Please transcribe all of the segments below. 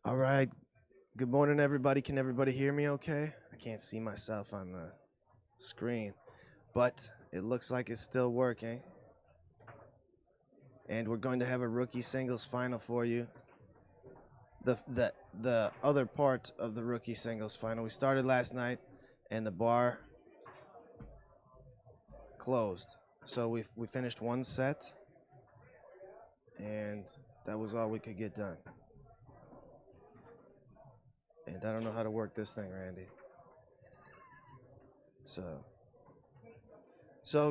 All right. Good morning, everybody. Can everybody hear me okay? I can't see myself on the screen, but it looks like it's still working. And we're going to have a rookie singles final for you. The other part of the rookie singles final. We started last night, and the bar closed. So we finished one set, and that was all we could get done. And I don't know how to work this thing, Randy. So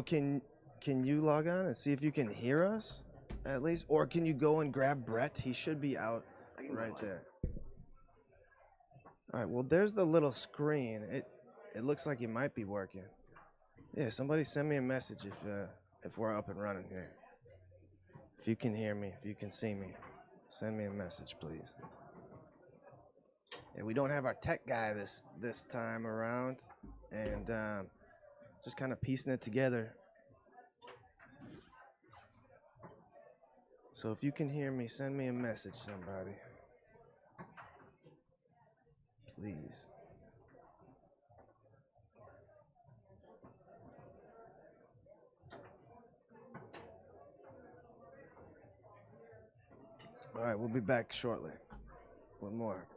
can you log on and see if you can hear us at least, or can you go and grab Brett? He should be out right there. All right. Well, there's the little screen. It looks like it might be working. Yeah. Somebody send me a message if we're up and running here. If you can hear me, if you can see me, send me a message, please. Yeah, we don't have our tech guy this time around, and just kind of piecing it together. So if you can hear me, send me a message, somebody. Please. All right, we'll be back shortly with more.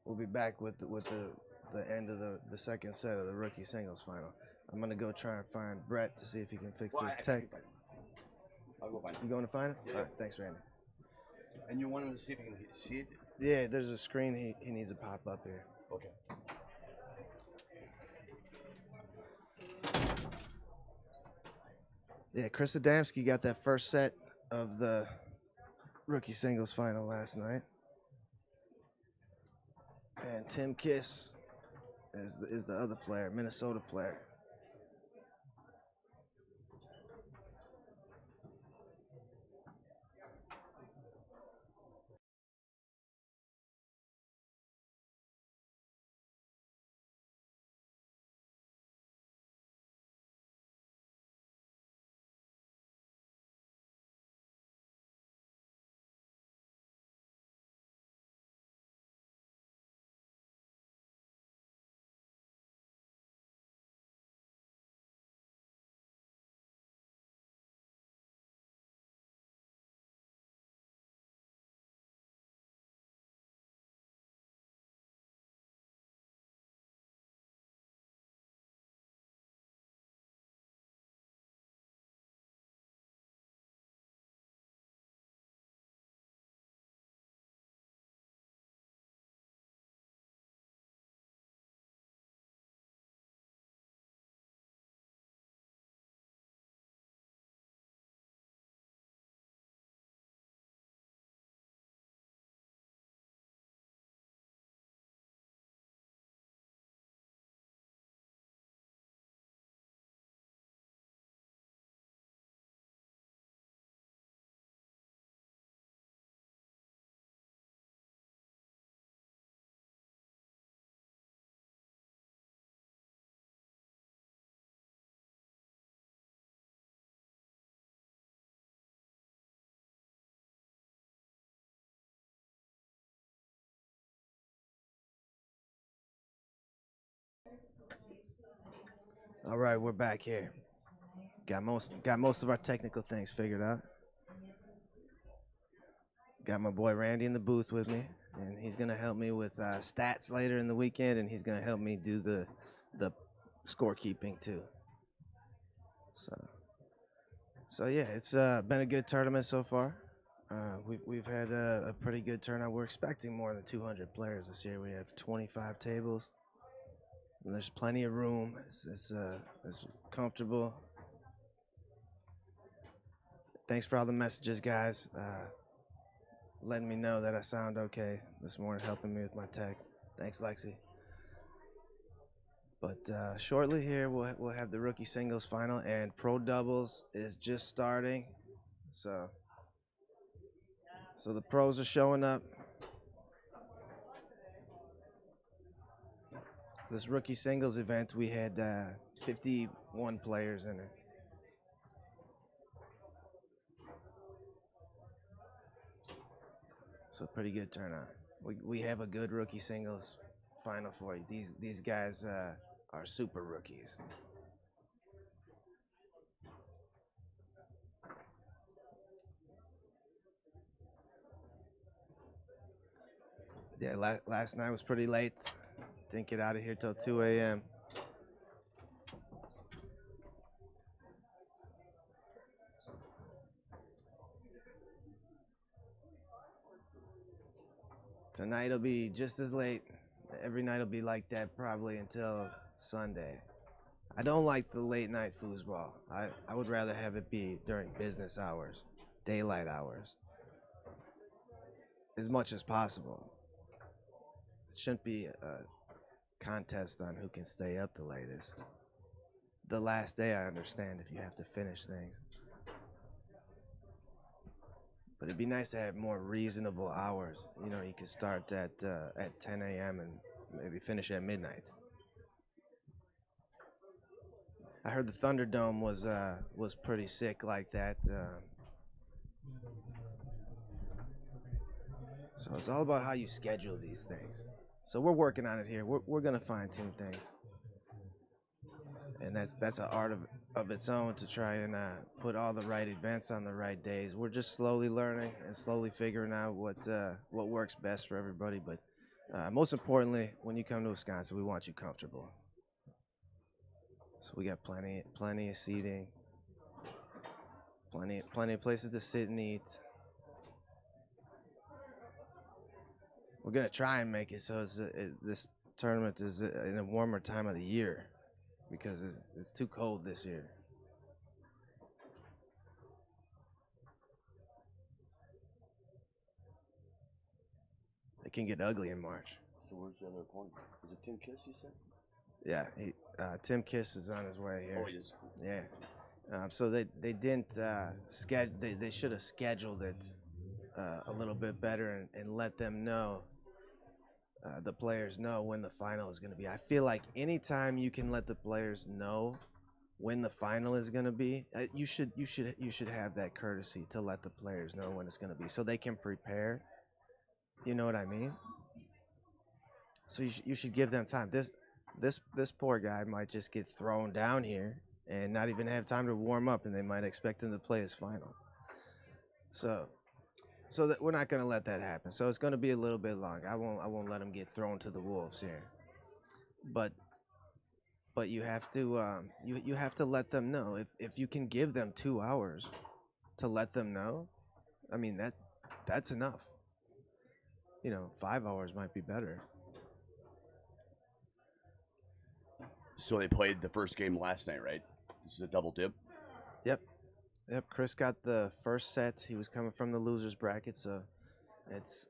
We'll be back with the end of the second set of the rookie singles final. I'm gonna go try and find Brett to see if he can fix his tech. I'll go find it. You going to find it? Yeah. All right, thanks, Randy. And you want him to see if he can see it? Yeah, there's a screen he needs to pop up here. Okay. Yeah, Chris Adamski got that first set of the rookie singles final last night. And Tim Kiss is the other player, Minnesota player. All right, we're back here. Got most of our technical things figured out. Got my boy Randy in the booth with me, and he's gonna help me with stats later in the weekend, and he's gonna help me do the scorekeeping too. So yeah, it's been a good tournament so far. We've had a pretty good turnout. We're expecting more than 200 players this year. We have 25 tables, and there's plenty of room. It's comfortable. Thanks for all the messages, guys. Letting me know that I sound okay this morning, helping me with my tech. Thanks, Lexi. But shortly here, we'll have the rookie singles final, and pro doubles is just starting. So the pros are showing up. This rookie singles event, we had 51 players in it. So pretty good turnout. We have a good rookie singles final for you. These guys are super rookies. Yeah, last night was pretty late. Didn't get out of here till 2 a.m. Tonight will be just as late. Every night will be like that probably until Sunday. I don't like the late night foosball. I would rather have it be during business hours, daylight hours, as much as possible. It shouldn't be a contest on who can stay up the latest. The last day, I understand if you have to finish things. But it'd be nice to have more reasonable hours. You know, you could start at 10 a.m. and maybe finish at midnight. I heard the Thunderdome was pretty sick like that. So it's all about how you schedule these things. So we're working on it here. We're gonna fine tune things, and that's an art of its own to try and put all the right events on the right days. We're just slowly learning and slowly figuring out what works best for everybody. But most importantly, when you come to Wisconsin, we want you comfortable. So we got plenty of seating, plenty of places to sit and eat. We're gonna try and make it so this tournament is in a warmer time of the year, because it's too cold this year. It can get ugly in March. So where's the other opponent? Is it Tim Kiss, you said? Yeah, Tim Kiss is on his way here. Oh, he is. Yeah. So they didn't schedule. They should have scheduled it a little bit better and let them know. The players know when the final is going to be. I feel like anytime you can let the players know when the final is going to be, you should have that courtesy to let the players know when it's going to be, so they can prepare. You know what I mean? So you should give them time. This poor guy might just get thrown down here and not even have time to warm up, and they might expect him to play his final. So that we're not going to let that happen. So it's going to be a little bit long. I won't let him get thrown to the wolves here. But you have to you have to let them know. If you can give them 2 hours to let them know, I mean that's enough. 5 hours might be better. So they played the first game last night, right? This is a double dip. Yep. Chris got the first set. He was coming from the losers bracket, so it's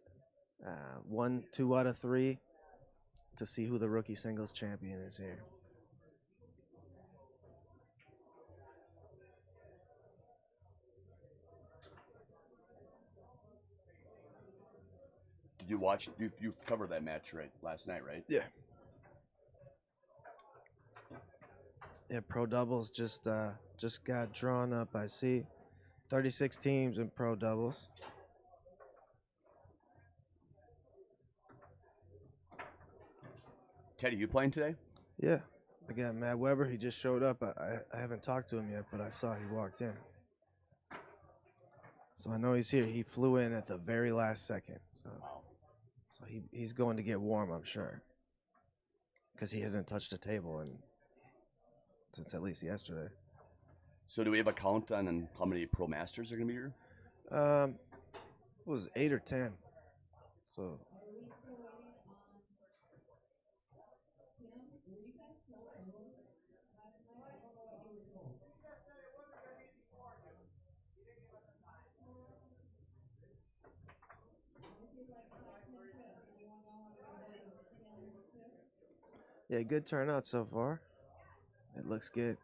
2 out of 3 to see who the rookie singles champion is here. Did you watch? You covered that match right last night, right? Yeah. Yeah, pro doubles just got drawn up. I see 36 teams in pro doubles. Teddy, you playing today? Yeah, I got Matt Weber. He just showed up. I haven't talked to him yet, but I saw he walked in. So I know he's here. He flew in at the very last second. So he's going to get warm, I'm sure, because he hasn't touched a table since at least yesterday. So do we have a count on how many pro masters are going to be here? It was 8 or 10. So yeah, good turnout so far. It looks good.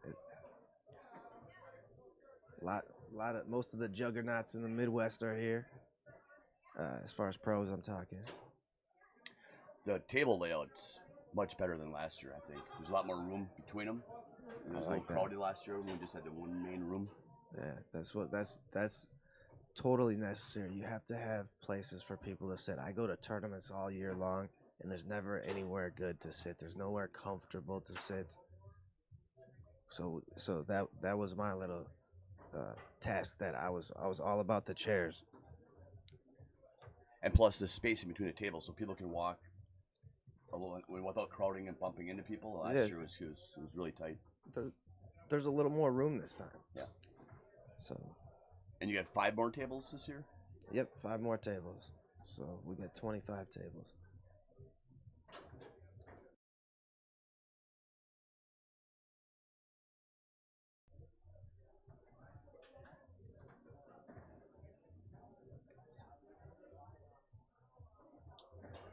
Most of the juggernauts in the Midwest are here. As far as pros, I'm talking. The table layout's much better than last year, I think. There's a lot more room between them. It was a little crowded last year when we just had the one main room. Yeah, that's totally necessary. You have to have places for people to sit. I go to tournaments all year long, and there's never anywhere good to sit. There's nowhere comfortable to sit. So that was my little task. That I was all about the chairs. And plus the spacing between the tables, so people can walk a little without crowding and bumping into people. Last year was really tight. There's a little more room this time. Yeah. So. And you got 5 more tables this year? Yep, 5 more tables. So we got 25 tables.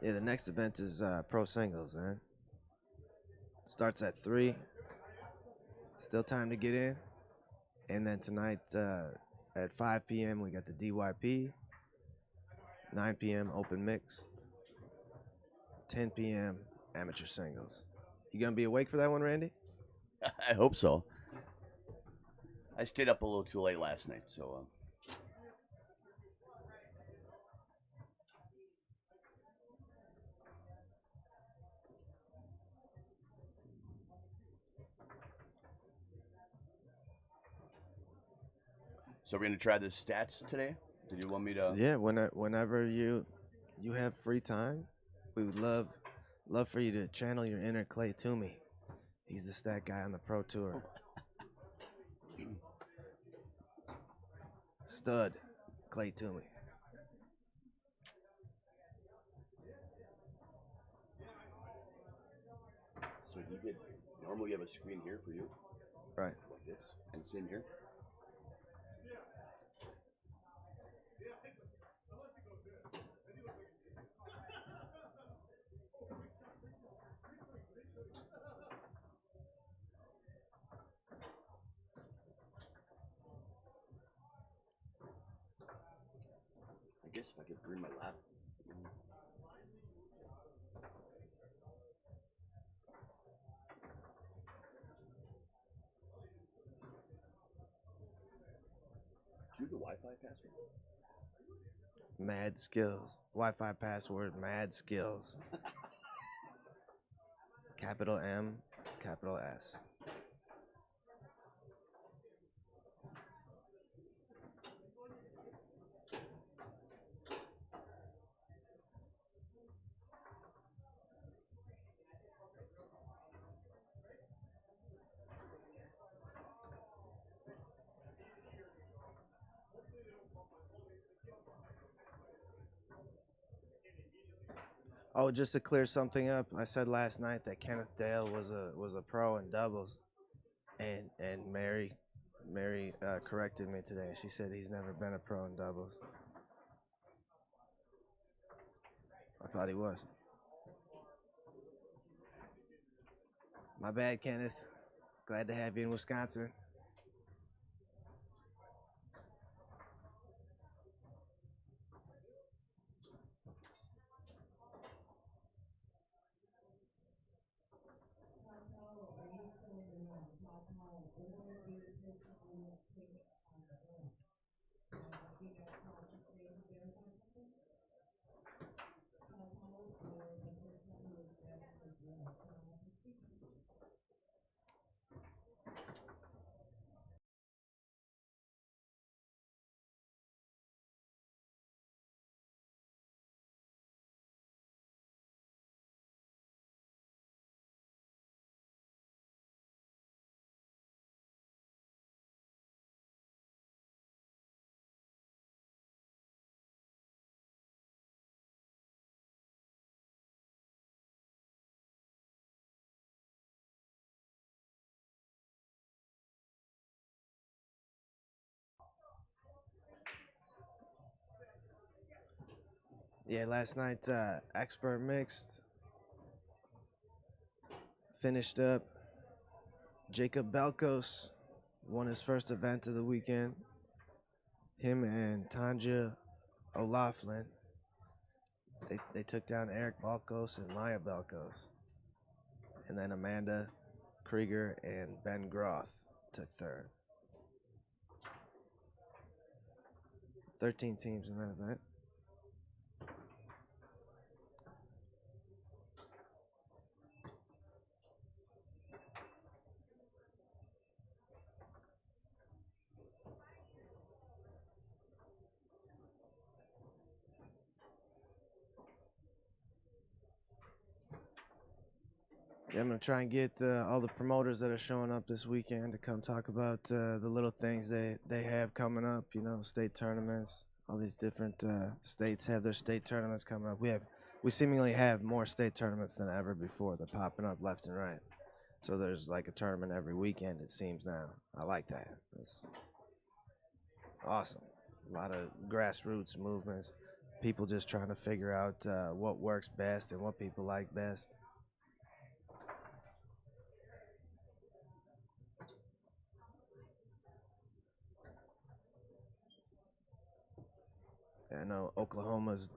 Yeah, the next event is pro singles, man. Starts at 3. Still time to get in. And then tonight at 5 p.m. we got the DYP. 9 p.m. open mixed. 10 p.m. amateur singles. You gonna be awake for that one, Randy? I hope so. I stayed up a little too late last night, so. So we're gonna try the stats today. Did you want me to? Yeah, whenever you have free time, we would love for you to channel your inner Clay Toomey. He's the stat guy on the pro tour. Stud, Clay Toomey. So you get normally you have a screen here for you, Right. like this, and same here. I guess if I could bring my lap. Do you have the Wi-Fi password? Mad skills. Wi-Fi password, mad skills. Capital M, capital S. Oh, just to clear something up, I said last night that Kenneth Dale was a pro in doubles, and Mary corrected me today. She said he's never been a pro in doubles. I thought he was. My bad, Kenneth. Glad to have you in Wisconsin. Yeah, last night, expert mixed. Finished up. Jacob Belkos won his first event of the weekend. Him and Tanja O'Laughlin. They took down Eric Belkos and Maya Belkos. And then Amanda Krieger and Ben Groth took third. 13 teams in that event. Yeah, I'm gonna try and get all the promoters that are showing up this weekend to come talk about the little things they have coming up. You know, state tournaments. All these different states have their state tournaments coming up. We seemingly have more state tournaments than ever before. They're popping up left and right. So there's like a tournament every weekend, it seems now. I like that. That's awesome. A lot of grassroots movements. People just trying to figure out what works best and what people like best. I know Oklahoma's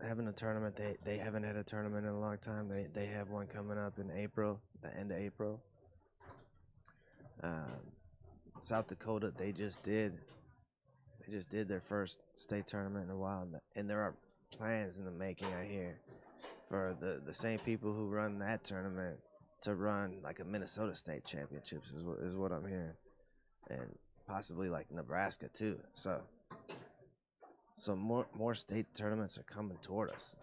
having a tournament. They haven't had a tournament in a long time. They have one coming up in April, the end of April. South Dakota, they just did their first state tournament in a while, and there are plans in the making, I hear, for the same people who run that tournament to run like a Minnesota State Championships is what I'm hearing, and possibly like Nebraska too. So more state tournaments are coming toward us.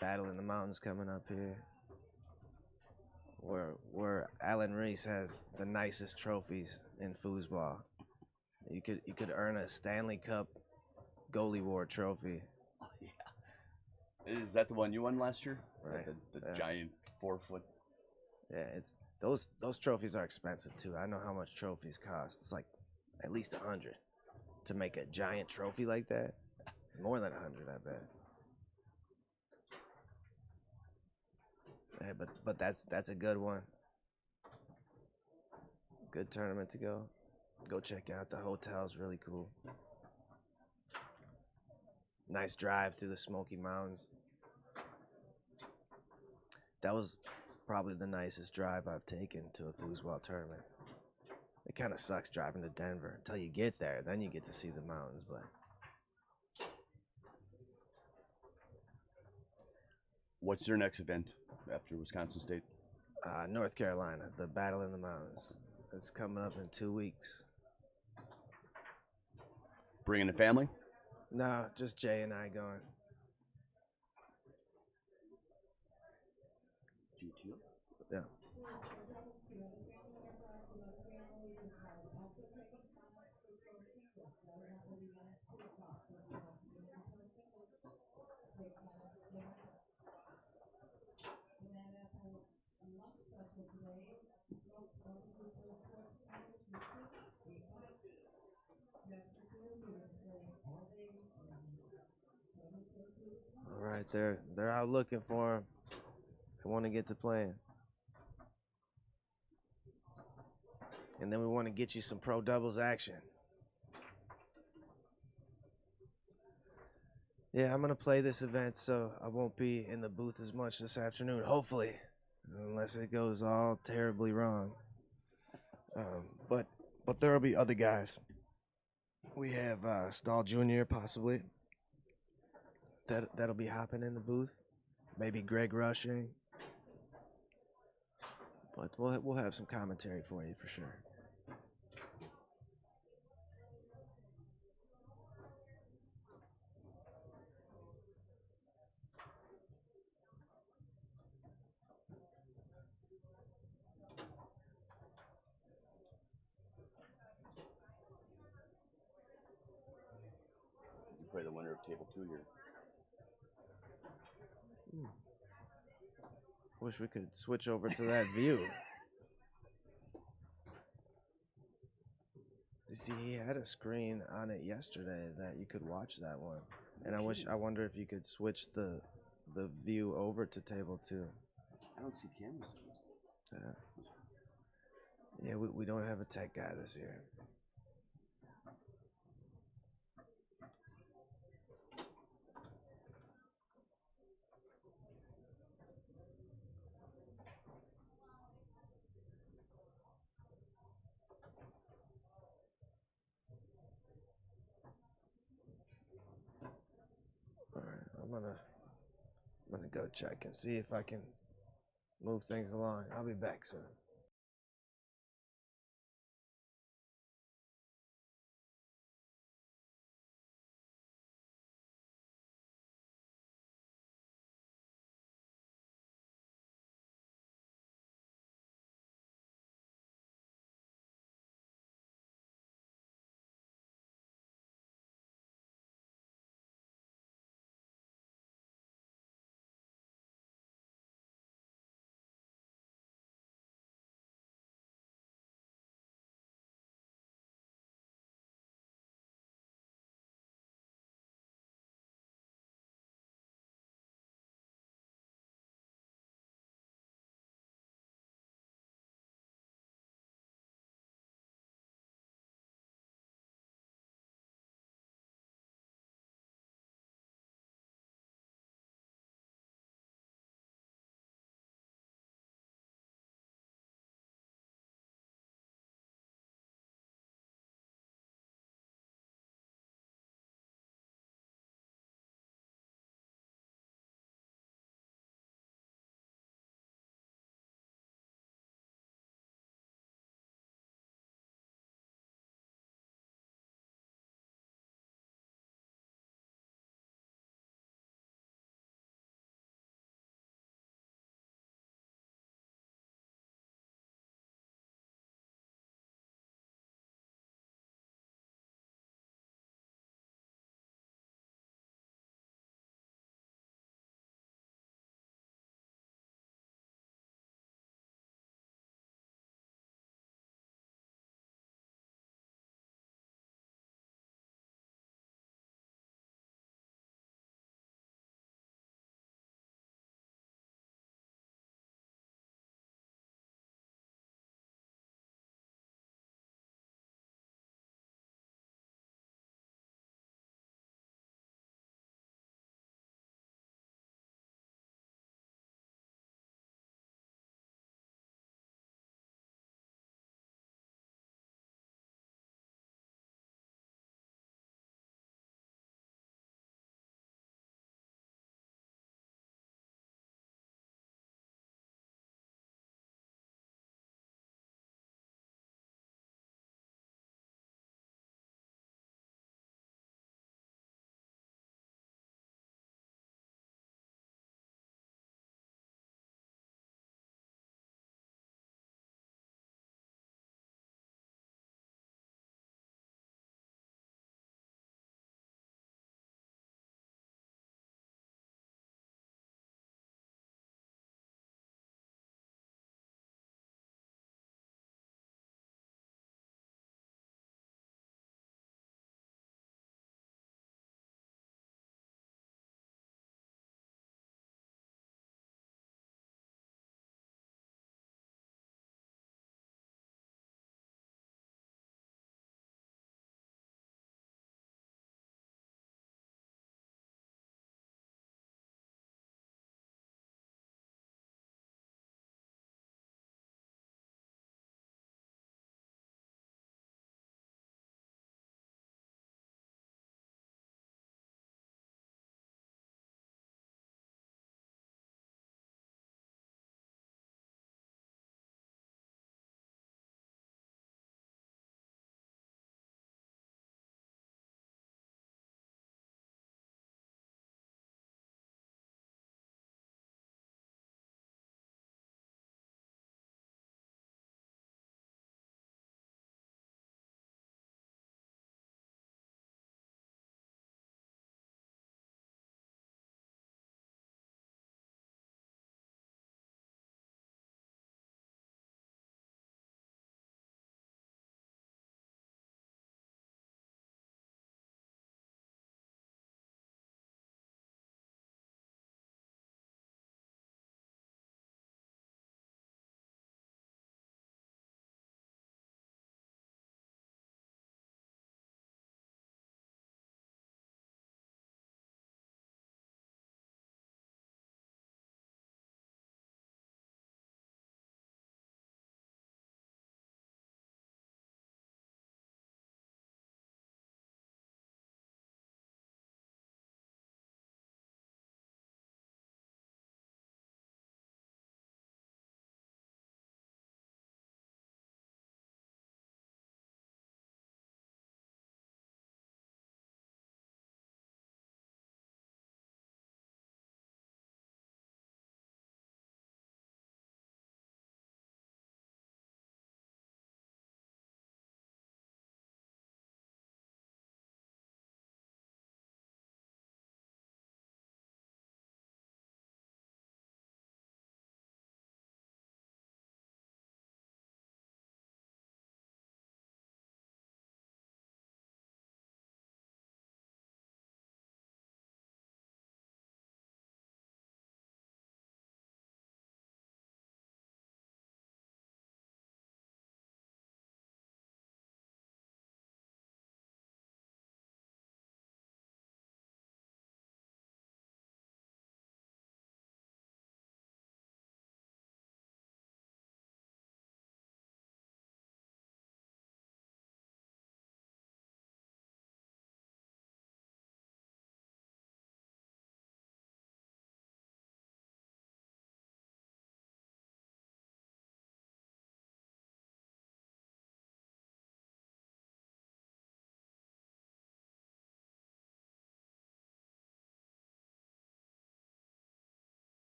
Battle in the Mountains coming up here, where Alan Reese has the nicest trophies in foosball. You could earn a Stanley Cup goalie war trophy. Oh, yeah. Is that the one you won last year? Right. The giant 4-foot. Yeah, it's those trophies are expensive too. I know how much trophies cost. It's like at least 100 to make a giant trophy like that. More than 100, I bet. Yeah, but that's a good one. Good tournament to go. Go check out. The hotel's really cool. Nice drive through the Smoky Mountains. That was probably the nicest drive I've taken to a foosball tournament. It kind of sucks driving to Denver until you get there. Then you get to see the mountains, but. What's your next event after Wisconsin State? North Carolina, the Battle in the Mountains. It's coming up in 2 weeks. Bringing the family? No, just Jay and I going. GTO? Yeah. All right, they're out looking for him. They want to get to playing. And then we want to get you some pro doubles action. Yeah, I'm going to play this event, so I won't be in the booth as much this afternoon, hopefully, unless it goes all terribly wrong. But there will be other guys. We have Stahl Jr. possibly. That'll be hopping in the booth. Maybe Greg Rushing. But we'll have some commentary for you for sure. You play the winner of Table 2 here. Wish we could switch over to that view. You see, he had a screen on it yesterday that you could watch that one. And I wonder if you could switch the view over to Table 2. I don't see cameras. Yeah, we don't have a tech guy this year. go check and see if I can move things along. I'll be back soon.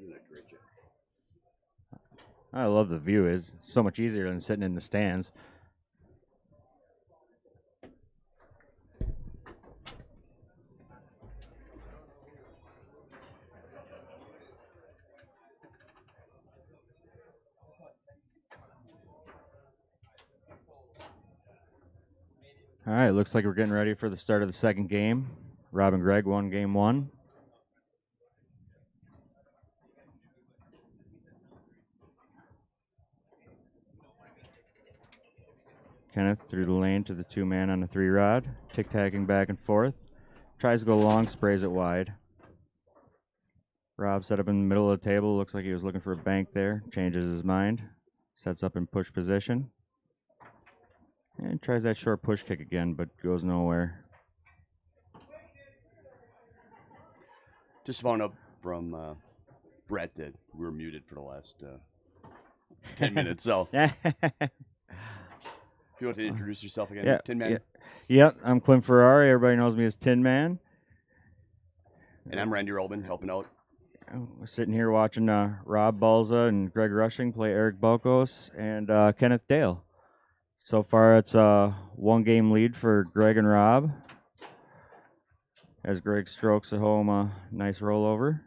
You're doing a great job. I love the view. It's so much easier than sitting in the stands. All right, looks like we're getting ready for the start of the second game. Rob and Greg won game one. Kenneth through the lane to the 2-man on the 3-rod. Tic-tacking back and forth. Tries to go long, sprays it wide. Rob set up in the middle of the table. Looks like he was looking for a bank there. Changes his mind. Sets up in push position. And tries that short push kick again, but goes nowhere. Just found out from Brett that we were muted for the last 10 minutes. So, if you want to introduce yourself again, Yeah, Tin Man. Yep, I'm Clint Ferrari. Everybody knows me as Tin Man. And I'm Randy Robin, helping out. We're sitting here watching Rob Balza and Greg Rushing play Eric Balkos and Kenneth Dale. So far, it's a 1-game lead for Greg and Rob. As Greg strokes at home a nice rollover.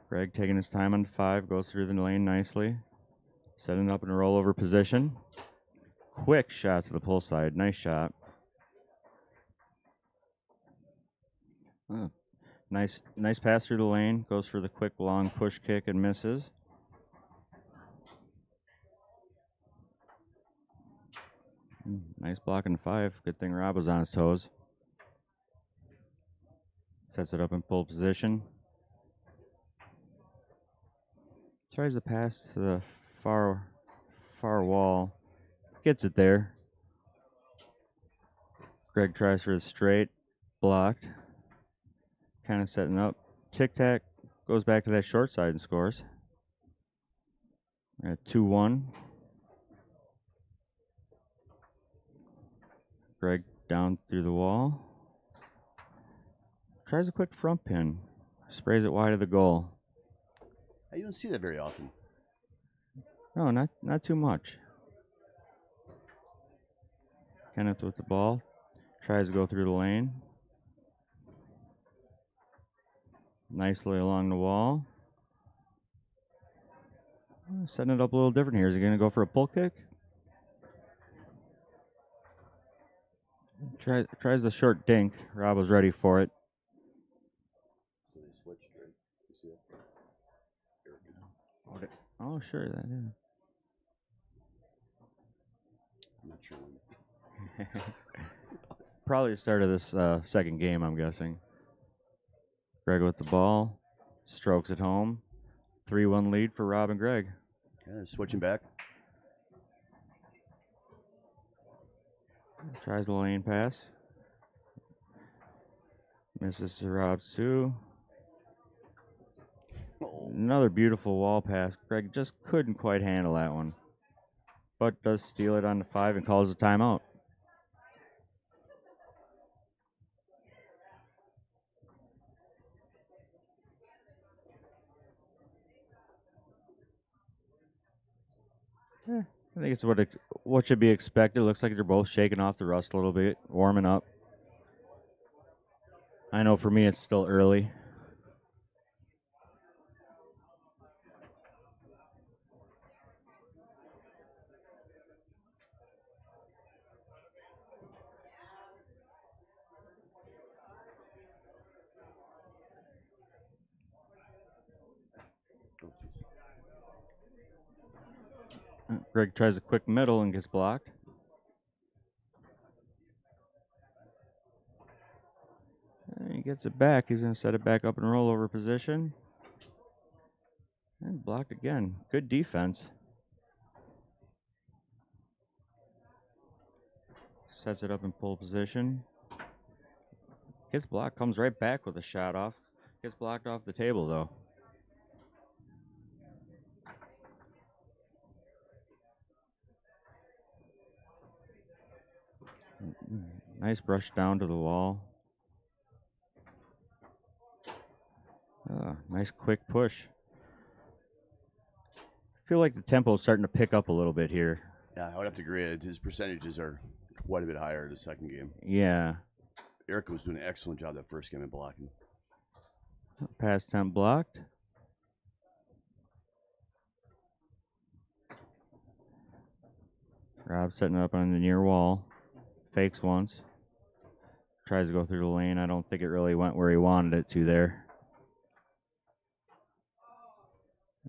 Greg taking his time on 5, goes through the lane nicely. Setting up in a rollover position. Quick shot to the pull side. Nice shot. Nice pass through the lane. Goes for the quick long push kick and misses. Nice block in 5. Good thing Rob was on his toes. Sets it up in pull position. Tries to pass to the far wall. Gets it there. Greg tries for the straight. Blocked. Kind of setting up. Tic-tac. Goes back to that short side and scores. We're at 2-1. Greg down through the wall. Tries a quick front pin. Sprays it wide of the goal. You don't see that very often. No, not too much. Kenneth with the ball. Tries to go through the lane. Nicely along the wall. Setting it up a little different here. Is he going to go for a pull kick? Tries the short dink. Rob was ready for it. So they switched, right? You see it? Oh, sure. That is. I'm not sure when. Probably the start of this second game, I'm guessing. Greg with the ball. Strokes it home. 3-1 lead for Rob and Greg. Okay, switching back. Tries the lane pass. Misses to Rob too. Oh. Another beautiful wall pass. Greg just couldn't quite handle that one. But does steal it on the 5 and calls a timeout. I think it's what should be expected. Looks like they're both shaking off the rust a little bit, warming up. I know for me it's still early. Greg tries a quick middle and gets blocked. And he gets it back. He's going to set it back up in rollover position. And blocked again. Good defense. Sets it up in pull position. Gets blocked. Comes right back with a shot off. Gets blocked off the table, though. Nice brush down to the wall. Nice quick push. I feel like the tempo is starting to pick up a little bit here. Yeah, I would have to agree. His percentages are quite a bit higher the second game. Yeah. Erica was doing an excellent job that first game in blocking. Pass attempt blocked. Rob setting up on the near wall. Fakes once. Tries to go through the lane. I don't think it really went where he wanted it to there.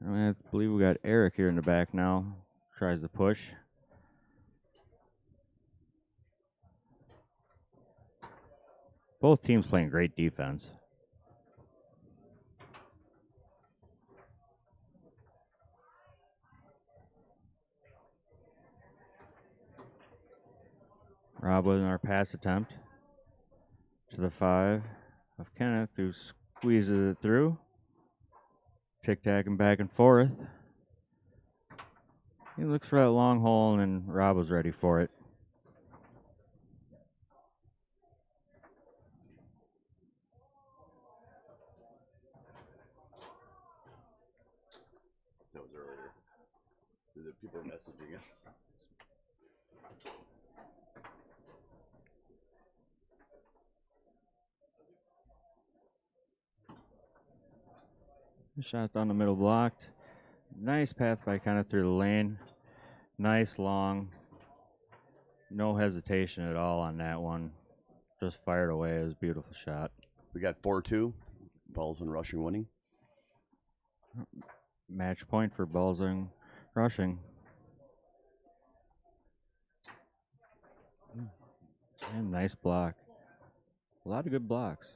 I believe we got Eric here in the back now. Tries to push. Both teams playing great defense. Rob with our pass attempt to the 5 of Kenneth, who squeezes it through. Tic-tacking back and forth. He looks for that long hole, and then Rob was ready for it. That was earlier. The people are messaging us. Shot down the middle blocked. Nice path by Kenneth through the lane. Nice long. No hesitation at all on that one. Just fired away. It was a beautiful shot. We got 4-2. Balls and rushing winning. Match point for balls and rushing. And nice block. A lot of good blocks.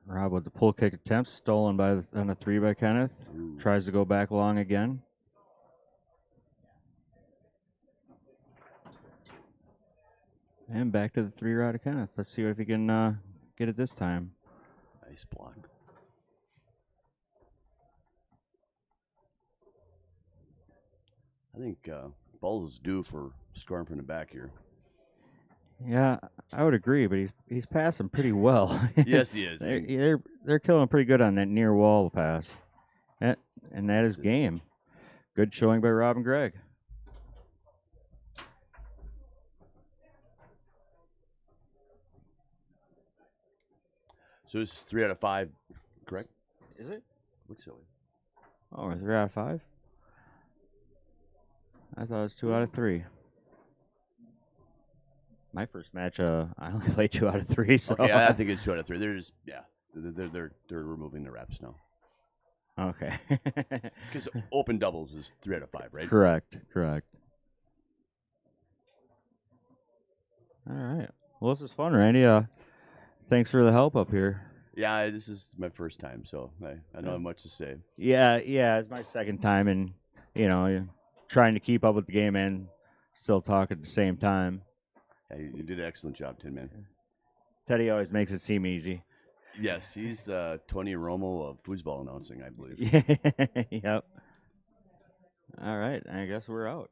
Rob with the pull kick attempt, stolen on a 3 by Kenneth. Ooh. Tries to go back long again. And back to the 3 rod of Kenneth. Let's see if he can get it this time. Nice block. I think Balls is due for scoring from the back here. Yeah, I would agree, but he's passing pretty well. Yes, he is. They're killing pretty good on that near wall pass, and that is game. Good showing by Rob and Greg. So this is 3 out of 5, correct? Is it? Looks that way. Oh, we're 3 out of 5. I thought it was 2 out of 3. My first match, I only played 2 out of 3. So Okay, I think it's 2 out of 3. They're just they're removing the reps now. Okay. Because open doubles is 3 out of 5, right? Correct. All right. Well, this is fun, Randy. Thanks for the help up here. Yeah, this is my first time, so I don't have much to say. Yeah, it's my second time, and you're trying to keep up with the game and still talk at the same time. Yeah, you did an excellent job, Tin Man. Teddy always makes it seem easy. Yes, he's Tony Romo of foosball announcing, I believe. Yep. All right, I guess we're out.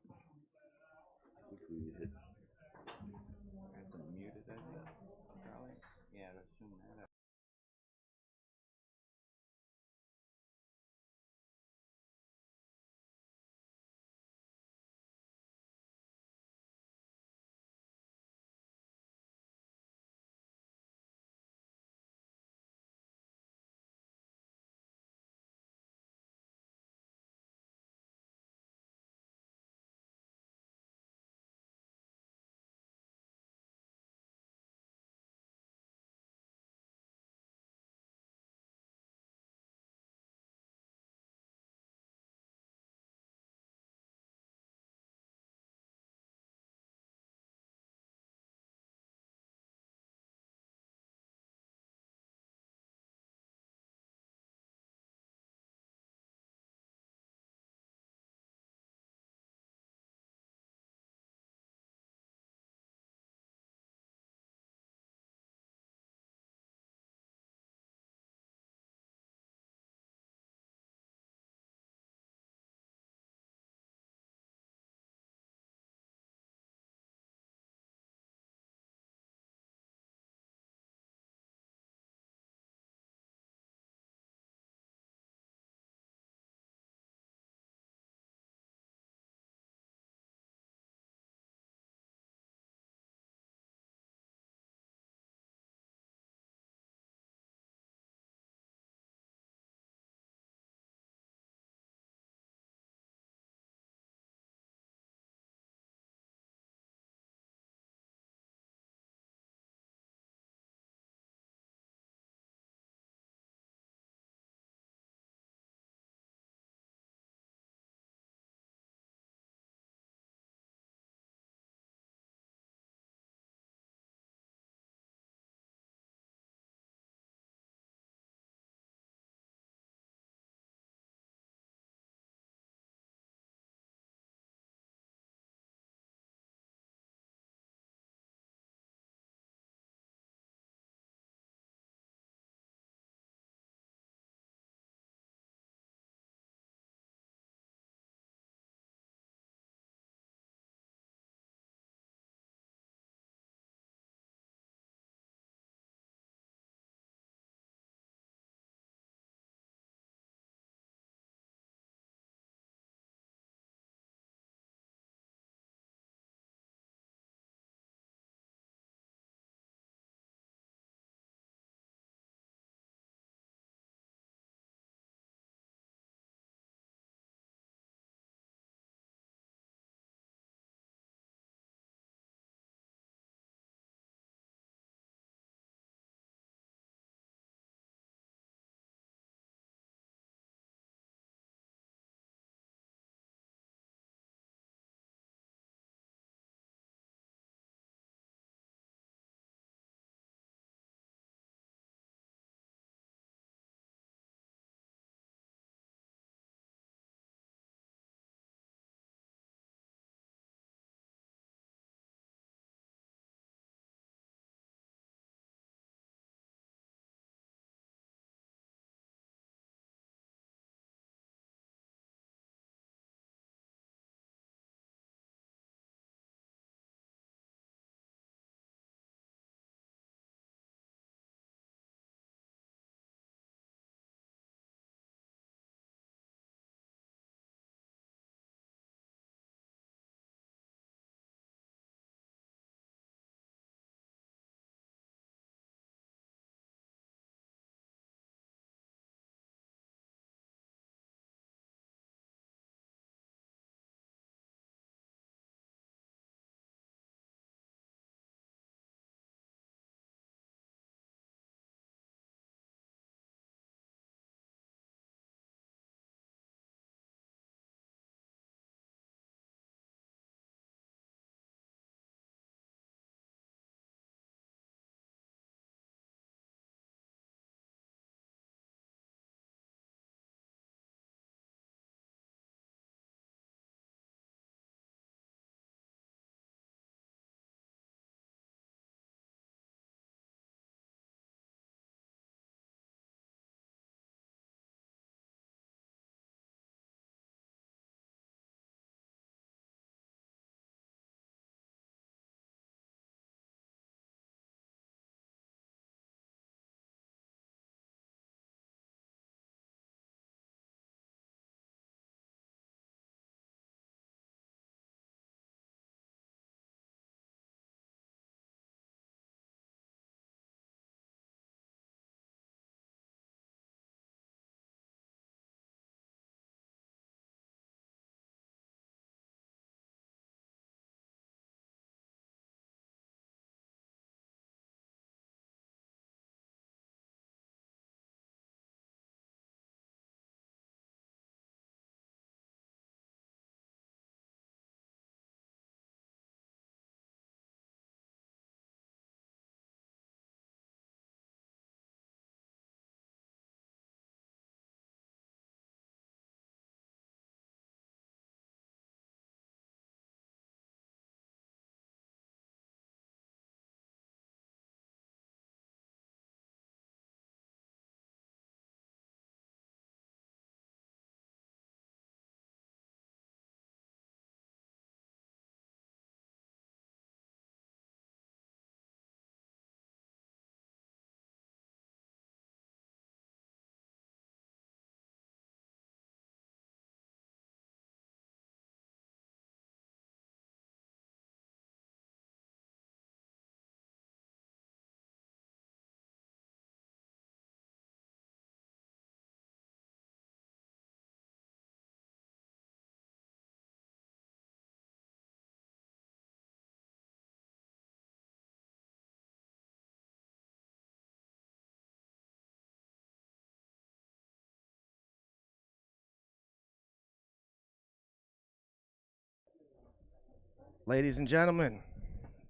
Ladies and gentlemen,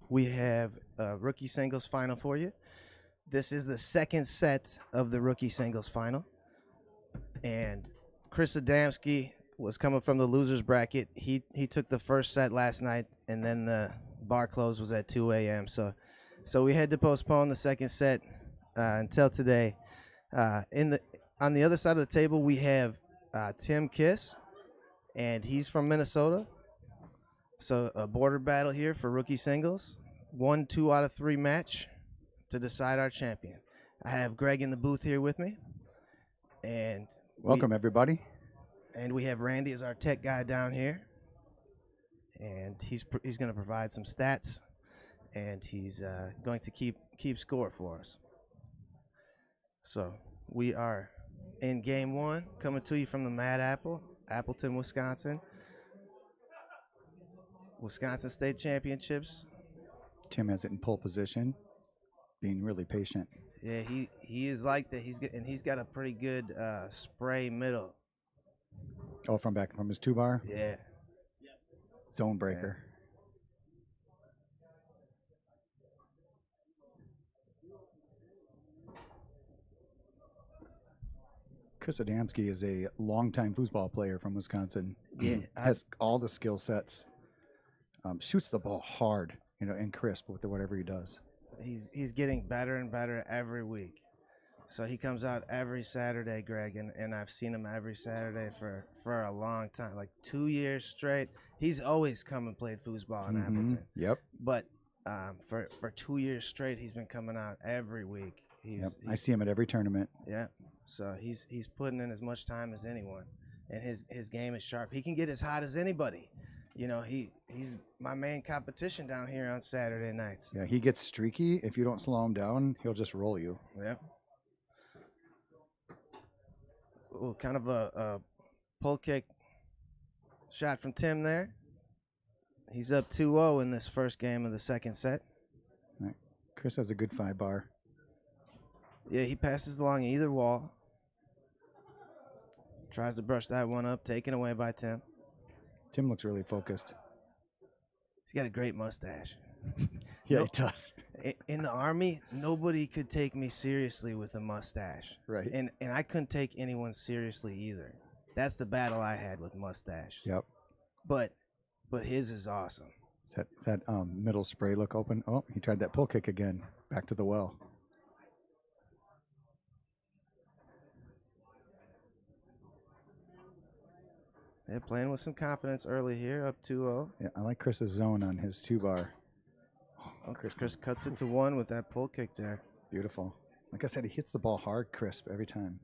we have a rookie singles final for you. This is the second set of the rookie singles final. And Chris Adamski was coming from the loser's bracket. He took the first set last night, and then the bar close was at 2 a.m. So we had to postpone the second set until today. On the other side of the table, we have Tim Kiss, and he's from Minnesota. So a border battle here for rookie singles. 1 2 out of 3 match to decide our champion. I have Greg in the booth here with me. And welcome, everybody. And we have Randy as our tech guy down here. And he's going to provide some stats. And he's going to keep score for us. So we are in game 1, coming to you from the Mad Apple, Appleton, Wisconsin. Wisconsin State Championships. Tim has it in pole position, being really patient. Yeah, he is like that. He's got a pretty good spray middle. Oh, from his 2-bar? Yeah. Zone breaker. Chris Adamski is a longtime foosball player from Wisconsin. Yeah, has all the skill sets. Shoots the ball hard, and crisp with whatever he does. He's getting better and better every week. So he comes out every Saturday, Greg, and I've seen him every Saturday for a long time, like 2 years straight. He's always come and played foosball in Appleton. Yep. But for 2 years straight, he's been coming out every week. I see him at every tournament. Yeah. So he's putting in as much time as anyone, and his game is sharp. He can get as hot as anybody. He's my main competition down here on Saturday nights. Yeah, he gets streaky. If you don't slow him down, he'll just roll you. Yeah. Ooh, kind of a pull kick shot from Tim there. He's up 2-0 in this first game of the second set. All right. Chris has a good 5-bar. Yeah, he passes along either wall. Tries to brush that one up, taken away by Tim. Tim looks really focused. He's got a great mustache. Yeah, he does. In the Army, nobody could take me seriously with a mustache. Right. And I couldn't take anyone seriously either. That's the battle I had with mustache. Yep. But his is awesome. Is that middle spray look open? Oh, he tried that pull kick again. Back to the well. They're playing with some confidence early here, up 2-0. Yeah, I like Chris's zone on his 2-bar. Oh, Chris cuts it to 1 with that pull kick there. Beautiful. Like I said, he hits the ball hard, crisp every time.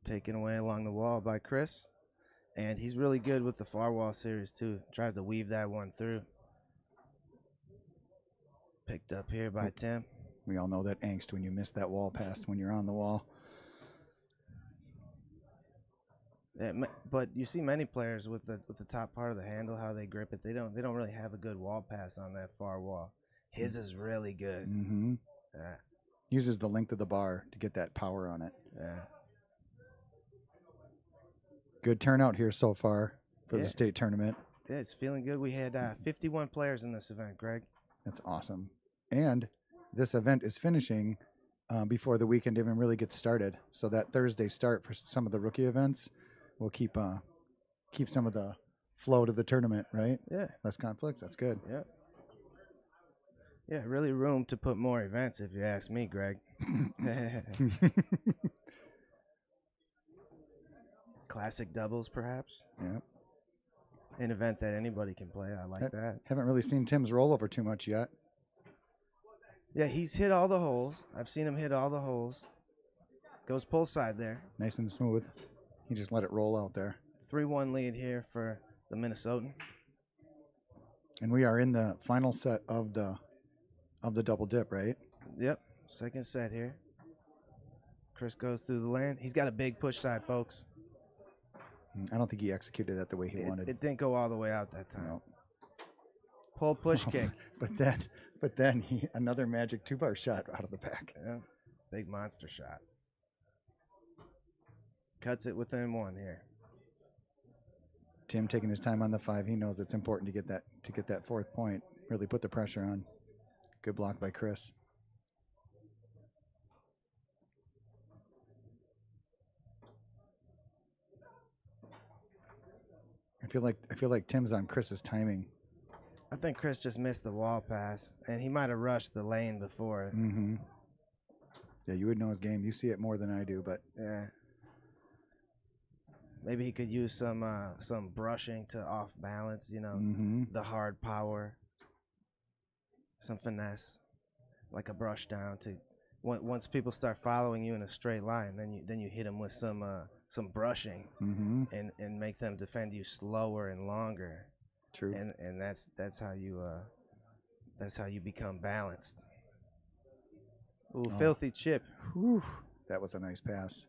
Taken away along the wall by Chris. And he's really good with the far wall series, too. Tries to weave that one through. Picked up here by Tim. We all know that angst when you miss that wall pass when you're on the wall. Yeah, but you see many players with the top part of the handle, how they grip it. They don't really have a good wall pass on that far wall. His is really good. Mm-hmm. Yeah. Uses the length of the bar to get that power on it. Yeah. Good turnout here so far for the state tournament. Yeah, it's feeling good. We had 51 players in this event, Greg. That's awesome. And this event is finishing before the weekend even really gets started. So that Thursday start for some of the rookie events will keep some of the flow to the tournament, right? Yeah. Less conflicts. That's good. Yeah. Yeah, really room to put more events, if you ask me, Greg. Classic doubles, perhaps. Yeah. An event that anybody can play. I like that. Haven't really seen Tim's rollover too much yet. Yeah, he's hit all the holes. I've seen him hit all the holes. Goes pull side there. Nice and smooth. He just let it roll out there. 3-1 lead here for the Minnesotan. And we are in the final set of the double dip, right? Yep. Second set here. Chris goes through the lane. He's got a big push side, folks. I don't think he executed that the way he wanted. It didn't go all the way out that time. No. Pull push kick. But then he another magic 2-bar shot out of the back. Yeah. Big monster shot. cuts it within one here. Tim taking his time on the 5. He knows it's important to get that 4th point. Really put the pressure on. Good block by Chris. I feel like Tim's on Chris's timing. I think Chris just missed the wall pass, and he might have rushed the lane before. Mm-hmm. Yeah, you would know his game. You see it more than I do, but yeah. Maybe he could use some brushing to off balance, the hard power, some finesse, like a brush down to. Once people start following you in a straight line, then you hit them with some brushing, and make them defend you slower and longer. True. And that's how you become balanced. Ooh, filthy chip. Whew. That was a nice pass.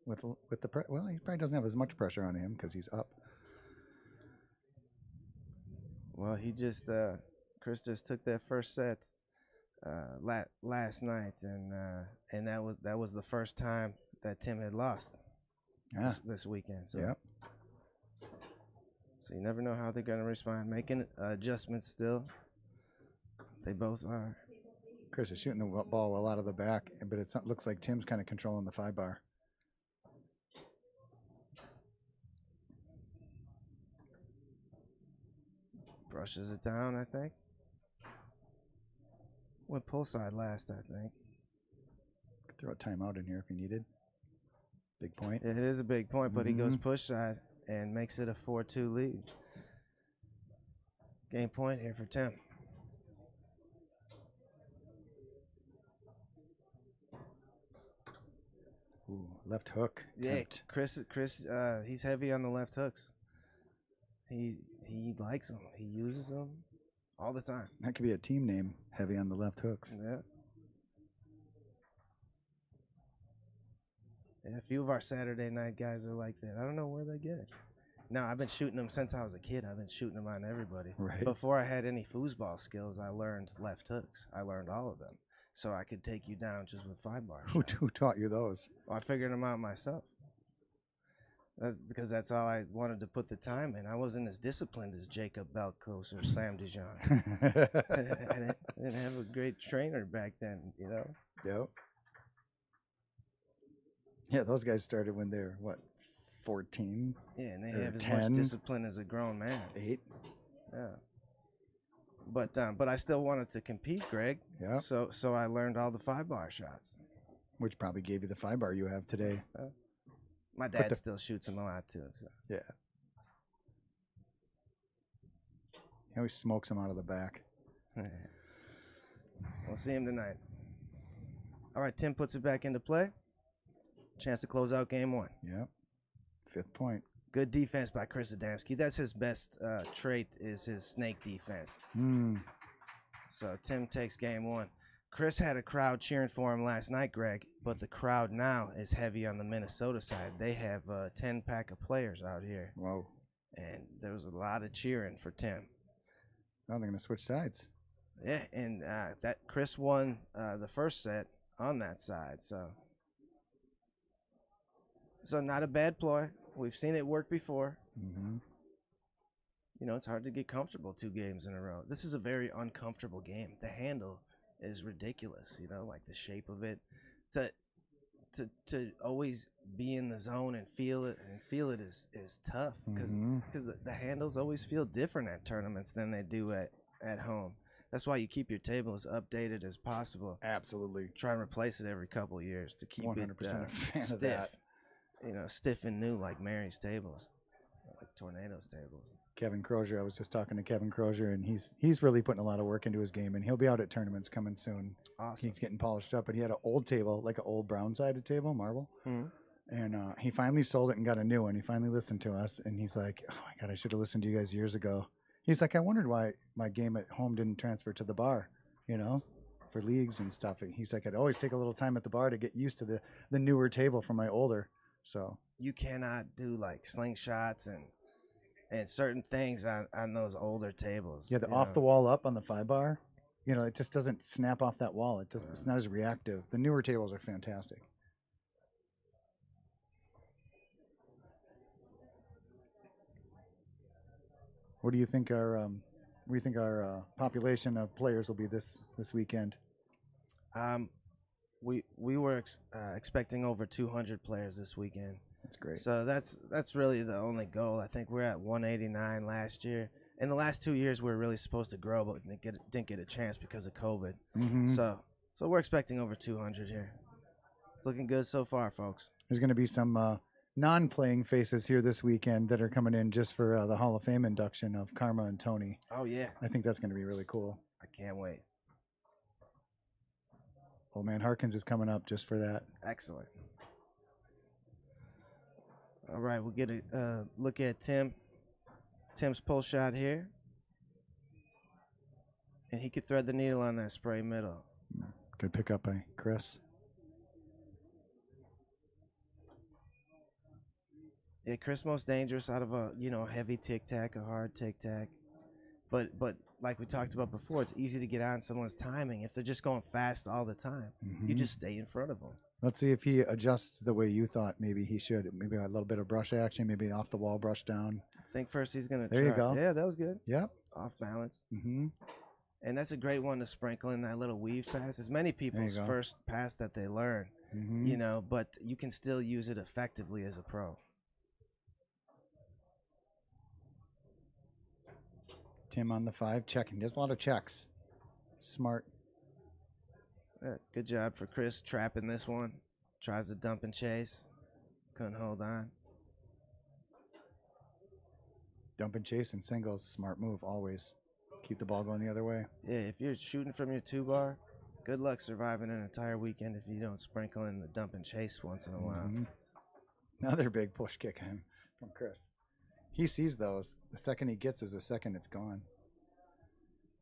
With the well, he probably doesn't have as much pressure on him because he's up. Well, Chris just took that first set last night, and that was the first time that Tim had lost this weekend. So. Yep. So you never know how they're going to respond. Making adjustments still. They both are. Chris is shooting the ball well out of the back, but it looks like Tim's kind of controlling the 5 bar. Brushes it down, I think. Went pull side last, I think. Could throw a timeout in here if you needed. Big point. It is a big point, but he goes push side and makes it a 4-2 lead. Game point here for Tim. Ooh, left hook. Yeah, Tempt. Chris, he's heavy on the left hooks. He likes them. He uses them all the time. That could be a team name, heavy on the left hooks. Yeah. Yeah, a few of our Saturday night guys are like that. I don't know where they get it. No, I've been shooting them since I was a kid. I've been shooting them on everybody. Right. Before I had any foosball skills, I learned left hooks. I learned all of them. So I could take you down just with 5 bars. Who taught you those? Well, I figured them out myself. Because that's all I wanted to put the time in. I wasn't as disciplined as Jacob Belkos or Sam Dijon. I didn't have a great trainer back then, Yep. Yeah, those guys started when they're, 14? Yeah, and they have as 10? much discipline as a grown man. 8? Yeah. But I still wanted to compete, Greg. Yeah. So I learned all the 5 bar shots. Which probably gave you the 5 bar you have today. My dad still shoots them a lot too. So. Yeah. He always smokes them out of the back. We'll see him tonight. All right, Tim puts it back into play. Chance to close out game 1. Yep. 5th point. Good defense by Chris Adamski. That's his best trait, is his snake defense. So Tim takes game 1. Chris had a crowd cheering for him last night, Greg, but the crowd now is heavy on the Minnesota side. They have a 10-pack of players out here. Whoa. And there was a lot of cheering for Tim. Now they're going to switch sides. Yeah, and that Chris won the first set on that side. So not a bad ploy. We've seen it work before. It's hard to get comfortable 2 games in a row. This is a very uncomfortable game. The handle is ridiculous, like the shape of it. To always be in the zone and feel it is tough because the handles always feel different at tournaments than they do at home. That's why you keep your table as updated as possible. Absolutely. Try and replace it every couple of years to keep 100% it a fan stiff. of that. Stiff and new like Mary's tables, like Tornado's tables. Kevin Crozier, I was just talking to Kevin Crozier, and he's really putting a lot of work into his game, and he'll be out at tournaments coming soon. Awesome. He's getting polished up, but he had an old table, like an old brown-sided table, marble, and he finally sold it and got a new one. He finally listened to us, and he's like, oh, my God, I should have listened to you guys years ago. He's like, I wondered why my game at home didn't transfer to the bar, for leagues and stuff. And he's like, I'd always take a little time at the bar to get used to the newer table from my older. So you cannot do like slingshots and certain things on those older tables. Yeah, the off the wall up on the 5 bar, it just doesn't snap off that wall. It's not as reactive. The newer tables are fantastic. What do you think our population of players will be this weekend? We were expecting over 200 players this weekend. That's great. So that's really the only goal. I think we're at 189 last year. In the last 2 years, we were really supposed to grow, but didn't get a chance because of COVID. Mm-hmm. So we're expecting over 200 here. It's looking good so far, folks. There's going to be some non-playing faces here this weekend that are coming in just for the Hall of Fame induction of Karma and Tony. Oh, yeah. I think that's going to be really cool. I can't wait. Old Man Harkins is coming up just for that. Excellent. All right, we'll get a look at Tim's pull shot here. And he could thread the needle on that spray middle. Good pickup by Chris. Yeah, Chris most dangerous out of a heavy tic tac, a hard tic tac. But like we talked about before, it's easy to get on someone's timing if they're just going fast all the time. Mm-hmm. You just stay in front of them. Let's see if he adjusts the way you thought maybe he should. Maybe a little bit of brush action, maybe off the wall brush down. I think first he's gonna. There you go. Yeah, that was good. Yep. Off balance. Mm-hmm. And that's a great one to sprinkle in that little weave pass. It's many people's first pass that they learn, Mm-hmm. but you can still use it effectively as a pro. Tim on the 5, checking. There's a lot of checks. Smart. Good job for Chris trapping this one. Tries to dump and chase. Couldn't hold on. Dump and chase and singles, smart move always. Keep the ball going the other way. Yeah, if you're shooting from your 2-bar, good luck surviving an entire weekend if you don't sprinkle in the dump and chase once in a while. Mm-hmm. Another big push kick from Chris. He sees those. The second he gets is the second it's gone.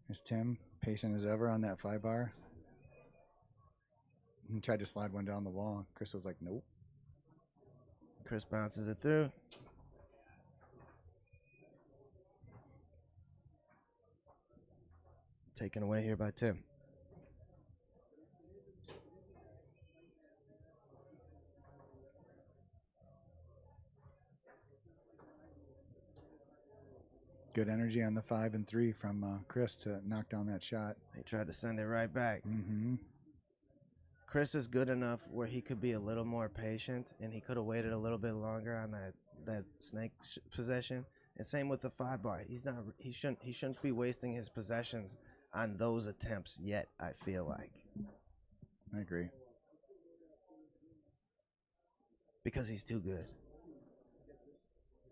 There's Tim, patient as ever on that 5-bar. He tried to slide one down the wall. Chris was like, nope. Chris bounces it through. Taken away here by Tim. Good energy on the 5 and 3 from Chris to knock down that shot. He tried to send it right back. Mm-hmm. Chris is good enough where he could be a little more patient, and he could have waited a little bit longer on that snake possession. And same with the 5-bar. He shouldn't be wasting his possessions on those attempts yet, I feel like. I agree. Because he's too good.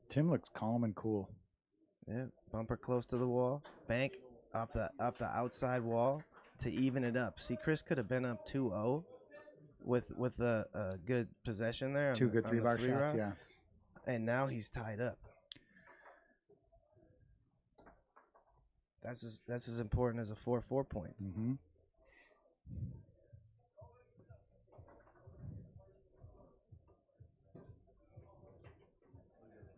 Tim looks calm and cool. Yeah, bumper close to the wall. Bank off the outside wall to even it up. See, Chris could have been up 2-0 with a good possession there. Two good 3-bar shots, yeah. And now he's tied up. That's as important as a 4-4 point. Mm-hmm.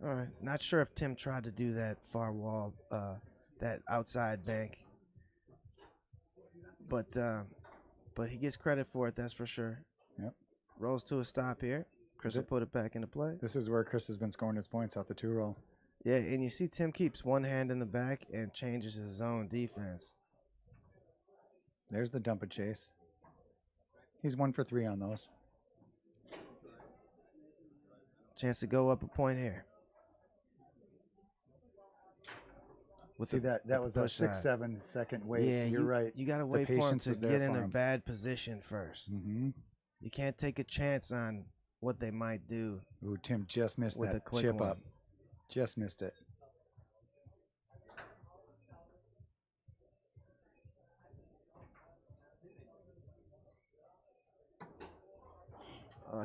All right. Not sure if Tim tried to do that far wall, that outside bank. But he gets credit for it, that's for sure. Yep. Rolls to a stop here. Chris will put it back into play. This is where Chris has been scoring his points off the 2-roll. Yeah, and you see Tim keeps one hand in the back and changes his zone defense. There's the dump and chase. He's 1 for 3 on those. Chance to go up a point here. See, that was a 6-7 second wait. Yeah, you're right. You got to wait for him to get in a him. bad position first. Mm-hmm. You can't take a chance on what they might do. Ooh, Tim just missed with that a quick chip one. up. Just missed it.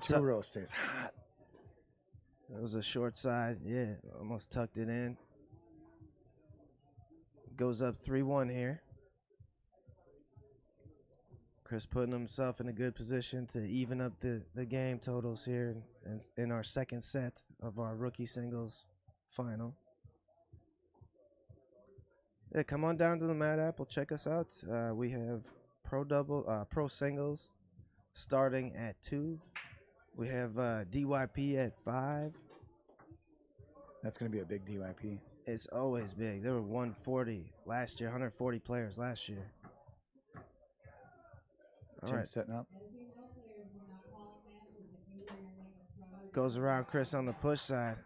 Two-row stays hot. It was a short side. Yeah, almost tucked it in. Goes up 3-1 here. Chris putting himself in a good position to even up the game totals here in our second set of our rookie singles final. Yeah, come on down to the Mad Apple. Check us out. We have pro singles starting at 2. We have DYP at 5. That's going to be a big DYP. It's always big. There were 140 last year, 140 players last year. All Tim right. setting up. Goes around Chris on the push side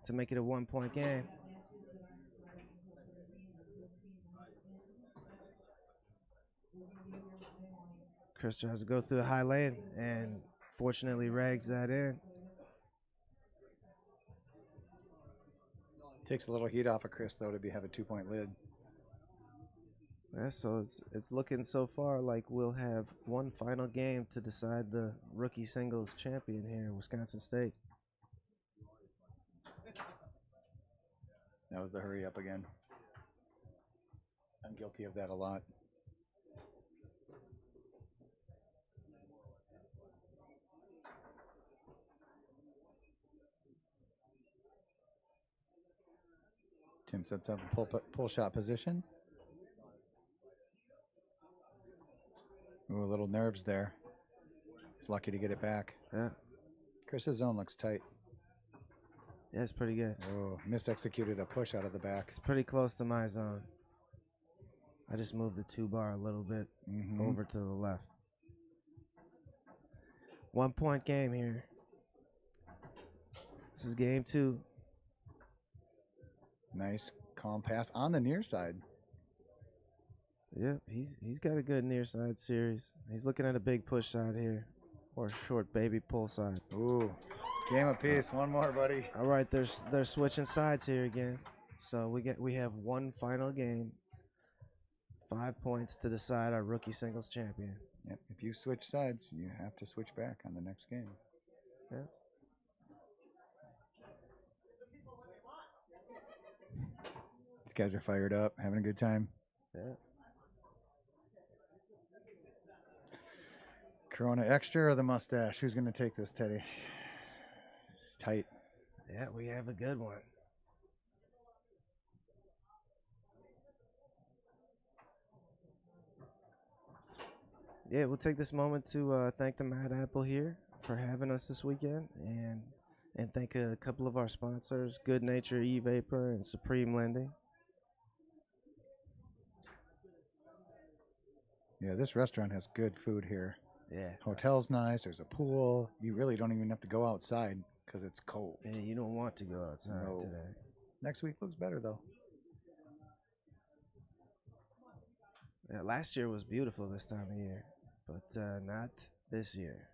to make it a 1-point game. Chris tries to go through the high lane and fortunately rags that in. Takes a little heat off of Chris, though, to have a 2-point lid. Yeah, so it's looking so far like we'll have one final game to decide the rookie singles champion here, Wisconsin State. That was the hurry up again. I'm guilty of that a lot. Tim sets up a pull shot position. Ooh, a little nerves there. He's lucky to get it back. Yeah. Chris's zone looks tight. Yeah, it's pretty good. Oh, misexecuted a push out of the back. It's pretty close to my zone. I just moved the 2-bar a little bit over to the left. 1-point game here. This is game 2. Nice calm pass on the near side. Yep, he's got a good near side series. He's looking at a big push side here, or a short baby pull side. Ooh, game apiece. One more, buddy. All right, they're switching sides here again. So we have one final game. 5 points to decide our rookie singles champion. Yep. If you switch sides, you have to switch back on the next game. Yeah. These guys are fired up, having a good time. Yeah. Corona Extra or the mustache? Who's going to take this, Teddy? It's tight. Yeah, we have a good one. Yeah, we'll take this moment to thank the Mad Apple here for having us this weekend, and thank a couple of our sponsors, Good Nature, E-Vapor, and Supreme Lending. Yeah, this restaurant has good food here. Yeah. Hotel's nice. There's a pool. You really don't even have to go outside because it's cold. Yeah, you don't want to go outside today. Next week looks better, though. Yeah, last year was beautiful this time of year, but not this year.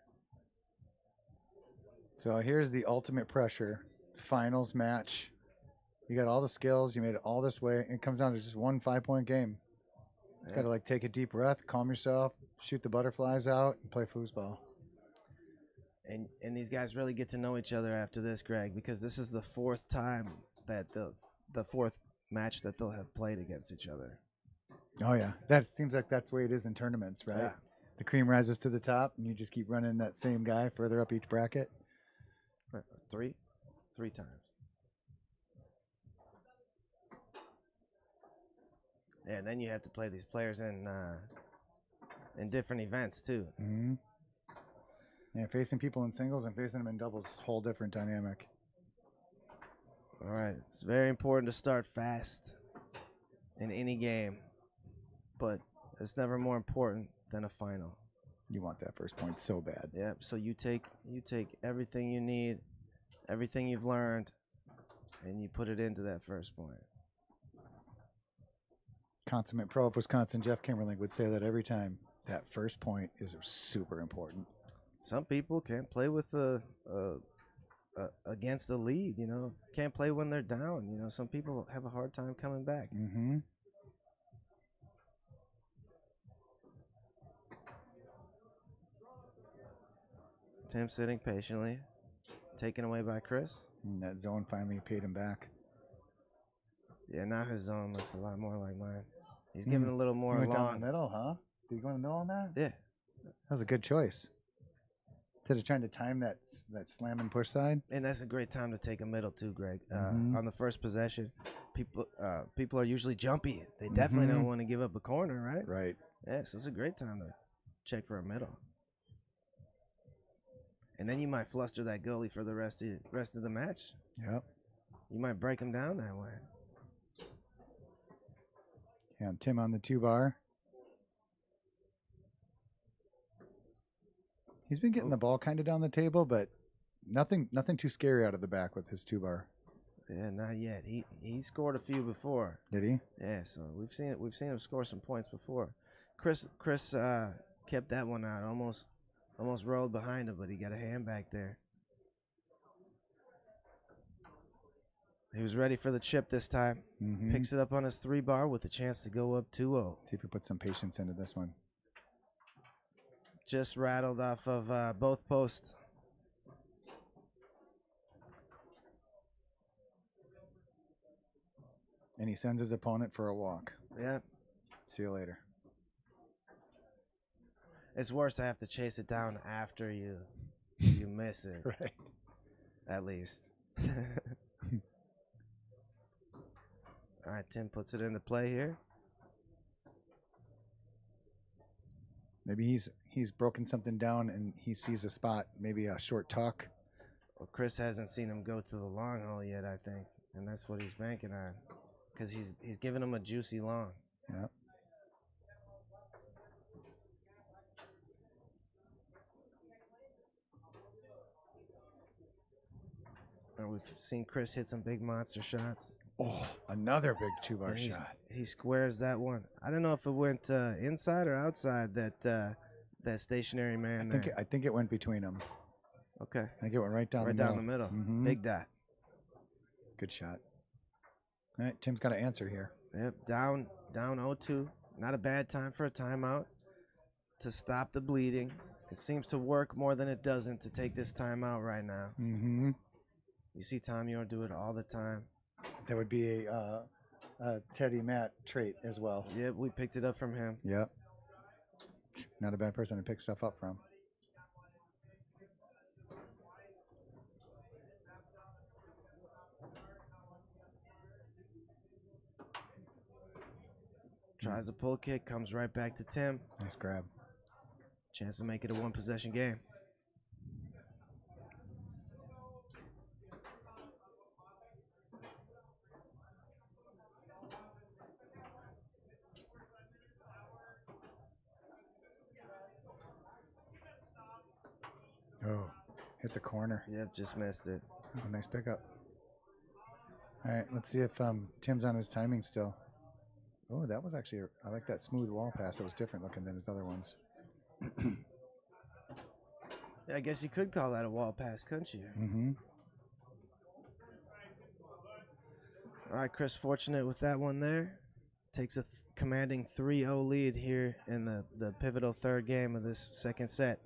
So here's the ultimate pressure. Finals match. You got all the skills. You made it all this way. It comes down to just one 5-point game. Yeah. Got to take a deep breath, calm yourself, shoot the butterflies out, and play foosball. And these guys really get to know each other after this, Greg, because this is the fourth time that the fourth match that they'll have played against each other. Oh, yeah. That seems like that's the way it is in tournaments, right? Yeah. The cream rises to the top, and you just keep running that same guy further up each bracket. Right. Three times. Yeah, and then you have to play these players in different events too. Mm-hmm. Yeah, facing people in singles and facing them in doubles, whole different dynamic. All right, it's very important to start fast in any game, but it's never more important than a final. You want that first point so bad. Yep. So you take everything you need, everything you've learned, and you put it into that first point. Consummate pro of Wisconsin, Jeff Kimberling, would say that every time. That first point is super important. Some people can't play with against the lead, you know. Can't play when they're down, you know. Some people have a hard time coming back. Mm-hmm. Tim sitting patiently, taken away by Chris. And that zone finally paid him back. Yeah, now his zone looks a lot more like mine. He's giving a little more He went down the long. middle, huh? Did he go in the middle on that? Yeah. That was a good choice. Instead of trying to time that slam and push side. And that's a great time to take a middle too, Greg. Mhm. On the first possession, people are usually jumpy. They definitely don't want to give up a corner, right? Right. Yeah, so it's a great time to check for a middle. And then you might fluster that goalie for the rest of the match. Yep. You might break him down that way. Yeah, Tim on the 2-bar. He's been getting the ball kind of down the table, but nothing too scary out of the back with his 2-bar. Yeah, not yet. He scored a few before. Did he? Yeah, so we've seen him score some points before. Chris kept that one out. Almost rolled behind him, but he got a hand back there. He was ready for the chip this time. Mm-hmm. Picks it up on his 3-bar with a chance to go up 2-0. See if we put some patience into this one. Just rattled off of both posts. And he sends his opponent for a walk. Yeah. See you later. It's worse to have to chase it down after you miss it. Right. At least. All right, Tim puts it into play here. Maybe he's broken something down and he sees a spot, maybe a short tuck. Well, Chris hasn't seen him go to the long hole yet, I think, and that's what he's banking on, because he's giving him a juicy long. Yeah. And we've seen Chris hit some big monster shots. Oh, another big 2-bar shot. He squares that one. I don't know if it went inside or outside that stationary man I think it went between them. Okay. I think it went right down the middle. Mm-hmm. Big dot. Good shot. All right, Tim's got to answer here. Yep, down 0-2. Not a bad time for a timeout to stop the bleeding. It seems to work more than it doesn't to take this timeout right now. Mm-hmm. You see Tom York do it all the time. That would be a Teddy Matt trait as well. Yep, we picked it up from him. Yep. Not a bad person to pick stuff up from. Tries a pull kick, comes right back to Tim. Nice grab. Chance to make it a one-possession game. Oh, hit the corner. Yep, just missed it. Oh, nice pickup. All right, let's see if Tim's on his timing still. Oh, that was actually, I like that smooth wall pass. It was different looking than his other ones. Yeah, I guess you could call that a wall pass, couldn't you? Mm-hmm. All right, Chris fortunate with that one there. Takes a commanding 3-0 lead here in the pivotal third game of this second set.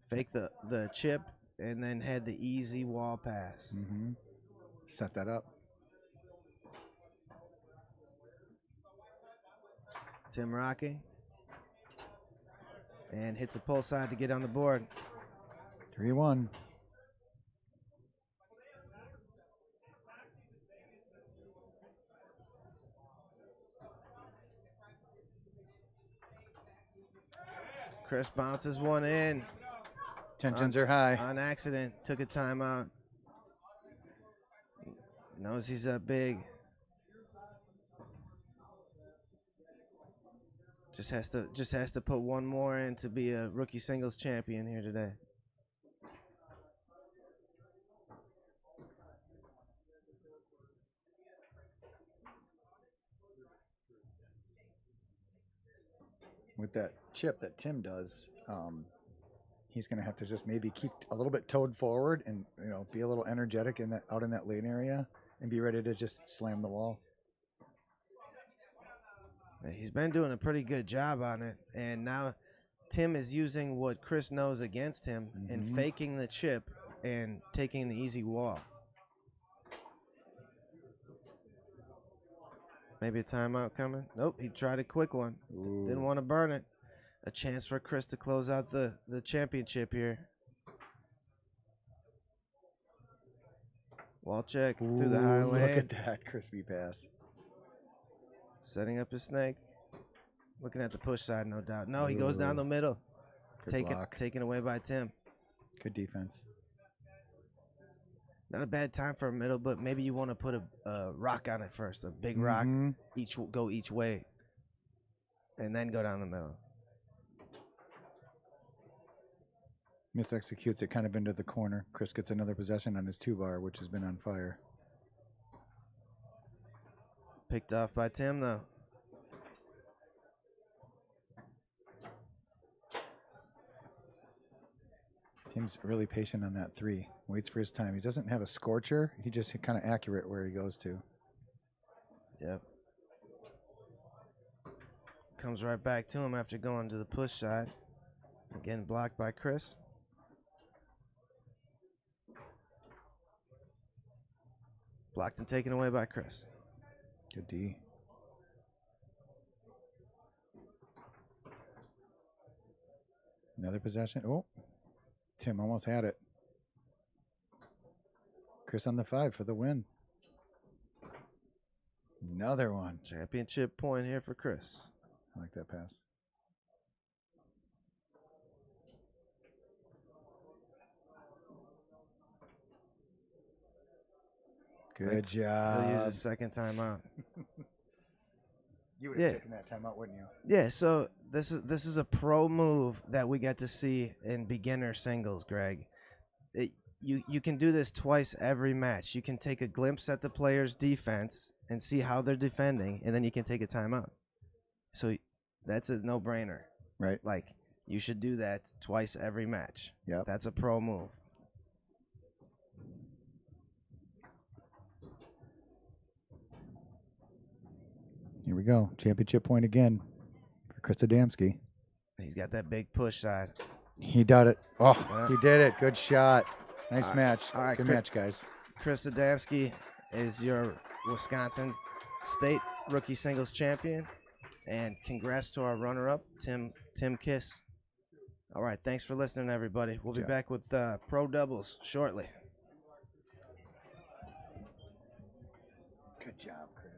Fake the chip and then had the easy wall pass. Mm-hmm. Set that up. Tim Rocky. And hits a pull side to get on the board. 3-1. Chris bounces one in. Tensions are high. On accident. Took a timeout. Knows he's up big. Just has to put one more in to be a rookie singles champion here today. With that chip that Tim does, he's going to have to just maybe keep a little bit toed forward and be a little energetic out in that lane area and be ready to just slam the wall. He's been doing a pretty good job on it, and now Tim is using what Chris knows against him and faking the chip and taking the easy wall. Maybe a timeout coming. Nope, he tried a quick one. Didn't want to burn it. A chance for Chris to close out the championship here. Wall check through the high lane. Look at that crispy pass. Setting up his snake. Looking at the push side, no doubt. No, he goes down the middle. Good block. Taken away by Tim. Good defense. Not a bad time for a middle, but maybe you want to put a rock on it first, a big rock, Mhm. go each way, and then go down the middle. Misexecutes it kind of into the corner. Chris gets another possession on his 2-bar, which has been on fire. Picked off by Tim, though. Tim's really patient on that 3. Waits for his time. He doesn't have a scorcher. He just kind of accurate where he goes to. Yep. Comes right back to him after going to the push side. Again, blocked by Chris. Blocked and taken away by Chris. Good D. Another possession. Oh, Tim almost had it. Chris on the 5 for the win. Another one. Championship point here for Chris. I like that pass. Good job. He'll use his second timeout. You would have taken that timeout, wouldn't you? Yeah, so this is a pro move that we get to see in beginner singles, Greg. You can do this twice every match. You can take a glimpse at the player's defense and see how they're defending, and then you can take a timeout. So that's a no-brainer. Right. Like, you should do that twice every match. Yep. That's a pro move. Here we go. Championship point again for Chris Adamski. He's got that big push side. He did it. Oh, Yeah. he did it. Good shot. Nice match. All right, Good match, guys. Chris Adamski is your Wisconsin State Rookie Singles Champion. And congrats to our runner-up, Tim Kiss. All right, thanks for listening, everybody. We'll be back with pro doubles shortly. Good job, Chris.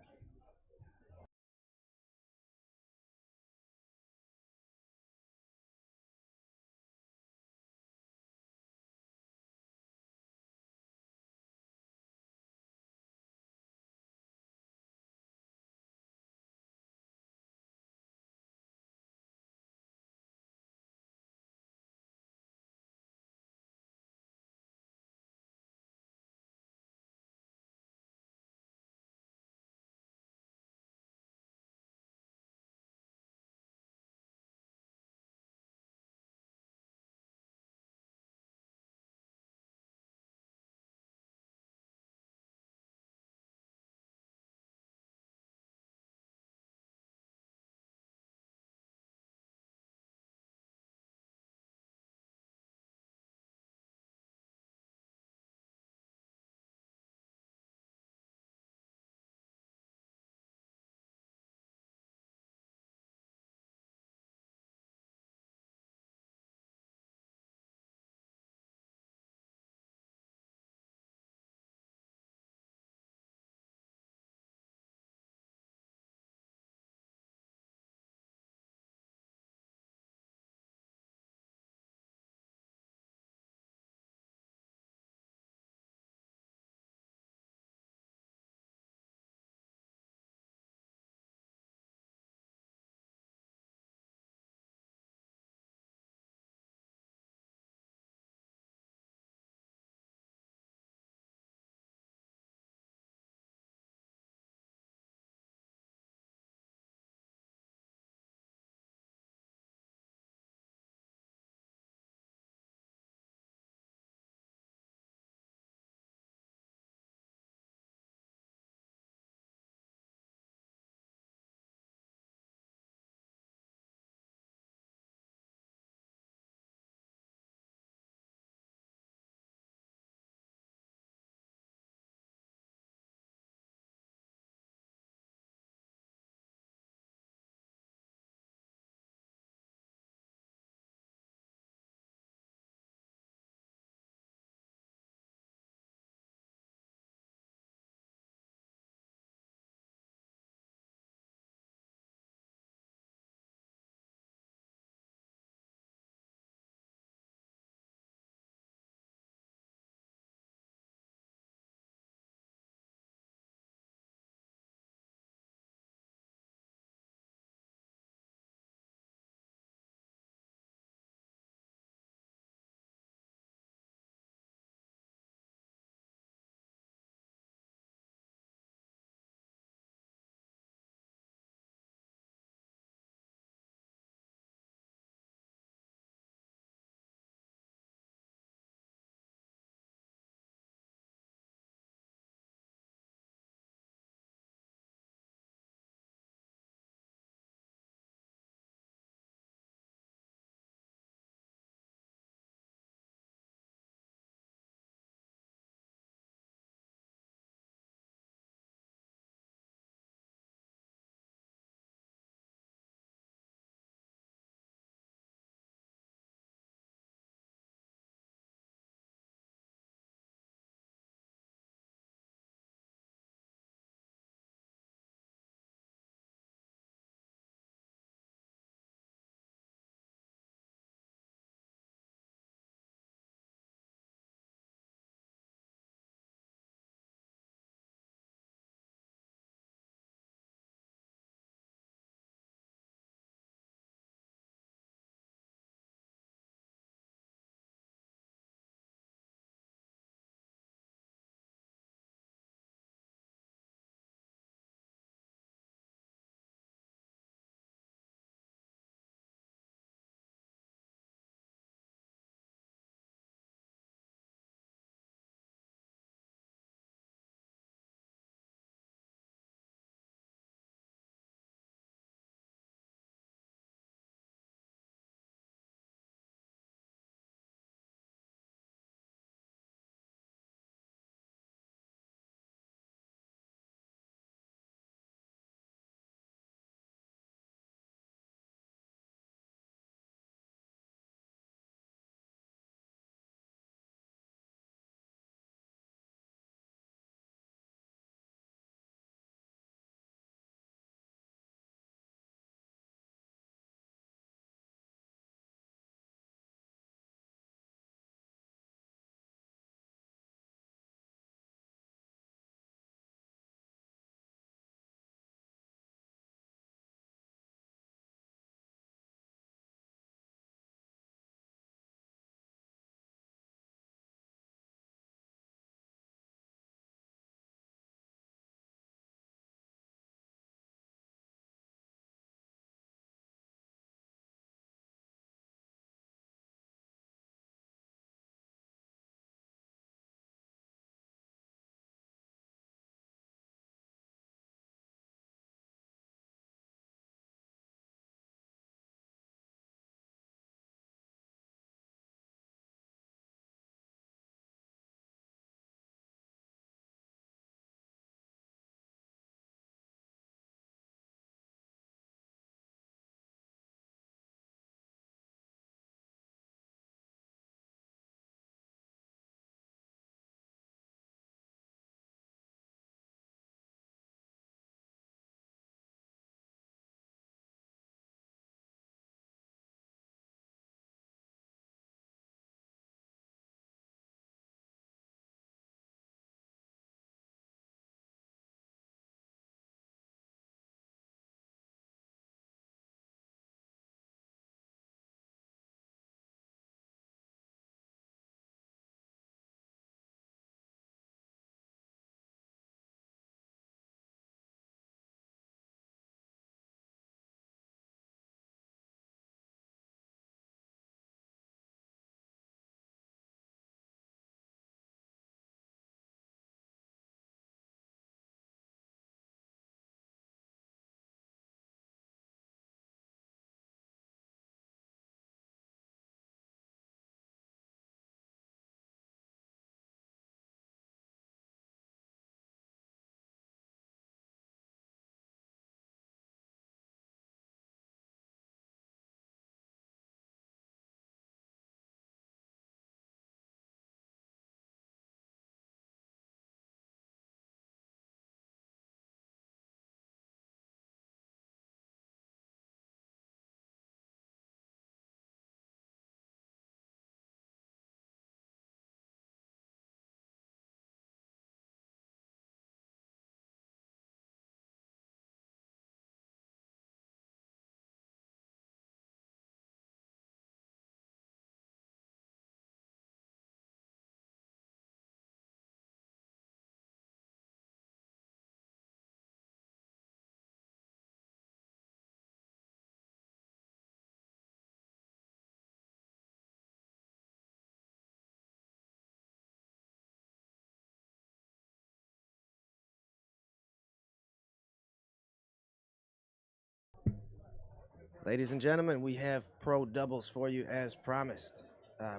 Ladies and gentlemen, we have pro doubles for you as promised.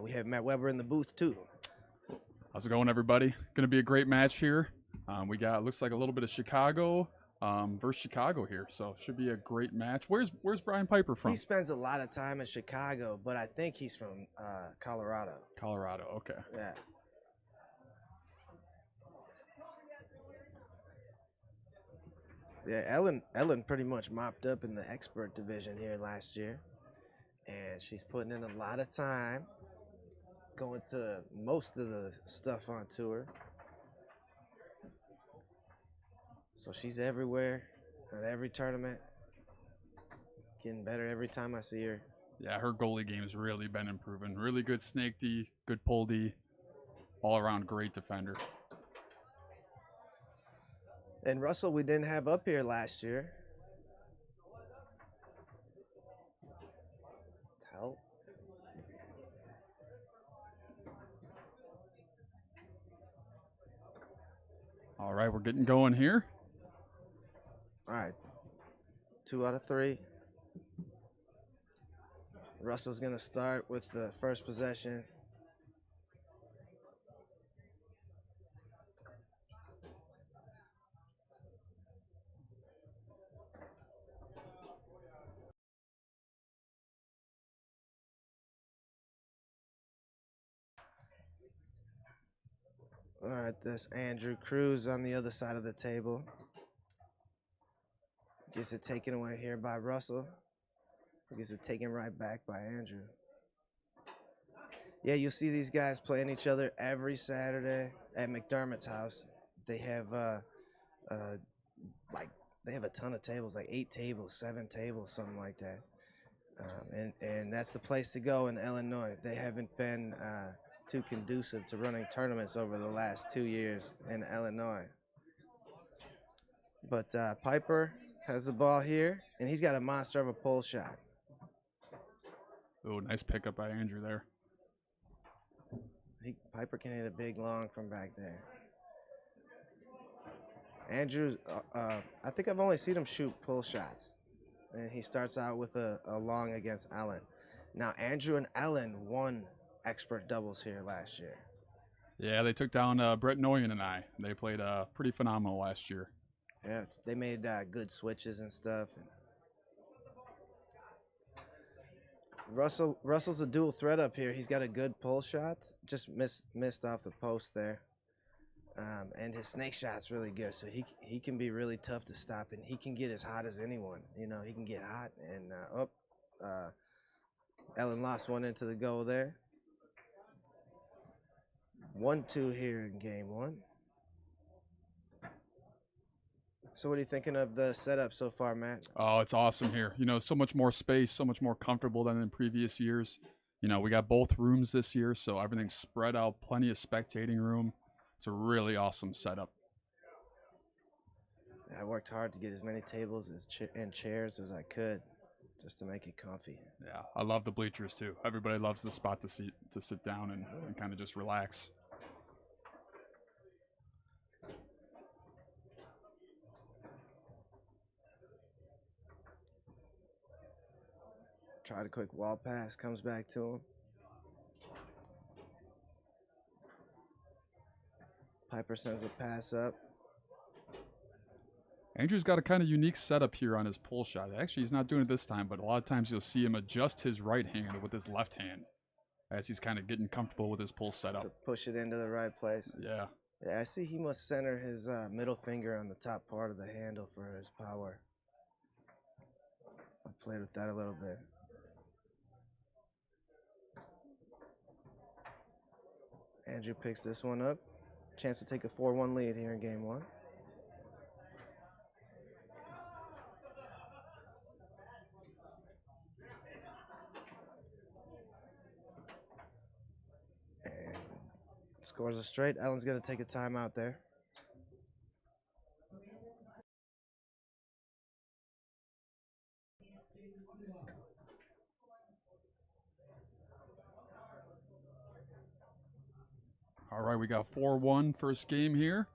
We have Matt Weber in the booth too. How's it going, everybody? Going to be a great match here. We got, looks like a little bit of Chicago versus Chicago here, so should be a great match. Where's Brian Piper from? He spends a lot of time in Chicago, but I think he's from Colorado. Colorado, okay. Yeah. Yeah, Ellen pretty much mopped up in the expert division here last year, and she's putting in a lot of time, going to most of the stuff on tour. So she's everywhere at every tournament, getting better every time I see her. Yeah, her goalie game's really been improving. Really good snake D, good pull D, all around great defender. And Russell, we didn't have up here last year. Help. All right, we're getting going here. All right. 2 out of 3. Russell's going to start with the first possession. All right, this Andrew Cruz on the other side of the table. Gets it taken away here by Russell. Gets it taken right back by Andrew. Yeah, you'll see these guys playing each other every Saturday at McDermott's house. They have they have a ton of tables, like 8 tables, 7 tables, something like that. And that's the place to go in Illinois. They haven't been too conducive to running tournaments over the last 2 years in Illinois. But Piper has the ball here, and he's got a monster of a pull shot. Oh, nice pickup by Andrew there. Piper can hit a big long from back there. Andrew, I think I've only seen him shoot pull shots, and he starts out with a long against Ellen. Now, Andrew and Ellen won expert doubles here last year. Yeah, they took down Brett Noyen and I. They played pretty phenomenal last year. Yeah, they made good switches and stuff. Russell's a dual threat up here. He's got a good pull shot, just missed off the post there. And his snake shot's really good, so he can be really tough to stop, and he can get as hot as anyone. You know, he can get hot. And Ellen lost one into the goal there. 1-2 here in game 1. So what are you thinking of the setup so far, Matt? Oh, it's awesome here. You know, so much more space, so much more comfortable than in previous years. You know, we got both rooms this year, so everything's spread out, plenty of spectating room. It's a really awesome setup. I worked hard to get as many tables and chairs as I could just to make it comfy. Yeah, I love the bleachers too. Everybody loves the spot to sit down and kind of just relax. Tried a quick wall pass, comes back to him. Piper sends a pass up. Andrew's got a kind of unique setup here on his pull shot. Actually, he's not doing it this time, but a lot of times you'll see him adjust his right hand with his left hand as he's kind of getting comfortable with his pull setup. To push it into the right place. Yeah. Yeah, I see he must center his middle finger on the top part of the handle for his power. I played with that a little bit. Andrew picks this one up. Chance to take a 4-1 lead here in game 1. And scores a straight. Ellen's going to take a timeout there. All right, we got 4-1 first game here.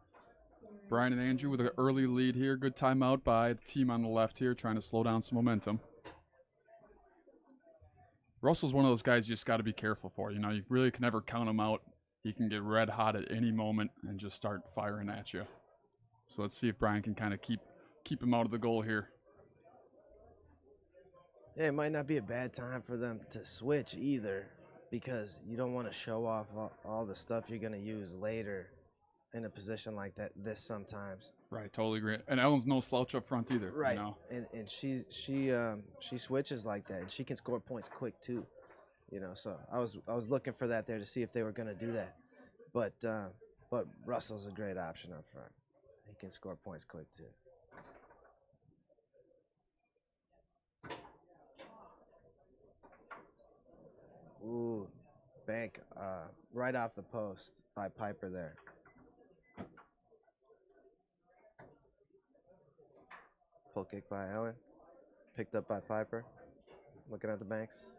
Brian and Andrew with an early lead here. Good timeout by the team on the left here, trying to slow down some momentum. Russell's one of those guys you just got to be careful for. You know, you really can never count him out. He can get red hot at any moment and just start firing at you. So let's see if Brian can kind of keep him out of the goal here. Yeah, it might not be a bad time for them to switch either, because you don't want to show off all the stuff you're going to use later in a position like this sometimes. Right, totally agree. And Ellen's no slouch up front either. Right, You know? and she switches like that, and she can score points quick too. You know, so I was looking for that there to see if they were going to do that, but Russell's a great option up front. He can score points quick too. Ooh, bank right off the post by Piper there. Pull kick by Ellen, picked up by Piper. Looking at the banks.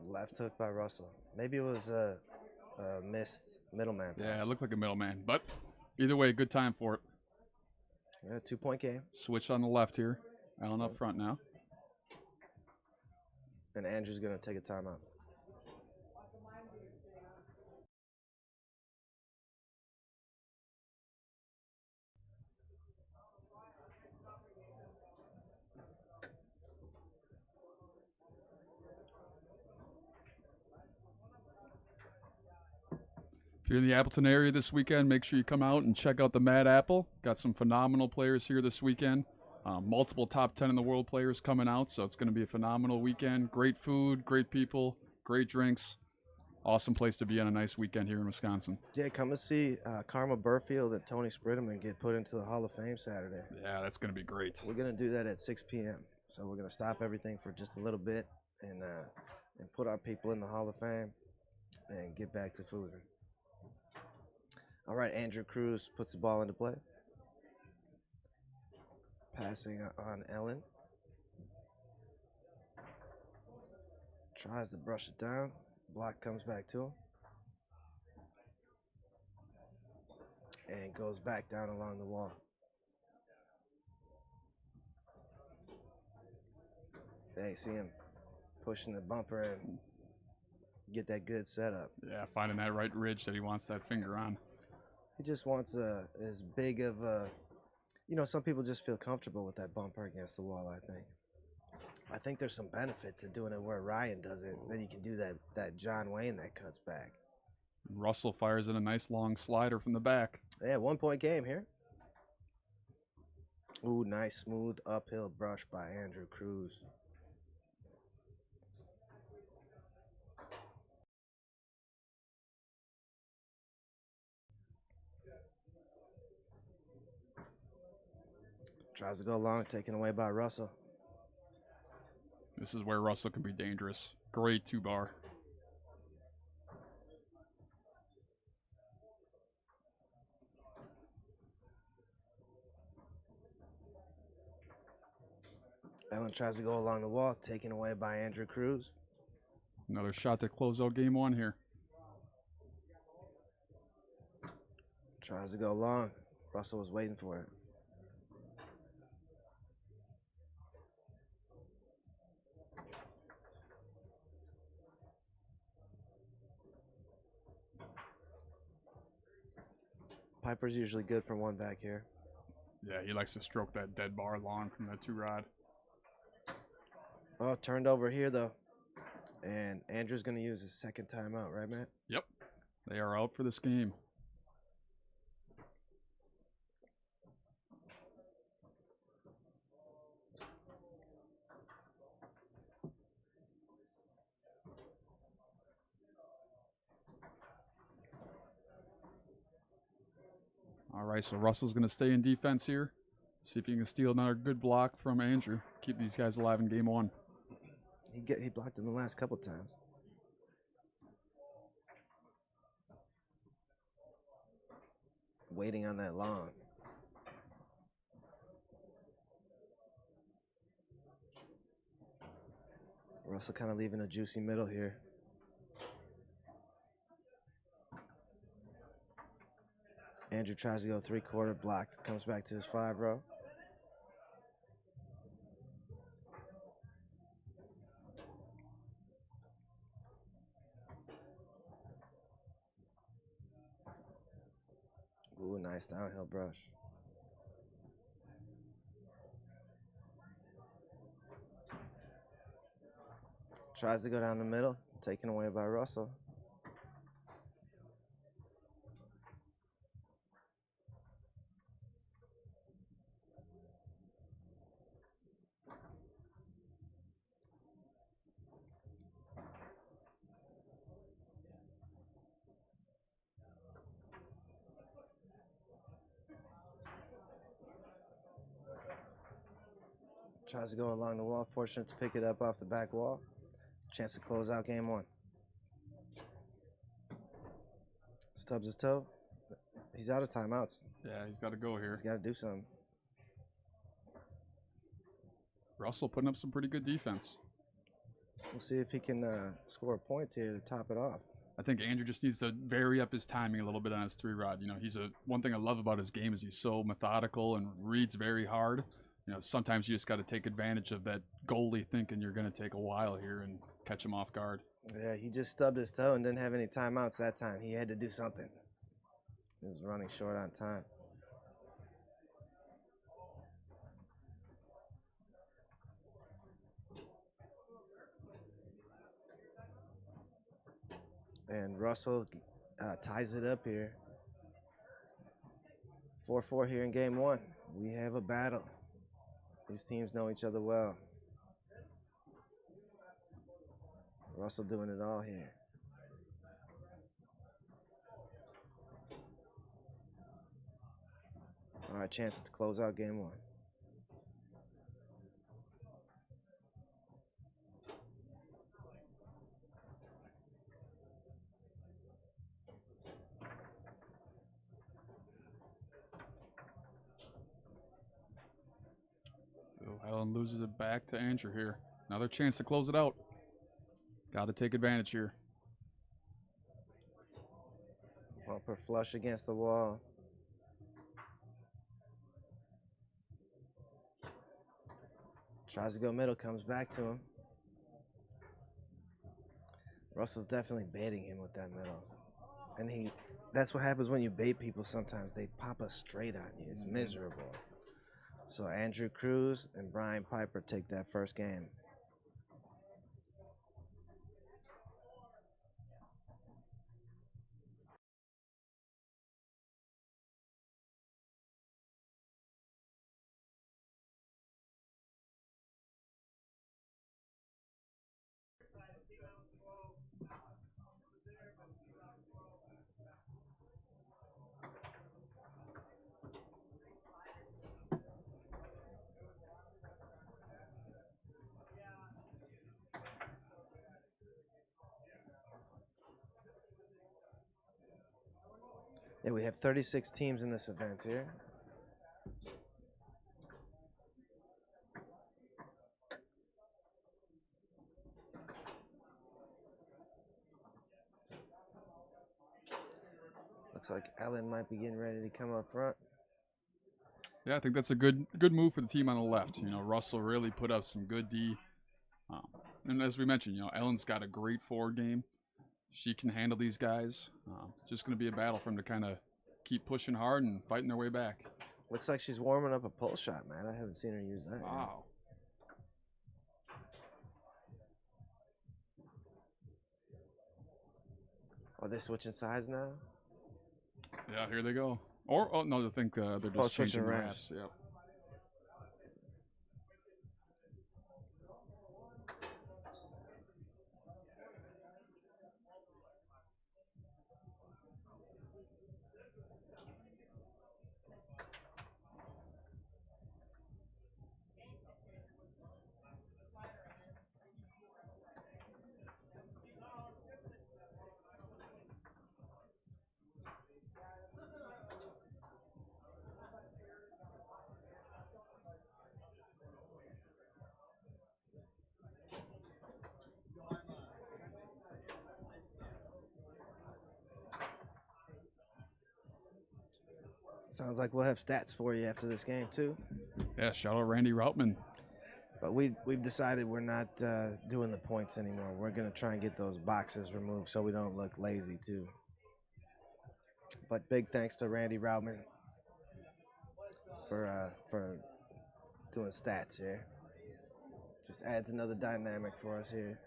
Left hook by Russell. Maybe it was a missed middleman pass. Yeah, it looked like a middleman. But either way, good time for it. Yeah, 2-point game. Switch on the left here. Allen up front now. And Andrew's going to take a timeout. If you're in the Appleton area this weekend, make sure you come out and check out the Mad Apple. Got some phenomenal players here this weekend. Multiple top 10 in the world players coming out, so it's going to be a phenomenal weekend. Great food, great people, great drinks. Awesome place to be on a nice weekend here in Wisconsin. Yeah, come and see Karma Burfield and Tony Spritterman get put into the Hall of Fame Saturday. Yeah, that's going to be great. We're going to do that at 6 p.m. So we're going to stop everything for just a little bit and put our people in the Hall of Fame and get back to foosing. All right, Andrew Cruz puts the ball into play. Passing on Ellen. Tries to brush it down. Block comes back to him. And goes back down along the wall. They see him pushing the bumper and get that good setup. Yeah, finding that right ridge that he wants that finger on. He just wants as big of a, some people just feel comfortable with that bumper against the wall, I think there's some benefit to doing it where Ryan does it. Then you can do that John Wayne that cuts back. Russell fires in a nice long slider from the back. Yeah, 1-point game here. Ooh, nice smooth uphill brush by Andrew Cruz. Tries to go long, taken away by Russell. This is where Russell can be dangerous. Great 2-bar. Ellen tries to go along the wall, taken away by Andrew Cruz. Another shot to close out game one here. Tries to go long. Russell was waiting for it. Piper's usually good for one back here. Yeah, he likes to stroke that dead bar long from that 2-rod. Oh, turned over here, though. And Andrew's going to use his second timeout, right, Matt? Yep. They are out for this game. All right, so Russell's going to stay in defense here. See if he can steal another good block from Andrew. Keep these guys alive in game one. He blocked him the last couple times. Waiting on that long. Russell kind of leaving a juicy middle here. Andrew tries to go 3-quarter, blocked, comes back to his 5 row. Nice downhill brush. Tries to go down the middle, taken away by Russell. Tries to go along the wall, fortunate to pick it up off the back wall. Chance to close out game one. Stubs his toe. He's out of timeouts. Yeah, he's got to go here. He's got to do something. Russell putting up some pretty good defense. We'll see if he can score a point here to top it off. I think Andrew just needs to vary up his timing a little bit on his 3-rod. You know, one thing I love about his game is he's so methodical and reads very hard. You know, sometimes you just got to take advantage of that goalie thinking you're going to take a while here and catch him off guard. Yeah, he just stubbed his toe and didn't have any timeouts that time. He had to do something. He was running short on time. And Russell ties it up here. 4-4 here in game one. We have a battle. These teams know each other well. Russell doing it all here. All right, chance to close out game one. Allen loses it back to Andrew here. Another chance to close it out. Got to take advantage here. Bumper flush against the wall. Tries to go middle, comes back to him. Russell's definitely baiting him with that middle. And that's what happens when you bait people sometimes. They pop us straight on you. It's miserable. So Andrew Cruz and Brian Piper take that first game. Yeah, we have 36 teams in this event here. Looks like Ellen might be getting ready to come up front. Yeah, I think that's a good move for the team on the left. You know, Russell really put up some good D. And as we mentioned, you know, Ellen's got a great forward game. She can handle these guys. Just going to be a battle for them to kind of keep pushing hard and fighting their way back. Looks like she's warming up a pull shot, man. I haven't seen her use that. Wow. Are they switching sides now? Yeah, here they go. Or, oh, no, I think they're just changing switching the ramps. Yep. Sounds like we'll have stats for you after this game, too. Yeah, shout out Randy Routman. But we've decided we're not doing the points anymore. We're going to try and get those boxes removed so we don't look lazy, too. But big thanks to Randy Routman for doing stats here. Just adds another dynamic for us here.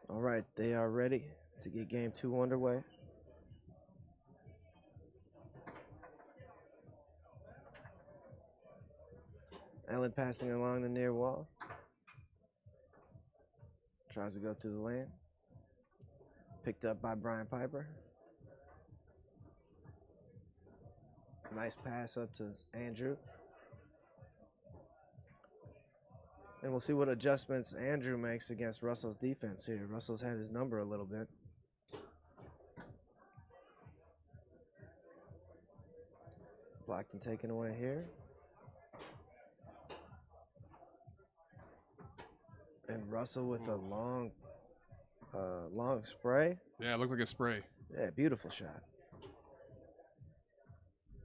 All right, they are ready to get game 2 underway. Allen passing along the near wall. Tries to go through the lane. Picked up by Brian Piper. Nice pass up to Andrew. And we'll see what adjustments Andrew makes against Russell's defense here. Russell's had his number a little bit. Blocked and taken away here. And Russell with a long spray. Yeah, it looked like a spray. Yeah, beautiful shot.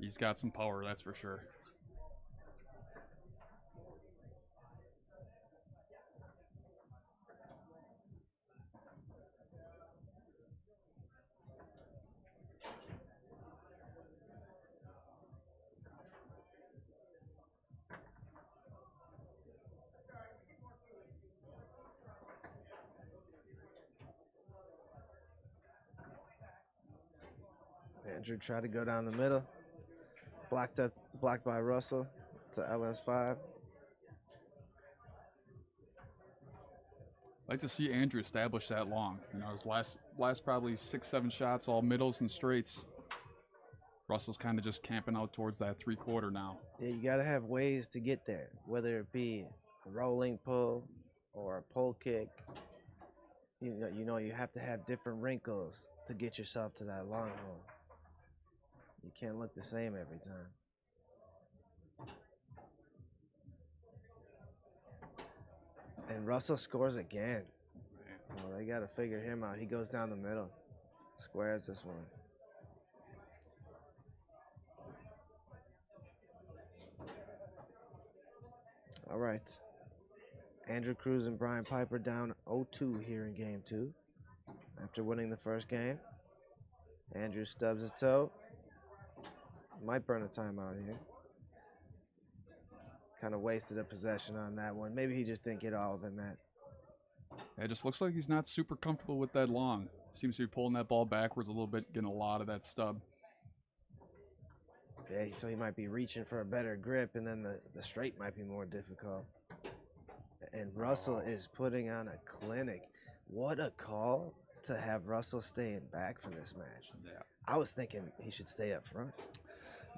He's got some power, that's for sure. Andrew tried to go down the middle. Blocked by Russell to LS5. I'd like to see Andrew establish that long. You know, his last probably 6-7 shots, all middles and straights. Russell's kind of just camping out towards that 3/4 now. Yeah, you got to have ways to get there, whether it be a rolling pull or a pull kick. You know, you have to have different wrinkles to get yourself to that long hole. You can't look the same every time. And Russell scores again. Well, they got to figure him out. He goes down the middle. Squares this one. All right. Andrew Cruz and Brian Piper down 0-2 here in game 2. After winning the first game. Andrew stubs his toe. Might burn a timeout here. Kind of wasted a possession on that one. Maybe he just didn't get all of it, Matt. Yeah, it just looks like he's not super comfortable with that long. Seems to be pulling that ball backwards a little bit, getting a lot of that stub. Yeah, so he might be reaching for a better grip, and then the straight might be more difficult. And Russell is putting on a clinic. What a call to have Russell staying back for this match. Yeah. I was thinking he should stay up front.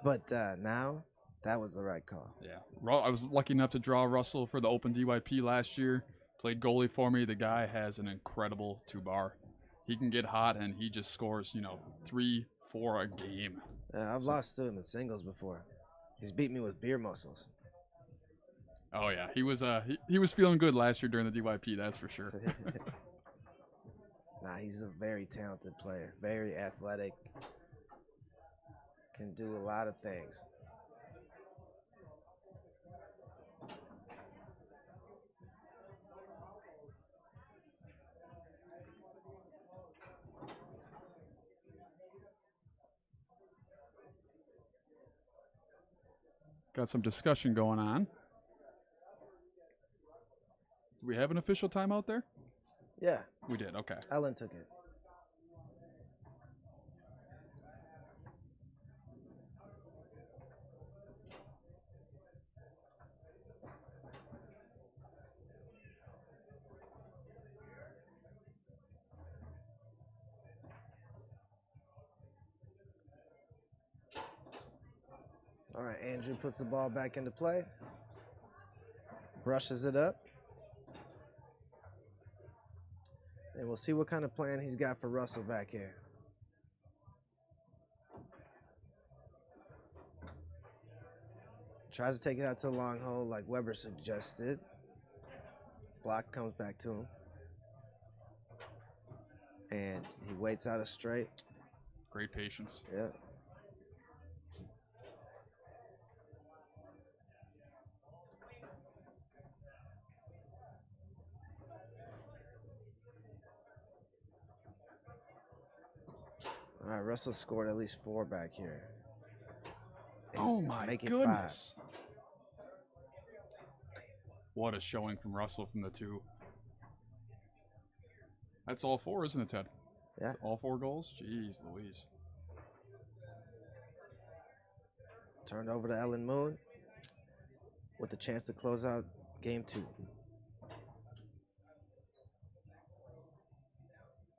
But now, that was the right call. Yeah. I was lucky enough to draw Russell for the Open DYP last year. Played goalie for me. The guy has an incredible 2-bar. He can get hot, and he just scores, 3-4 a game. I've lost to him in singles before. He's beat me with beer muscles. Oh, yeah. He was feeling good last year during the DYP, that's for sure. Nah, he's a very talented player. Very athletic. Can do a lot of things. Got some discussion going on. Do we have an official timeout there? Yeah, We did, okay. Ellen took it. All right, Andrew puts the ball back into play. Brushes it up. And we'll see what kind of plan he's got for Russell back here. Tries to take it out to the long hole like Weber suggested. Block comes back to him. And he waits out a straight. Great patience. Yeah. All right, Russell scored at least 4 back here. And Oh my make it goodness. What a showing from Russell from the 2. That's all 4, isn't it, Ted? Yeah. That's all 4 goals? Jeez Louise. 5. Turned over to Ellen Moon with a chance to close out game 2.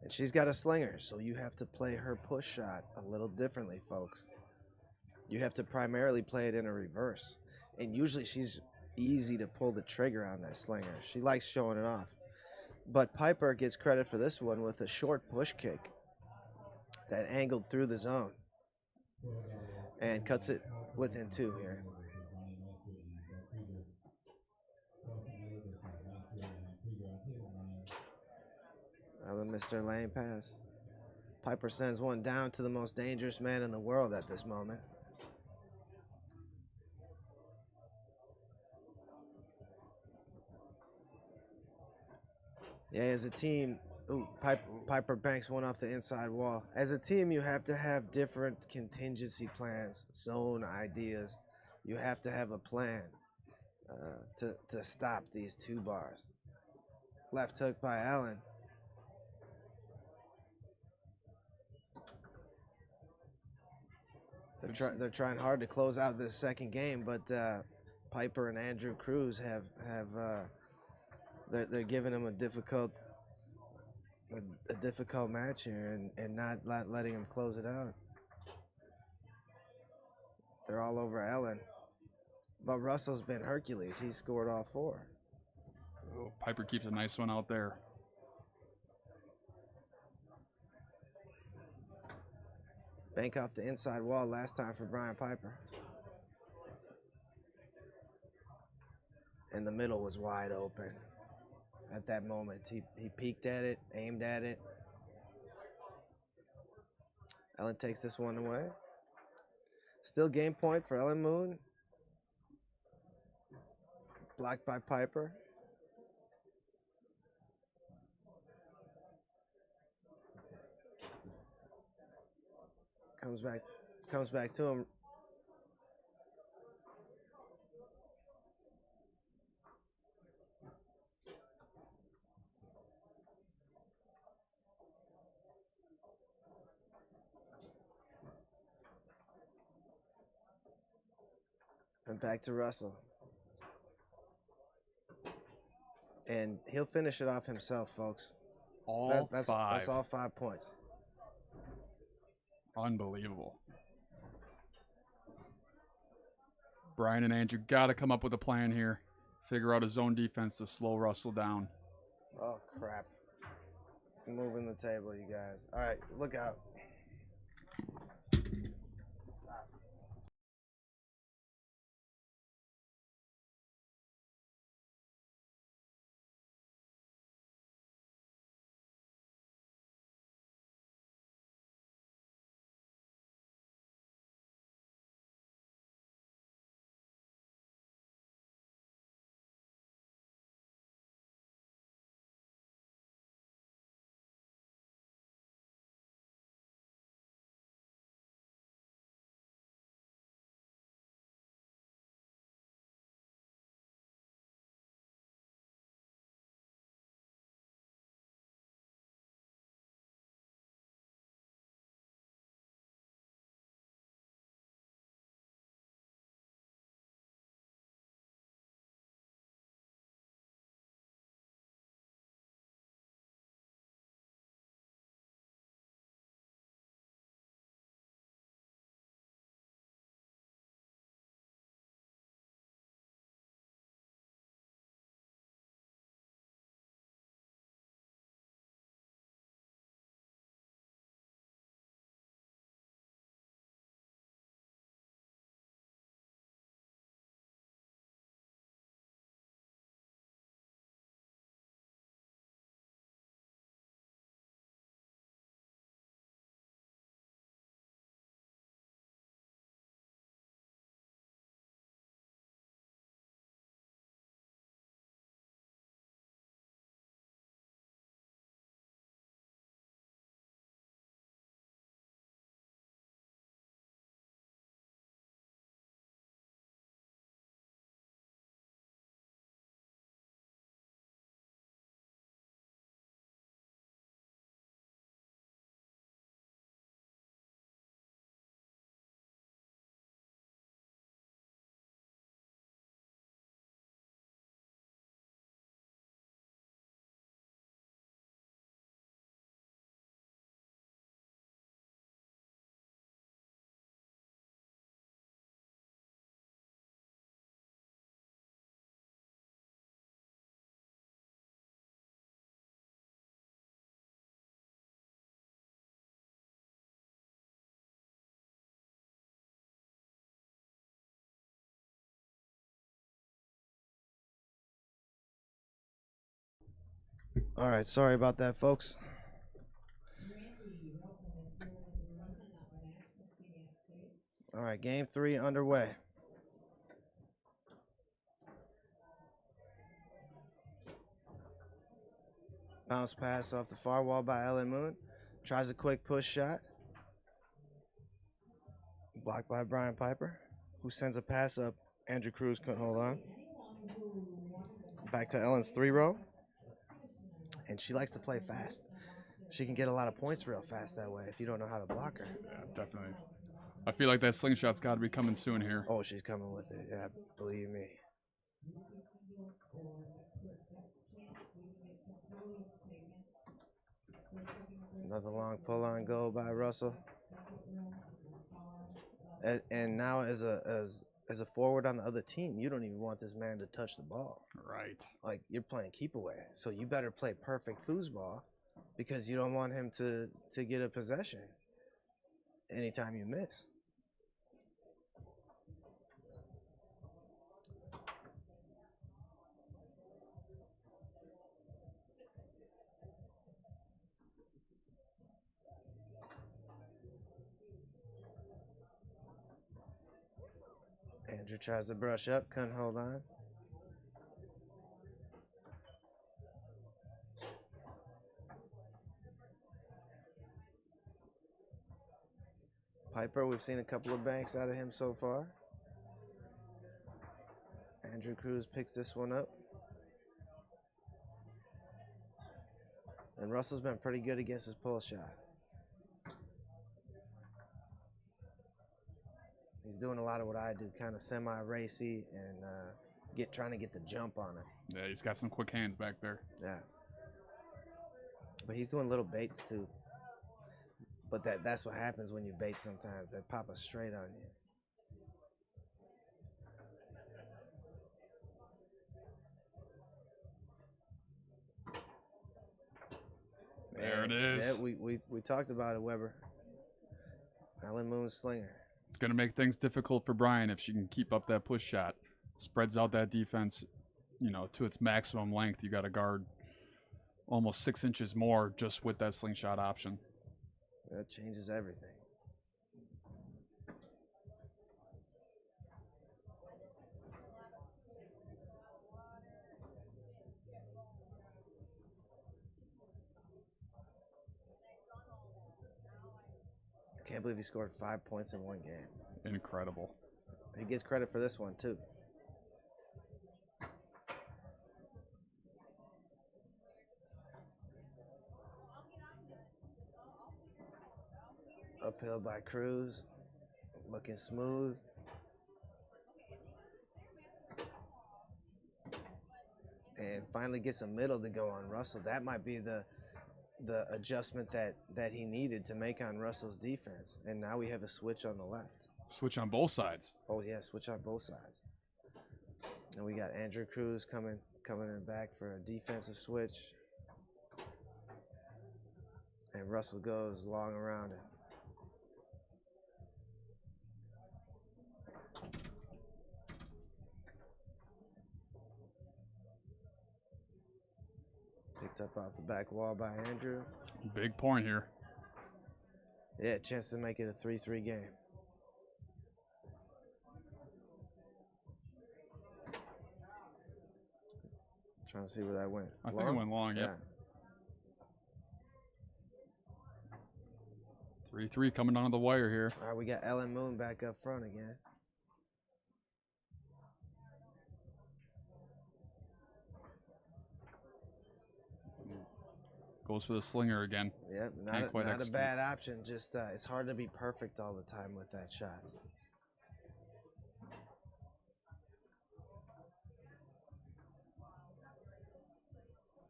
And she's got a slinger, so you have to play her push shot a little differently, folks. You have to primarily play it in a reverse. And usually she's easy to pull the trigger on that slinger. She likes showing it off. But Piper gets credit for this one with a short push kick that angled through the zone and cuts it within 2 here. Ellen missed her lane pass. Piper sends one down to the most dangerous man in the world at this moment. Yeah, as a team, Piper banks one off the inside wall. As a team, you have to have different contingency plans, zone ideas. You have to have a plan to stop these 2 bars. Left hook by Allen. They're trying hard to close out this second game, but Piper and Andrew Cruz have they're giving him a difficult match here and not letting him close it out. They're all over Ellen, but Russell's been Hercules. He scored all 4. Oh, Piper keeps a nice one out there. Bank off the inside wall last time for Brian Piper. And the middle was wide open at that moment. He peeked at it, aimed at it. Ellen takes this one away. Still game point for Ellen Moon. Blocked by Piper. Comes back to him. And back to Russell. And he'll finish it off himself, folks. That's 5. That's all 5 points. Unbelievable. Brian and Andrew got to come up with a plan here. Figure out a zone defense to slow Russell down. Oh, crap. Moving the table, you guys. All right, look out. All right, sorry about that, folks. All right, game 3 underway. Bounce pass off the far wall by Ellen Moon. Tries a quick push shot. Blocked by Brian Piper, who sends a pass up. Andrew Cruz couldn't hold on. Back to Ellen's 3-row. And she likes to play fast. She can get a lot of points real fast that way if you don't know how to block her. Yeah, definitely. I feel like that slingshot's got to be coming soon here. Oh, she's coming with it. Yeah, believe me. Another long pull-on goal by Russell. And now as a forward on the other team, you don't even want this man to touch the ball. Right. Like, you're playing keep away. So you better play perfect foosball because you don't want him to get a possession anytime you miss. Andrew tries to brush up, couldn't hold on. Piper, we've seen a couple of banks out of him so far. Andrew Cruz picks this one up. And Russell's been pretty good against his pull shot. He's doing a lot of what I do, kind of semi-racy and trying to get the jump on it. Yeah, he's got some quick hands back there. Yeah. But he's doing little baits too. But that's what happens when you bait sometimes. They pop us straight on you. There it is. Yeah, we talked about it, Weber. Ellen Moon's slinger. It's going to make things difficult for Brian if she can keep up that push shot. Spreads out that defense, to its maximum length. You got to guard almost 6 inches more just with that slingshot option. That changes everything. Can't believe he scored 5 points in one game. Incredible. He gets credit for this one, too. Uphill by Cruz. Looking smooth. And finally gets a middle to go on Russell. That might be the adjustment that he needed to make on Russell's defense. And now we have a switch on the left. Switch on both sides. Oh, yeah, switch on both sides. And we got Andrew Cruz coming in back for a defensive switch. And Russell goes long around it. Picked up off the back wall by Andrew. Big point here. Yeah, chance to make it a 3-3 game. Trying to see where that went. I think it went long, yeah. 3-3 coming down to the wire here. All right, we got Ellen Moon back up front again. Goes for the slinger again. Yep, not a bad option. Just it's hard to be perfect all the time with that shot.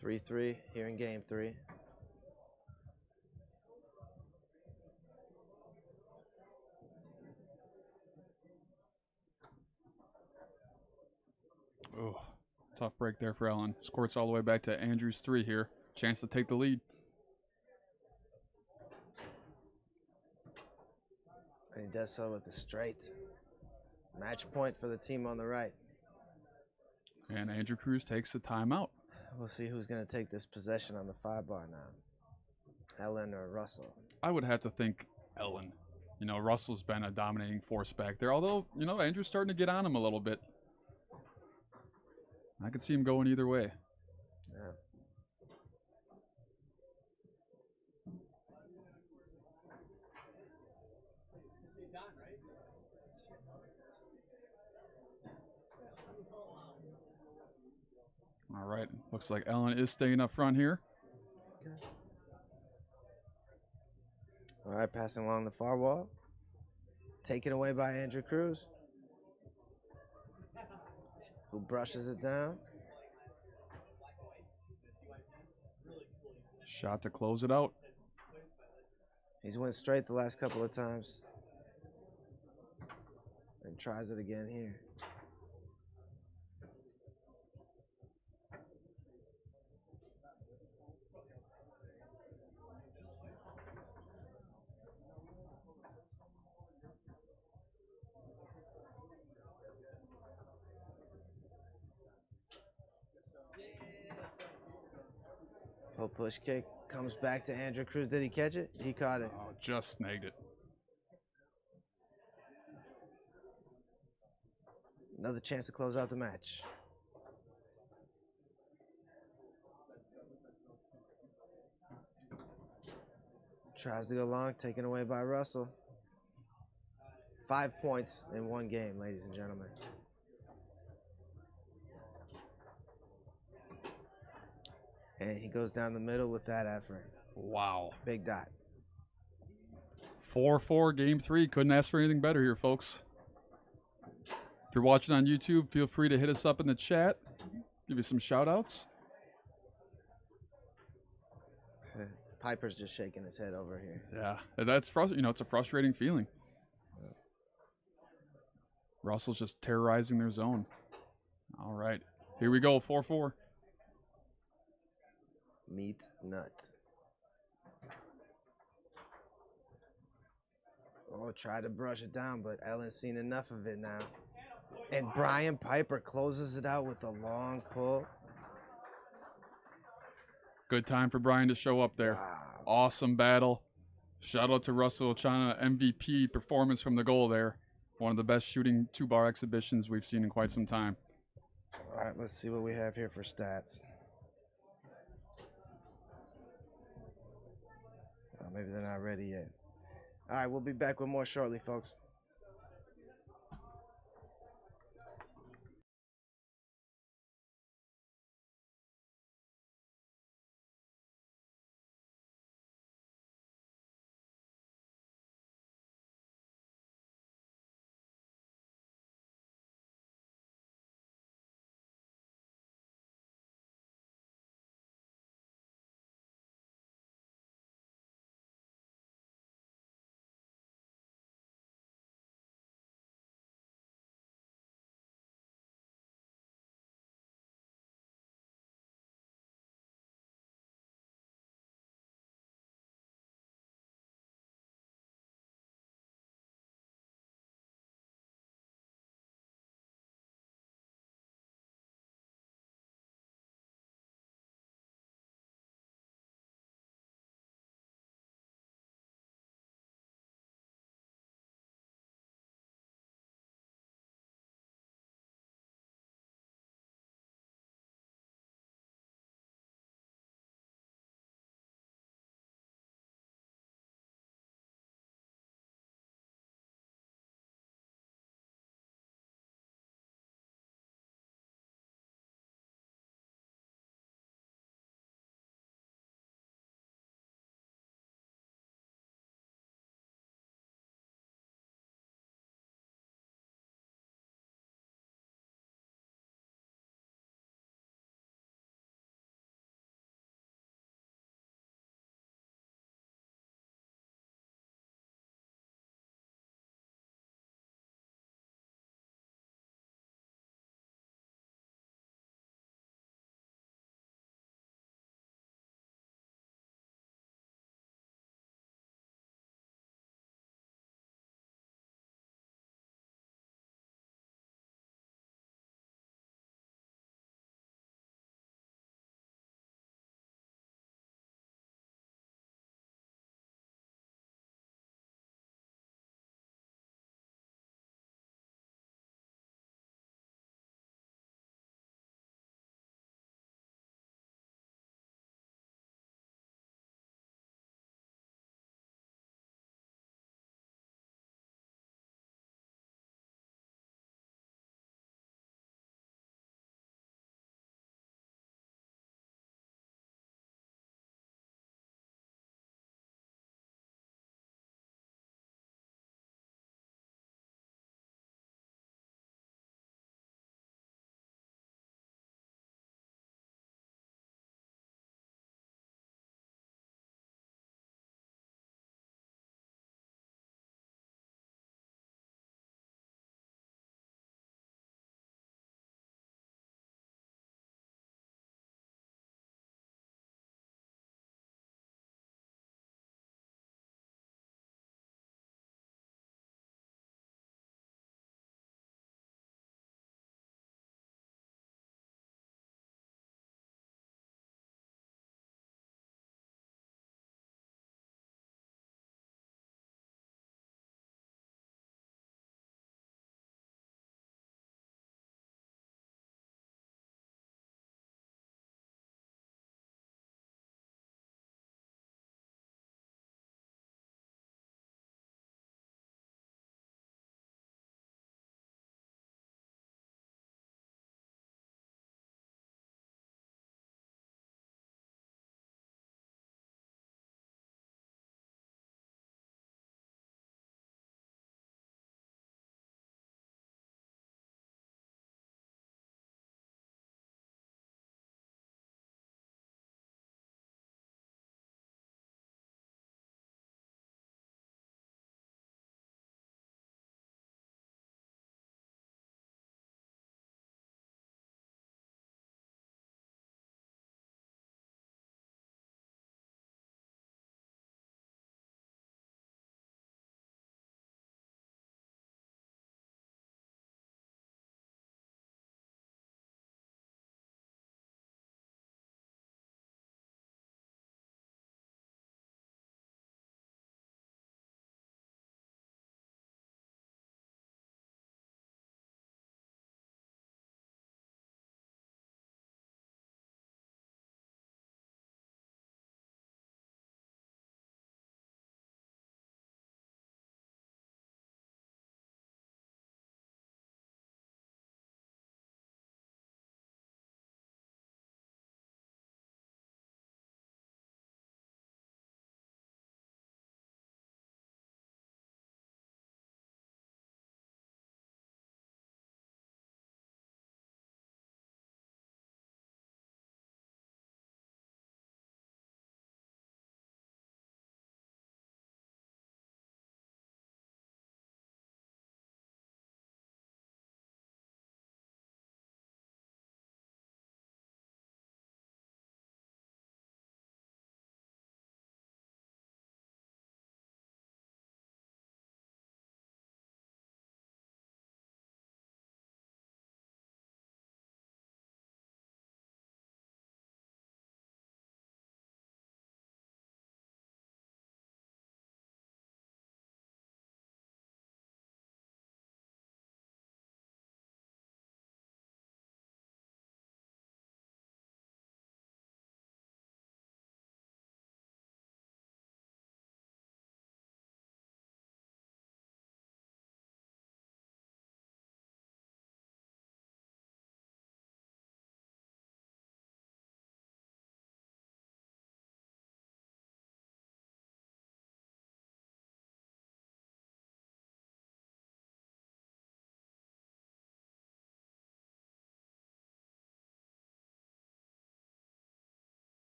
Three here in game 3. Oh, tough break there for Ellen. Squirts all the way back to Andrews 3 here. Chance to take the lead. And he does so with the straight. Match point for the team on the right. And Andrew Cruz takes the timeout. We'll see who's going to take this possession on the 5-bar now. Ellen or Russell? I would have to think Ellen. You know, Russell's been a dominating force back there. Although, you know, Andrew's starting to get on him a little bit. I could see him going either way. Yeah. All right. Looks like Ellen is staying up front here. All right, passing along the far wall. Taken away by Andrew Cruz, who brushes it down. Shot to close it out. He's went straight the last couple of times. And tries it again here. Pull push kick comes back to Andrew Cruz. Did he catch it? He caught it. Oh, just snagged it. Another chance to close out the match. Tries to go long, taken away by Russell. 5 points in one game, ladies and gentlemen. And he goes down the middle with that effort. Wow. Big dot. 4-4 game 3. Couldn't ask for anything better here, folks. If you're watching on YouTube, feel free to hit us up in the chat. Give you some shout outs. Piper's just shaking his head over here. Yeah, that's frustrating. You know, it's a frustrating feeling. Russell's just terrorizing their zone. All right, here we go. 4-4. Meat nut. Oh, try to brush it down, but Ellen's seen enough of it now. And Brian Piper closes it out with a long pull. Good time for Brian to show up there. Wow. Awesome battle. Shout out to Russell Ochana, MVP performance from the goal there. One of the best shooting 2-bar exhibitions we've seen in quite some time. All right, let's see what we have here for stats. Oh, maybe they're not ready yet. All right, we'll be back with more shortly, folks.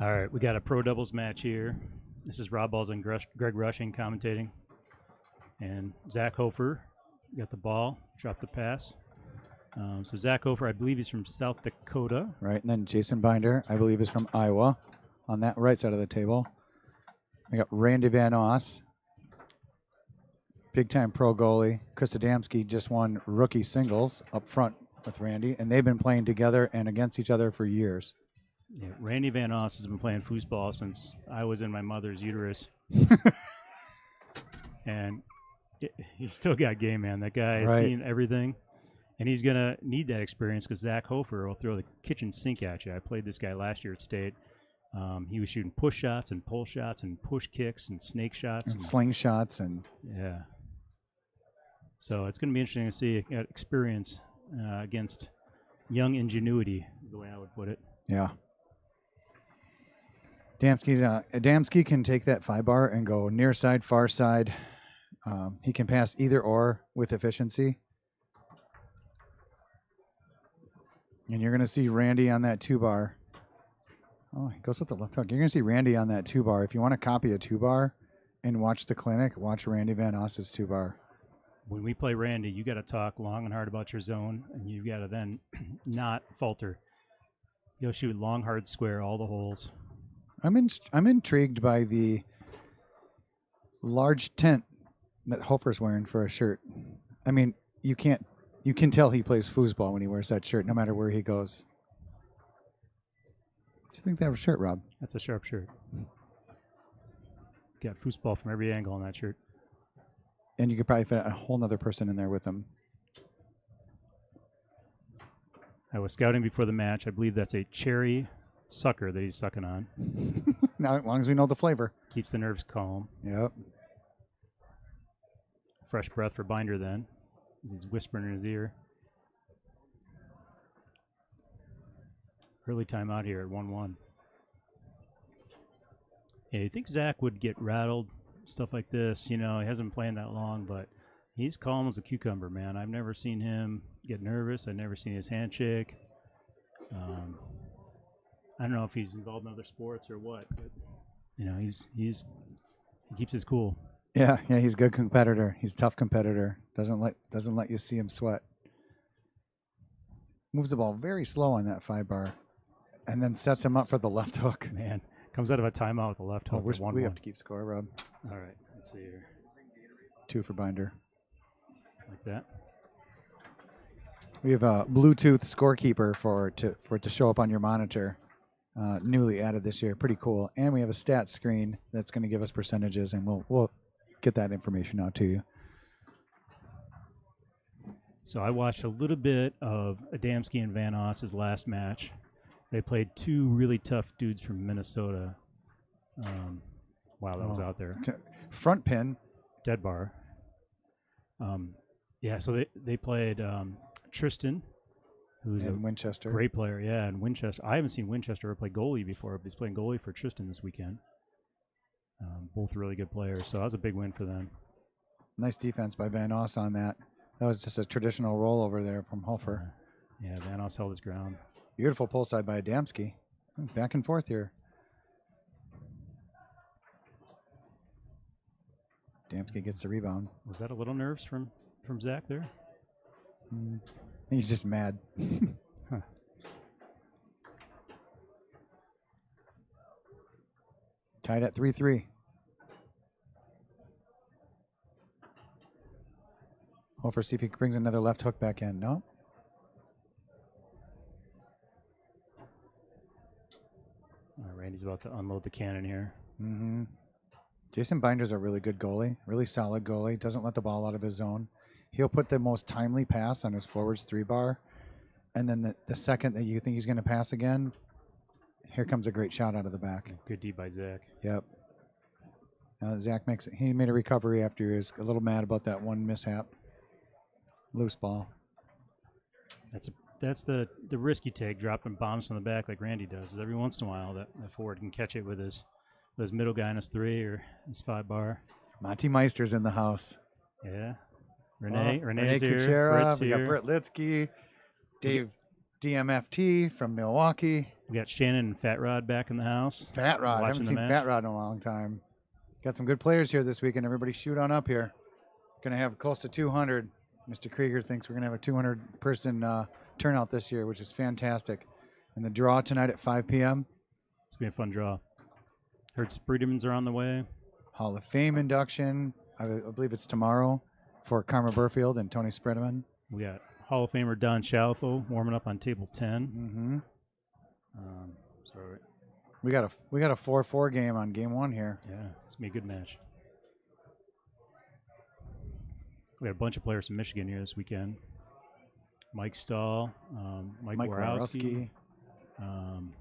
All right, we got a pro doubles match here. This is Rob Balls and Greg Rushing commentating. And Zach Hofer got the ball, dropped the pass. So Zach Hofer, I believe he's from South Dakota. Right, and then Jason Binder, I believe, is from Iowa on that right side of the table. I got Randy Van Oss, big-time pro goalie. Chris Adamski just won rookie singles up front with Randy, and they've been playing together and against each other for years. Yeah, Randy Van Oss has been playing foosball since I was in my mother's uterus. And he's still got game, man. That guy has seen everything. And he's going to need that experience because Zach Hofer will throw the kitchen sink at you. I played this guy last year at State. He was shooting push shots and pull shots and push kicks and snake shots. And slingshots. Yeah. So it's going to be interesting to see experience against young ingenuity is the way I would put it. Yeah. Adamski can take that 5-bar and go near side, far side. He can pass either or with efficiency. And you're going to see Randy on that 2-bar. Oh, he goes with the left hook. You're going to see Randy on that 2-bar. If you want to copy a 2-bar and watch the clinic, watch Randy Van Oss's 2-bar. When we play Randy, you got to talk long and hard about your zone, and you got to then not falter. He'll shoot long, hard square, all the holes. I'm intrigued by the large tent that Hofer's wearing for a shirt. I mean, you can tell he plays foosball when he wears that shirt, no matter where he goes. What do you think that shirt, Rob? That's a sharp shirt. Got foosball from every angle on that shirt. And you could probably fit a whole nother person in there with him. I was scouting before the match. I believe that's a cherry sucker that he's sucking on. Now, as long as we know the flavor. Keeps the nerves calm. Yep. Fresh breath for Binder then. He's whispering in his ear. Early time out here at 1-1. Yeah, you think Zach would get rattled, stuff like this. You know, he hasn't been playing that long, but he's calm as a cucumber, man. I've never seen him get nervous. I've never seen his handshake. I don't know if he's involved in other sports or what, but you know, he keeps his cool. Yeah, he's a good competitor. He's a tough competitor. Doesn't let you see him sweat. Moves the ball very slow on that 5-bar, and then sets him up for the left hook. Man, comes out of a timeout with the left hook. We have to keep score, Rob. All right, let's see here. 2 for Binder. Like that. We have a Bluetooth scorekeeper for it to show up on your monitor. Newly added this year, pretty cool. And we have a stat screen that's going to give us percentages, and we'll get that information out to you. So I watched a little bit of Adamski and Van Oss's last match. They played 2 really tough dudes from Minnesota. Wow, that was out there. Front pin. Dead bar. Yeah, so they played Tristan, who's a Winchester. Great player, yeah, and Winchester. I haven't seen Winchester ever play goalie before, but he's playing goalie for Tristan this weekend. Both really good players, so that was a big win for them. Nice defense by Van Oss on that. That was just a traditional rollover there from Hofer. Yeah, Van Oss held his ground. Beautiful pull side by Adamski. Back and forth here. Adamski gets the rebound. Was that a little nerves from Zach there? He's just mad. Huh. Tied at 3-3. Hofer, see if he brings another left hook back in. No. Randy's about to unload the cannon here. Mm-hmm. Jason Binder's a really good goalie, really solid goalie. Doesn't let the ball out of his zone. He'll put the most timely pass on his forwards 3-bar. And then the second that you think he's going to pass again, here comes a great shot out of the back. Good D by Zach. Yep. Zach he made a recovery after he was a little mad about that one mishap. Loose ball. That's the risk you take, dropping bombs from the back like Randy does. Every once in a while, that forward can catch it with his middle guy in his 3 or his 5-bar. Monty Meister's in the house. Yeah. Renee's here. Kuchera, Britt's we got here. Britt Litsky, Dave DMFT from Milwaukee. We got Shannon and Fat Rod back in the house. Fat Rod. I haven't watching the seen match. Fat Rod in a long time. Got some good players here this weekend. Everybody shoot on up here. Going to have close to 200. Mr. Krieger thinks we're going to have a 200-person turnout this year, which is fantastic. And the draw tonight at 5 p.m. It's going to be a fun draw. Heard Spreedemans are on the way. Hall of Fame induction. I believe it's tomorrow for Karma Burfield and Tony Spredeman. We got Hall of Famer Don Shalfo warming up on table 10. Mm-hmm. So We got a 4-4 game on game 1 here. yeah, it's gonna be a good match. We got a bunch of players from Michigan here this weekend. Mike Stahl, Mike Borowski, and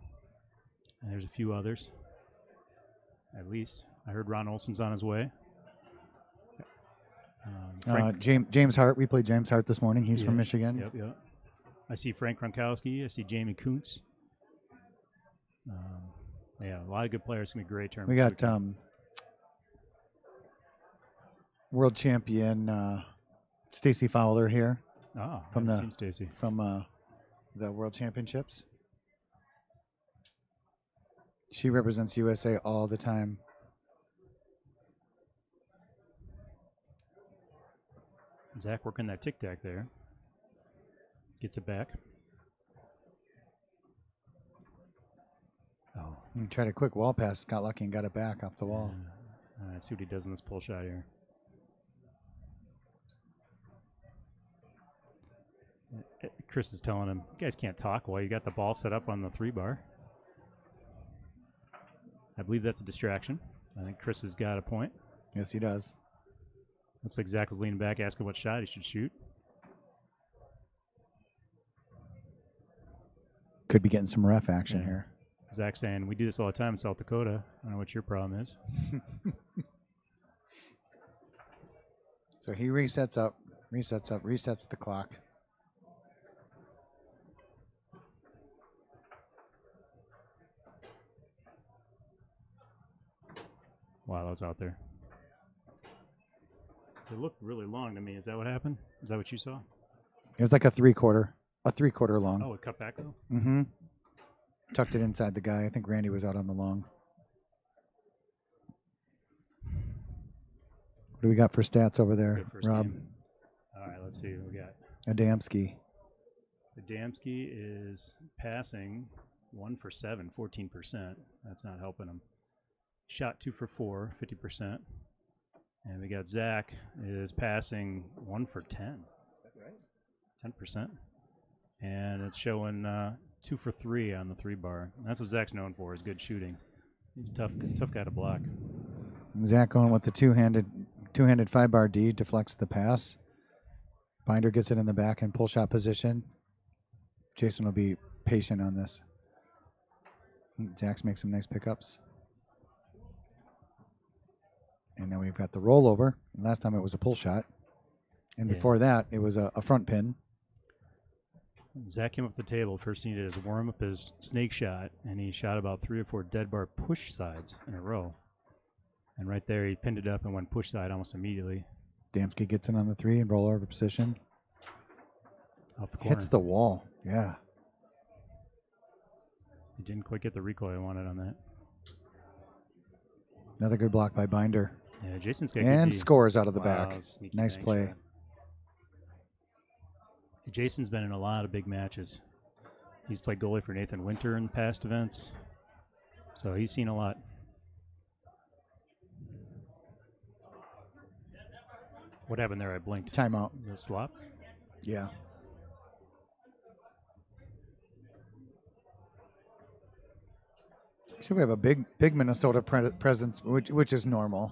there's a few others. At least I heard Ron Olson's on his way. James Hart. We played James Hart this morning. He's from Michigan. Yep. I see Frank Gronkowski. I see Jamie Kuntz. Yeah, a lot of good players. It's going to be a great tournament. We got world champion Stacey Fowler here from the World Championships. She represents USA all the time. Zach working that tic-tac there. Gets it back. Oh. Tried a quick wall pass, got lucky and got it back off the wall. Let's see what he does in this pull shot here. Chris is telling him, you guys can't talk while you got the ball set up on the 3-bar. I believe that's a distraction. I think Chris has got a point. Yes, he does. Looks like Zach was leaning back asking what shot he should shoot. Could be getting some ref action here. Zach saying, we do this all the time in South Dakota. I don't know what your problem is. So he resets the clock. Wow, that was out there. It looked really long to me. Is that what happened? Is that what you saw? It was like a three-quarter long. Oh, it cut back though? Mm-hmm. Tucked it inside the guy. I think Randy was out on the long. What do we got for stats over there, Rob? Game. All right, let's see what we got. Adamski. Adamski is passing 1 for 7, 14%. That's not helping him. Shot 2 for 4, 50%. And we got Zach is passing 1 for 10. Is that right? 10%. And it's showing 2 for 3 on the 3-bar. That's what Zach's known for, is good shooting. He's a tough guy to block. Zach going with the two-handed 5-bar D, deflects the pass. Binder gets it in the back in pull shot position. Jason will be patient on this. Zach's makes some nice pickups. And then we've got the rollover. Last time it was a pull shot. And before that, it was a front pin. Zach came up the table. First thing he did is warm up his snake shot, and he shot about 3 or 4 dead bar push sides in a row. And right there, he pinned it up and went push side almost immediately. Damsky gets in on the 3 and rollover position. Off the corner. Hits the wall. Yeah. He didn't quite get the recoil I wanted on that. Another good block by Binder. Yeah, Jason's got and good D. scores out of the Wow, back. sneaky Nice bank play. shot. Jason's been in a lot of big matches. He's played goalie for Nathan Winter in past events. So he's seen a lot. What happened there? I blinked. Timeout. The slop? Yeah. So we have a big Minnesota presence, which is normal.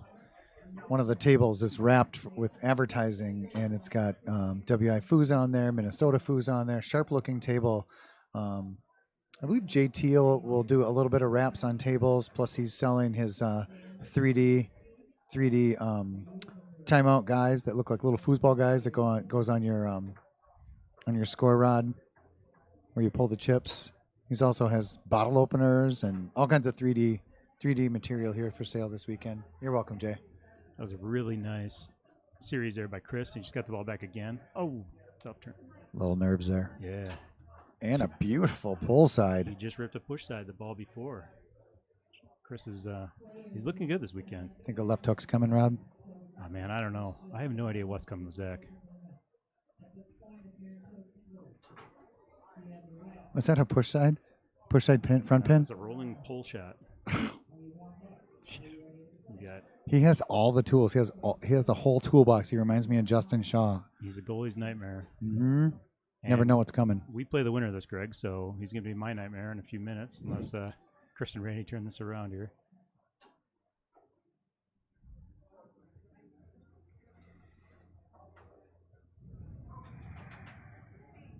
One of the tables is wrapped with advertising, and it's got WI Foos on there, Minnesota Foos on there, sharp-looking table. I believe JT will do a little bit of wraps on tables, plus he's selling his 3D timeout guys that look like little foosball guys that goes on your score rod where you pull the chips. He also has bottle openers and all kinds of 3D material here for sale this weekend. You're welcome, Jay. That was a really nice series there by Chris. He just got the ball back again. Oh, tough turn. Little nerves there. Yeah. And a beautiful pull He side. just ripped a push side the ball before. Chris is he's looking good this weekend. Think a left hook's coming, Rob? Oh man, I don't know. I have no idea what's coming with Zach. Was that a push side? Push side pin, front pin? It's a rolling pull shot. You got. He has all the tools. He has the whole toolbox. He reminds me of Justin Shaw. He's a goalie's nightmare. Mm-hmm. Never know what's coming. We play the winner of this, Greg, so he's going to be my nightmare in a few minutes, unless Chris and Randy turn this around here.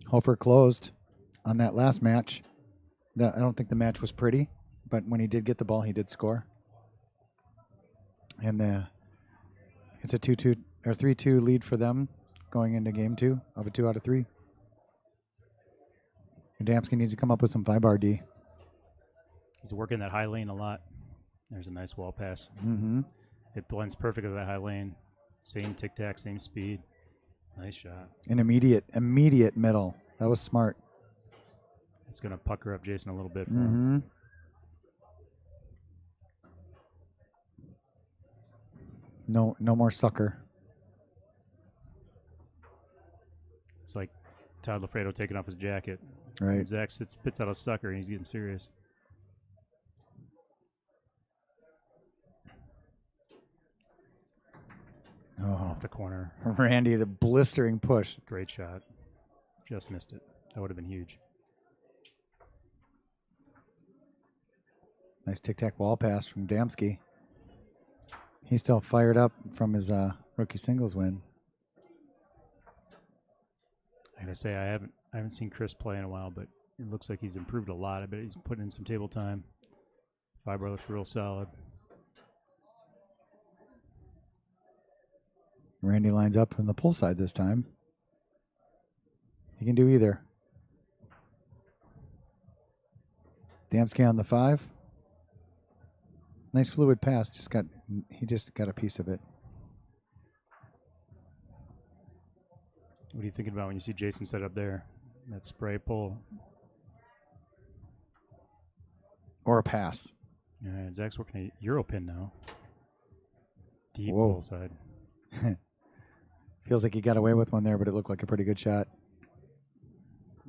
Hofer closed on that last match. I don't think the match was pretty, but when he did get the ball, he did score. And it's a 2-2 or 3-2 lead for them going into game 2 of a 2 out of 3. Adamski needs to come up with some 5-bar D. He's working that high lane a lot. There's a nice wall pass. Mm-hmm. It blends perfect with that high lane. Same tic-tac, same speed. Nice shot. An immediate middle. That was smart. It's going to pucker up Jason a little bit for Mm-hmm. him. No more sucker. It's like Todd LaFredo taking off his jacket. Right. Zach spits out a sucker, and he's getting serious. Oh, Off the corner. Randy, the blistering push. Great shot. Just missed it. That would have been huge. Nice tic-tac wall pass from Damski. He's still fired up from his rookie singles win. I gotta say, I haven't seen Chris play in a while, but it looks like he's improved a lot. I bet he's putting in some table time. Fiber looks real solid. Randy lines up from the pull side this time. He can do either. Damski on the 5. Nice fluid pass. He just got a piece of it. What are you thinking about when you see Jason set up there? That spray pull. Or a pass. All right, Zach's working a Euro pin now. Deep Whoa. pull side. Feels like he got away with one there, but it looked like a pretty good shot.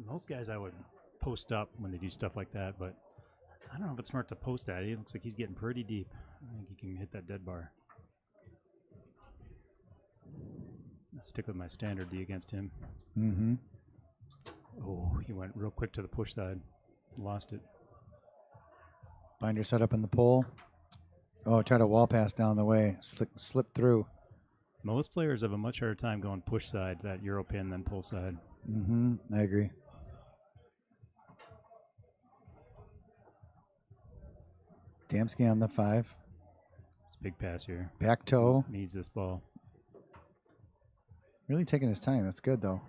Most guys I would post up when they do stuff like that, but I don't know if it's smart to post that. It looks like he's getting pretty deep. I think he can hit that dead bar. I'll stick with my standard D against him. Mm-hmm. Oh, he went real quick to the push side. Lost it. Binder set up in the pull. Oh, try to wall pass down the way. Slip through. Most players have a much harder time going push side, that Euro pin, than pull side. Mm-hmm. I agree. Damski on the 5. It's a big pass here. Back toe. Needs this ball. Really taking his time. That's good, though.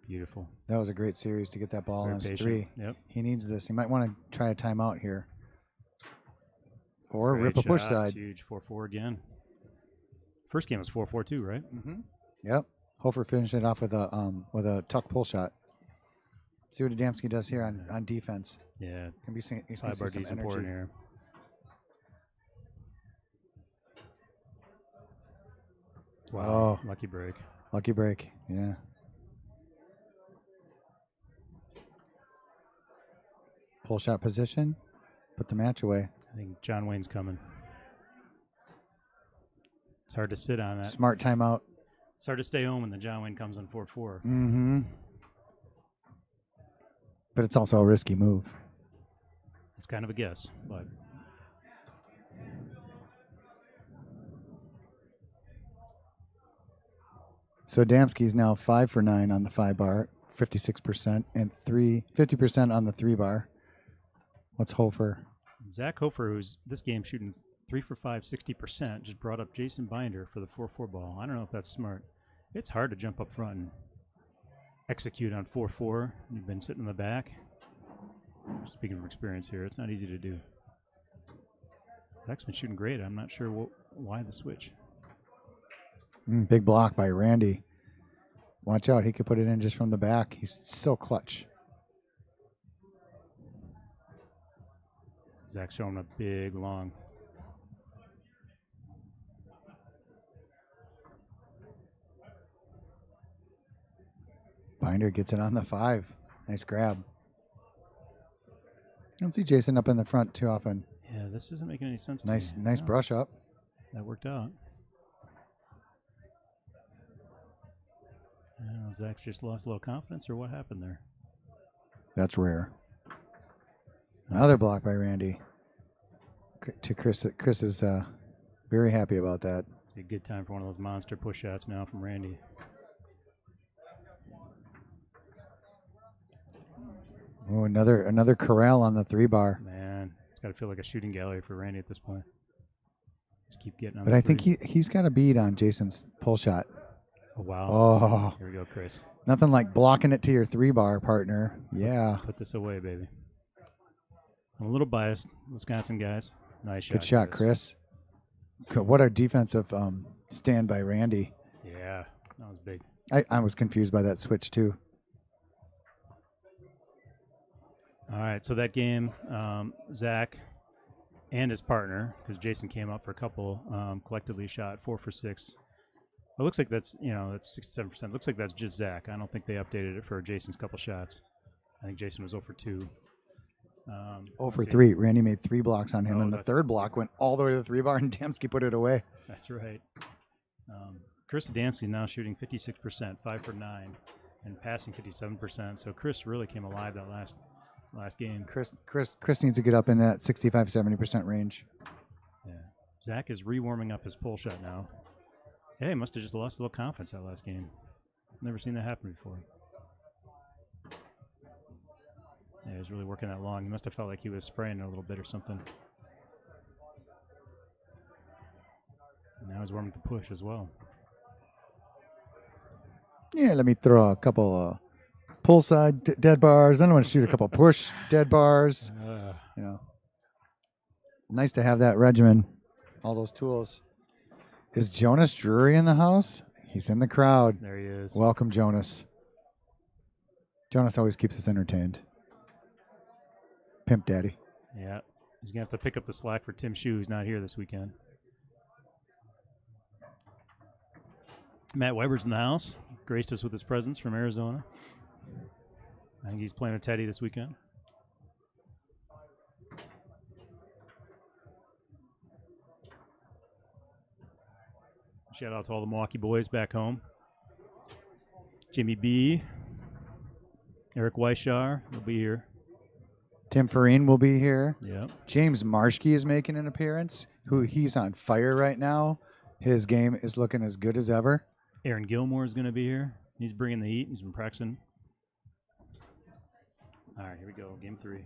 Beautiful. That was a great series to get that ball Very on his patient. 3. Yep. He needs this. He might want to try a timeout here. Or Great rip a push shot. side. It's huge. 4-4 again. First game was 4-4-2, right? Mm-hmm. Yep. Hofer finished it off with a tuck pull shot. See what Adamski does here on defense. Yeah. Can be he's gonna see 5-bar some D is important energy. here. Wow. Oh. Lucky break. Lucky break. Yeah. Pull shot position. Put the match away. I think John Wayne's coming. It's hard to sit on that. Smart timeout. It's hard to stay home when the John Wayne comes on 4-4. Mm-hmm. But it's also a risky move. It's kind of a guess, but So Adamski's now 5 for 9 on the 5-bar, 56%, and 50% on the 3-bar. What's Hofer? Zach Hofer, who's this game shooting 3 for 5, 60%, just brought up Jason Binder for the 4-4 ball. I don't know if that's smart. It's hard to jump up front and execute on 4-4. You've been sitting in the back. Speaking from experience here, it's not easy to do. Zach's been shooting great. I'm not sure why the switch. Big block by Randy. Watch out. He could put it in just from the back. He's so clutch. Zach's showing a big long. Binder gets it on the 5. Nice grab. I don't see Jason up in the front too often. Yeah, this isn't making any sense. Nice, to me. nice brush up. That worked out. I don't know if Zach just lost a little confidence or what happened there. That's rare. Another block by Randy. To Chris. Chris is very happy about that. It's a good time for one of those monster push shots now from Randy. Oh, another corral on the 3-bar. Man, it's got to feel like a shooting gallery for Randy at this point. Just keep getting on. But I think he's got a bead on Jason's pull shot. Oh, wow. Oh, Here we go, Chris. nothing like blocking it to your 3-bar partner. Yeah, Put this away, baby. I'm a little biased. Wisconsin guys. Nice shot. good shot, Chris. What a defensive stand by Randy. Yeah, that was big. I was confused by that switch too. All right, so that game, Zach and his partner, because Jason came up for a couple, collectively shot 4 for 6. It looks like that's 67%. Looks like that's just Zach. I don't think they updated it for Jason's couple shots. I think Jason was 0 for 2. 0 for 3. Randy made 3 blocks on him, and the third block went all the way to the 3-bar, and Damsky put it away. That's right. Chris Adamski now shooting 56%, 5 for 9, and passing 57%. So Chris really came alive that last game. Chris needs to get up in that 65-70% range. Yeah. Zach is rewarming up his pull shot now. Hey, must have just lost a little confidence that last game. Never seen that happen before. Yeah, he was really working that long. He must have felt like he was spraying a little bit or something. And now he's warming up the push as well. Yeah, let me throw a couple pull side dead bars. Then I want to shoot a couple push dead bars. Nice to have that regimen. All those tools. Is Jonas Drury in the house? He's in the crowd. There he is. Welcome, Jonas. Jonas always keeps us entertained. Pimp Daddy. Yeah. He's going to have to pick up the slack for Tim Shue, who's not here this weekend. Matt Weber's in the house. Graced us with his presence from Arizona. I think he's playing with Teddy this weekend. Shout out to all the Milwaukee boys back home. Jimmy B. Eric Weishar will be here. Tim Farine will be here. Yep. James Marshke is making an appearance. He's on fire right now. His game is looking as good as ever. Aaron Gilmore is going to be here. He's bringing the heat. He's been practicing. All right, here we go. Game 3.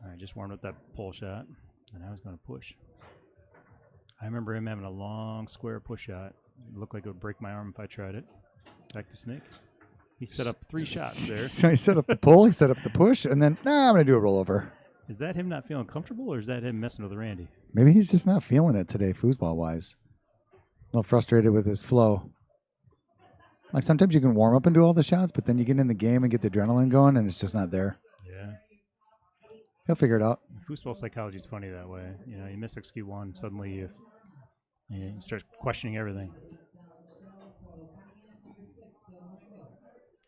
All right, just warmed up that pull shot, and now he's going to push. I remember him having a long square push shot. It looked like it would break my arm if I tried it. Back to Snake. He set up 3 shots there. So he set up the pull, he set up the push, and then, I'm going to do a rollover. Is that him not feeling comfortable, or is that him messing with Randy? Maybe he's just not feeling it today, foosball-wise. A little frustrated with his flow. Like sometimes you can warm up and do all the shots, but then you get in the game and get the adrenaline going, and it's just not there. Yeah. He'll figure it out. Foosball psychology is funny that way. You know, you miss XQ1, suddenly you start questioning everything.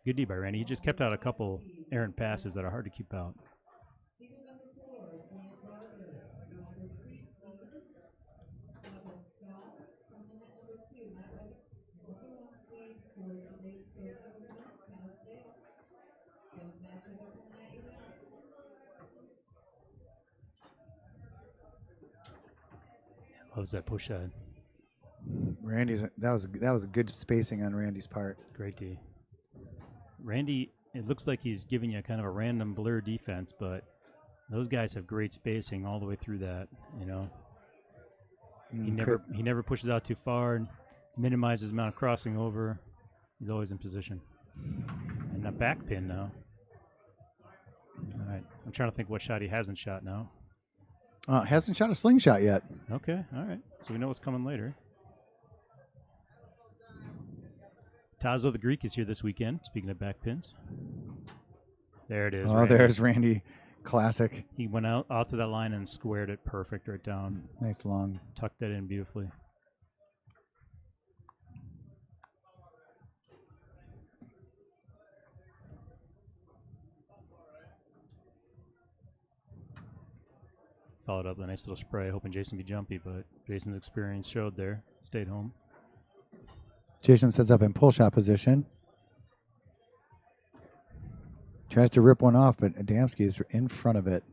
Good D by Randy. He just kept out a couple errant passes that are hard to keep out. Loves that push shot. That was a good spacing on Randy's part. Great D. Randy, it looks like he's giving you kind of a random blur defense, but those guys have great spacing all the way through that. You know, he never pushes out too far and minimizes the amount of crossing over. He's always in position. And a back pin now. All right, I'm trying to think what shot he hasn't shot now. Hasn't shot a slingshot yet. Okay, all right. So we know what's coming later. Tazo the Greek is here this weekend. Speaking of back pins. There it is. Oh, Randy. there's Randy. Classic. He went out to that line and squared it perfect right down. Nice long. Tucked that in beautifully. Followed up with a nice little spray, hoping Jason would be jumpy, but Jason's experience showed there. Stayed home. Jason sets up in pull shot position. Tries to rip one off, but Adamski is in front of it.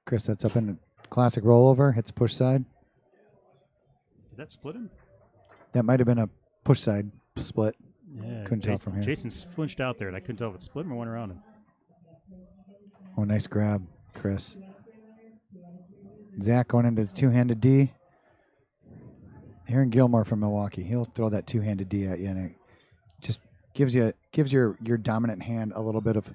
Chris sets up in a classic rollover, hits push side. Did that split him? That might have been a push side split. Yeah, Couldn't tell from here. Jason flinched out there, and I couldn't tell if it split him or went around him. Oh, nice grab, Chris. Zach going into the two-handed D. Aaron Gilmore from Milwaukee. He'll throw that two-handed D at you, and it just gives your dominant hand a little bit of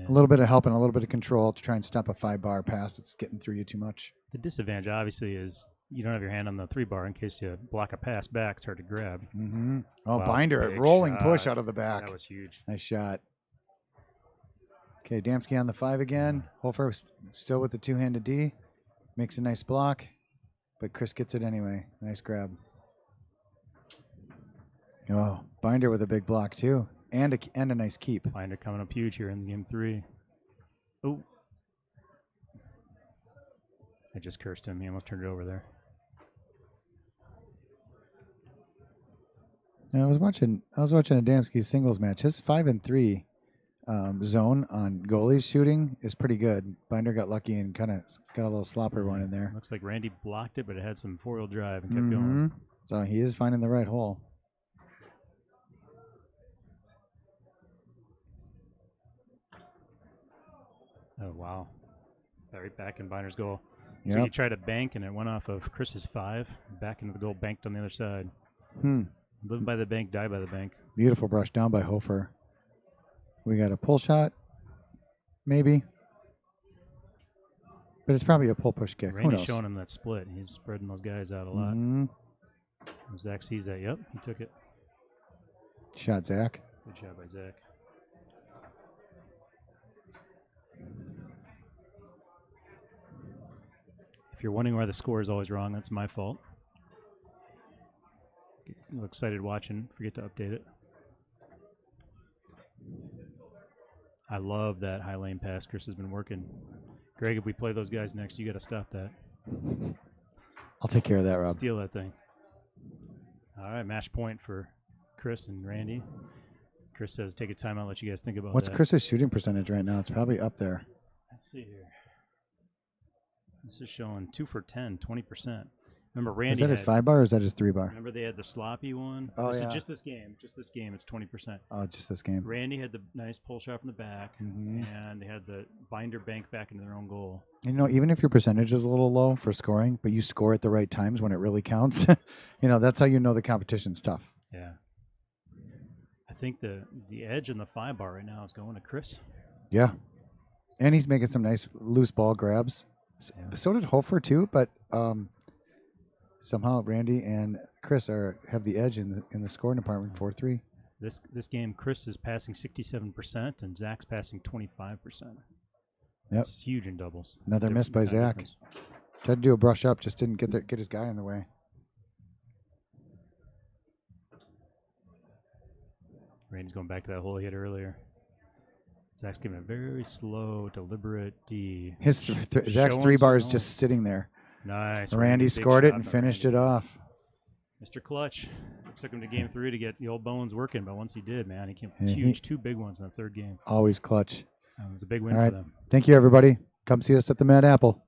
help and a little bit of control to try and stop a 5-bar pass that's getting through you too much. The disadvantage, obviously, is you don't have your hand on the 3-bar in case you block a pass back. It's hard to grab. Mm-hmm. Oh, Wow, Binder, big rolling shot. push out of the back. That was huge. Nice shot. Okay, Damsky on the 5 again. Hofer still with the two-handed D. Makes a nice block, but Chris gets it anyway. Nice grab. Oh, Binder with a big block too, and a nice keep. Binder coming up huge here in game 3. Oh. I just cursed him. He almost turned it over there. Now, I was watching Adamski's singles match. His 5 and 3 zone on goalies shooting is pretty good. Binder got lucky and kind of got a little slopper one in there. Looks like Randy blocked it, but it had some 4-wheel drive and kept going. So he is finding the right hole. Oh, wow. Right back in Binder's goal. Yep. So he tried to bank, and it went off of Chris's 5. Back into the goal, banked on the other side. Live by the bank, die by the bank. Beautiful brush down by Hofer. We got a pull shot, maybe. But it's probably a pull push kick. Randy's showing him that split. He's spreading those guys out a lot. Zach sees that. Yep, he took it. Shot, Zach. Good job by Zach. If you're wondering why the score is always wrong, that's my fault. Get a little excited watching. Forget to update it. I love that high lane pass Chris has been working. Greg, if we play those guys next, you got to stop that. I'll take care of that, Rob. Steal that thing. All right, match point for Chris and Randy. Chris says, take a timeout, let you guys think about What's that. Chris's shooting percentage right now? It's probably up there. Let's see here. This is showing 2 for 10, 20%. Remember, Randy. Is that his 5-bar or is that his 3-bar? Remember, they had the sloppy one. Oh, This yeah. is just this game. Just this game. It's 20%. Oh, just this game. Randy had the nice pull shot from the back, and they had the Binder bank back into their own goal. You know, even if your percentage is a little low for scoring, but you score at the right times when it really counts, that's how you know the competition's tough. Yeah. I think the edge in the 5-bar right now is going to Chris. Yeah. And he's making some nice loose ball grabs. Yeah. So did Hofer too, but somehow Randy and Chris have the edge in the scoring department 4-3. This game, Chris is passing 67% and Zach's passing 25%. Yep. It's huge in doubles. Another miss by Zach. Difference. Tried to do a brush up, just didn't get his guy in the way. Randy's going back to that hole he hit earlier. Zach's giving a very slow, deliberate D. His Zach's Showing 3-bar is some just sitting there. Nice. Randy big scored it shot and by finished Randy. it off. Mr. Clutch. It took him to game 3 to get the old bones working, but once he did, man, he came Yeah, huge, 2 big ones in the third game. Always clutch. It was a big win All right. for them. Thank you, everybody. Come see us at the Mad Apple.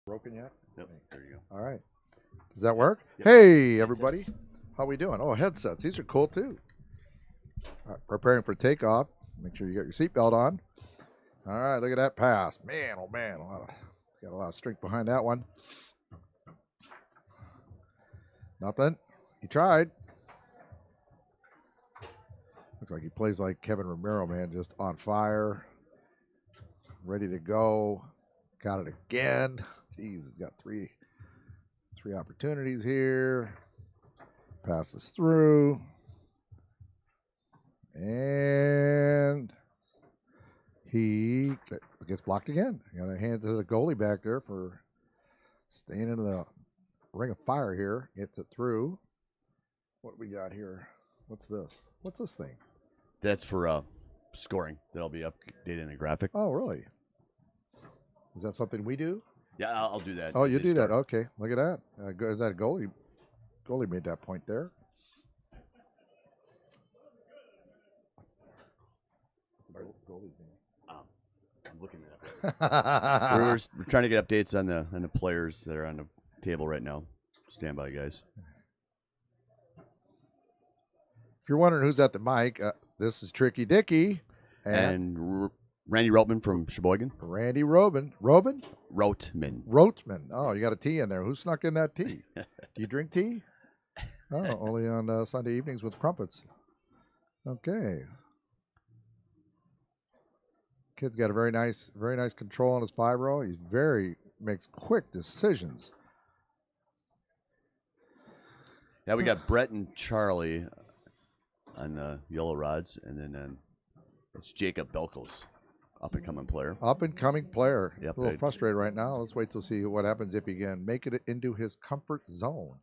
Broken yet? Yep, there you go. All right. Does that work? Yep. Hey, everybody. How we doing? Oh, headsets. These are cool, too. Preparing for takeoff. Make sure you got your seatbelt on. All right, look at that pass. Man, oh, man. Got a lot of strength behind that one. Nothing. He tried. Looks like he plays like Kevin Romero, man, just on fire. Ready to go. Got it again. Jeez, he's got three opportunities here. Passes through. And he gets blocked again. Got to hand it to the goalie back there for staying in the ring of fire here. Gets it through. What do we got here? What's this? What's this thing? That's for scoring. That'll be updated in a graphic. Oh, really? Is that something we do? Yeah, I'll do that. Oh, as you they do start. that. Okay, look at that. Is that a goalie? Goalie made that point there. I'm looking it up. We're trying to get updates on the players that are on the table right now. Stand by, guys. If you're wondering who's at the mic, this is Tricky Dicky And Randy Routman from Sheboygan. Randy Roban. Roban? Routman. Roatman. Oh, you got a T in there. Who snuck in that tea? Do you drink tea? Oh, only on Sunday evenings with crumpets. Okay. Kid's got a very nice control on his fibro. He's makes quick decisions. Yeah, we got Brett and Charlie on yellow rods, and then it's Jacob Belkos, up and coming player. Up and coming player. Yep, A little frustrated right now. Let's wait to see what happens if he can make it into his comfort zone.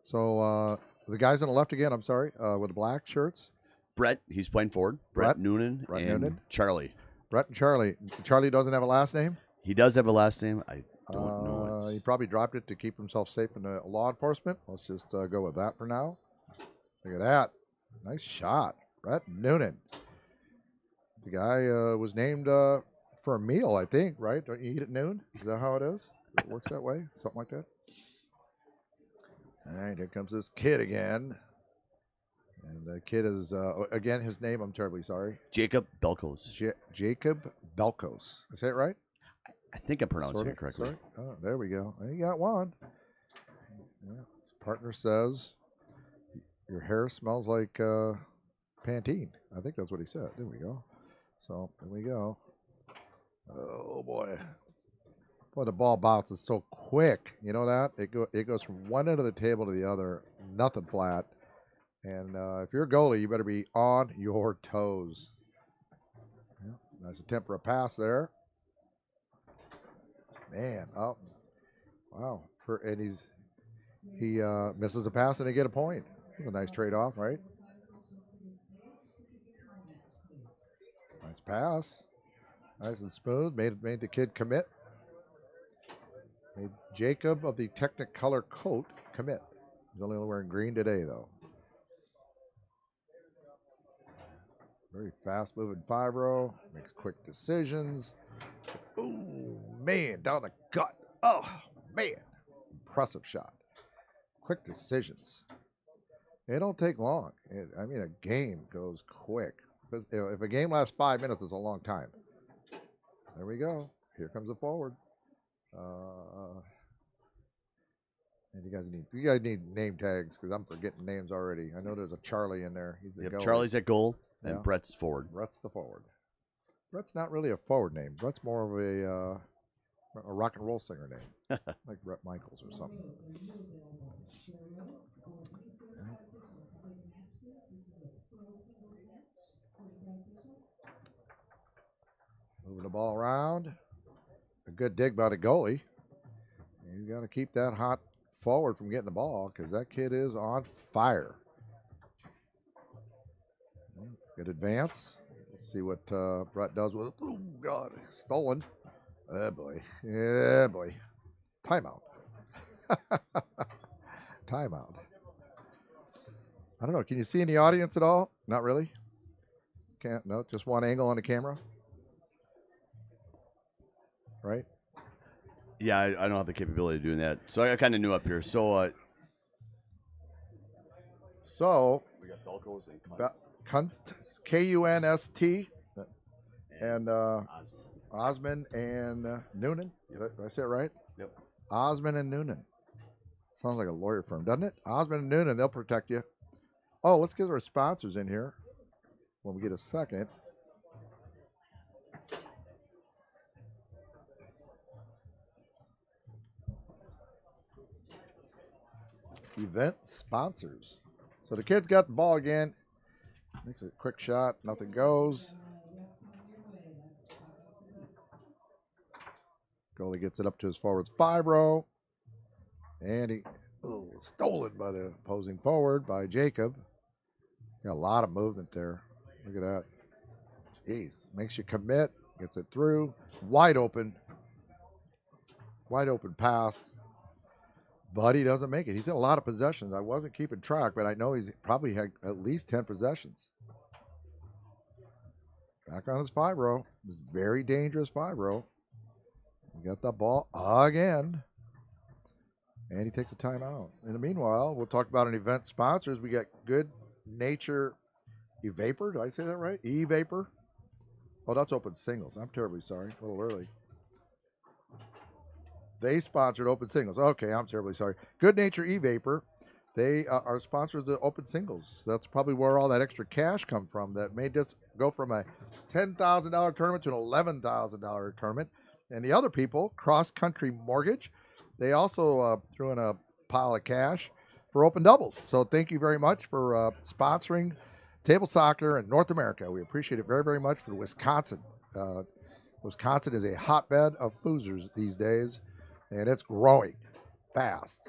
So the guys on the left again, I'm sorry, with the black shirts. Brett, he's playing forward. Brett Noonan Brett and Noonan. Charlie. Brett and Charlie. Charlie doesn't have a last name? He does have a last name. I don't know He it. probably dropped it to keep himself safe in law enforcement. Let's just go with that for now. Look at that. Nice shot. Brett Noonan. The guy was named for a meal, I think, right? Don't you eat at noon? Is that how it is? It works that way? Something like that? All right, here comes this kid again. And the kid is, again, his name, I'm terribly sorry. Jacob Belkos. Jacob Belkos. Is that right? I think I'm pronouncing it correctly. Sorry. Oh, there we go. He got one. Yeah. His partner says, your hair smells like Pantene. I think that's what he said. There we go. So, there we go. Oh, boy. Boy, the ball bounces so quick. You know that? It goes from one end of the table to the other. Nothing flat. And if you're a goalie, you better be on your toes. Yeah, nice attempt for a pass there. Man, oh, wow! And he misses a pass and they get a point. A nice trade-off, right? Nice pass, nice and smooth. Made the kid commit. Made Jacob of the Technicolor coat commit. He's only wearing green today, though. Very fast-moving fibro. Makes quick decisions. Ooh, man, down the gut. Oh, man. Impressive shot. Quick decisions. It don't take long. I mean, a game goes quick. If a game lasts 5 minutes, it's a long time. There we go. Here comes the forward. And you guys need name tags because I'm forgetting names already. I know there's a Charlie in there. He's the goalie. Charlie's at goal, and Yeah. Brett's forward. Brett's the forward. Brett's not really a forward name. Brett's more of a rock and roll singer name, like Brett Michaels or something. Moving the ball around. A good dig by the goalie. He's got to keep that hot forward from getting the ball because that kid is on fire. Good advance. Let's see what Brett does with it. Oh, God. Stolen. Oh, boy. Yeah, boy. Timeout. Timeout. I don't know. Can you see in the audience at all? Not really? Can't. No, just one angle on the camera. Right. Yeah, I don't have the capability of doing that. So I kind of new up here. So So we got Belkos and Kunst, Kunst, and Osman and Noonan. Did I say it right? Yep. Osman and Noonan. Sounds like a lawyer firm, doesn't it? Osman and Noonan, they'll protect you. Oh, let's get our sponsors in here when we get a second. Event sponsors. So the kid's got the ball again. Makes a quick shot. Nothing goes. Goalie gets it up to his forward's 5 row. And he stolen by the opposing forward by Jacob. Got a lot of movement there. Look at that. Jeez. Makes you commit. Gets it through. Wide open. Wide open pass. But he doesn't make it. He's in a lot of possessions. I wasn't keeping track, but I know he's probably had at least 10 possessions. Back on his 5 row. This very dangerous 5 row. He got the ball again. And he takes a timeout. In the meanwhile, we'll talk about an event sponsors. We got Good Nature E-Vapor. Did I say that right? E-Vapor. Oh, that's open singles. I'm terribly sorry. A little early. They sponsored open singles. Okay, I'm terribly sorry. Good Nature E-Vapor. They are sponsors of the open singles. That's probably where all that extra cash come from that made this go from a $10,000 tournament to an $11,000 tournament. And the other people, Cross Country Mortgage, they also threw in a pile of cash for open doubles. So thank you very much for sponsoring table soccer in North America. We appreciate it very, very much for Wisconsin. Wisconsin is a hotbed of foosers these days, and it's growing fast.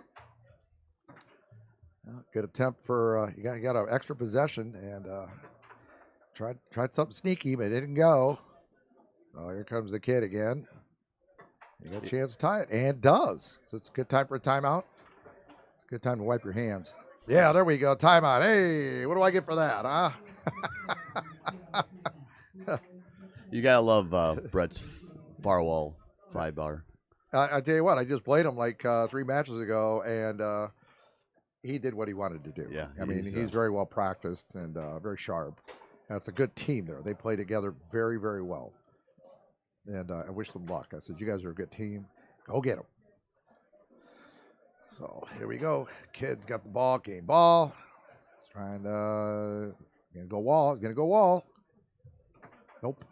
Good attempt for you got an extra possession and tried something sneaky, but it didn't go. Oh, here comes the kid again. You got a chance to tie it, and does. So it's a good time for a timeout. Good time to wipe your hands. Yeah, there we go. Timeout. Hey, what do I get for that, huh? you gotta love Brett's Farwell 5-bar. I tell you what, I just played him like 3 matches ago, and he did what he wanted to do. Yeah, I mean, he's very well practiced and very sharp. That's a good team there. They play together very, very well. And I wish them luck. I said, you guys are a good team. Go get them. So here we go. Kid's got the ball. Game ball. He's trying to go wall. He's going to go wall. Nope.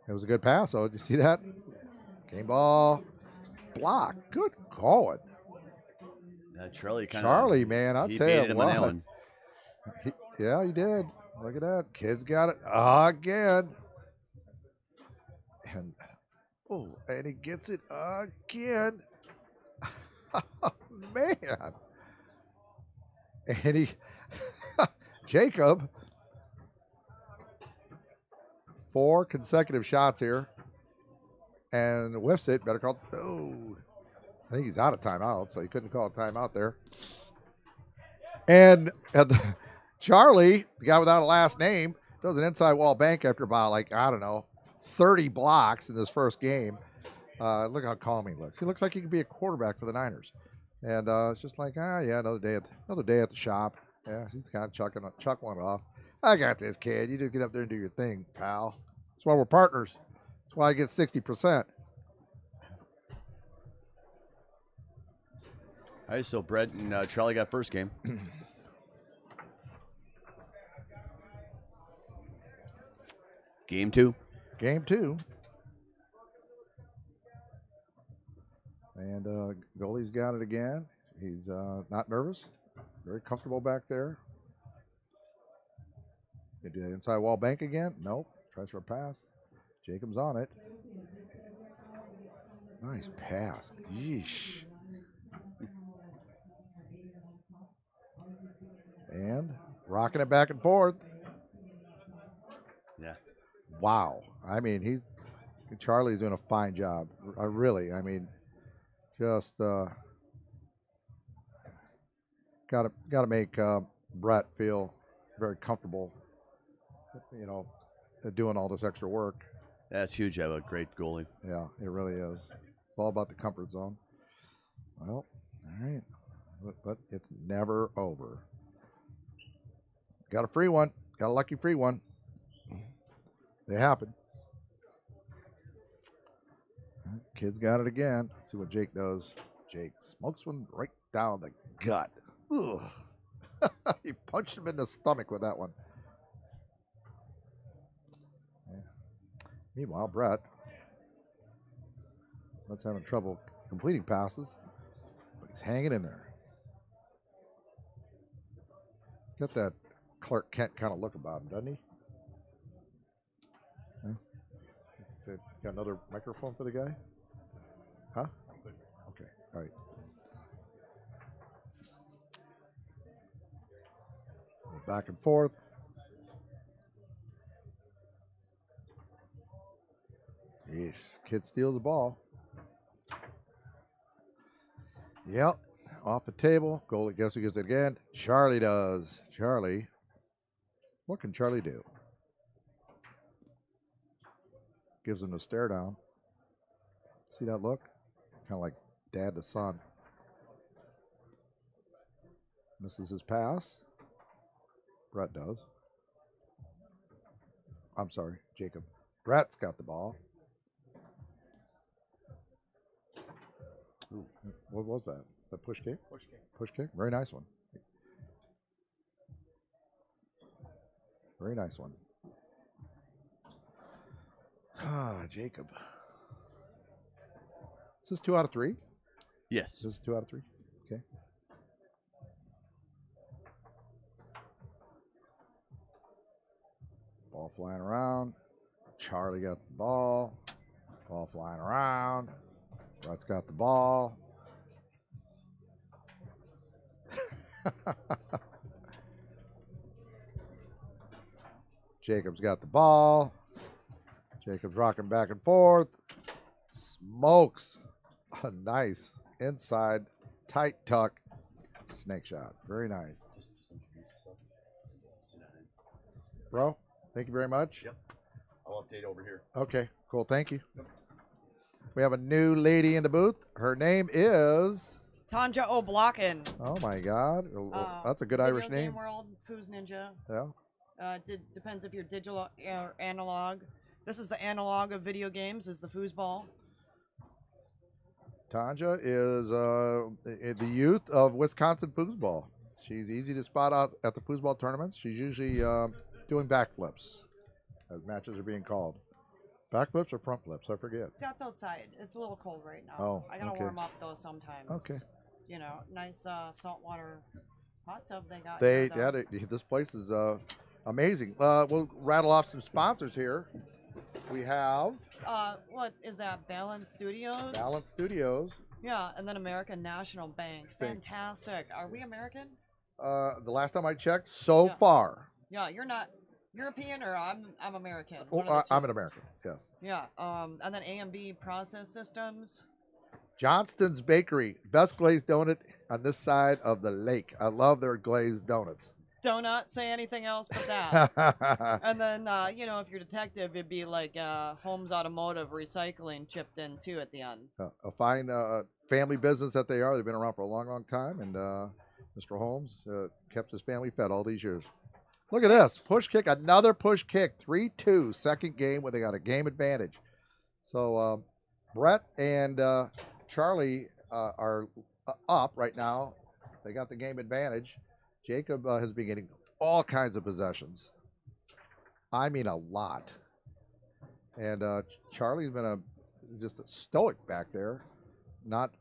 It was a good pass. So did you see that? Game ball. Block. Good going. Charlie, man, I'll he tell you baited him on that what. one. Yeah, he did. Look at that. Kid's got it again. And he gets it again. Oh, man. And he, Jacob, 4 consecutive shots here. And whiffs it. Better call. Oh, I think he's out of timeout, so he couldn't call a timeout there. And Charlie, the guy without a last name, does an inside wall bank after about, 30 blocks in this first game. Look how calm he looks. He looks like he could be a quarterback for the Niners. And it's just like, yeah, another day at the shop. Yeah, he's kind of chuck one off. I got this, kid. You just get up there and do your thing, pal. That's why we're partners. That's why I get 60%. All right, so Brett and Charlie got first game. Game 2. Game 2. And goalie's got it again. He's not nervous. Very comfortable back there. They do that inside wall bank again. Nope. Tries for a pass. Jacob's on it. Nice pass. Yeesh. And rocking it back and forth. Yeah. Wow. I mean, Charlie's doing a fine job. Just got to make Brett feel very comfortable you know, doing all this extra work. That's huge. I have a great goalie. Yeah, it really is. It's all about the comfort zone. Well, all right. But it's never over. Got a free one. Got a lucky free one. They happen. Kid's got it again. Let's see what Jake does. Jake smokes one right down the gut. Ugh. He punched him in the stomach with that one. Yeah. Meanwhile, Brett's having trouble completing passes, but he's hanging in there. Got that Clark Kent kind of look about him, doesn't he? Yeah. Got another microphone for the guy? Huh? Okay, all right. Back and forth. Yeesh. Kid steals the ball. Yep. Off the table. Goalie, guess who gets it again? Charlie does. Charlie. What can Charlie do? Gives him the stare down. See that look? Kind of like dad to son. Misses his pass. Brett does. I'm sorry, Jacob. Brett's got the ball. Ooh, what was that? Is that push kick? Push kick. Push kick. Very nice one. Very nice one. Ah, Jacob. Is this 2 out of 3? Yes. This is 2 out of 3. Okay. Ball flying around. Charlie got the ball. Ball flying around. Brett's got the ball. Jacob's got the ball. Jacob's rocking back and forth. Smokes. A nice inside tight tuck snake shot. Very nice. Just introduce yourself. Sit down. Bro, thank you very much. Yep. I'll update over here. Okay, cool. Thank you. We have a new lady in the booth. Her name is... Tanja O'Blocken. Oh, my God. That's a good Irish Video name. Game World, Foos Ninja. Yeah. Depends if you're digital or analog. This is the analog of video games, is the foosball. Tanja is the youth of Wisconsin Foosball. She's easy to spot out at the foosball tournaments. She's usually doing backflips as matches are being called. Backflips or front flips? I forget. That's outside. It's a little cold right now. Oh, I gotta okay. warm up though sometimes. Okay. You know, nice saltwater hot tub they got. They here, though. this place is amazing. We'll rattle off some sponsors here. We have what is that? Balance Studios. Balance Studios. Yeah, and then American National Bank. Fantastic. Are we American? The last time I checked, so Yeah. far. Yeah, you're not European, or I'm American. Oh, One of the two. I'm an American. Yes. Yeah. And then A&B Process Systems. Johnston's Bakery, best glazed donut on this side of the lake. I love their glazed donuts. Do not say anything else but that. And then, you know, if you're detective, it'd be like Holmes Automotive Recycling chipped in too at the end. A fine family business that they are. They've been around for a long, long time. And Mr. Holmes kept his family fed all these years. Look at this. Push kick. Another push kick. 3-2. Second game where they got a game advantage. So Brett and Charlie are up right now. They got the game advantage. Jacob has been getting all kinds of possessions. I mean, a lot. And Charlie's been just a stoic back there, not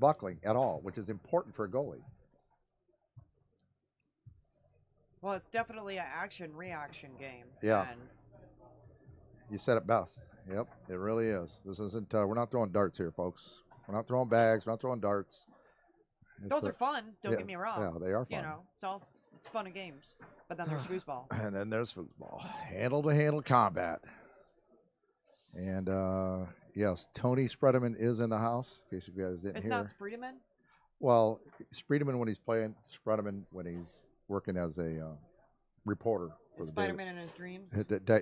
buckling at all, which is important for a goalie. Well, it's definitely an action-reaction game. Yeah. And You said it best. Yep, it really is. This isn't. We're not throwing darts here, folks. We're not throwing bags. We're not throwing darts. those are fun. Don't get me wrong. Yeah, they are fun. You know, it's fun and games. But then there's foosball. And then there's football. Handle-to-handle combat. And yes, Tony Spredeman is in the house. In case you guys didn't It's hear. not Spreedeman? Well, Spredeman when he's playing, Spredeman when he's working as a reporter for the Spider-Man in his dreams.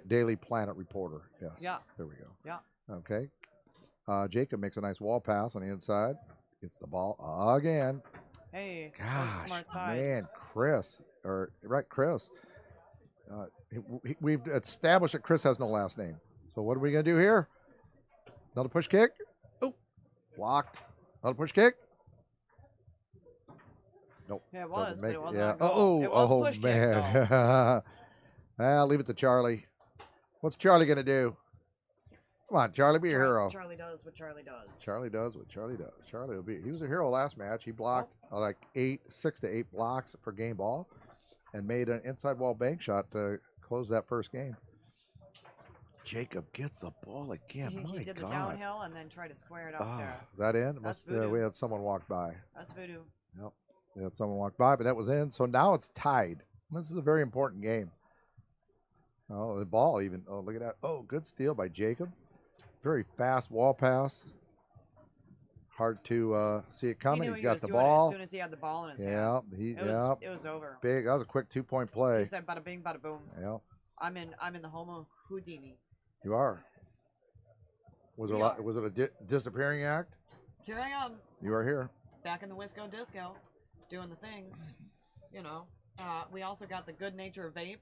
Daily Planet reporter. Yes. Yeah. There we go. Yeah. Okay. Jacob makes a nice wall pass on the inside. Gets the ball again. Hey, that was a Gosh, smart side. man, Chris. We've established that Chris has no last name. So what are we going to do here? Another push kick. Oh, blocked. Another push kick. Nope. Yeah, it was, doesn't but make it wasn't yeah. on goal. It was push kick, man. I'll leave it to Charlie. What's Charlie going to do? Come on, Charlie, be a hero. Charlie does what Charlie does. Charlie does what Charlie does. Charlie will be. He was a hero last match. He blocked like 6 to 8 blocks per game ball, and made an inside wall bank shot to close that first game. Jacob gets the ball again. He did the God. downhill and then tried to square it up there. That in? That's voodoo. We had someone walk by. That's voodoo. Yep. We had someone walk by, but that was in. So now it's tied. This is a very important game. Oh, the ball even. Oh, look at that. Oh, good steal by Jacob. Very fast wall pass. Hard to see it coming. He's got the ball. As soon as he had the ball in his hand. Yeah. It was over. Big. That was a quick 2-point play. He said, "Bada bing, bada boom." Yeah. I'm in the Homo Houdini. You are. Was it a disappearing act? Here I am. You are here. Back in the Wisco Disco, doing the things. You know. We also got the Good Nature Vape.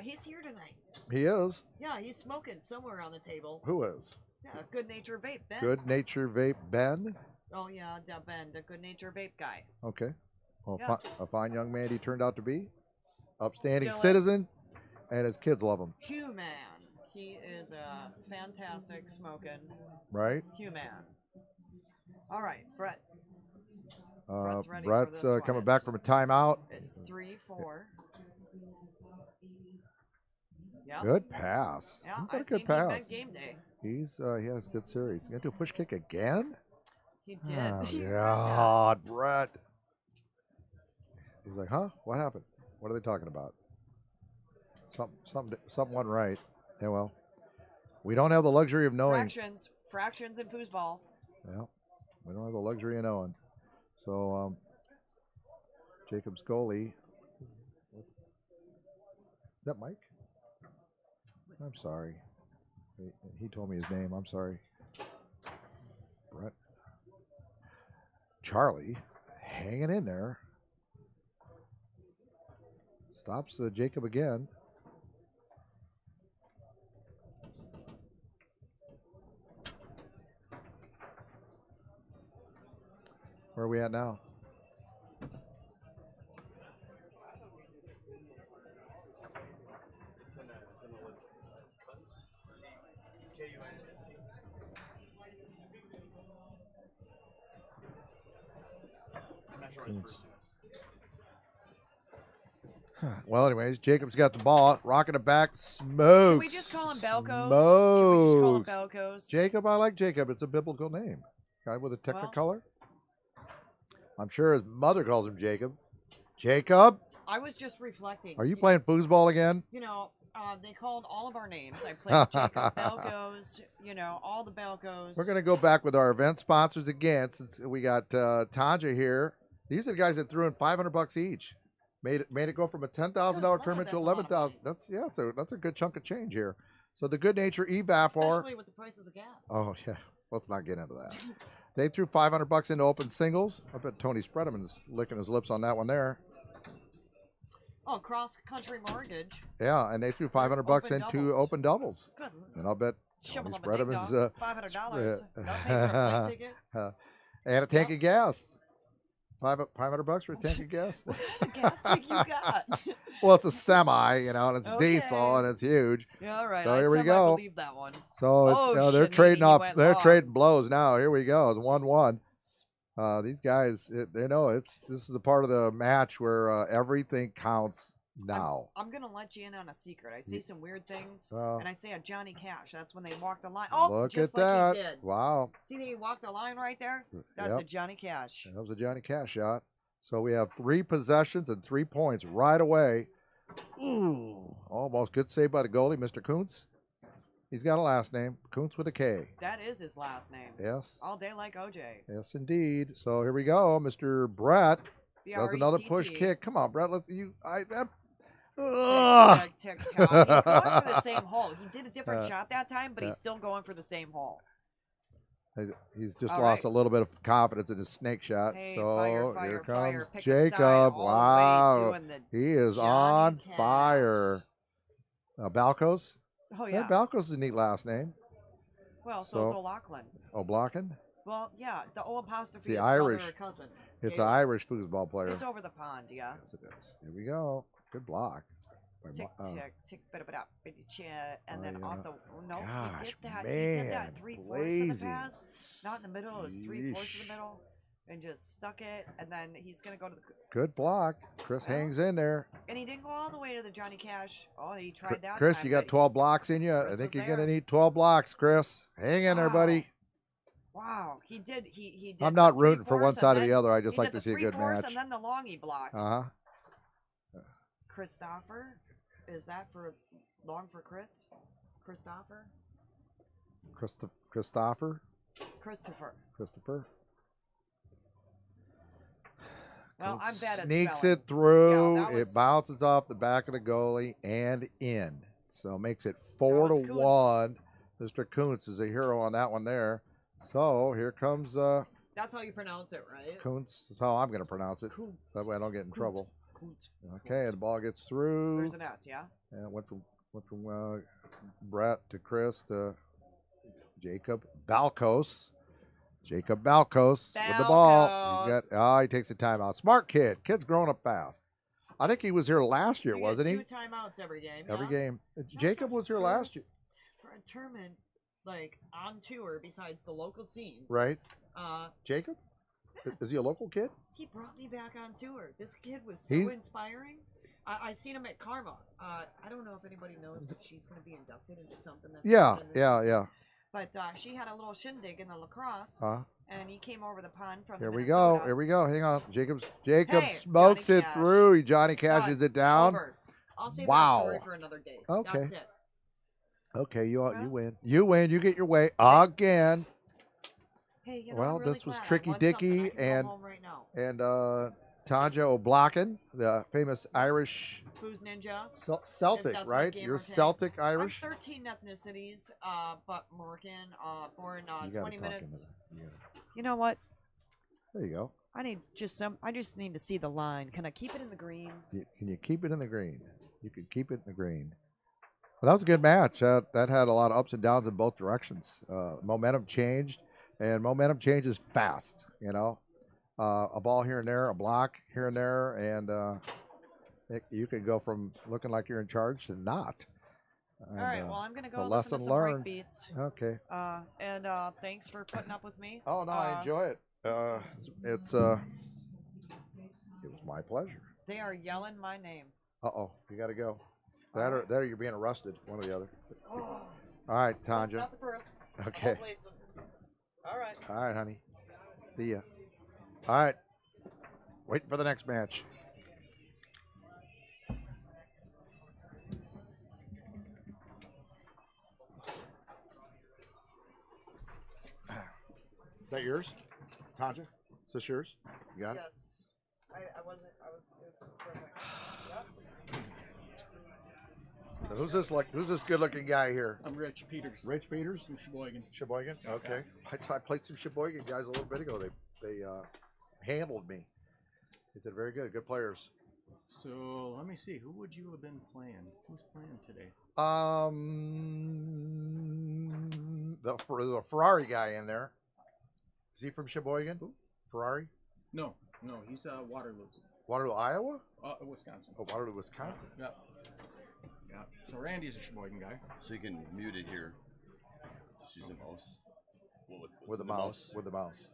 He's here tonight. He is. Yeah, he's smoking somewhere on the table. Who is? Yeah, Good Nature Vape, Ben. Good Nature Vape Ben. Oh yeah, Ben, the Good Nature Vape guy. Okay. Well, Yeah. a fine young man he turned out to be. Upstanding Still is. citizen, and his kids love him. Human. He is a fantastic smoking Right? human. All right, Brett. Brett's ready for Brett's this one. coming back from a timeout. It's 3-4. Yeah. Good pass. Yeah, He's got I a good seen him pass. at game day. He has good series. He's gonna do a push kick again. He did. Oh, He read God, Brett. He's like, huh? What happened? What are they talking about? Something went right. Yeah, well, we don't have the luxury of that. knowing. Fractions in foosball. Yeah, we don't have the luxury of knowing. So, Jacob's goalie. Is that Mike? I'm sorry. He told me his name. I'm sorry. Brett. Charlie hanging in there. Stops Jacob again. Where are we at now? Well, anyways, Jacob's got the ball, rocking it back, smokes. Can we just call him Belkos? Can we just call him Belkos? Jacob, I like Jacob. It's a biblical name. Guy with a technicolor. I'm sure his mother calls him Jacob. Jacob? I was just reflecting. Are you playing foosball again? You know, they called all of our names. I played Jacob Belkos, you know, all the Belkos. We're going to go back with our event sponsors again since we got Tanja here. These are the guys that threw in $500 each. Made it go from a $10,000 tournament to $11,000. That's a good chunk of change here. So the Good Nature Evapor. Especially with the prices of gas. Oh yeah, let's not get into that. They threw $500 into open singles. I bet Tony Spreadman's licking his lips on that one there. Oh, cross country mortgage. Yeah, and they threw $500 into open doubles. Good. And I'll bet Tony Spreadman's $500. Not paying for a plane ticket. and a tank of gas. $500 for a tank of gas. What kind of gas tank you got? Well, it's a semi, and it's Okay. diesel, and it's huge. Yeah, all right. So here we go. I believe that one. So it's, they're Shanini, trading he off. went They're long. trading blows now. Here we go. It's 1-1. These guys, they know this is the part of the match where everything counts now. I'm gonna let you in on a secret. I see some weird things, Oh. and I say a Johnny Cash. That's when they walk the line. Oh, Look just at like that! he did. Wow, See that he walked the line right there? That's Yep. a Johnny Cash. that was a Johnny Cash shot. So we have 3 possessions and 3 points right away. Ooh, almost good save by the goalie, Mr. Kuntz. He's got a last name, Kuntz with a K. That is his last name. Yes, All day like OJ. yes, indeed. So here we go, Mr. Brett. That's another push BRETT. kick. Come on, Brett. Ugh. Tick, tick, tock. He's going for the same hole. He did a different shot that time, but he's still going for the same hole. He's just All lost right. a little bit of confidence in his snake shot. Hey, so fire, here fire. comes Pick a side Jacob. all the way, Wow. doing the He is Johnny on Cash. fire. Balcos? Oh, Yeah, yeah. Balcos is a neat last name. Well, so is So- O'Loughlin. O'Blocken? Well, yeah, the O apostrophe The is Irish. brother or cousin. It's Gaelic. an Irish foosball player. It's over the pond, yeah. Yes, it is. Here we go. Good block. by Tick, Mo- tick, tick, bit-a-bit-up, and Oh, then yeah. off the, no, he Gosh, did that. He did that man, 3/4 of the blazing. pass. Not in the middle, it was 3/4 of Yeesh. the middle. And just stuck it, and then he's going to go to the, Good block. Chris Well, hangs in there. and he didn't go all the way to the Johnny Cash. Oh, he tried that Chris, time, you got but 12 blocks in you. I Chris think was you're going to there. need 12 blocks, Chris. Hang in there, buddy. Wow, he did, he did I'm the not rooting for 3/4 one and side or then the other. I he just like did to the see a good 3/4 match. and then the long he blocked. Uh-huh. Christopher, is that for long for Chris? Christopher? Christopher? Christopher. Well, I'm bad at Sneaks spelling. it through. Yeah, that was- It bounces off the back of the goalie and in. So makes it 4-1. Kuntz. Mr. Kuntz is a hero on that one there. So here comes That's how you pronounce it, right? Kuntz. That's how I'm going to pronounce it. Kuntz. That way I don't get in trouble. Kuntz. Okay, the ball gets through. There's an S, yeah? And it went from Brett to Chris to Jacob Balcos. Jacob Balcos with the ball. He takes the timeout. Smart kid. Kid's growing up fast. I think he was here last year, You wasn't he? get 2 timeouts every game. Every yeah? game. That's Jacob the was here last year, first For a tournament, like on tour, besides the local scene. right? Uh, Jacob? Is he a local kid? he brought me back on tour. This kid was so He- inspiring. I seen him at Karma. I don't know if anybody knows, but she's going to be inducted into something. That's Yeah, in this yeah. But she had a little shindig in the lacrosse, and he came over the pond from Here we Minnesota. go. Here we go. Hang on. Jacob Hey, smokes Johnny it Cash. through. Johnny cashes Done. it down. Over. I'll save Wow. that story for another day. Okay. That's it. Okay, you Well- win. You win. You get your way again. Hey, you know, Well, I'm really this was glad I Tricky won something. Dicky I can go and- home right now. And Tanja O'Blocken, the famous Irish Who's Ninja? Celtic, that's what right? gamer You're tag. Celtic Irish. I'm 13 ethnicities, but Morgan, born You gotta 20 talk minutes. into that. You know what? There you go. I just need to see the line. Can I keep it in the green? Can you keep it in the green? You can keep it in the green. Well, that was a good match. That had a lot of ups and downs in both directions. Momentum changed, and momentum changes fast. You know, a ball here and there, a block here and there, and you can go from looking like you're in charge to not. All right. Well, I'm gonna it's go a listen to lesson some break learned. beats. Okay. And thanks for putting up with me. Oh no, I enjoy it. It was my pleasure. They are yelling my name. You got to go. All That right. or you're being arrested. One or the other. Oh, All right, Tanja. not the first. Okay. Hopefully it's all right. All right, honey. See ya. All right. Waiting for the next match. Is that yours, Tanja? Is this yours? You got it? Yes. I wasn't. It's perfect. Yep. Now, who's this good-looking guy here? I'm Rich Peters. Rich Peters? From Sheboygan. Sheboygan? Okay. I played some Sheboygan guys a little bit ago. They handled me. They did very good. Good players. So let me see. Who would you have been playing? Who's playing today? The Ferrari guy in there. Is he from Sheboygan? Ferrari? No, he's Waterloo. Waterloo, Iowa? Wisconsin. Oh, Waterloo, Wisconsin. Yeah. So Randy's a Sheboygan guy. So you can mute it here. Just use the mouse. With the mouse. With the mouse.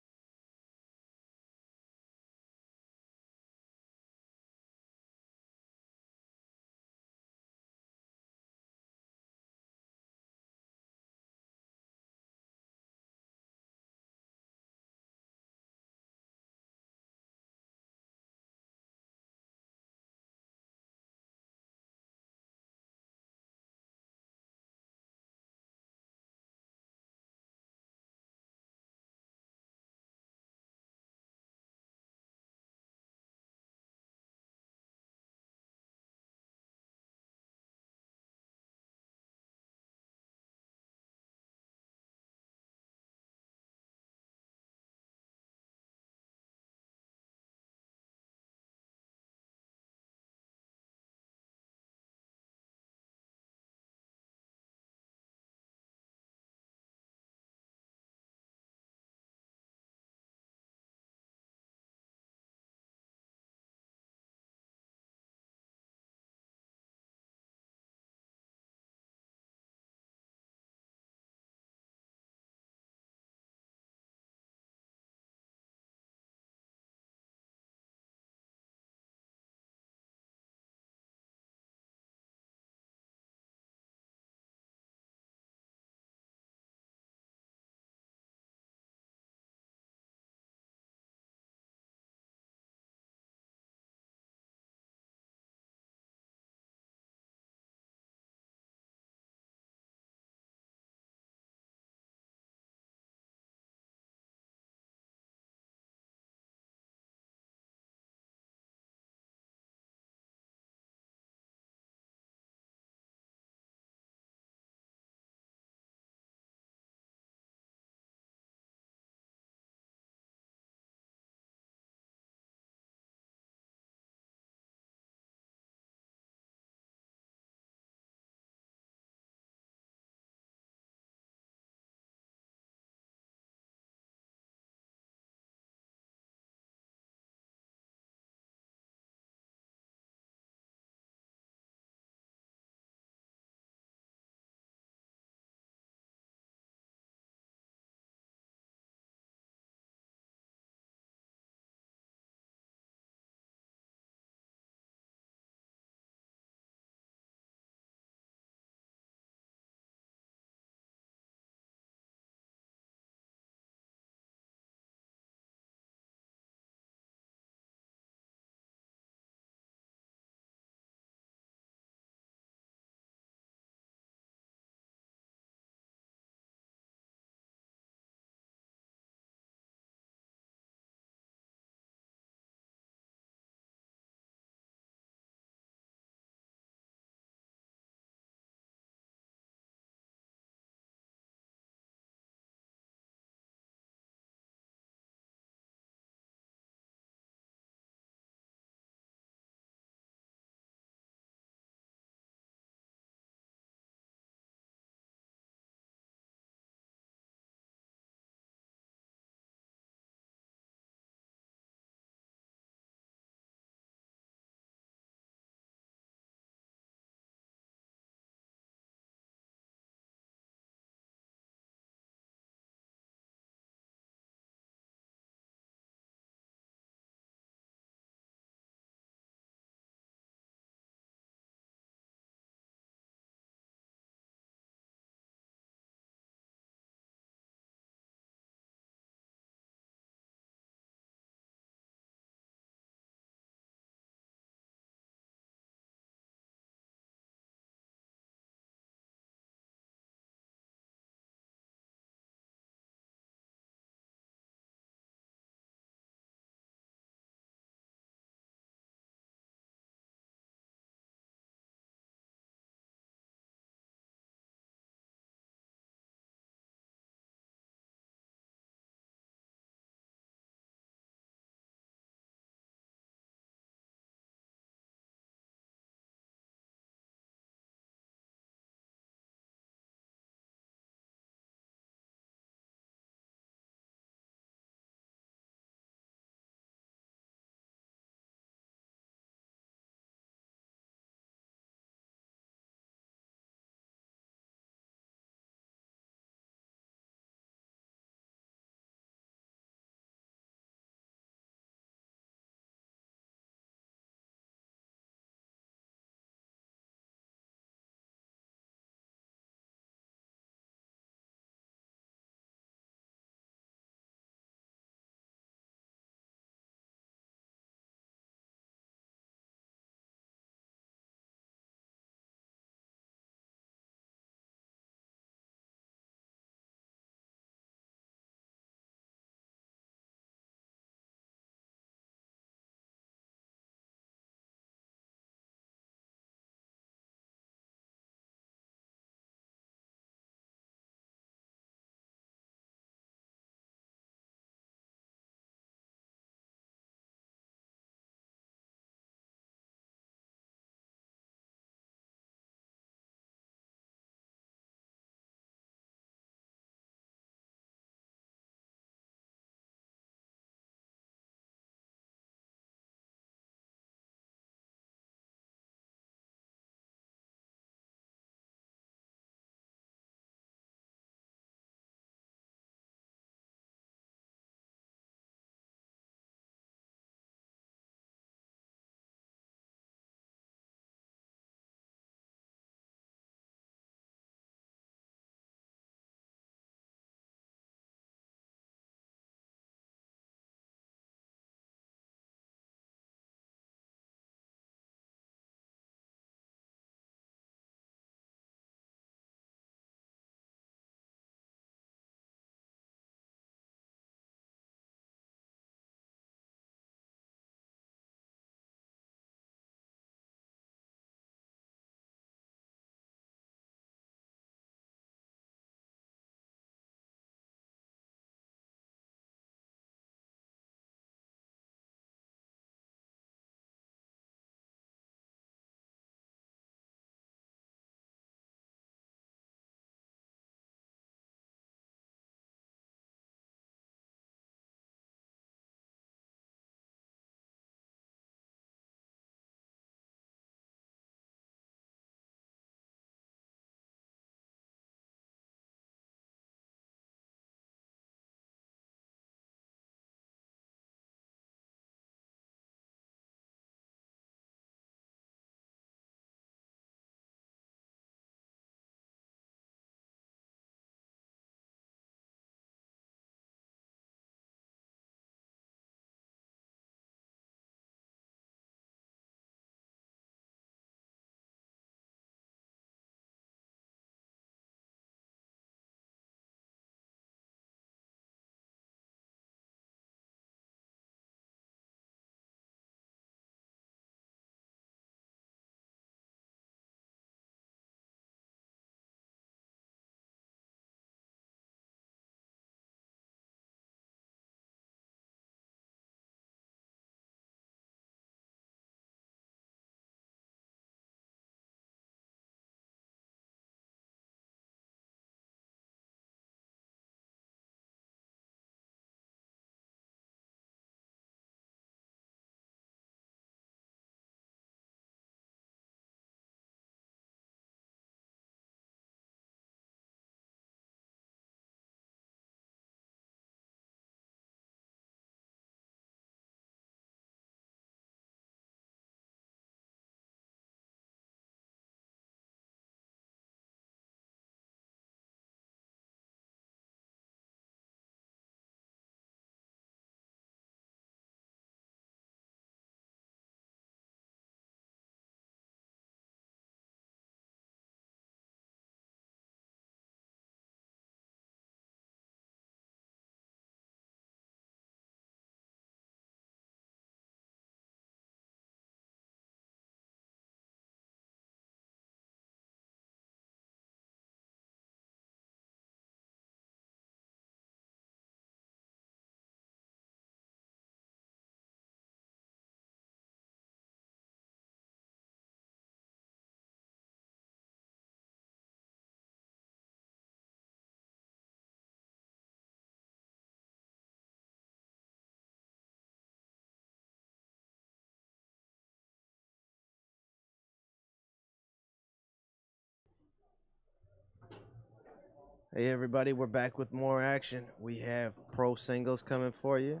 Hey everybody, we're back with more action. We have pro singles coming for you.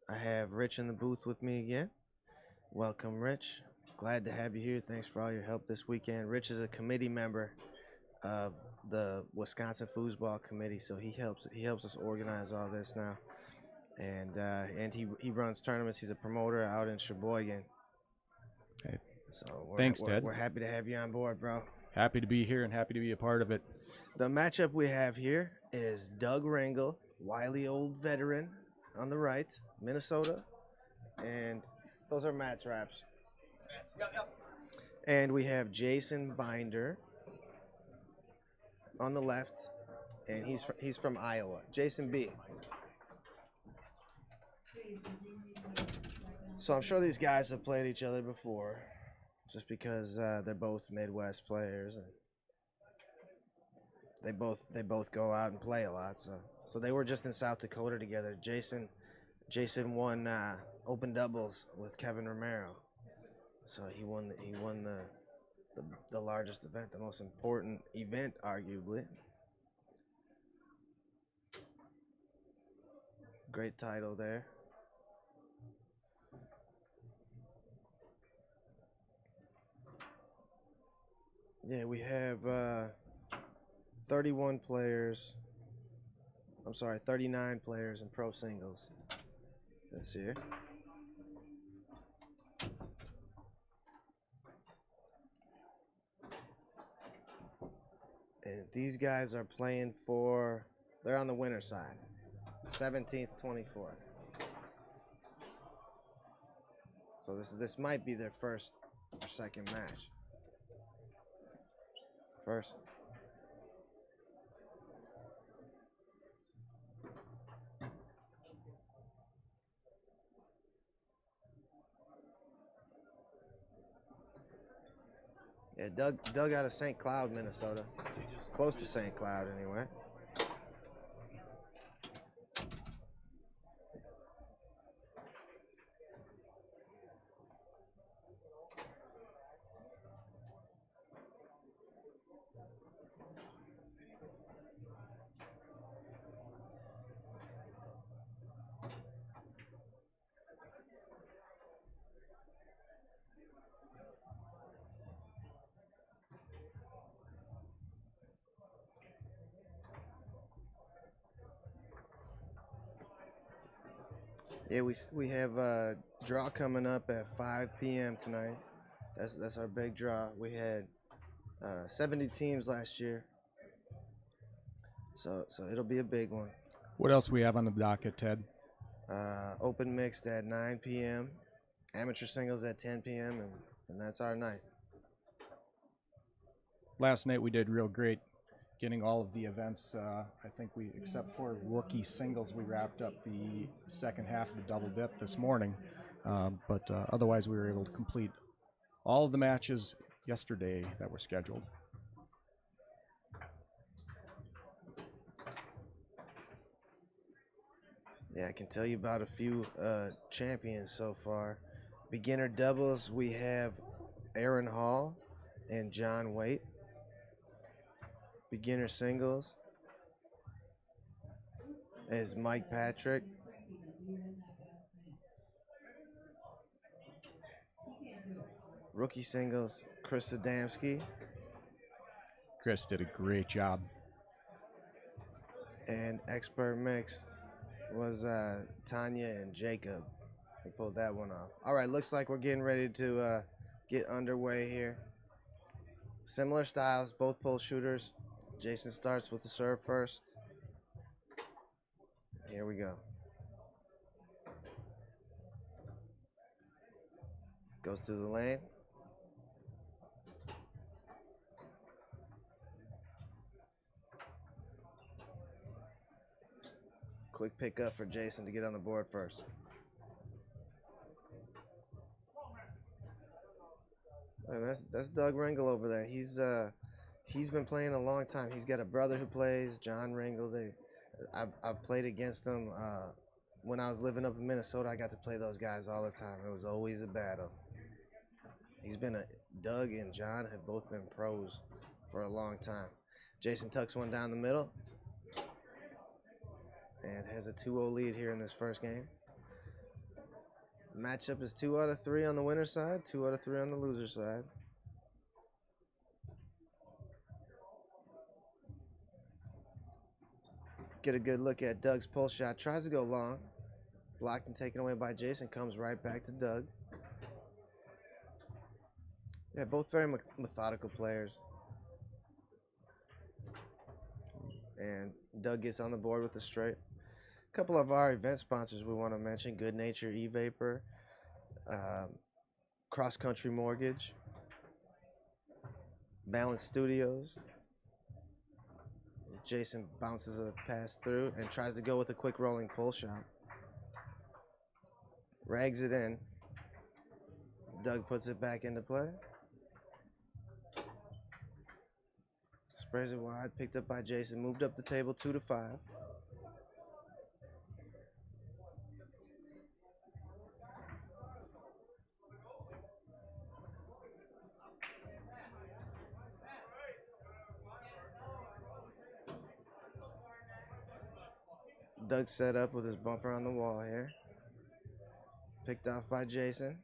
I have Rich in the booth with me again. Welcome, Rich. Glad to have you here. Thanks for all your help this weekend. Rich is a committee member of the Wisconsin Foosball Committee, so he helps us organize all this now. And he runs tournaments. He's a promoter out in Sheboygan. Hey. So Thanks, Ted. We're happy to have you on board, bro. Happy to be here and happy to be a part of it. The matchup we have here is Doug Ringel, wily old veteran on the right, Minnesota, and those are Matt's raps. Yep. And we have Jason Binder on the left, and he's from Iowa. Jason B. So I'm sure these guys have played each other before, just because they're both Midwest players, and they both go out and play a lot. So they were just in South Dakota together. Jason won open doubles with Kevin Romero, so he won the largest event, the most important event, arguably. Great title there. Yeah, we have 39 players in pro singles this year. And these guys are playing they're on the winner side, 17th, 24th. So this might be their first or second match. First. Yeah, Doug out of St. Cloud, Minnesota. Close to St. Cloud, anyway. Yeah, we have a draw coming up at 5 p.m. tonight. That's our big draw. We had 70 teams last year, so it'll be a big one. What else we have on the docket, Ted? Open mixed at 9 p.m., amateur singles at 10 p.m., and that's our night. Last night we did real great getting all of the events. I think except for rookie singles, we wrapped up the second half of the double dip this morning. But otherwise we were able to complete all of the matches yesterday that were scheduled. Yeah, I can tell you about a few champions so far. Beginner doubles, we have Aaron Hall and John Waite. Beginner singles is Mike Patrick. Rookie singles, Chris Adamski. Chris did a great job. And expert mixed was Tanya and Jacob. They pulled that one off. All right, looks like we're getting ready to get underway here. Similar styles, both pole shooters. Jason starts with the serve first. Here we go. Goes through the lane. Quick pickup for Jason to get on the board first. And that's Doug Ringel over there. He's been playing a long time. He's got a brother who plays, John Ringel. I've played against him when I was living up in Minnesota. I got to play those guys all the time. It was always a battle. Doug and John have both been pros for a long time. Jason tucks one down the middle. and has a 2-0 lead here in this first game. The matchup is 2 out of 3 on the winner side, 2 out of 3 on the loser side. Get a good look at Doug's pull shot. Tries to go long. Blocked and taken away by Jason. Comes right back to Doug. Yeah, both very methodical players. And Doug gets on the board with the straight. A couple of our event sponsors we want to mention. Good Nature E-Vapor. Cross Country Mortgage. Balance Studios. As Jason bounces a pass through and tries to go with a quick rolling pull shot. Rags it in. Doug puts it back into play. Sprays it wide, picked up by Jason, moved up the table 2-5. Doug set up with his bumper on the wall here. Picked off by Jason.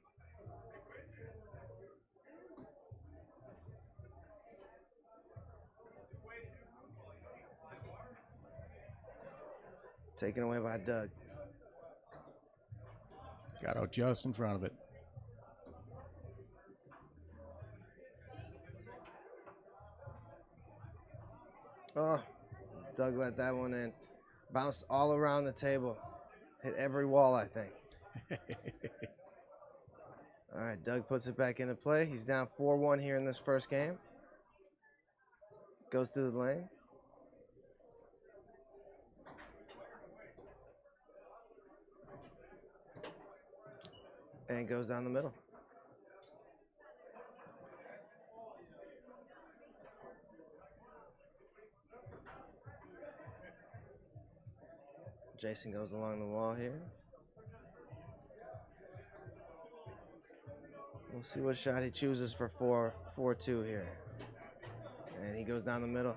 Taken away by Doug. Got out just in front of it. Oh, Doug let that one in. Bounced all around the table. Hit every wall, I think. All right, Doug puts it back into play. He's down 4-1 here in this first game. Goes through the lane. And goes down the middle. Jason goes along the wall here. We'll see what shot he chooses for 4-2 here. And he goes down the middle.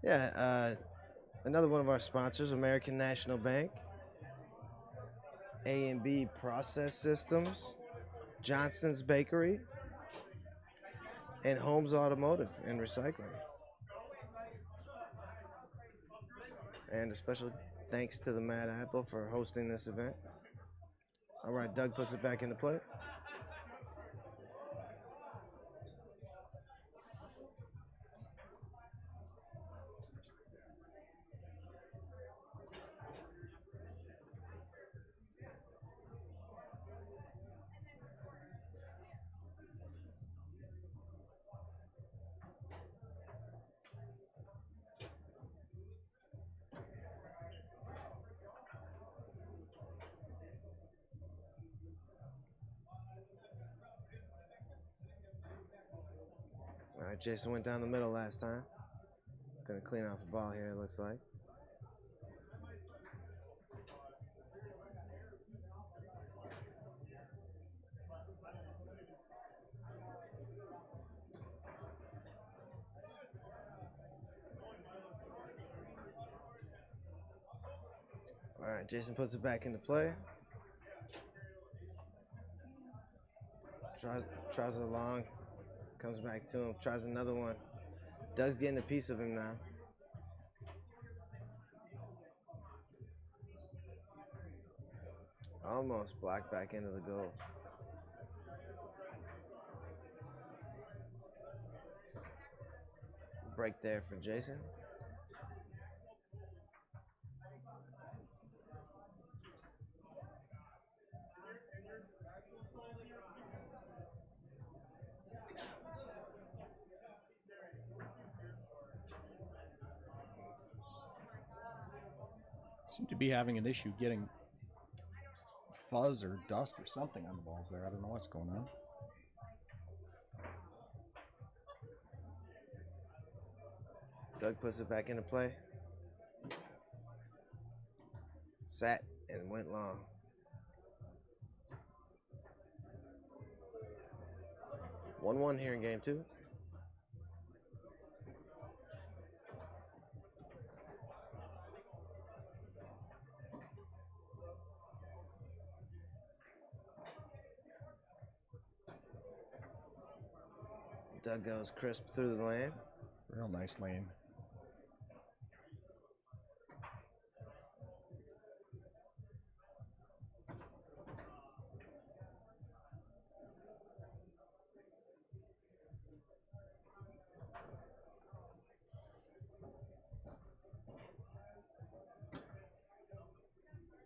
Yeah, another one of our sponsors, American National Bank. A&B Process Systems, Johnston's Bakery, and Holmes Automotive and Recycling. And a special thanks to the Mad Apple for hosting this event. All right, Doug puts it back into play. All right, Jason went down the middle last time. Gonna clean off the ball here, it looks like. All right, Jason puts it back into play. Tries it long. Comes back to him, tries another one. Doug's getting a piece of him now. Almost blocked back into the goal. Break there for Jason. Seem to be having an issue getting fuzz or dust or something on the balls there. I don't know what's going on. Doug puts it back into play. Sat and went long. One here in game 2. Doug goes crisp through the lane. Real nice lane.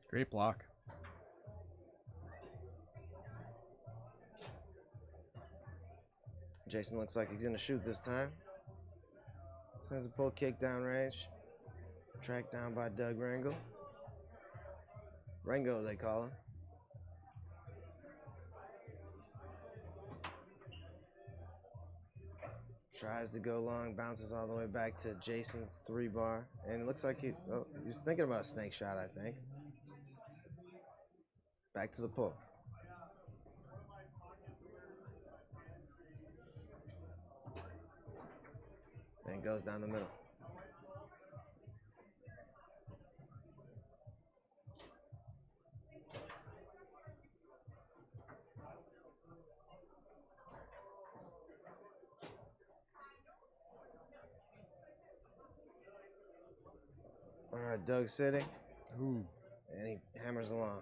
Great block. Jason looks like he's going to shoot this time. Sends a pull kick down range. Tracked down by Doug Rangel. Rango, they call him. Tries to go long, bounces all the way back to Jason's 3-bar. And it looks like he was thinking about a snake shot, I think. Back to the pull. And goes down the middle. All right, Doug sitting. Ooh. And he hammers along.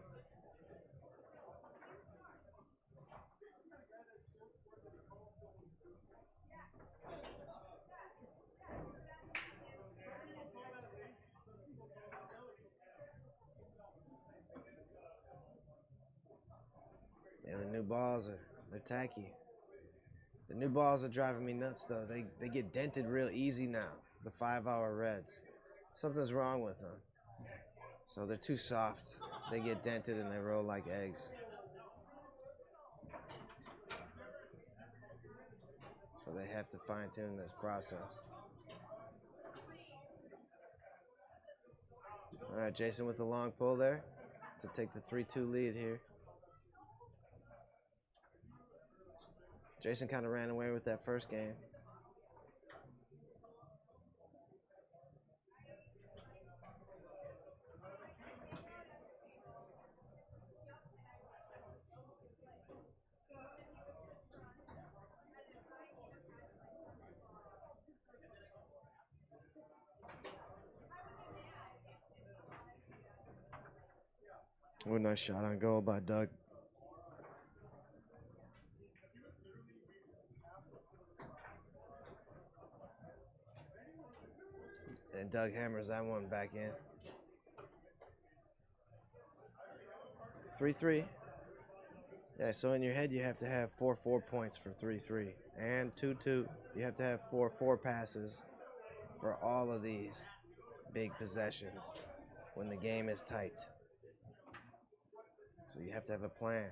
Yeah, the new balls they're tacky. The new balls are driving me nuts though. They get dented real easy now. The 5-hour Reds. Something's wrong with them. So they're too soft. They get dented and they roll like eggs. So they have to fine tune this process. All right, Jason with the long pull there to take the 3-2 lead here. Jason kind of ran away with that first game. Oh, nice shot on goal by Doug. And Doug hammers that one back in. 3-3. Yeah, so in your head you have to have 4 points for 3-3. And 2-2. You have to have 4 passes for all of these big possessions when the game is tight. So you have to have a plan.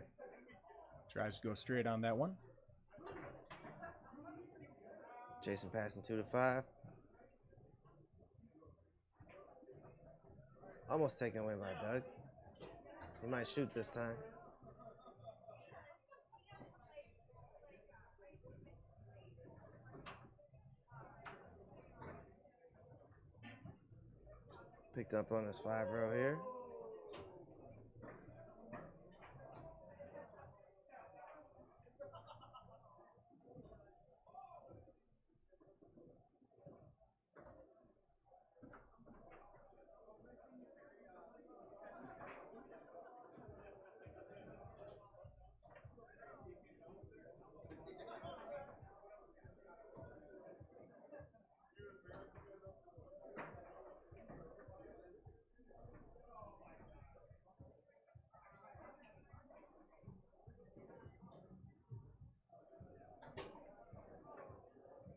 Tries to go straight on that one. Jason passing 2-5. Almost taken away by Doug. He might shoot this time. Picked up on his 5-row here.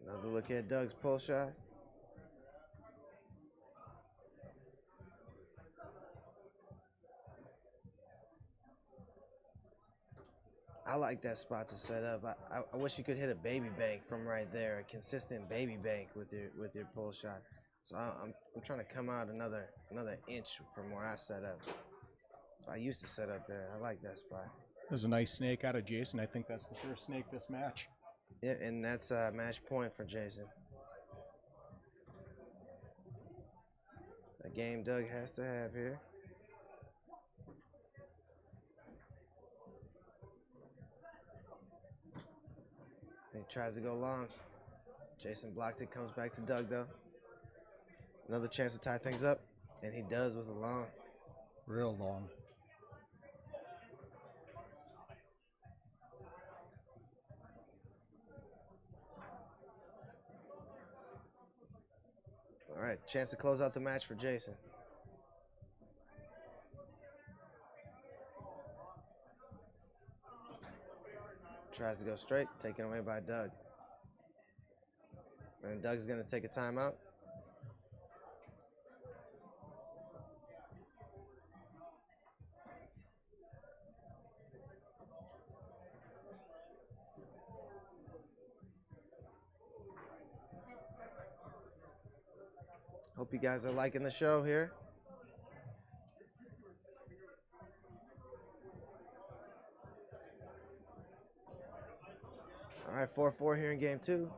Another look at Doug's pull shot. I like that spot to set up. I wish you could hit a baby bank from right there, a consistent baby bank with your pull shot. So I'm trying to come out another inch from where I set up. I used to set up there. I like that spot. There's a nice snake out of Jason. I think that's the first snake this match. Yeah, and that's a match point for Jason. A game Doug has to have here. He tries to go long. Jason blocked it, comes back to Doug, though. Another chance to tie things up, and he does with a long. Real long. All right, chance to close out the match for Jason. Tries to go straight, taken away by Doug. And Doug's going to take a timeout. Hope you guys are liking the show here. All right, 4-4 here in game 2.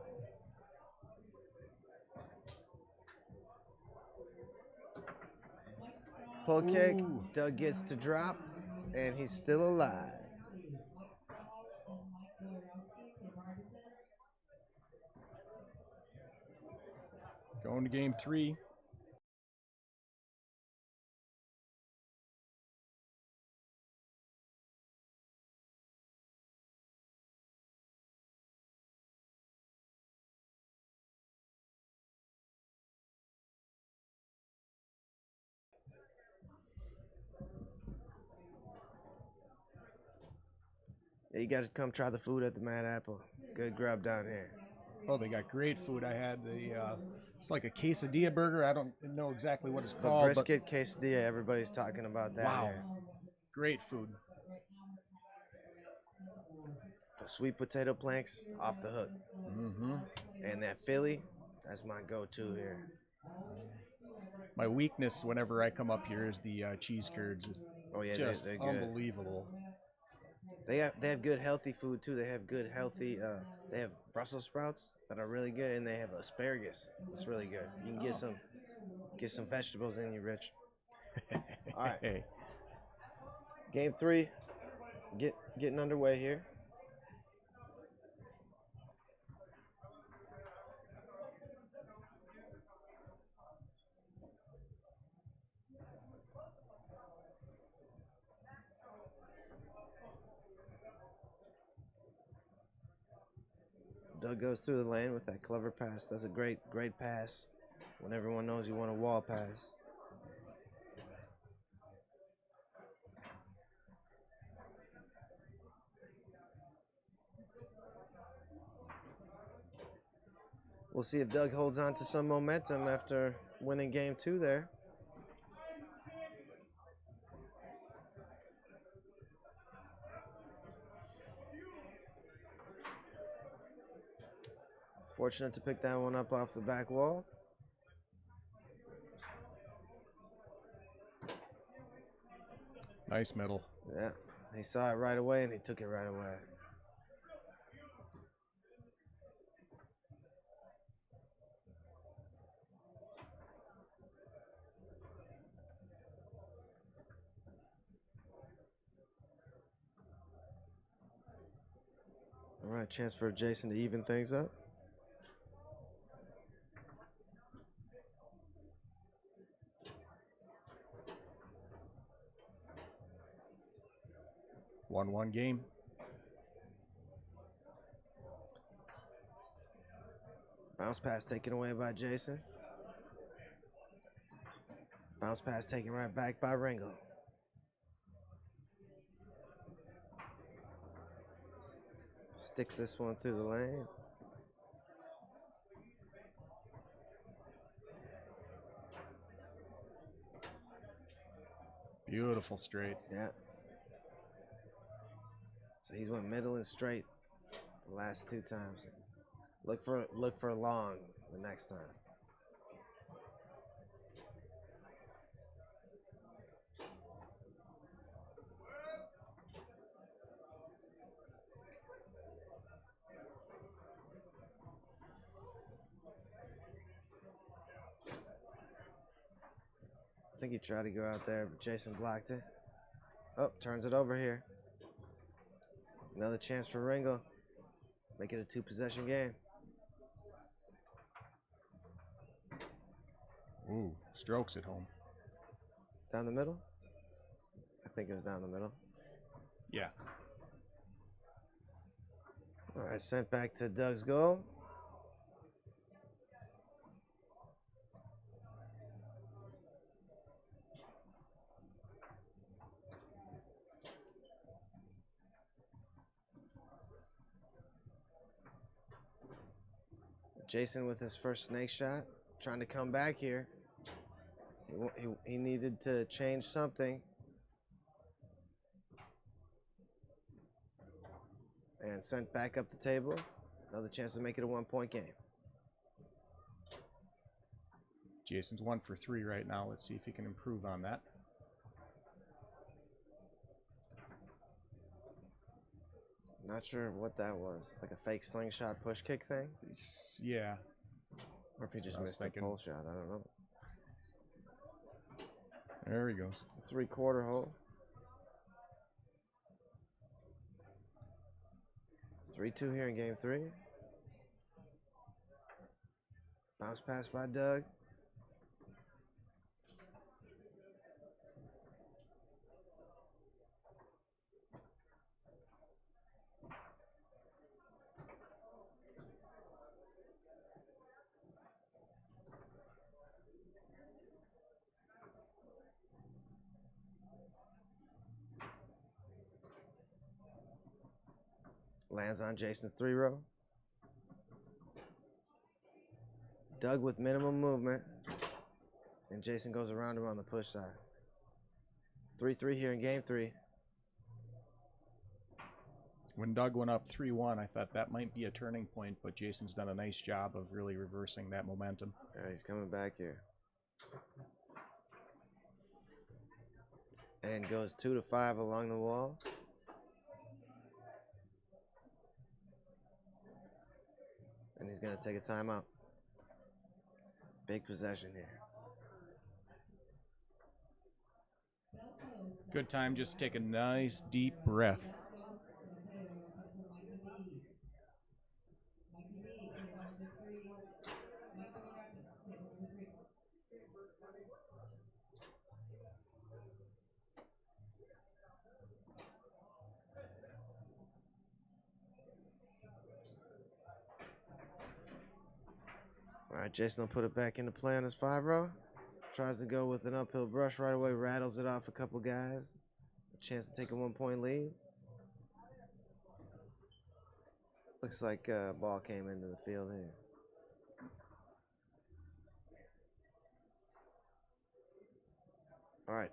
Pull kick, Doug gets to drop, and he's still alive. Going to game 3. Yeah, you got to come try the food at the Mad Apple. Good grub down here. Oh, they got great food. I had it's like a quesadilla burger. I don't know exactly what it's The called. brisket quesadilla, everybody's talking about that Wow. here. Great food. The sweet potato planks, off the hook. Mm-hmm. And that Philly, that's my go-to here. My weakness whenever I come up here is the cheese curds. Oh yeah, Just they're good. unbelievable. They have good healthy food too. They have good healthy. They have Brussels sprouts that are really good, and they have asparagus. It's really good. You can get some vegetables in you, Rich. All right. Hey. Game 3, getting underway here. Doug goes through the lane with that clever pass. That's a great pass when everyone knows you want a wall pass. We'll see if Doug holds on to some momentum after winning game 2 there. Fortunate to pick that one up off the back wall. Nice middle. Yeah, he saw it right away and he took it right away. All right, chance for Jason to even things up. One game. Bounce pass taken away by Jason. Bounce pass taken right back by Ringo. Sticks this one through the lane. Beautiful straight. Yeah. So he's went middle and straight the last 2 times. Look for long the next time. I think he tried to go out there, but Jason blocked it. Oh, turns it over here. Another chance for Ringo. Make it a 2-possession game. Ooh, strokes at home. Down the middle? I think it was down the middle. Yeah. All right, sent back to Doug's goal. Jason with his first snake shot, trying to come back here. He needed to change something. And sent back up the table. Another chance to make it a 1-point game. Jason's 1 for 3 right now. Let's see if he can improve on that. Not sure what that was. Like a fake slingshot push kick thing? Yeah. Or if he just missed a pole shot. I don't know. There he goes. 3/4 hole. 3-2 here in game 3. Bounce pass by Doug. Lands on Jason's 3-row. Doug with minimum movement. And Jason goes around him on the push side. 3-3 here in game 3. When Doug went up 3-1, I thought that might be a turning point, but Jason's done a nice job of really reversing that momentum. Yeah, he's coming back here. And goes 2-5 along the wall. And he's going to take a timeout. Big possession here. Good time, just take a nice deep breath. All right, Jason will put it back into play on his 5-row. Tries to go with an uphill brush right away, rattles it off a couple guys. A chance to take a 1-point lead. Looks like a ball came into the field here. All right,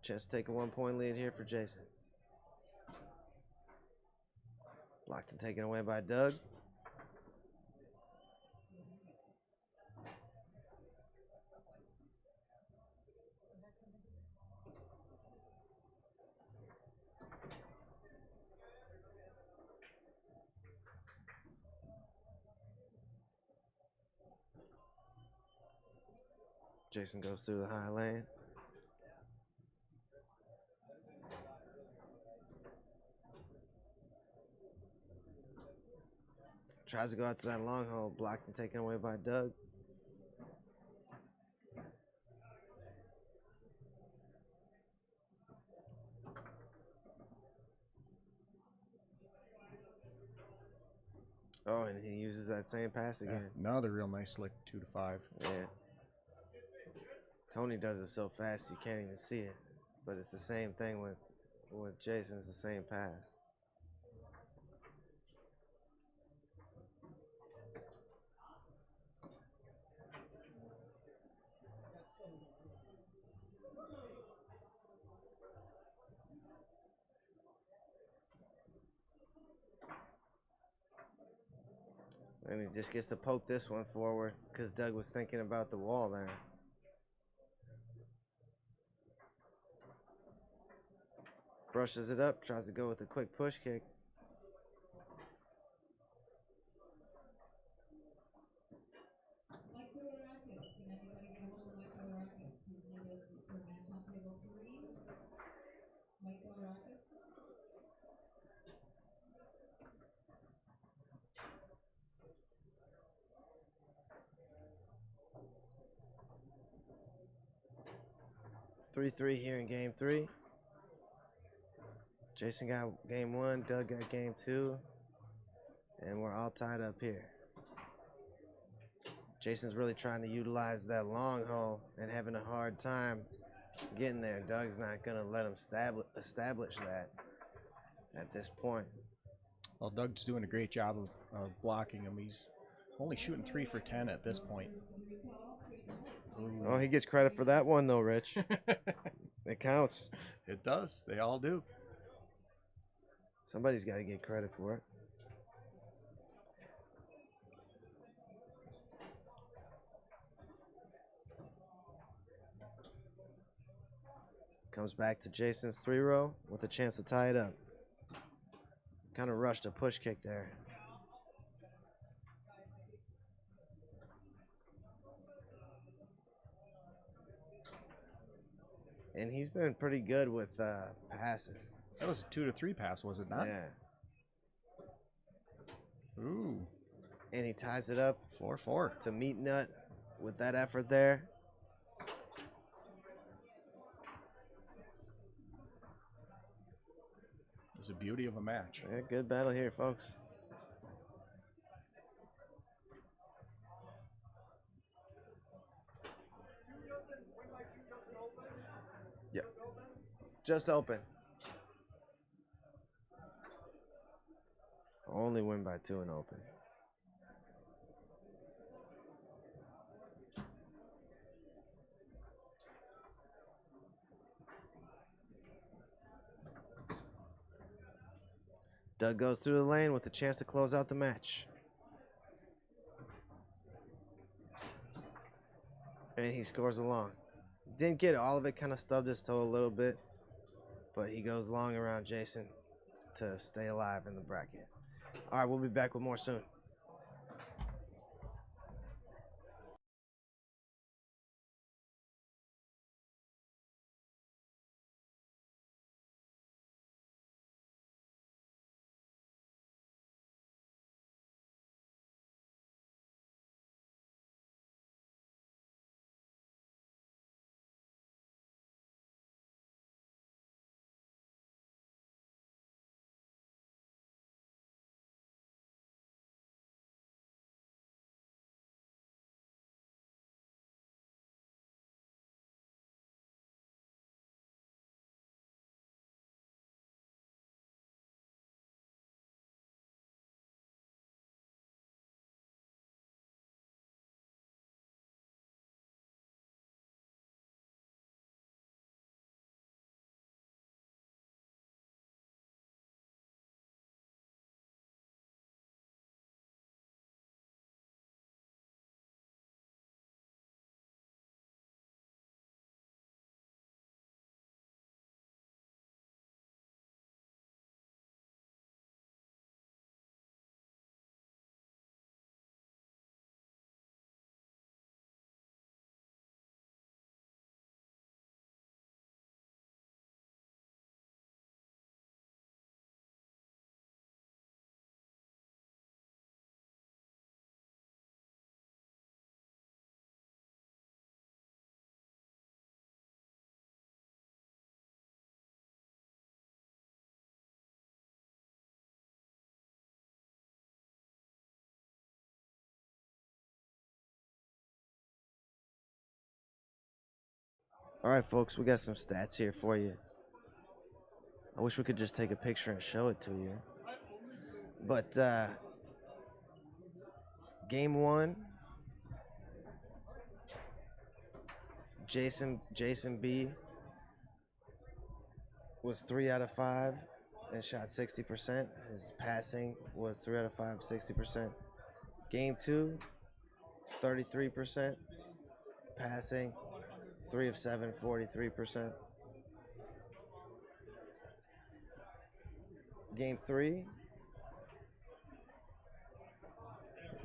chance to take a 1-point lead here for Jason. Blocked and taken away by Doug. Jason goes through the high lane. Tries to go out to that long hole, blocked and taken away by Doug. Oh, and he uses that same pass again. Another real nice slick 2-5. Yeah. Tony does it so fast you can't even see it. But it's the same thing with Jason. It's the same pass. And he just gets to poke this one forward because Doug was thinking about the wall there. Brushes it up, tries to go with a quick push kick. 3-3 here in game 3. Jason got game 1, Doug got game 2, and we're all tied up here. Jason's really trying to utilize that long hole and having a hard time getting there. Doug's not going to let him establish that at this point. Well, Doug's doing a great job of blocking him. He's only shooting 3 for 10 at this point. Ooh. Oh, he gets credit for that one, though, Rich. It counts. It does. They all do. Somebody's got to get credit for it. Comes back to Jason's 3-row with a chance to tie it up. Kind of rushed a push kick there. And he's been pretty good with passes. That was a 2-3 pass, was it not? Yeah. Ooh. And he ties it up 4-4 to Meat Nut with that effort there. It's a beauty of a match. Yeah, good battle here, folks. Yeah. Just open. Only win by 2 and open. Doug goes through the lane with a chance to close out the match. And he scores a long. Didn't get all of it, kind of stubbed his toe a little bit. But he goes long around Jason to stay alive in the bracket. All right, we'll be back with more soon. All right, folks, we got some stats here for you. I wish we could just take a picture and show it to you. But game 1, Jason B was 3 out of 5 and shot 60%. His passing was 3 out of 5, 60%. Game 2, 33%. Passing, 3 of 7, 43%. Game 3.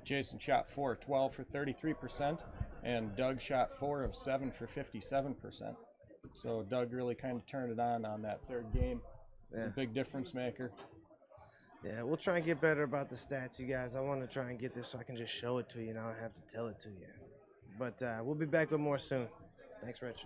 Jason shot 4 of 12 for 33%, and Doug shot 4 of 7 for 57%. So Doug really kind of turned it on that third game. Yeah. A big difference maker. Yeah, we'll try and get better about the stats, you guys. I want to try and get this so I can just show it to you, and I don't have to tell it to you. But we'll be back with more soon. Thanks, Rich.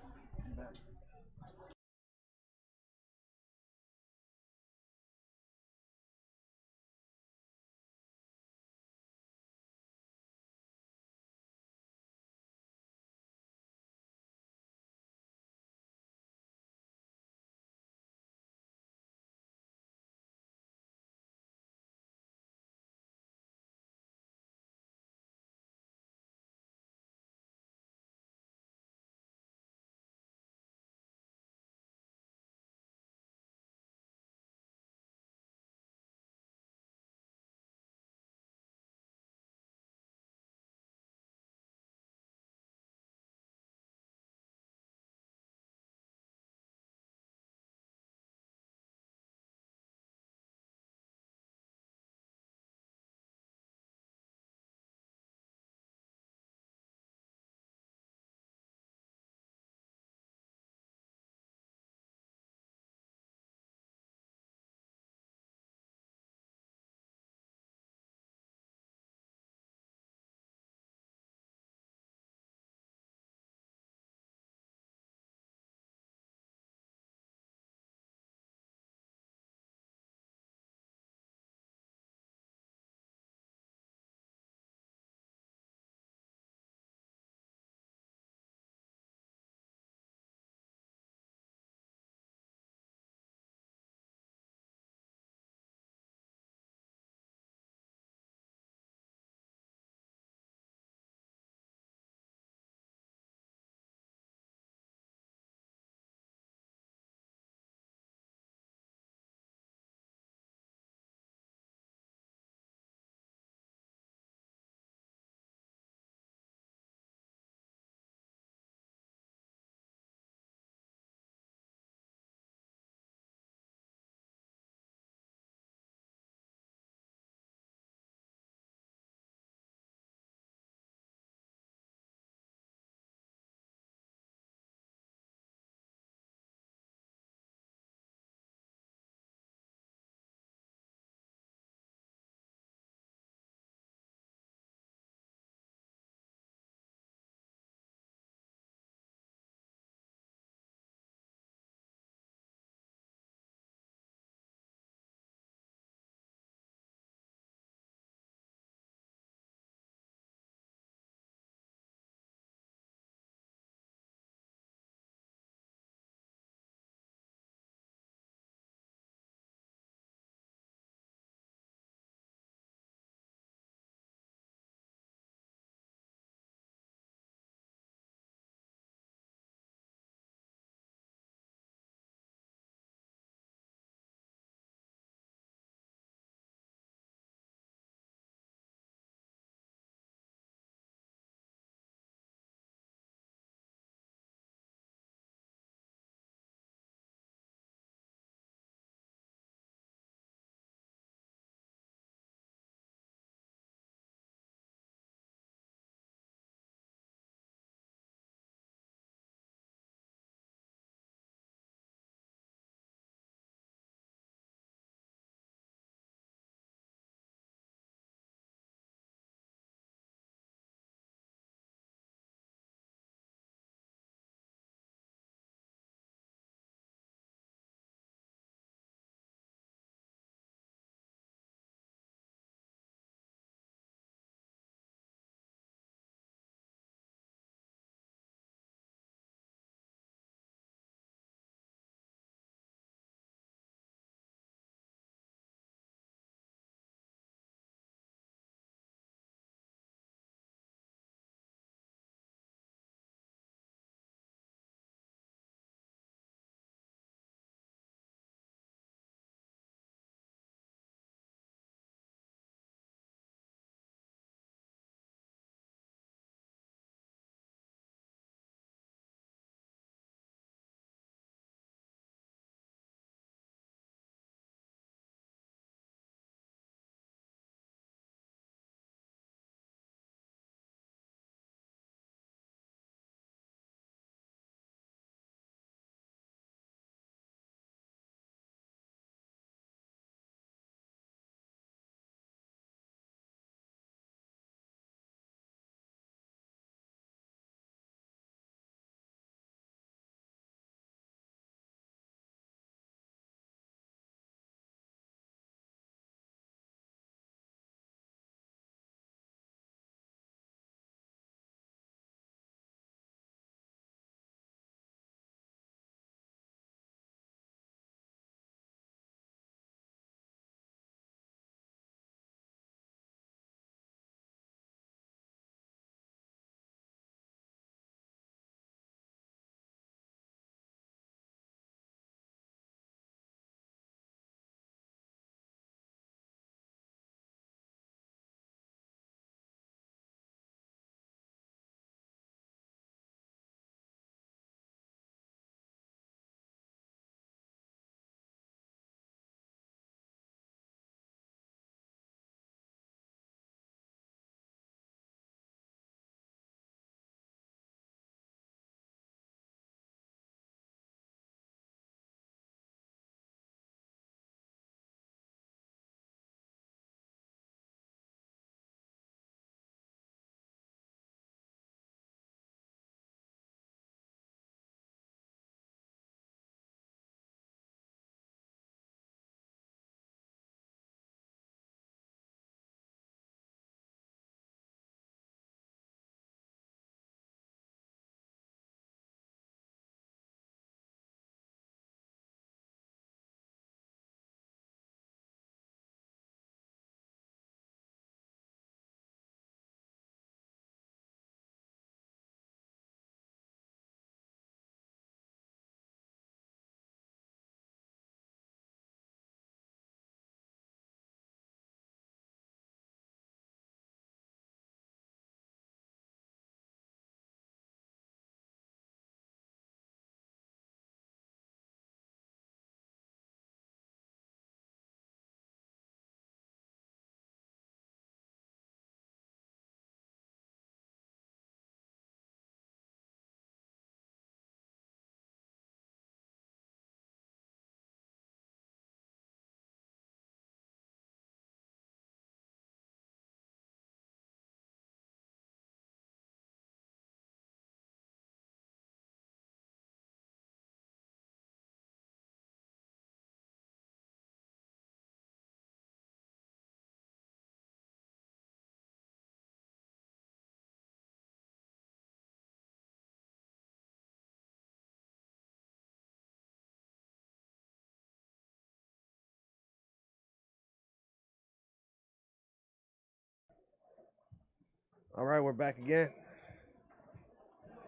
All right, we're back again.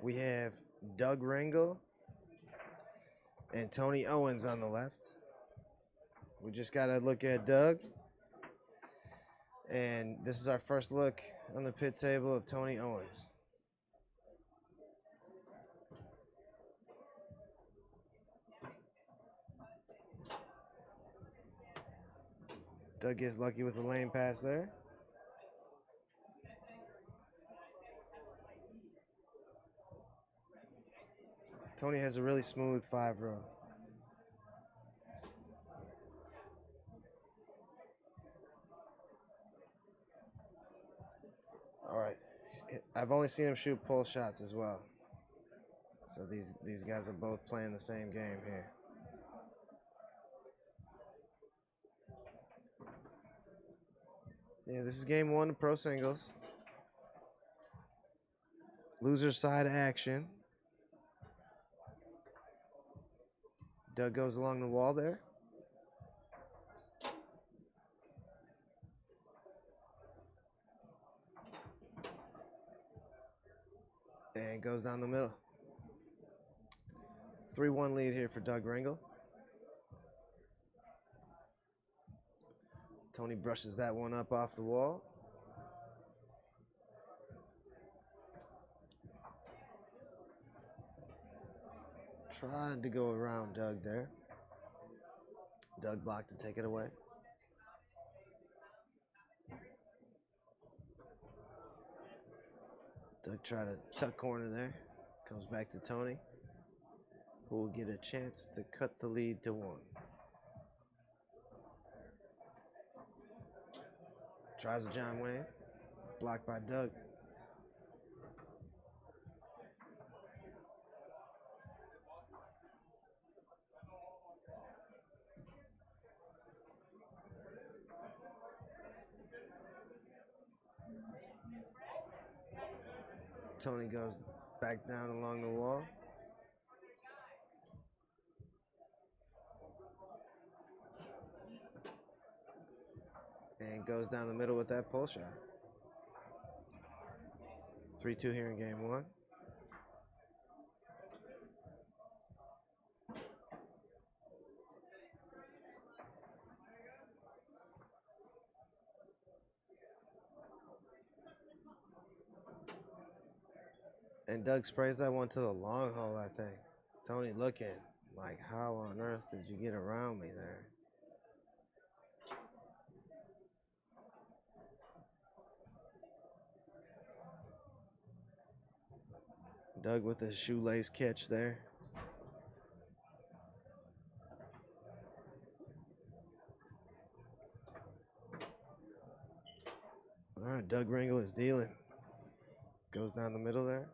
We have Doug Ringel and Tony Owens on the left. We just got to look at Doug. And this is our first look on the pit table of Tony Owens. Doug gets lucky with the lane pass there. Tony has a really smooth 5-row. All right, I've only seen him shoot pull shots as well. So these guys are both playing the same game here. Yeah, this is game 1 of pro singles. Loser side action. Doug goes along the wall there. And goes down the middle. 3-1 lead here for Doug Ringel. Tony brushes that one up off the wall. Tried to go around Doug there. Doug blocked to take it away. Doug tried to tuck corner there. Comes back to Tony, who will get a chance to cut the lead to 1. Tries a John Wayne. Blocked by Doug. Tony goes back down along the wall. And goes down the middle with that pull shot. 3-2 here in game 1. And Doug sprays that one to the long hole, I think. Tony looking like, how on earth did you get around me there? Doug with a shoelace catch there. All right, Doug Ringel is dealing. Goes down the middle there.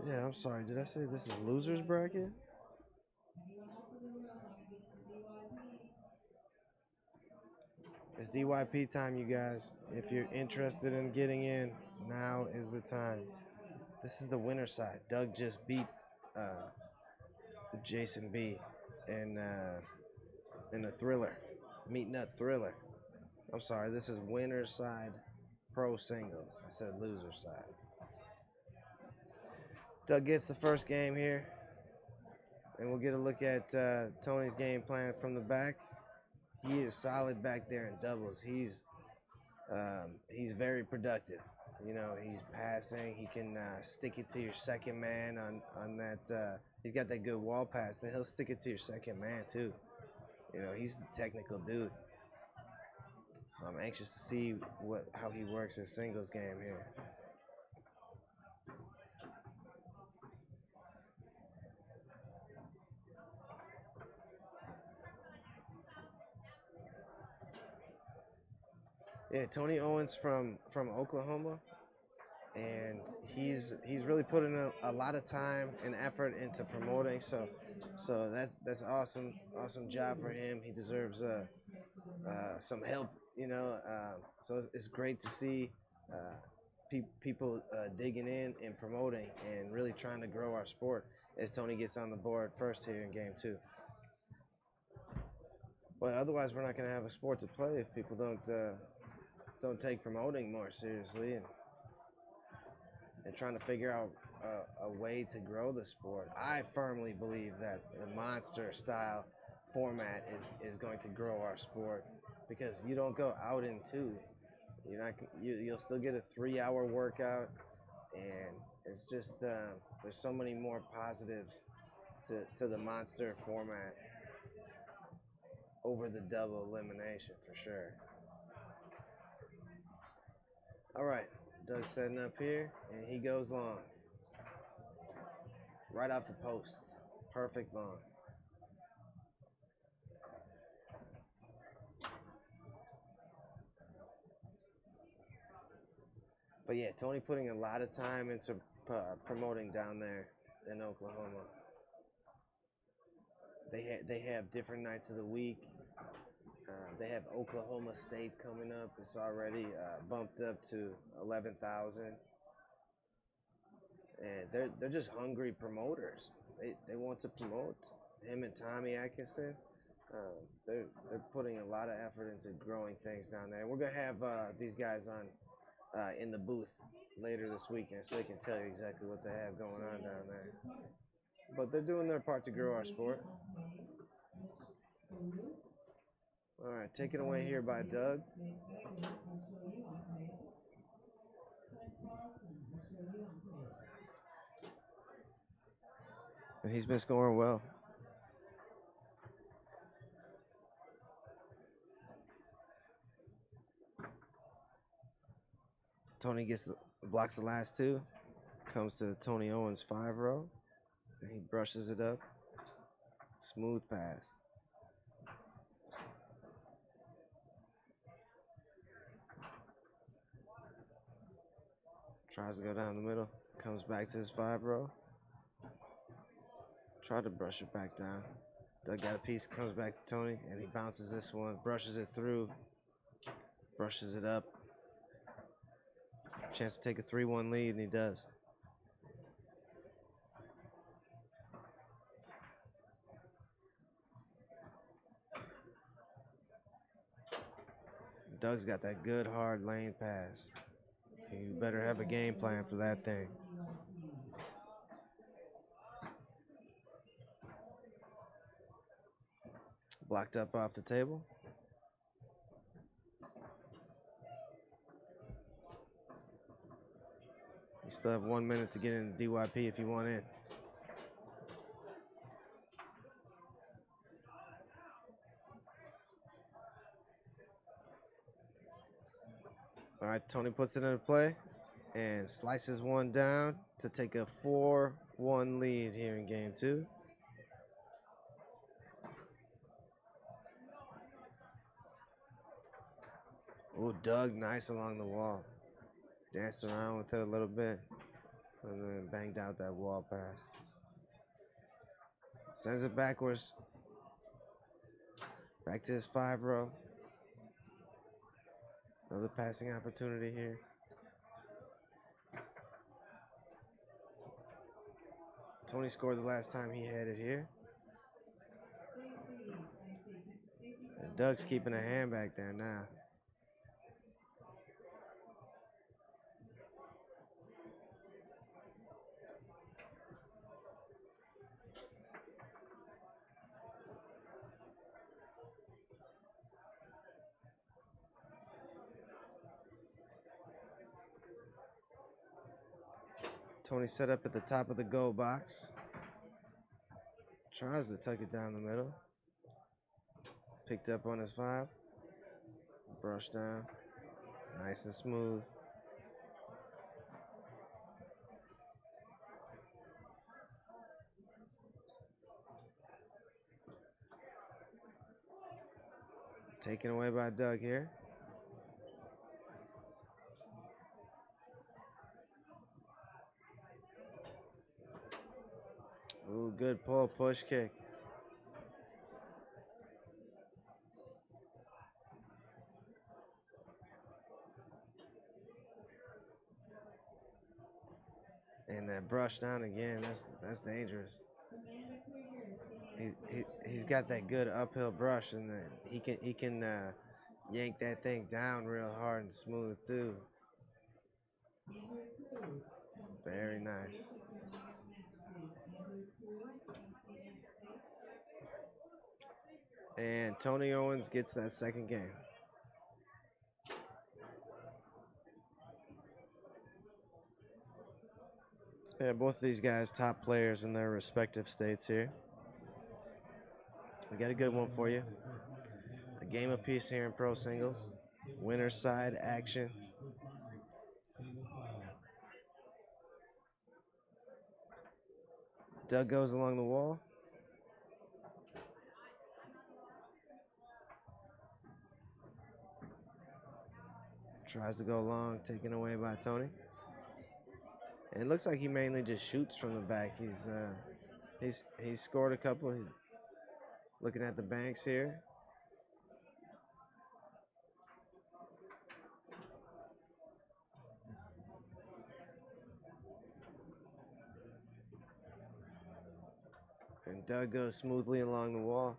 Yeah, I'm sorry. Did I say this is loser's bracket? It's DYP time, you guys. If you're interested in getting in, now is the time. This is the winner side. Doug just beat Jason B in a thriller, meat nut thriller. I'm sorry. This is winner side pro singles. I said loser side. Doug gets the first game here, and we'll get a look at Tony's game plan from the back. He is solid back there in doubles. He's very productive. You know, he's passing. He can stick it to your second man on that. He's got that good wall pass. Then he'll stick it to your second man too. You know, he's the technical dude. So I'm anxious to see how he works his singles game here. Yeah, Tony Owens from Oklahoma, and he's really putting a lot of time and effort into promoting. So that's awesome job for him. He deserves some help, you know. So it's great to see people digging in and promoting and really trying to grow our sport as Tony gets on the board first here in game 2. But otherwise, we're not going to have a sport to play if people don't don't take promoting more seriously, and trying to figure out a way to grow the sport. I firmly believe that the monster style format is going to grow our sport, because you don't go out in two. You'll still get a 3-hour workout, and it's just there's so many more positives to the monster format over the double elimination for sure. All right, Doug's setting up here, and he goes long. Right off the post. Perfect long. But yeah, Tony putting a lot of time into promoting down there in Oklahoma. They have different nights of the week. They have Oklahoma State coming up. It's already bumped up to 11,000. And they're just hungry promoters. They want to promote. Him and Tommy Atkinson, they're putting a lot of effort into growing things down there. We're gonna have these guys on in the booth later this weekend, so they can tell you exactly what they have going on down there. But they're doing their part to grow our sport. All right, taken away here by Doug. And he's been scoring well. Tony blocks the last two. Comes to Tony Owens' 5-row. And he brushes it up. Smooth pass. Tries to go down the middle. Comes back to his 5-row. Tried to brush it back down. Doug got a piece, comes back to Tony, and he bounces this one, brushes it through, brushes it up. Chance to take a 3-1 lead, and he does. Doug's got that good hard lane pass. You better have a game plan for that thing. Blocked up off the table. You still have 1 minute to get into DYP if you want in. All right, Tony puts it into play and slices one down to take a 4-1 lead here in game 2. Ooh, Doug, nice along the wall. Danced around with it a little bit and then banged out that wall pass. Sends it backwards. Back to his 5-row. Another passing opportunity here. Tony scored the last time he had it here. And Doug's keeping a hand back there now. Tony set up at the top of the goal box. Tries to tuck it down the middle. Picked up on his 5. Brushed down. Nice and smooth. Taken away by Doug here. Ooh, good pull, push kick. And that brush down again, that's dangerous. He's got that good uphill brush, and he can yank that thing down real hard and smooth too. Very nice. And Tony Owens gets that second game. Yeah, both of these guys top players in their respective states here. We got a good one for you. A game apiece here in pro singles. Winner's side action. Doug goes along the wall. Tries to go long, taken away by Tony. And it looks like he mainly just shoots from the back. He's scored a couple. Looking at the banks here. And Doug goes smoothly along the wall.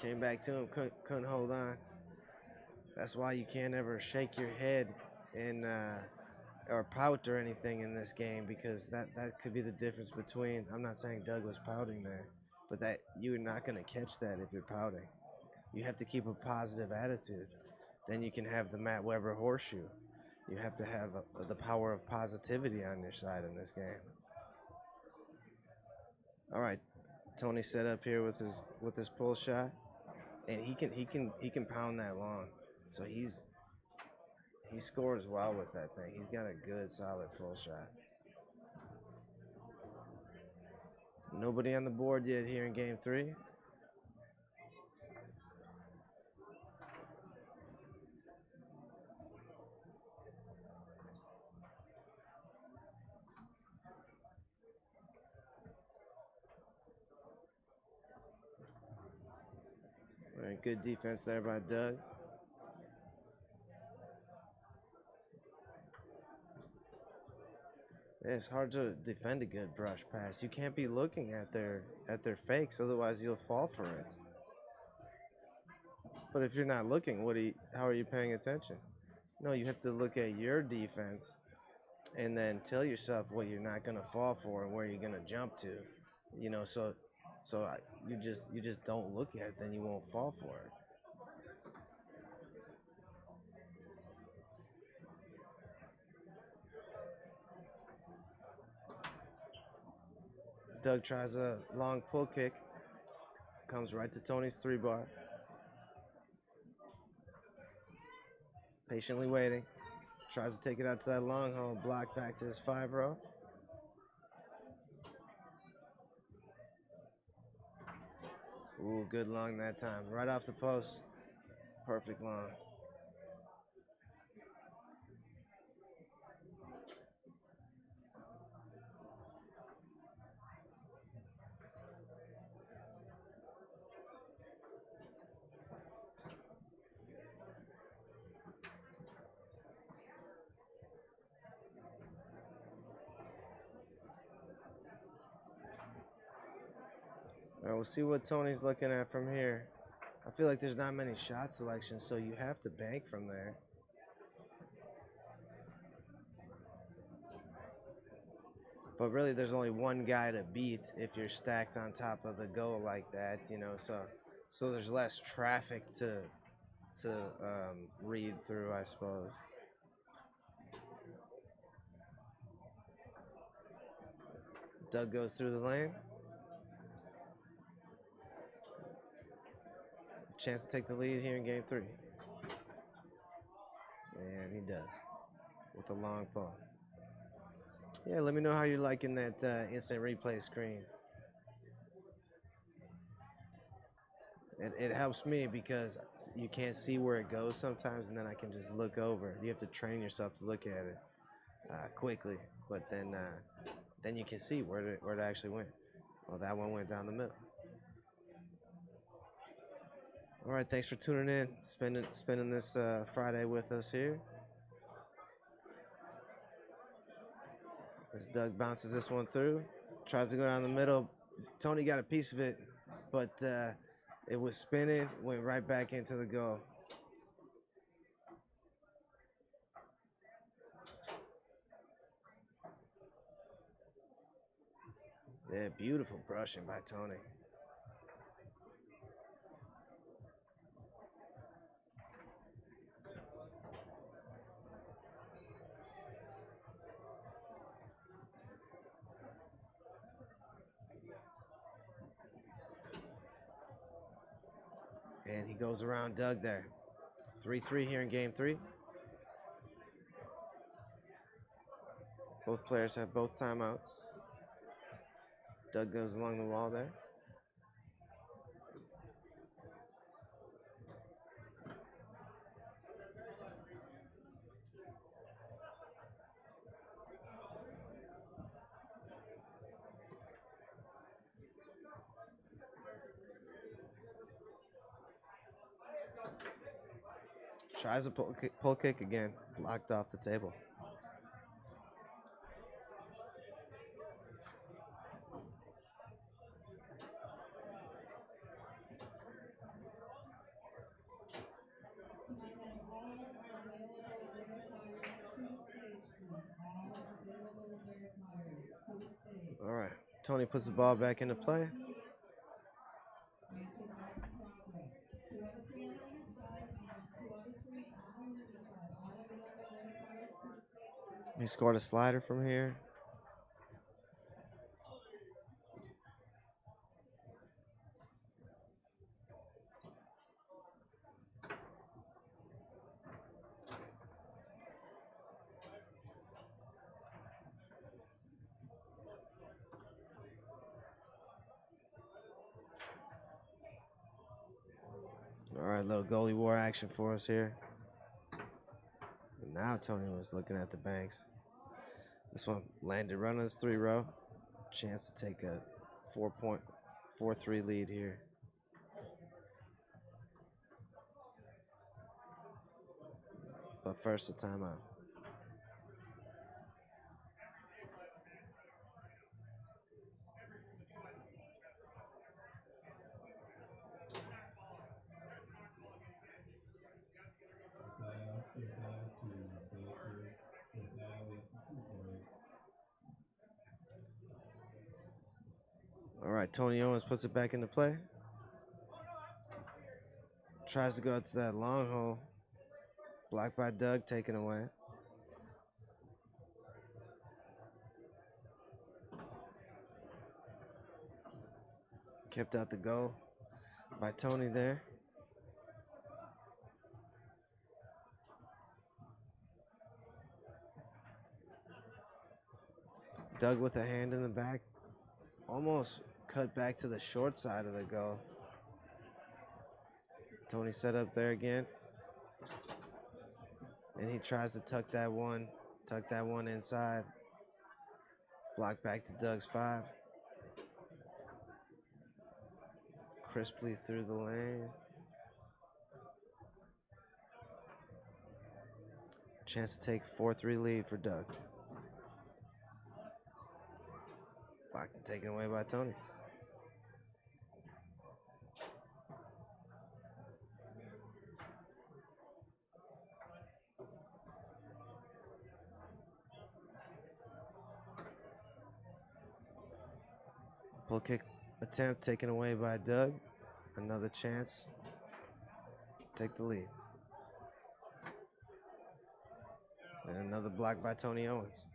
Came back to him, couldn't hold on. That's why you can't ever shake your head and or pout or anything in this game, because that could be the difference between, I'm not saying Doug was pouting there, but that you're not going to catch that if you're pouting. You have to keep a positive attitude. Then you can have the Matt Weber horseshoe. You have to have the power of positivity on your side in this game. All right, Tony set up here with his pull shot, and he can pound that long. So he scores well with that thing. He's got a good solid pull shot. Nobody on the board yet here in game 3. All right, good defense there by Doug. Yeah, it's hard to defend a good brush pass. You can't be looking at their fakes, otherwise you'll fall for it. But if you're not looking, how are you paying attention? No, you have to look at your defense and then tell yourself what you're not going to fall for and where you're going to jump to. You know, so you just don't look at it, then you won't fall for it. Doug tries a long pull kick. Comes right to Tony's 3-bar. Patiently waiting. Tries to take it out to that long hole. Block back to his 5-row. Ooh, good long that time. Right off the post. Perfect long. All right, we'll see what Tony's looking at from here. I feel like there's not many shot selections, so you have to bank from there. But really, there's only one guy to beat if you're stacked on top of the goal like that, you know. So there's less traffic to read through, I suppose. Doug goes through the lane. Chance to take the lead here in game 3. And he does. With a long pull. Yeah, let me know how you're liking that instant replay screen. It helps me because you can't see where it goes sometimes, and then I can just look over. You have to train yourself to look at it quickly, but then you can see where it actually went. Well, that one went down the middle. All right, thanks for tuning in, spending this Friday with us here. As Doug bounces this one through, tries to go down the middle. Tony got a piece of it. but it was spinning, went right back into the goal. Yeah, beautiful brushing by Tony. And he goes around Doug there. 3-3 here in game 3. Both players have both timeouts. Doug goes along the wall there. Tries a pull kick again, blocked off the table. All right, Tony puts the ball back into play. He scored a slider from here. All right, little goalie war action for us here. And now Tony was looking at the banks. This one landed run on his 3-row. Chance to take a 4-3 lead here. But first, a timeout. All right, Tony Owens puts it back into play. Tries to go out to that long hole. Blocked by Doug, taken away. Kept out the goal by Tony there. Doug with a hand in the back. Almost cut back to the short side of the goal. Tony set up there again. And he tries to tuck that one inside. Block back to Doug's 5. Crisply through the lane. Chance to take a 4-3 lead for Doug. Block taken away by Tony. Pull kick attempt taken away by Doug. Another chance. Take the lead. And another block by Tony Owens.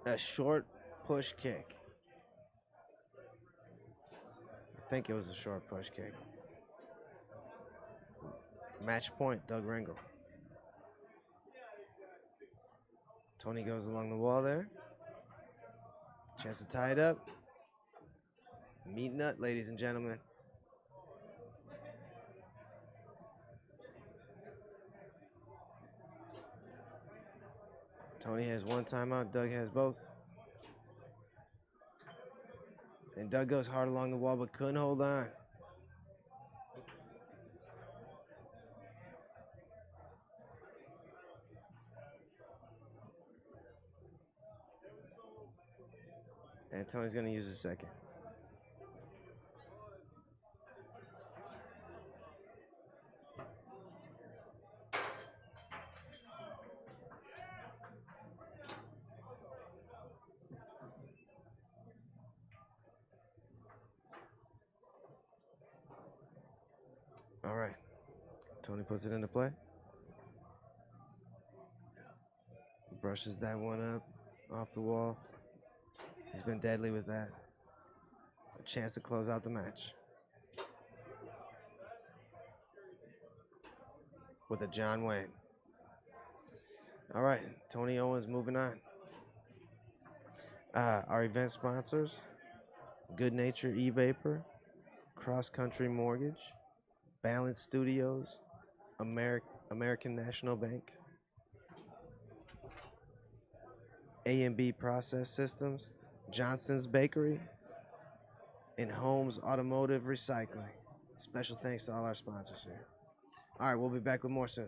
A short push kick. I think it was a short push kick. Match point, Doug Rengel. Tony goes along the wall there. Chance to tie it up. Meat nut, ladies and gentlemen. Tony has one timeout. Doug has both. And Doug goes hard along the wall, but couldn't hold on. And Tony's going to use a second. All right. Tony puts it into play. Brushes that one up off the wall. He's been deadly with that. A chance to close out the match. With a John Wayne. All right, Tony Owens moving on. Our event sponsors, Good Nature E-Vapor, Cross Country Mortgage, Balance Studios, American National Bank, A&B Process Systems, Johnson's Bakery, and Holmes Automotive Recycling. Special thanks to all our sponsors here. All right, we'll be back with more soon.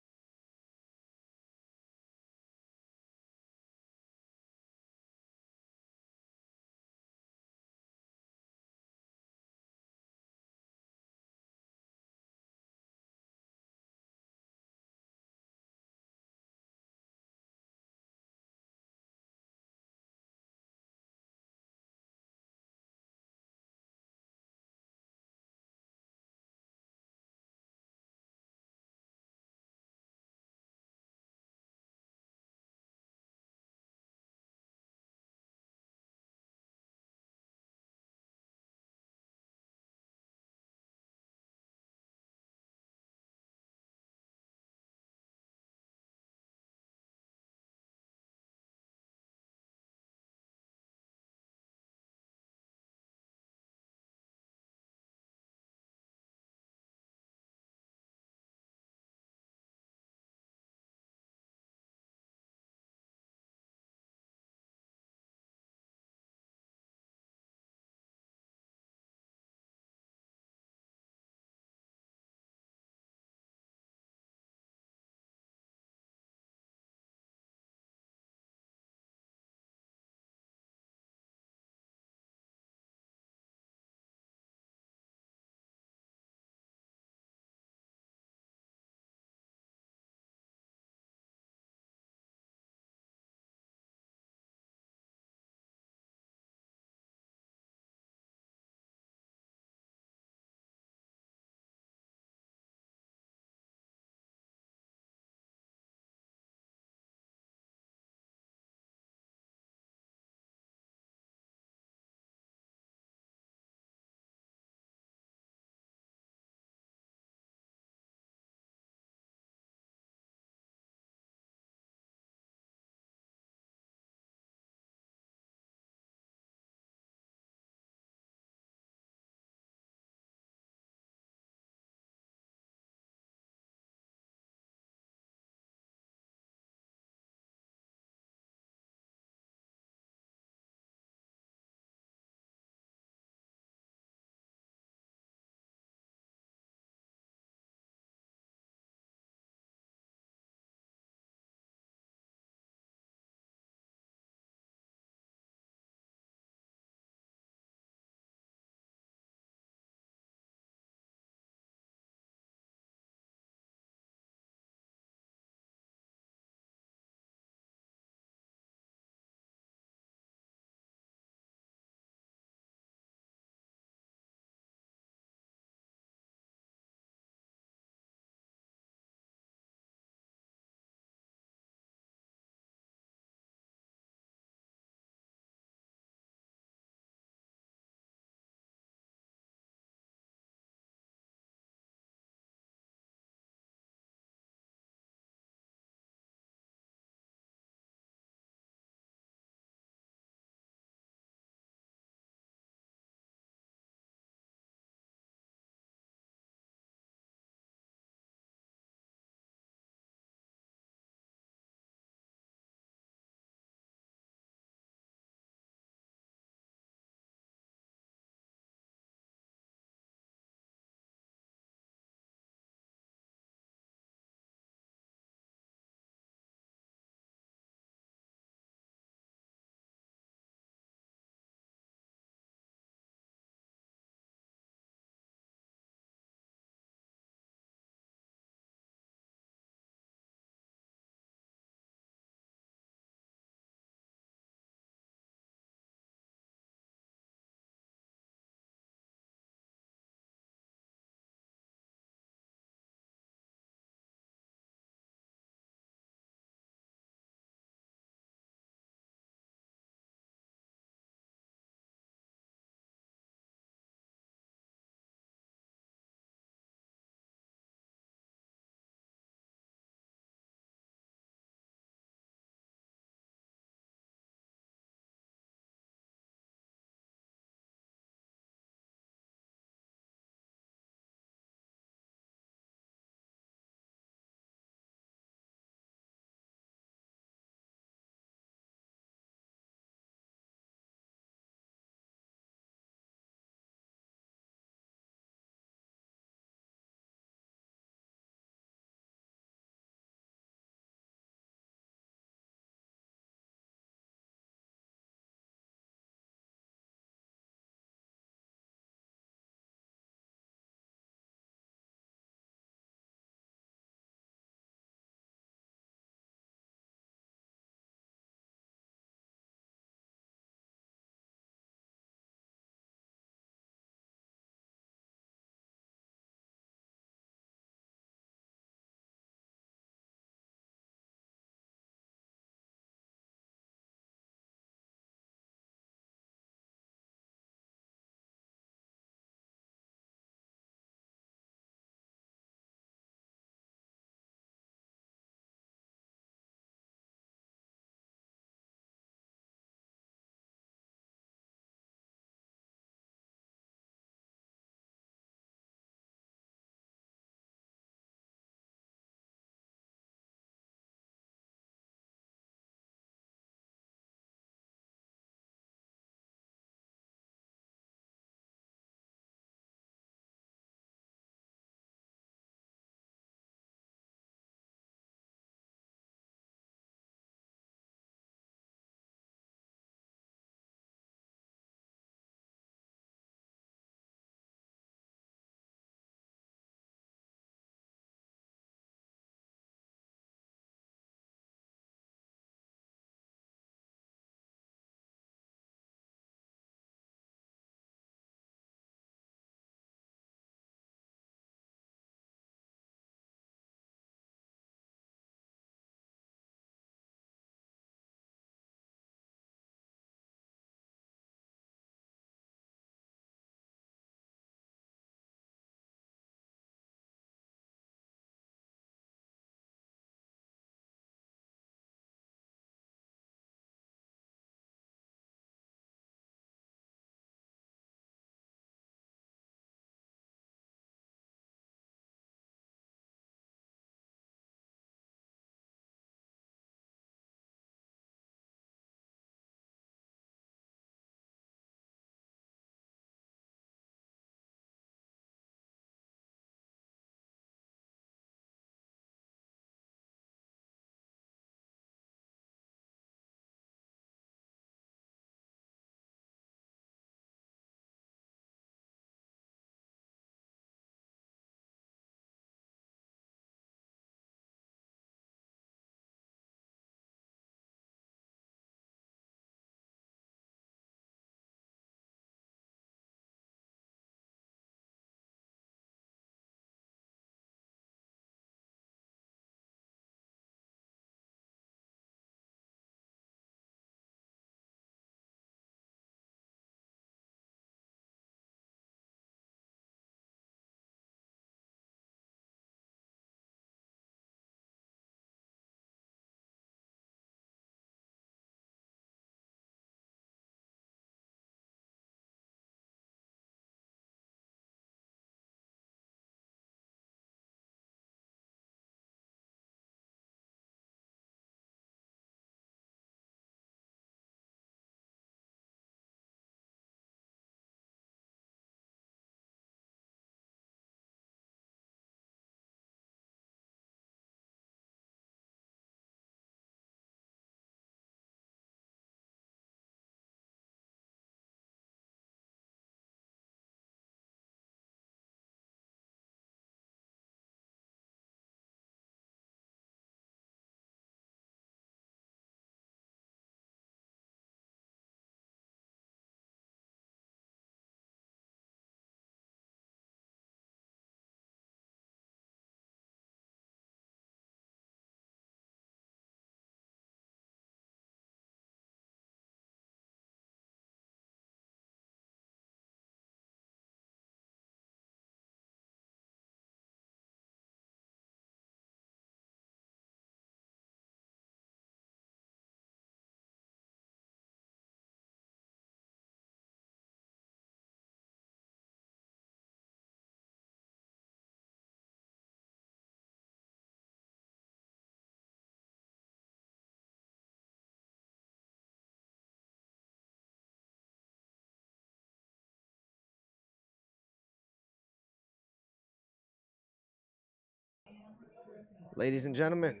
Ladies and gentlemen,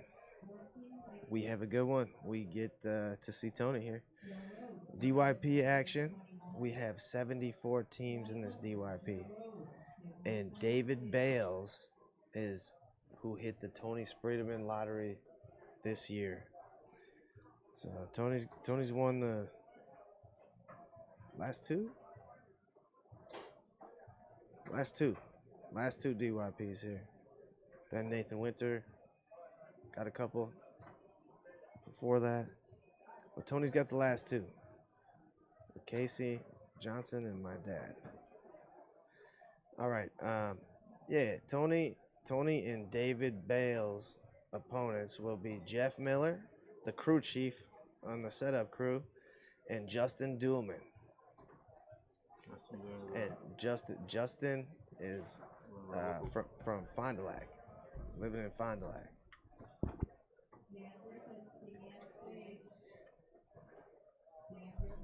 we have a good one. We get to see Tony here. DYP action. We have 74 teams in this DYP. And David Bales is who hit the Tony Spreederman lottery this year. So Tony's won the last two DYPs here. Then Nathan Winter got a couple before that. But Tony's got the last two. With Casey Johnson and my dad. All right. Yeah, Tony and David Bales' opponents will be Jeff Miller, the crew chief on the setup crew, and Justin Duhlman. And Justin is from Fond du Lac, living in Fond du Lac.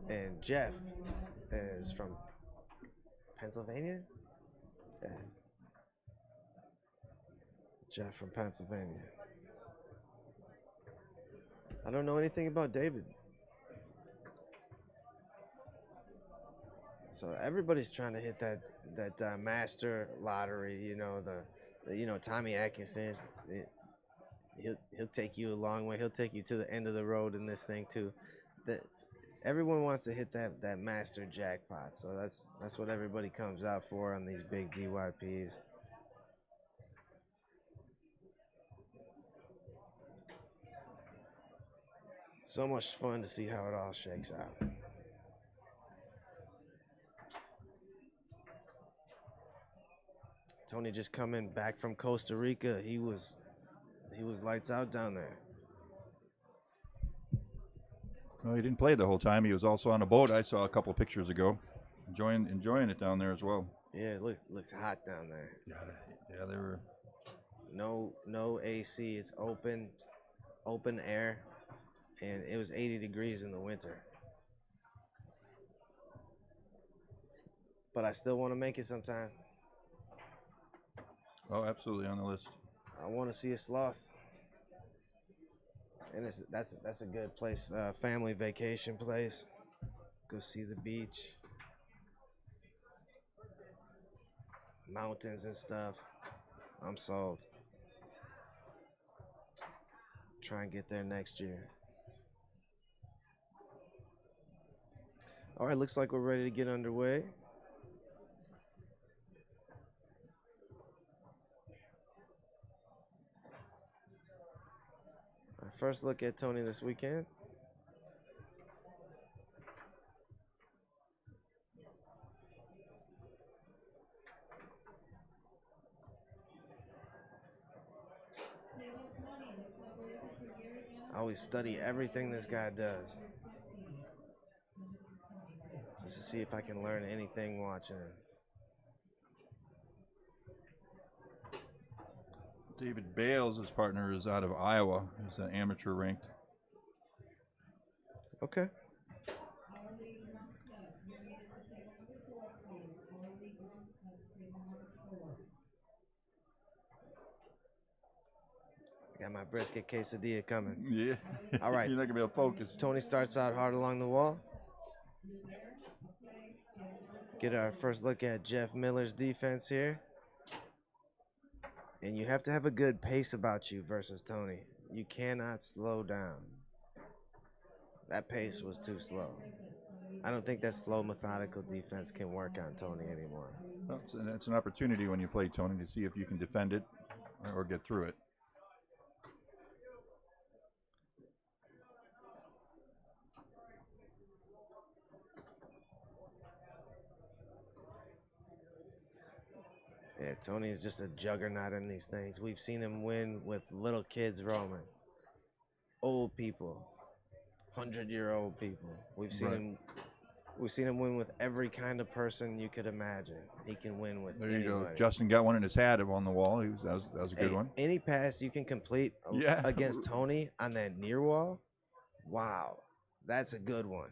And Jeff is from Pennsylvania? Yeah. Jeff from Pennsylvania. I don't know anything about David. So everybody's trying to hit that master lottery, you know, the Tommy Atkinson. He'll take you a long way. He'll take you to the end of the road in this thing too. Everyone wants to hit that master jackpot, so that's what everybody comes out for on these big DYPs. So much fun to see how it all shakes out. Tony just coming back from Costa Rica. He was lights out down there. Well, he didn't play the whole time. He was also on a boat. I saw a couple of pictures ago, enjoying it down there as well. Yeah, it looked hot down there. Yeah, they were. No AC. It's open air, and it was 80 degrees in the winter. But I still want to make it sometime. Oh, absolutely on the list. I want to see a sloth. And that's a good place, family vacation place. Go see the beach, mountains and stuff. I'm sold. Try and get there next year. All right, looks like we're ready to get underway. First look at Tony this weekend. I always study everything this guy does, just to see if I can learn anything watching him. David Bales, his partner, is out of Iowa. He's an amateur ranked. Okay. Got my brisket quesadilla coming. Yeah. All right. You're not going to be able to focus. Tony starts out hard along the wall. Get our first look at Jeff Miller's defense here. And you have to have a good pace about you versus Tony. You cannot slow down. That pace was too slow. I don't think that slow, methodical defense can work on Tony anymore. Well, it's an opportunity when you play Tony to see if you can defend it or get through it. Yeah, Tony is just a juggernaut in these things. We've seen him win with little kids roaming, old people, 100-year-old people. We've seen him win with every kind of person you could imagine. He can win with anybody. There you go. Justin got one in his hat on the wall. That was a good one. Any pass you can complete against Tony on that near wall, wow, that's a good one.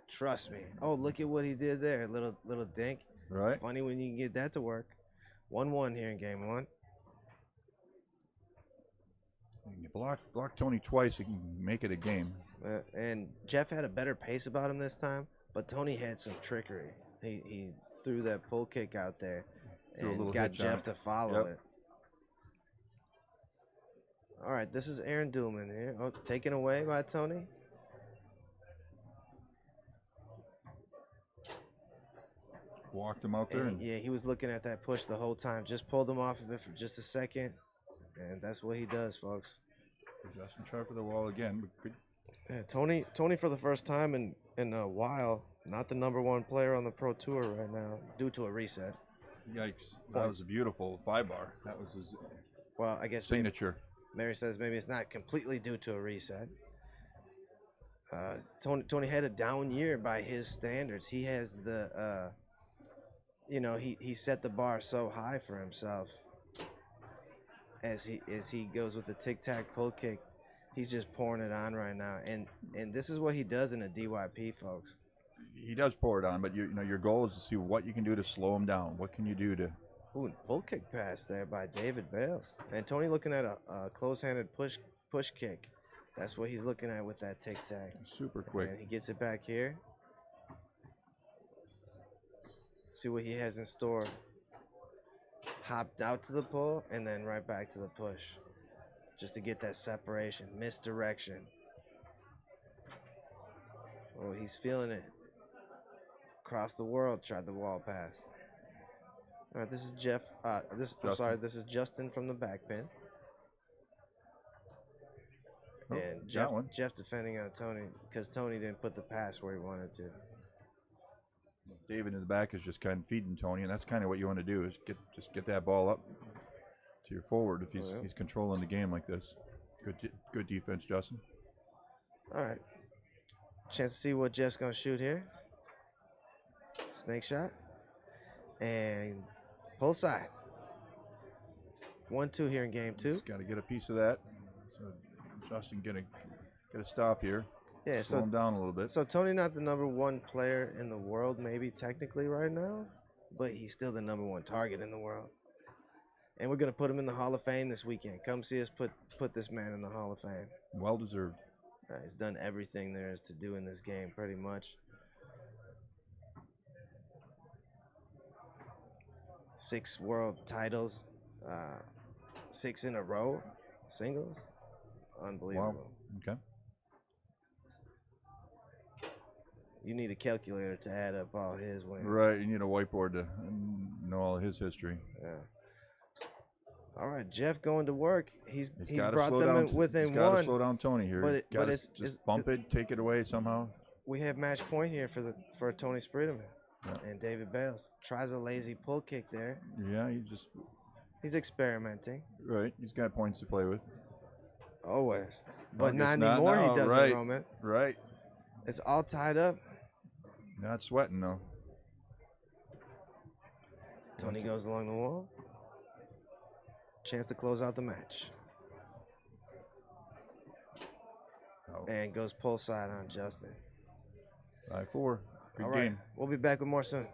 Trust me. Oh, look at what he did there. Little dink. Right. Funny when you can get that to work. 1-1 here in game one. You block Tony twice, you can make it a game. And Jeff had a better pace about him this time, but Tony had some trickery. He threw that pull kick out there and got Jeff to follow it. All right, this is Aaron Duhlman here. Oh, taken away by Tony. Walked him out there. Yeah, he was looking at that push the whole time. Just pulled him off of it for just a second, and that's what he does, folks. Justin tried for the wall again, but good. Yeah, Tony for the first time in a while, not the #1 player on the Pro Tour right now due to a reset. Yikes! That was a beautiful 5-bar. That was his. Well, I guess signature. Mary says maybe it's not completely due to a reset. Tony had a down year by his standards. He has the, he set the bar so high for himself. As he goes with the tic-tac pull kick, he's just pouring it on right now, and this is what he does in a DYP, folks. He does pour it on, but your goal is to see what you can do to slow him down. What can you do to? Ooh, pull kick pass there by David Bales, and Tony looking at a close-handed push kick. That's what he's looking at with that tic-tac. Super quick. And he gets it back here. See what he has in store. Hopped out to the pull and then right back to the push, just to get that separation. Misdirection. Oh, he's feeling it. Across the world, tried the wall pass. All right, this is Jeff. This is Justin from the back pin. Oh, and Jeff defending on Tony because Tony didn't put the pass where he wanted to. David in the back is just kind of feeding Tony, and that's kind of what you want to do is get that ball up to your forward if he's controlling the game like this. Good defense, Justin. All right, chance to see what Jeff's gonna shoot here. Snake shot and pull side. 1-2 here in game 2. Got to get a piece of that. So Justin get a stop here. Yeah, slow him down a little bit. So Tony not the #1 player in the world, maybe technically right now, but he's still the #1 target in the world. And we're gonna put him in the Hall of Fame this weekend. Come see us put this man in the Hall of Fame. Well deserved. He's done everything there is to do in this game, pretty much. 6 world titles, 6 in a row, singles, unbelievable. Wow. Okay. You need a calculator to add up all his wins. Right, you need a whiteboard to know all his history. Yeah. All right, Jeff going to work. He's brought them within 1. He's got to slow down Tony here. But it's bump it, take it away somehow. We have match point here for Tony Sprideman. Yeah. And David Bales tries a lazy pull kick there. Yeah, he's experimenting. Right, he's got points to play with. Always, but not anymore. He doesn't, right, Roman. Right. It's all tied up. Not sweating though. Tony goes along the wall. Chance to close out the match. Oh. And goes pull side on Justin. 5-4. Good all right. game. We'll be back with more soon.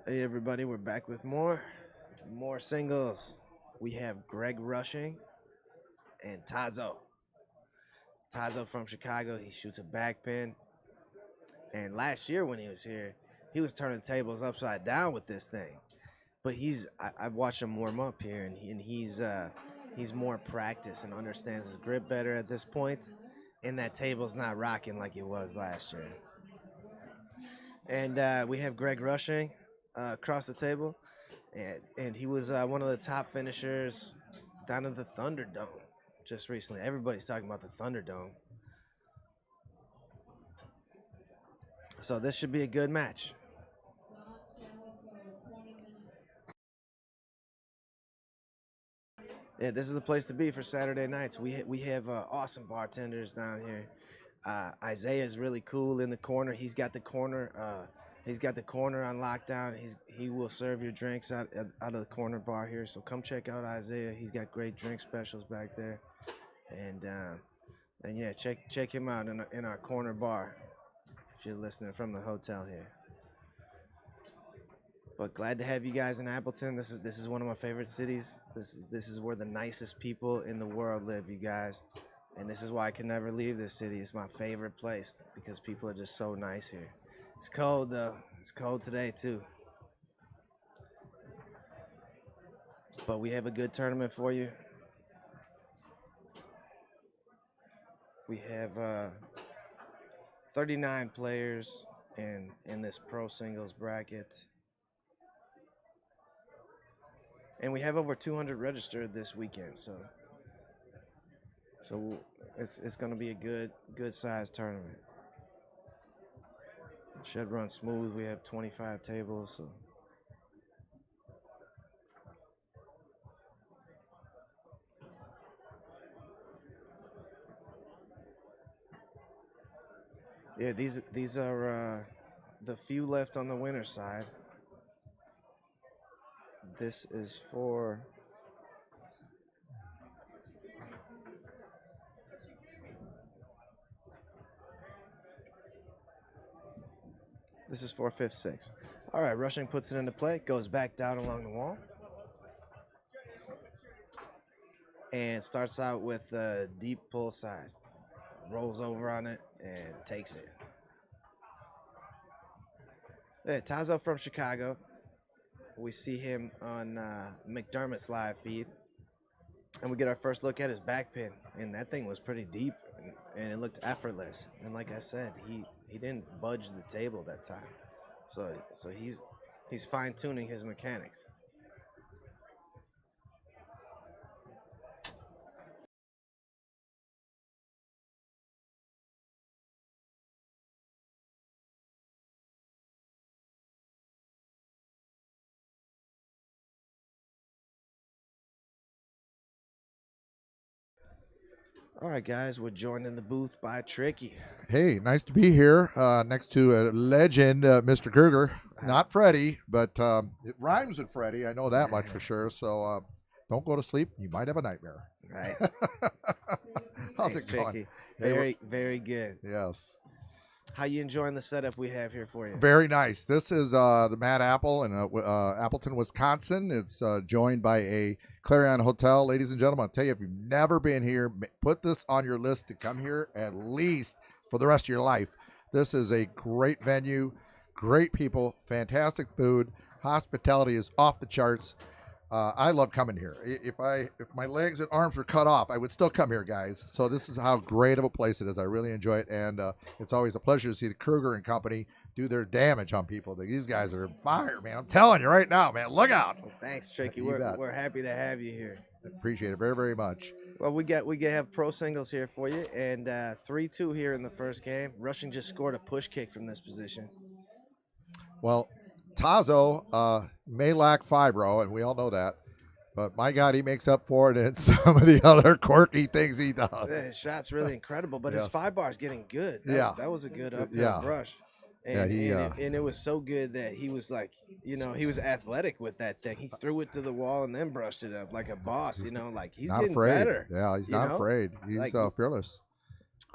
Hey everybody, we're back with more singles. We have Greg Rushing and Tazo. Tazo from Chicago, he shoots a back pin. And last year when he was here, he was turning tables upside down with this thing. But I've watched him warm up here, and he's more practiced and understands his grip better at this point. And that table's not rocking like it was last year. And we have Greg Rushing across the table, and he was one of the top finishers down at the Thunderdome just recently. Everybody's talking about the Thunderdome. So this should be a good match. Yeah, this is the place to be for Saturday nights. We have awesome bartenders down here. Isaiah is really cool in the corner. He's got the corner. He's got the corner on lockdown. He will serve your drinks out of the corner bar here. So come check out Isaiah. He's got great drink specials back there, and yeah, check him out in our corner bar if you're listening from the hotel here. But glad to have you guys in Appleton. This is one of my favorite cities. This is where the nicest people in the world live, you guys. And this is why I can never leave this city. It's my favorite place because people are just so nice here. It's cold though. It's cold today too. But we have a good tournament for you. We have 39 players in this pro singles bracket. And we have over 200 registered this weekend, so it's going to be a good sized tournament. It should run smooth. We have 25 tables, so yeah, these are the few left on the winner's side. This is for This is 4-5-6. All right, Rushing puts it into play, goes back down along the wall, and starts out with a deep pull side. Rolls over on it and takes it. Yeah, Tazo from Chicago. We see him on McDermott's live feed, and we get our first look at his back pin, and that thing was pretty deep, and it looked effortless. And like I said, he didn't budge the table that time, so he's fine tuning his mechanics. All right, guys, we're joined in the booth by Tricky. Hey, nice to be here next to a legend, Mr. Kruger. Not Freddie, but it rhymes with Freddie. I know that much for sure. So don't go to sleep. You might have a nightmare. Right. How's Thanks, it going? Tricky. Very good. Yes. How you enjoying the setup we have here for you? Very nice. This is the Mad Apple in Appleton, Wisconsin. It's joined by a Clarion Hotel. Ladies and gentlemen, I'll tell you, if you've never been here, put this on your list to come here at least for the rest of your life. This is a great venue, great people, fantastic food. Hospitality is off the charts. I love coming here. If my legs and arms were cut off, I would still come here, guys. So this is how great of a place it is. I really enjoy it, and it's always a pleasure to see the Kruger and company do their damage on people. These guys are fire, man. I'm telling you right now, man. Look out. Well, thanks, Tricky. We're happy to have you here. Appreciate it very, very much. Well, we have pro singles here for you, and 3-2 here in the first game. Rushing just scored a push kick from this position. Well, Tazo may lack fibro, and we all know that. But my God, he makes up for it in some of the other quirky things he does. Yeah, his shot's really incredible, but Yes. his 5-bar is getting good. That was a good uphill Yeah. brush. And, and it was so good that he was like, he was athletic with that thing. He threw it to the wall and then brushed it up like a boss, like he's not getting afraid. better. Yeah, he's not afraid. He's Like, fearless.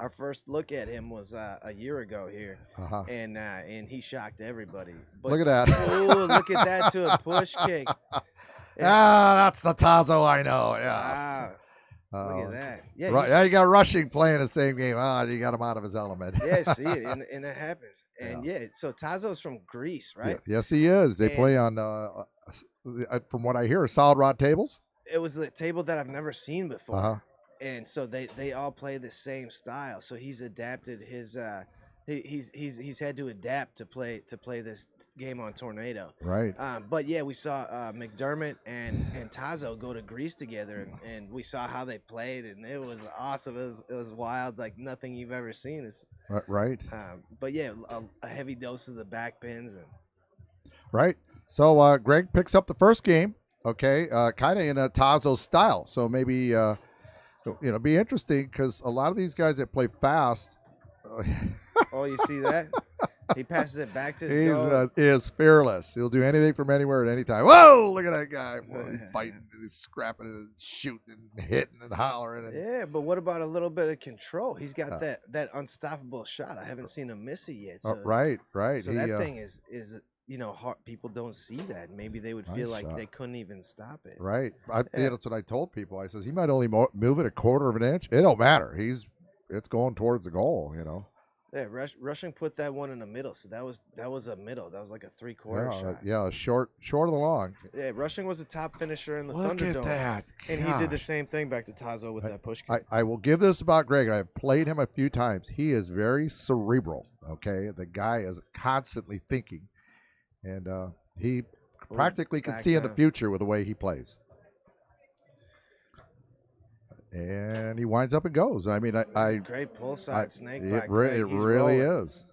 our first look at him was a year ago here, Uh-huh. and he shocked everybody. But, Look at that. Oh, look at that to a push kick. That's the Tazo I know. Yes. Wow. Look at that. Yeah, Yeah, you got Rushing playing the same game. You got him out of his element. Yeah, see it, and that happens. And so Tazo's from Greece, right? Yeah, yes, he is. They play on, from what I hear, solid rod tables. It was a table that I've never seen before. Uh-huh. And so they all play the same style. So he's adapted his he's had to adapt to play this game on Tornado. Right. But yeah, we saw McDermott and Tazo go to Greece together, and we saw how they played, and it was awesome. It was wild, like nothing you've ever seen. Right. But yeah, a heavy dose of the back pins and. Right. So Greg picks up the first game. Okay, kind of in a Tazo style. So maybe be interesting because a lot of these guys that play fast. Oh, you see that? He passes it back to his goal. He is fearless. He'll do anything from anywhere at any time. Whoa, look at that guy. Well, he's fighting and he's scrapping and shooting and hitting and hollering. Yeah, but what about a little bit of control? He's got that unstoppable shot. I haven't seen him miss it yet. So, right. So that thing is hard. People don't see that. Maybe they would feel like they couldn't even stop it. Right. That's what I told people. I says he might only move it a quarter of an inch. It don't matter. It's going towards the goal. Yeah, Rushing put that one in the middle, so that was a middle. That was like a 3/4 shot. Yeah, short of the long. Yeah, Rushing was a top finisher in the Look Thunderdome. at that. And he did the same thing back to Tazo with that push kick. I will give this about Greg. I've played him a few times. He is very cerebral. Okay, the guy is constantly thinking, and he practically can see in the future with the way he plays. And he winds up and goes. I mean, great pull side snake back. It really is.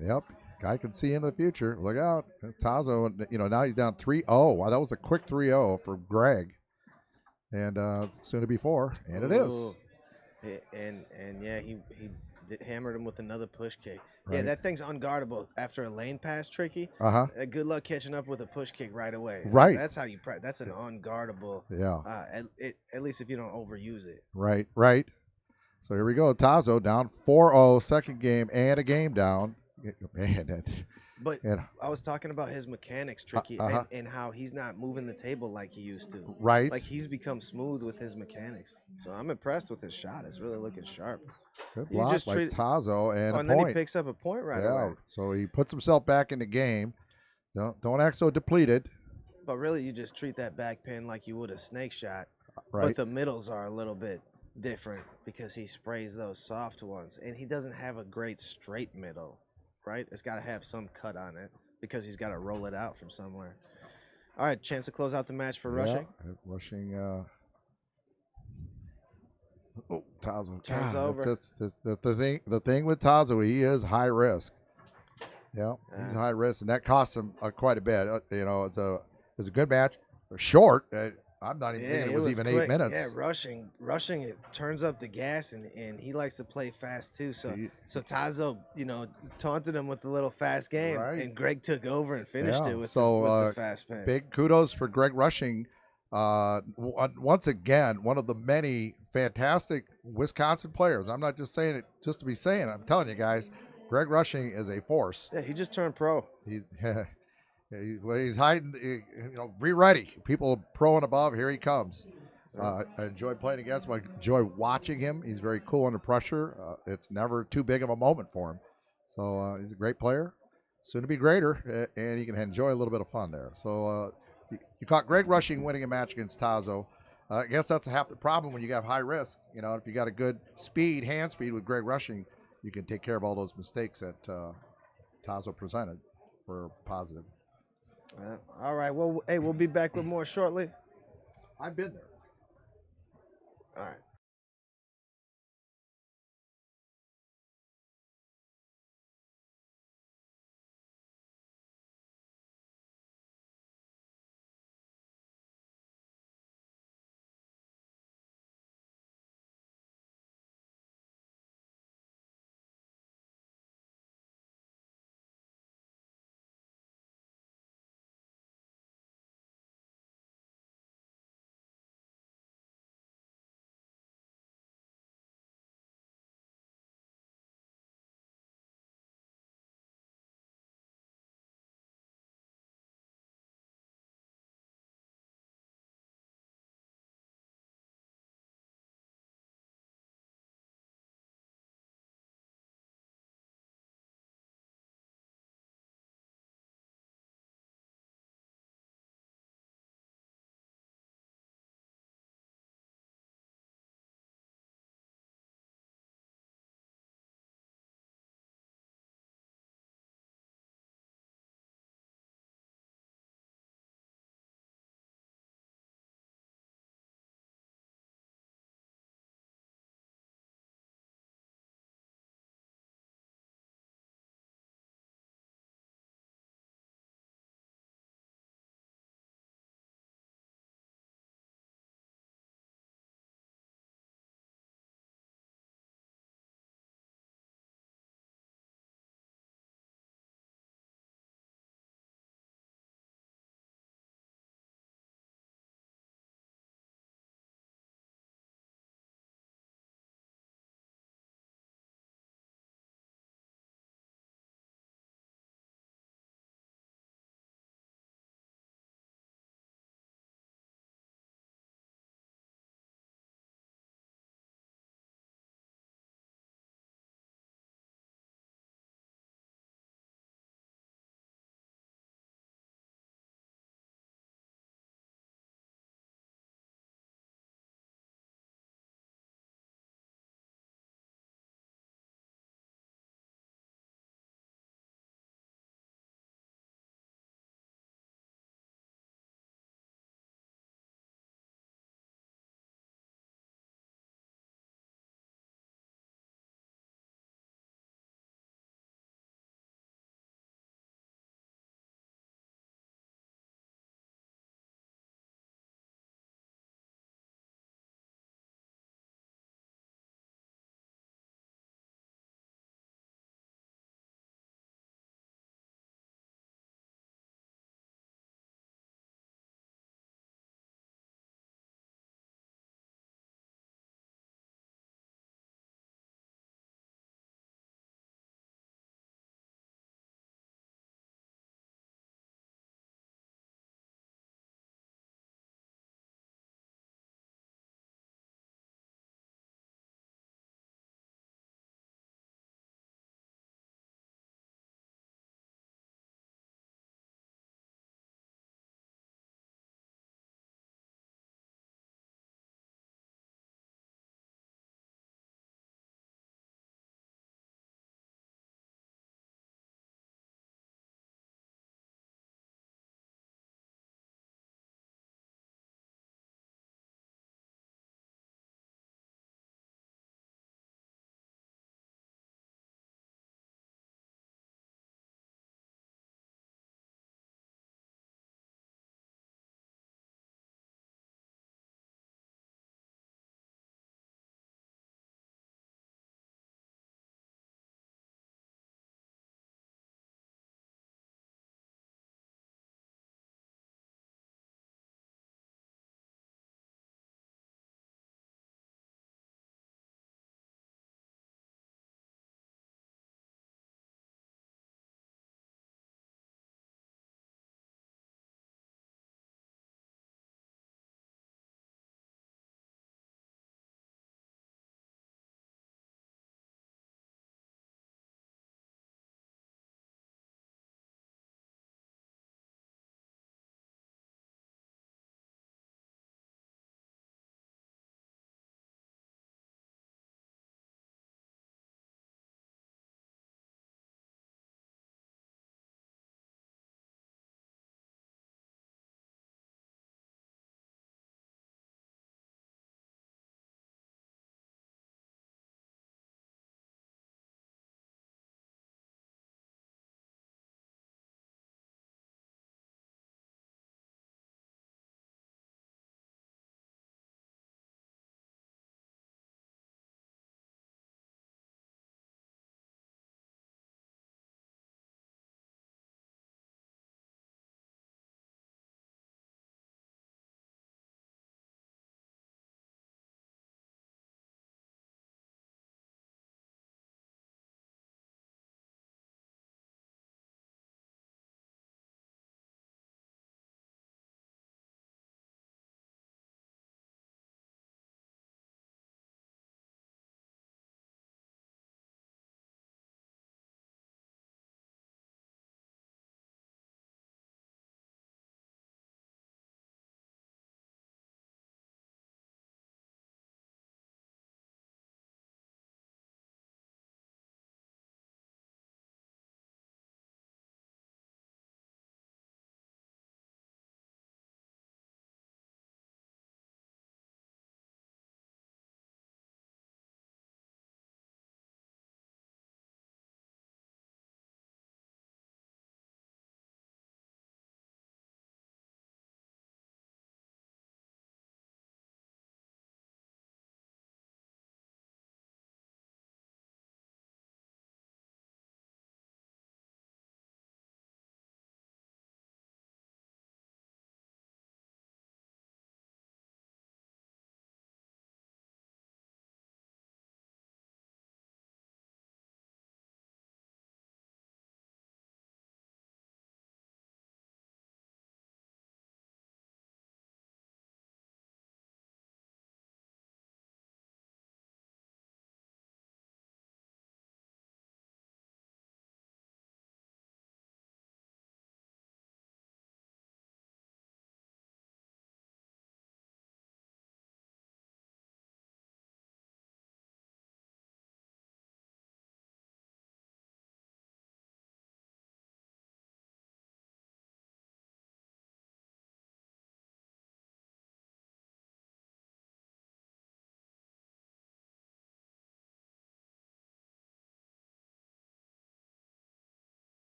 Yep, guy can see into the future. Look out, Tazo. Now he's down 3-0. Wow, that was a quick 3-0 for Greg, and soon to be 4, and it is. And yeah, he hammered him with another push kick. Right. Yeah, that thing's unguardable after a lane pass, tricky. Good luck catching up with a push kick right away. Right. That's how you practice. That's an unguardable. Yeah. At least if you don't overuse it. Right. So here we go. Tazo down 4-0, second game and a game down. Man, but I was talking about his mechanics, Tricky, and how he's not moving the table like he used to. Right. Like he's become smooth with his mechanics. So I'm impressed with his shot. It's really looking sharp. Good block by Tazo and a and point. Then he picks up a point right away. So he puts himself back in the game. Don't act so depleted. But really, you just treat that back pin like you would a snake shot. Right. But the middles are a little bit different because he sprays those soft ones. And he doesn't have a great straight middle, right? It's got to have some cut on it because he's got to roll it out from somewhere. All right, chance to close out the match for Rushing. Rushing. Tazo turns over. That's the thing with Tazo. He is high risk. Yeah, he's high risk, and that costs him quite a bit. It's a good match. Short. I'm not even thinking it was even quick. 8 minutes. Yeah, rushing it turns up the gas, and he likes to play fast too. So Tazo, taunted him with a little fast game, and Greg took over and finished it with the fast pass. Big kudos for Greg Rushing. Once again, one of the many fantastic Wisconsin players. I'm not just saying it just to be saying it. I'm telling you guys, Greg Rushing is a force. Yeah, he just turned pro. He's hiding. Be ready. People pro and above. Here he comes. I enjoy playing against him. I enjoy watching him. He's very cool under pressure. It's never too big of a moment for him. So he's a great player. Soon to be greater, and he can enjoy a little bit of fun there. So you caught Greg Rushing winning a match against Tazo. I guess that's half the problem when you have high risk. If you got a good hand speed with Greg Rushing, you can take care of all those mistakes that Tazo presented for positive. All right. Well, hey, we'll be back with more shortly. I've been there. All right.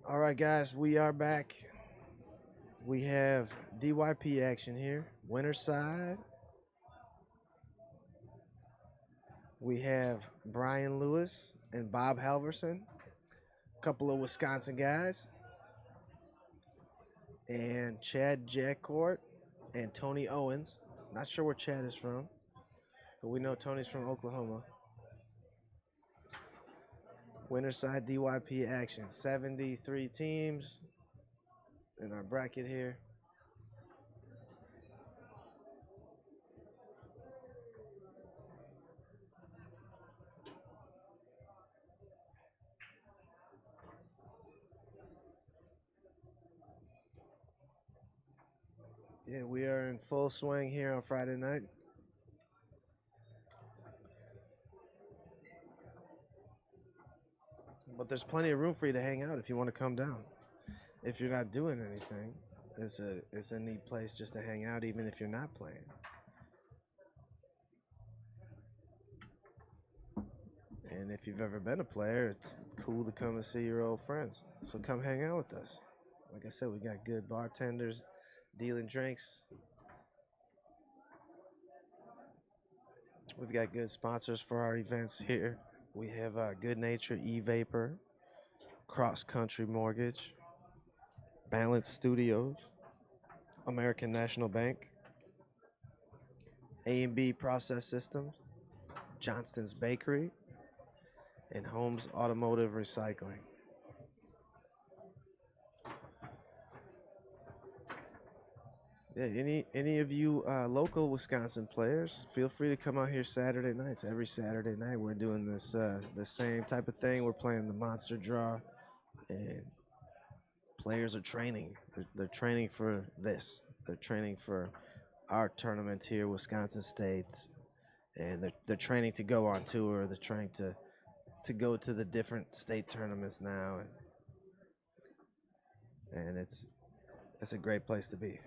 All right, guys, we are back. We have DYP action here. Winner side. We have Brian Lewis and Bob Halverson, a couple of Wisconsin guys, and Chad Jacquart and Tony Owens. Not sure where Chad is from, but we know Tony's from Oklahoma. Winner side DYP action. 73 teams in our bracket here. Yeah, we are in full swing here on Friday night. But there's plenty of room for you to hang out if you want to come down. If you're not doing anything, it's a neat place just to hang out even if you're not playing. And if you've ever been a player, it's cool to come and see your old friends. So come hang out with us. Like I said, we got good bartenders dealing drinks. We've got good sponsors for our events here. We have Good Nature, E-Vapor, Cross Country Mortgage, Balance Studios, American National Bank, A&B Process Systems, Johnston's Bakery, and Holmes Automotive Recycling. Yeah, any of you local Wisconsin players, feel free to come out here Saturday nights. Every Saturday night we're doing this the same type of thing. We're playing the monster draw, and players are training. They're training for this. They're training for our tournament here, Wisconsin State, and they're training to go on tour. They're trying to go to the different state tournaments now, and it's a great place to be.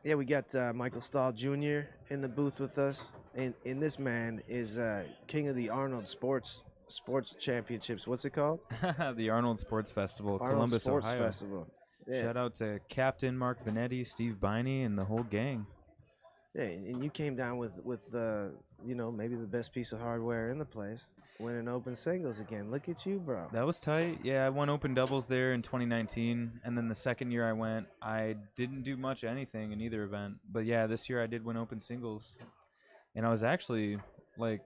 Yeah, we got Michael Stahl Jr. in the booth with us, and this man is king of the Arnold Sports Championships. What's it called? The Arnold Sports Festival, Arnold Columbus, Sports Ohio. Festival. Yeah. Shout out to Captain Mark Benetti, Steve Biney, and the whole gang. Yeah, and you came down with maybe the best piece of hardware in the place, winning open singles again. Look at you, bro. That was tight. Yeah, I won open doubles there in 2019, and then the second year I went, I didn't do much anything in either event. But yeah, this year I did win open singles, and I was actually I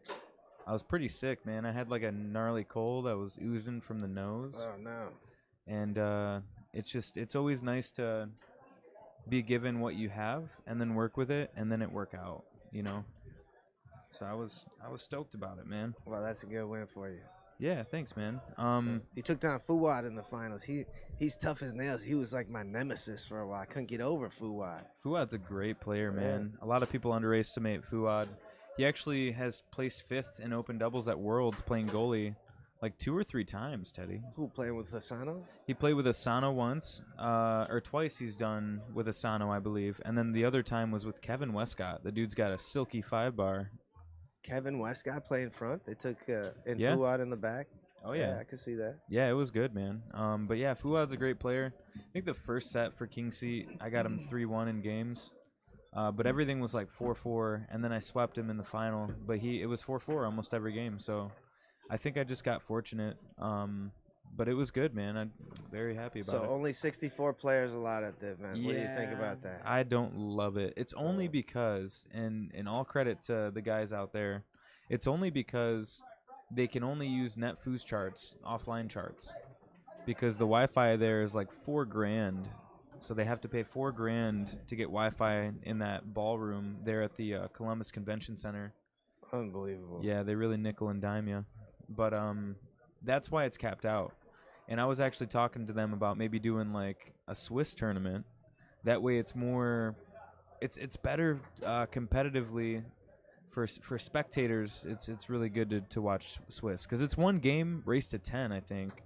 was pretty sick, man. I had like a gnarly cold. I was oozing from the nose. Oh no. And it's always nice to be given what you have and then work with it and then it work out, So I was stoked about it, man. Well, that's a good win for you. Yeah, thanks, man. You took down Fuad in the finals. He's tough as nails. He was like my nemesis for a while. I couldn't get over Fuad. Fuad's a great player, man. A lot of people underestimate Fuad. He actually has placed 5th in open doubles at Worlds playing goalie like 2 or 3 times, Teddy. Who, playing with Asano? He played with Asano once, or twice he's done with Asano, I believe. And then the other time was with Kevin Westcott. The dude's got a silky 5-bar. Kevin Westcott playing front. They took Fuad in the back. Oh, yeah. I can see that. Yeah, it was good, man. But yeah, Fuad's a great player. I think the first set for King Seat, I got him 3-1 in games. But everything was like 4-4, and then I swept him in the final. But it was 4-4 almost every game, so I think I just got fortunate. But it was good, man. I'm very happy about So it. only 64 players allowed at the event. What do you think about that? I don't love it. It's only because, and all credit to the guys out there, it's only because they can only use NetFoos charts, offline charts, because the Wi-Fi there is like $4,000. So they have to pay $4,000 to get Wi-Fi in that ballroom there at the Columbus Convention Center. Unbelievable. Yeah, they really nickel and dime you. But that's why it's capped out. And I was actually talking to them about maybe doing like a Swiss tournament. That way it's more, it's better competitively for spectators. It's really good to watch Swiss because it's one game race to 10, I think,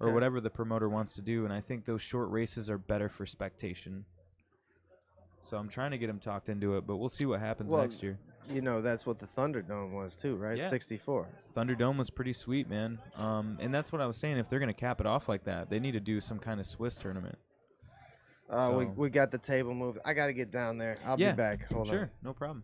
or whatever the promoter wants to do. And I think those short races are better for spectation. So I'm trying to get them talked into it, but we'll see what happens next year. You know, that's what the Thunderdome was too, right? Yeah. 64. Thunderdome was pretty sweet, man. And that's what I was saying. If they're going to cap it off like that, they need to do some kind of Swiss tournament. We got the table moved. I got to get down there. I'll be back. Hold on. Sure, no problem.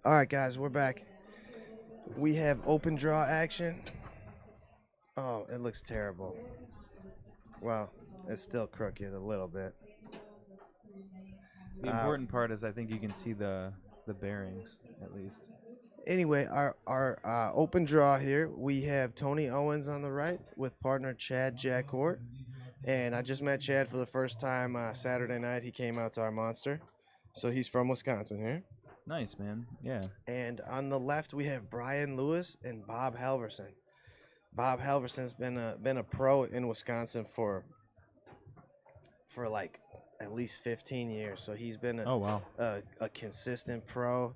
All right, guys, we're back. We have open draw action. Oh, it looks terrible. Well, it's still crooked a little bit. The important part is I think you can see the bearings at least. Anyway, our open draw here, we have Tony Owens on the right with partner Chad Jacquart. And I just met Chad for the first time Saturday night. He came out to our Monster. So he's from Wisconsin here. Nice, man. Yeah. And on the left, we have Brian Lewis and Bob Halverson. Bob Halverson's been a pro in Wisconsin for for like at least 15 years. So he's been Oh wow. a consistent pro,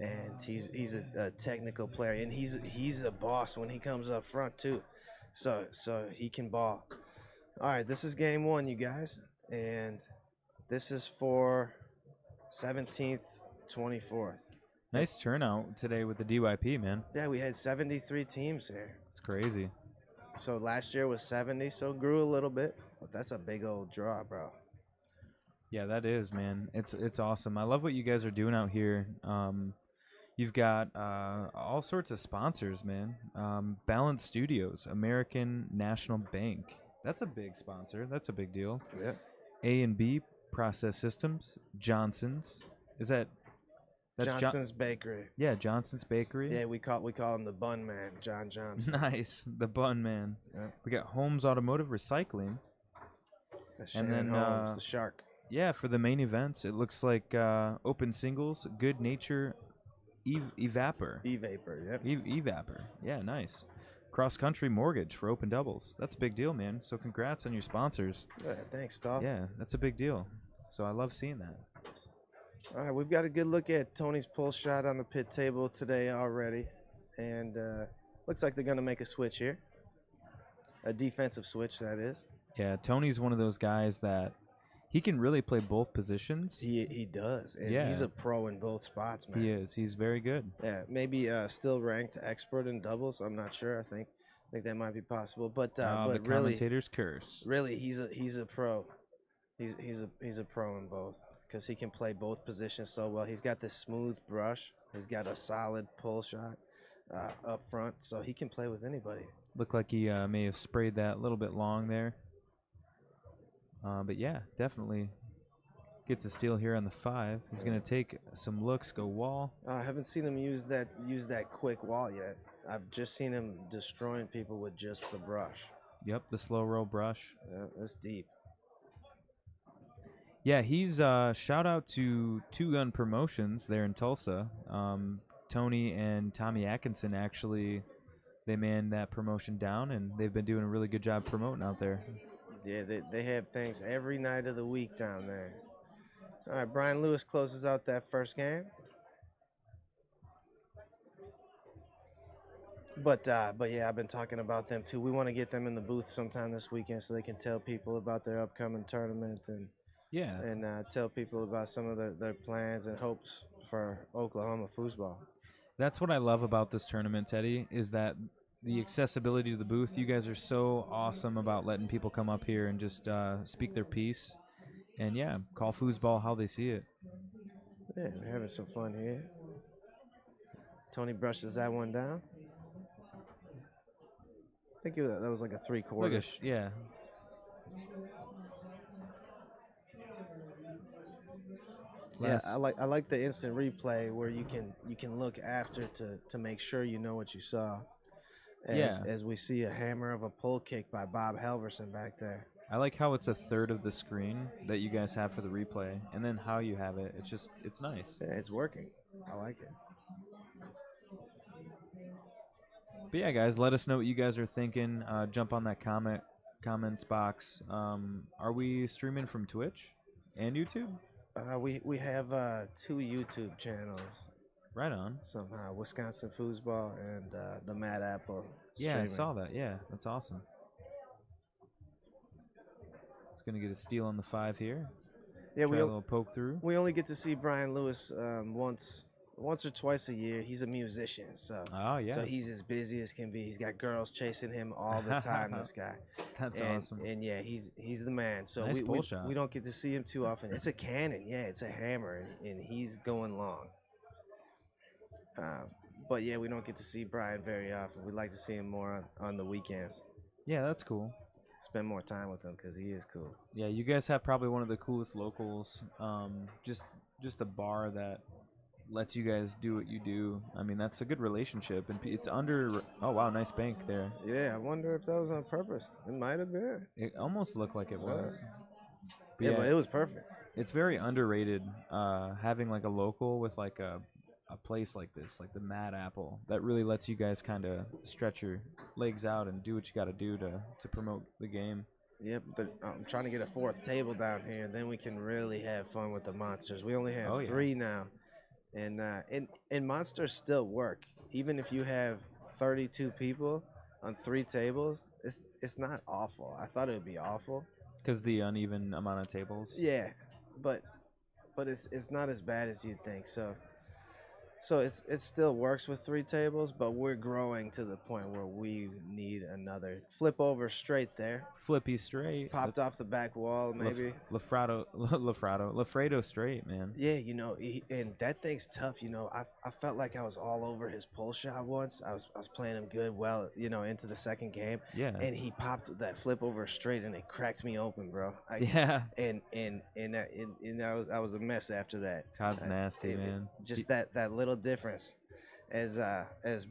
and he's a technical player, and he's a boss when he comes up front too. So he can ball. All right, this is game 1, you guys, and this is for 17th, 24th. Nice turnout today with the DYP, man. Yeah, we had 73 teams here. It's crazy. So last year was 70, so it grew a little bit, but that's a big old draw, bro. Yeah, that is, man. It's awesome. I love what you guys are doing out here. You've got all sorts of sponsors, man. Balance Studios, American National Bank. That's a big sponsor. That's a big deal. Yeah. A&B Process Systems, Johnson's. Is that that's Johnson's Bakery. Yeah, Johnson's Bakery. Yeah, we call him the Bun Man, John Johnson. Nice, the Bun Man. Yeah. We got Holmes Automotive Recycling. That's Shannon Holmes, the Shark. Yeah, for the main events, it looks like open singles, Good Nature, Evapor. Evapor, yep. Evapor. Yeah, nice. Cross Country Mortgage for open doubles. That's a big deal, man. So congrats on your sponsors. Yeah, thanks, Tom. Yeah, that's a big deal. So I love seeing that. All right, we've got a good look at Tony's pull shot on the pit table today already. And looks like they're going to make a switch here. A defensive switch, that is. Yeah, Tony's one of those guys that he can really play both positions. He does. And Yeah. he's a pro in both spots, man. He is. He's very good. Yeah, maybe still ranked expert in doubles. I'm not sure. I think that might be possible. But the but really, commentator's curse. really, he's a pro. He's a pro in both because he can play both positions so well. He's got this smooth brush. He's got a solid pull shot up front, so he can play with anybody. Looked like he may have sprayed that a little bit long there. But yeah, definitely gets a steal here on the 5. He's going to take some looks, go wall. I haven't seen him use that quick wall yet. I've just seen him destroying people with just the brush. Yep, the slow roll brush. Yeah, that's deep. Yeah, he's shout out to Two Gun Promotions there in Tulsa. Tony and Tommy Atkinson actually, they manned that promotion down, and they've been doing a really good job promoting out there. Yeah, they have things every night of the week down there. All right, Brian Lewis closes out that first game. But yeah, I've been talking about them too. We want to get them in the booth sometime this weekend so they can tell people about their upcoming tournament and tell people about some of their plans and hopes for Oklahoma foosball. That's what I love about this tournament, Teddy, is that the accessibility to the booth. You guys are so awesome about letting people come up here and just speak their piece. And, yeah, call foosball how they see it. Yeah, we're having some fun here. Tony brushes that one down. I think that was like a 3/4. Like yeah. Yeah, I like the instant replay where you can look after to make sure you know what you saw. As we see a hammer of a pull kick by Bob Halverson back there. I like how it's a third of the screen that you guys have for the replay, and then how you have it. It's nice. Yeah, it's working. I like it. But yeah, guys, let us know what you guys are thinking. Jump on that comments box. Are we streaming from Twitch and YouTube? We have 2 YouTube channels. Right on. Somehow, Wisconsin Foosball and the Mad Apple. Yeah, I streaming. saw that. Yeah, that's awesome. It's gonna get a steal on the 5 here. Yeah, Try a little poke through. We only get to see Brian Lewis once or twice a year. He's a musician, so so he's as busy as can be. He's got girls chasing him all the time. This guy. That's awesome. And yeah, he's the man. So Nice pull shot. we don't get to see him too often. It's a cannon, yeah, it's a hammer, and he's going long. But yeah, we don't get to see Brian very often. We like to see him more on the weekends. Yeah, that's cool. Spend more time with him because he is cool. Yeah, you guys have probably one of the coolest locals. Just the bar that lets you guys do what you do. I mean, that's a good relationship, and it's under. Oh wow, nice bank there. Yeah, I wonder if that was on purpose. It might have been. It almost looked like it was. But yeah, but it was perfect. It's very underrated having like a local with like a place like this, like the Mad Apple, that really lets you guys kind of stretch your legs out and do what you got to do to promote the game. Yep, I'm trying to get a 4th table down here. Then we can really have fun with the monsters. We only have 3 now, and monsters still work. Even if you have 32 people on 3 tables, it's not awful. I thought it would be awful. Because the uneven amount of tables. Yeah, but it's not as bad as you'd think. So it still works with 3 tables, but we're growing to the point where we need another flip over straight there. Flippy straight. Popped off the back wall, maybe. Lafredo straight, man. Yeah, and that thing's tough. I felt like I was all over his pull shot once. I was playing him good, well, into the second game. Yeah. And he popped that flip over straight, and it cracked me open, bro. Yeah. And I was a mess after that. Todd's nasty, man. Just that little difference, as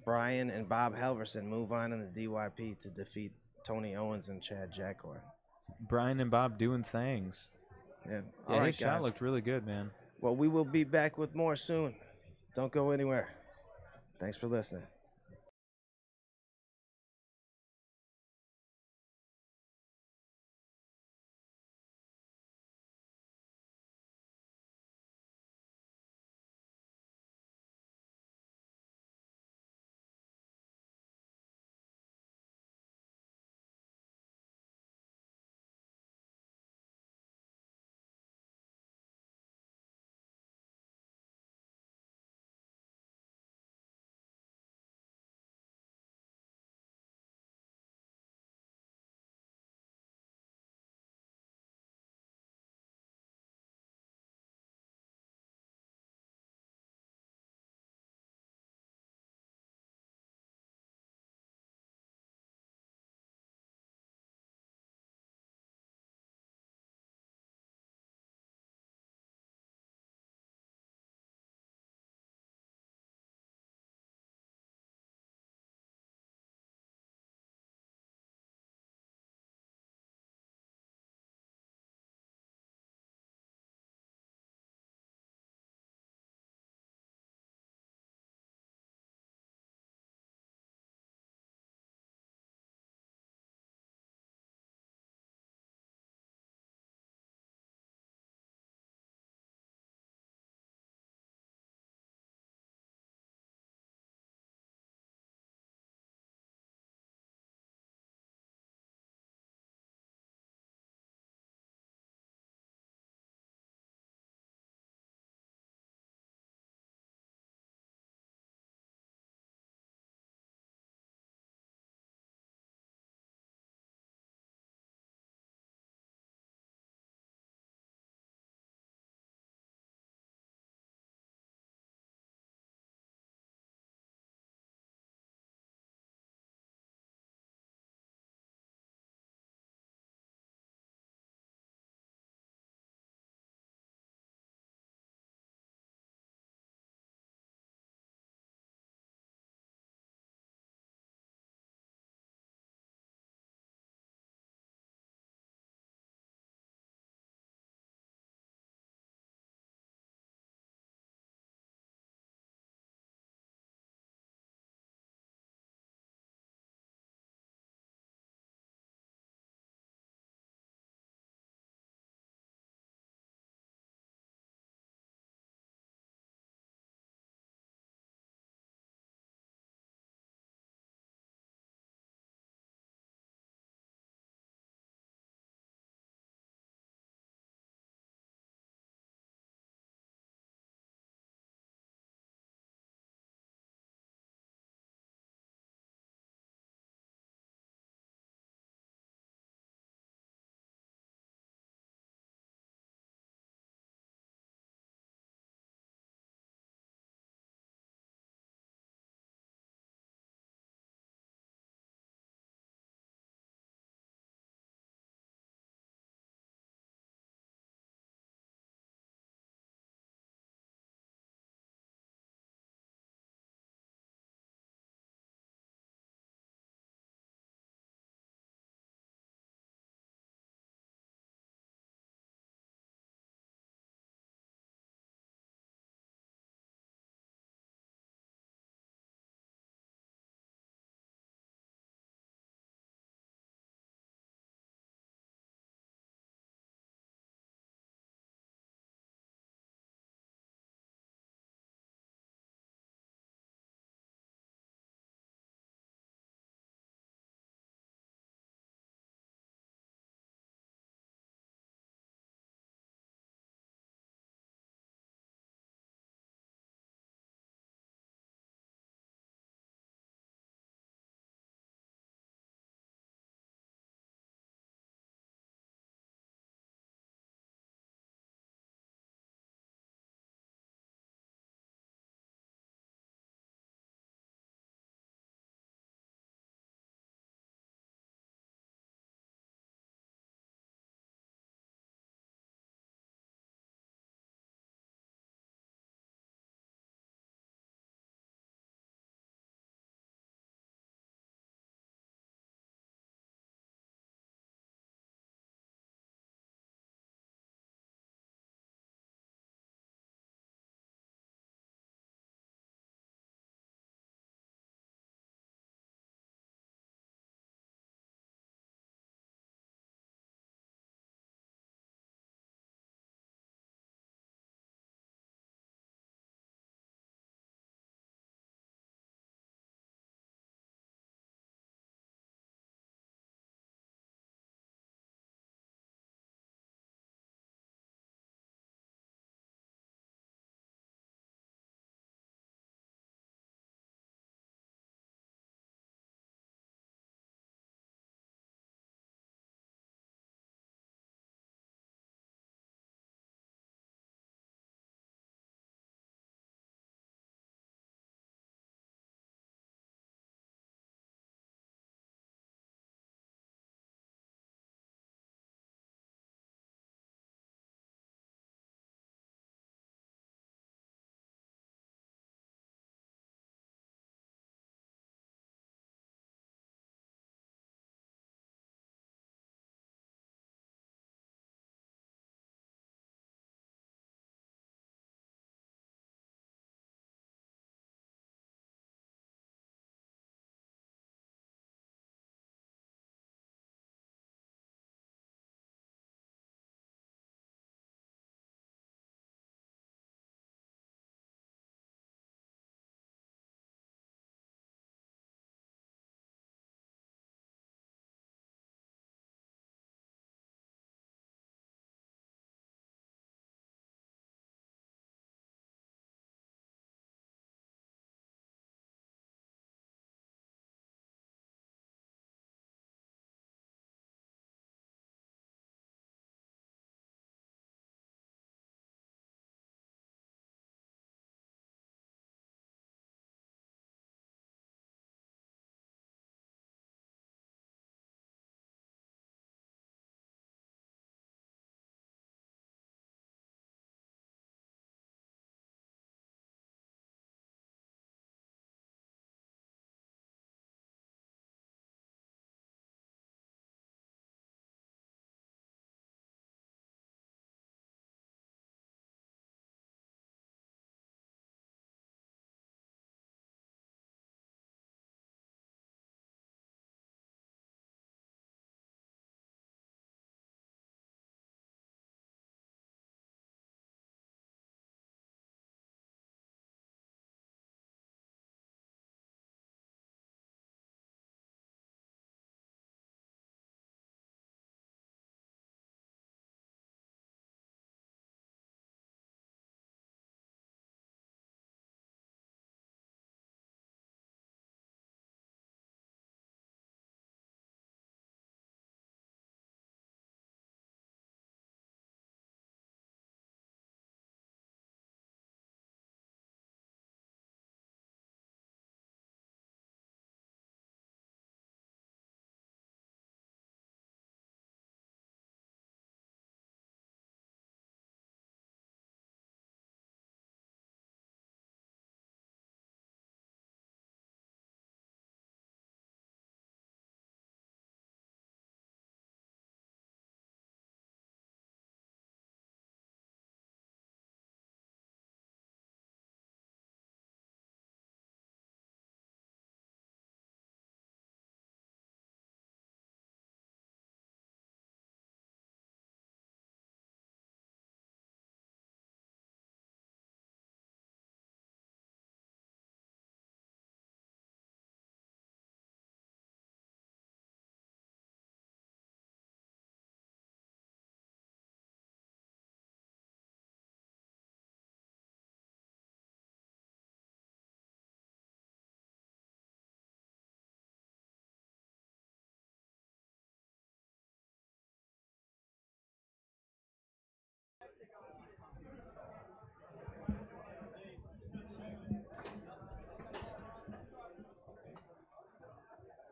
Brian and Bob Halverson move on in the DYP to defeat Tony Owens and Chad Jackhorn. Brian and Bob doing things. Yeah. All right, his shot looked really good, man. Well, we will be back with more soon. Don't go anywhere. Thanks for listening.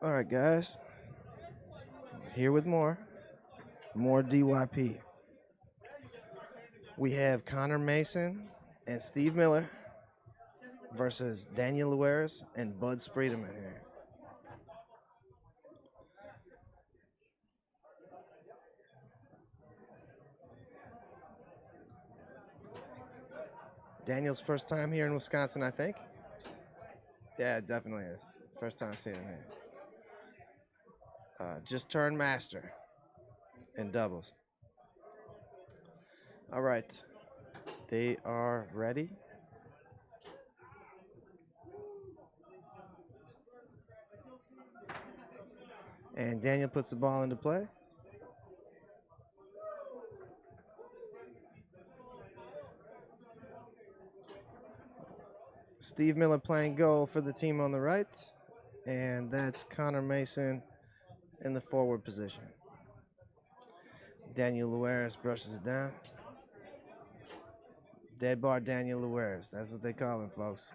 All right, guys. Here with more DYP. We have Connor Mason and Steve Miller versus Daniel Lueris and Bud Spreedeman here. Daniel's first time here in Wisconsin, I think. Yeah, it definitely is. First time seeing him here. Just turned master in doubles. All right. They are ready. And Daniel puts the ball into play. Steve Miller playing goal for the team on the right. And that's Connor Mason in the forward position. Daniel Lueris brushes it down. Dead bar Daniel Lueris. That's what they call him, folks.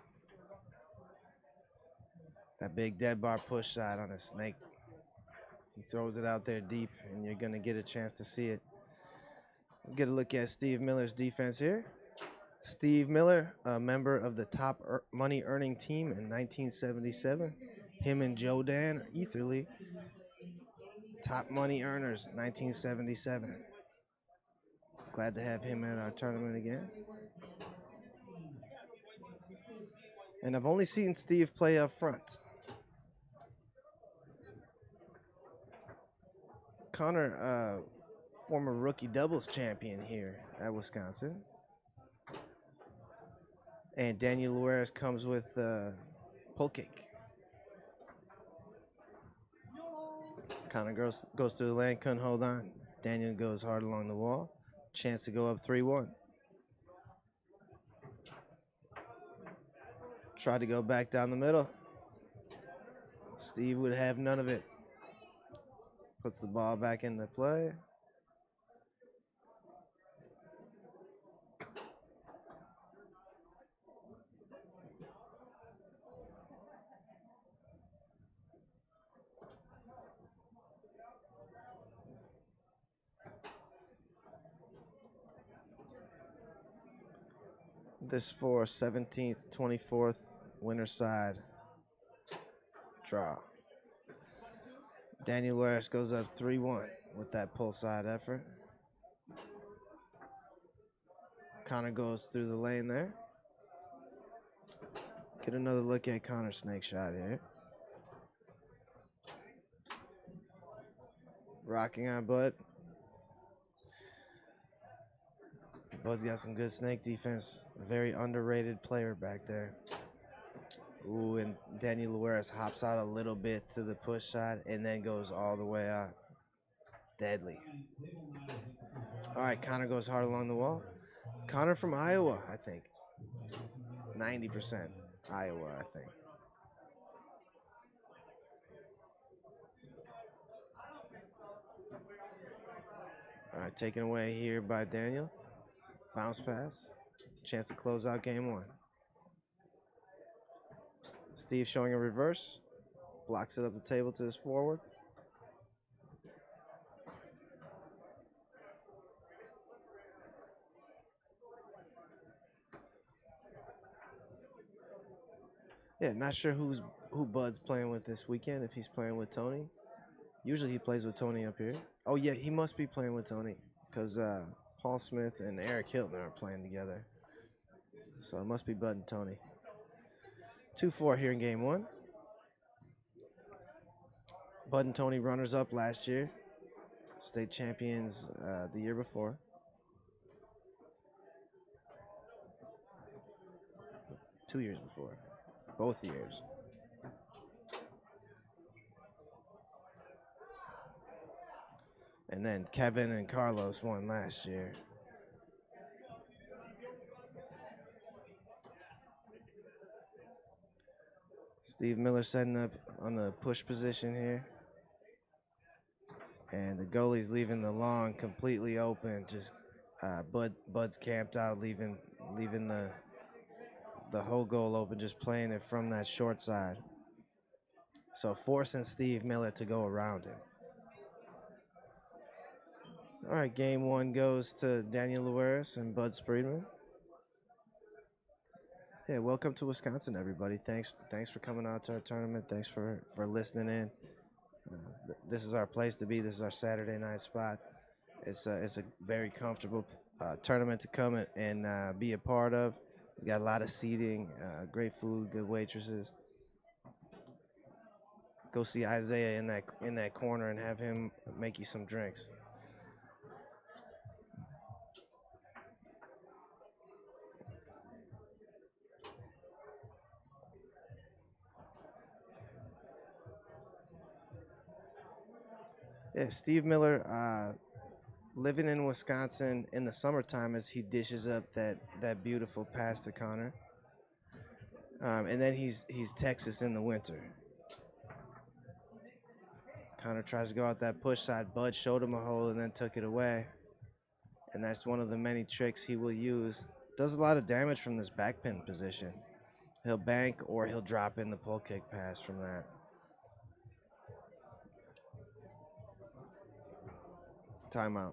That big dead bar push shot on a snake. He throws it out there deep, and you're going to get a chance to see it. We'll get a look at Steve Miller's defense here. Steve Miller, a member of the top money earning team in 1977. Him and Joe Dan or Etherly, top money earners, 1977. Glad to have him at our tournament again. And I've only seen Steve play up front. Connor, former rookie doubles champion here at Wisconsin. And Daniel Lueris comes with pull kick. Connor goes through the lane, couldn't hold on. Daniel goes hard along the wall. Chance to go up 3-1. Tried to go back down the middle. Steve would have none of it. Puts the ball back into play. This for 17th, 24th, winner side draw. Daniel Lueris goes up 3-1 with that pull side effort. Connor goes through the lane there. Get another look at Connor's snake shot here. Rocking on Bud. Bud's got some good snake defense. A very underrated player back there. Ooh, and Daniel Lueris hops out a little bit to the push side and then goes all the way out. Deadly. All right, Connor goes hard along the wall. Connor from Iowa, I think. 90% Iowa, I think. All right, taken away here by Daniel. Bounce pass. Chance to close out game one. Steve showing a reverse. Blocks it up the table to his forward. Yeah, not sure who Bud's playing with this weekend, if he's playing with Tony. Usually he plays with Tony up here. Oh, yeah, he must be playing with Tony because Paul Smith and Eric Hilton are playing together. So it must be Bud and Tony. 2-4 here in game one. Bud and Tony runners up last year. State champions the year before. Two years before. Both years. And then Kevin and Carlos won last year. Steve Miller setting up on the push position here. And the goalie's leaving the lawn completely open. Just Bud's camped out, leaving the whole goal open, just playing it from that short side. So forcing Steve Miller to go around him. All right, game 1 goes to Daniel Luaris and Bud Spreedman. Yeah, welcome to Wisconsin, everybody. Thanks for coming out to our tournament. Thanks for listening in. This is our place to be. This is our Saturday night spot. It's a very comfortable tournament to come and be a part of. We got a lot of seating, great food, good waitresses. Go see Isaiah in that corner and have him make you some drinks. Yeah, Steve Miller, living in Wisconsin in the summertime as he dishes up that beautiful pass to Connor. And then he's Texas in the winter. Connor tries to go out that push side. Bud showed him a hole and then took it away. And that's one of the many tricks he will use. Does a lot of damage from this back pin position. He'll bank or he'll drop in the pull kick pass from that. Timeout.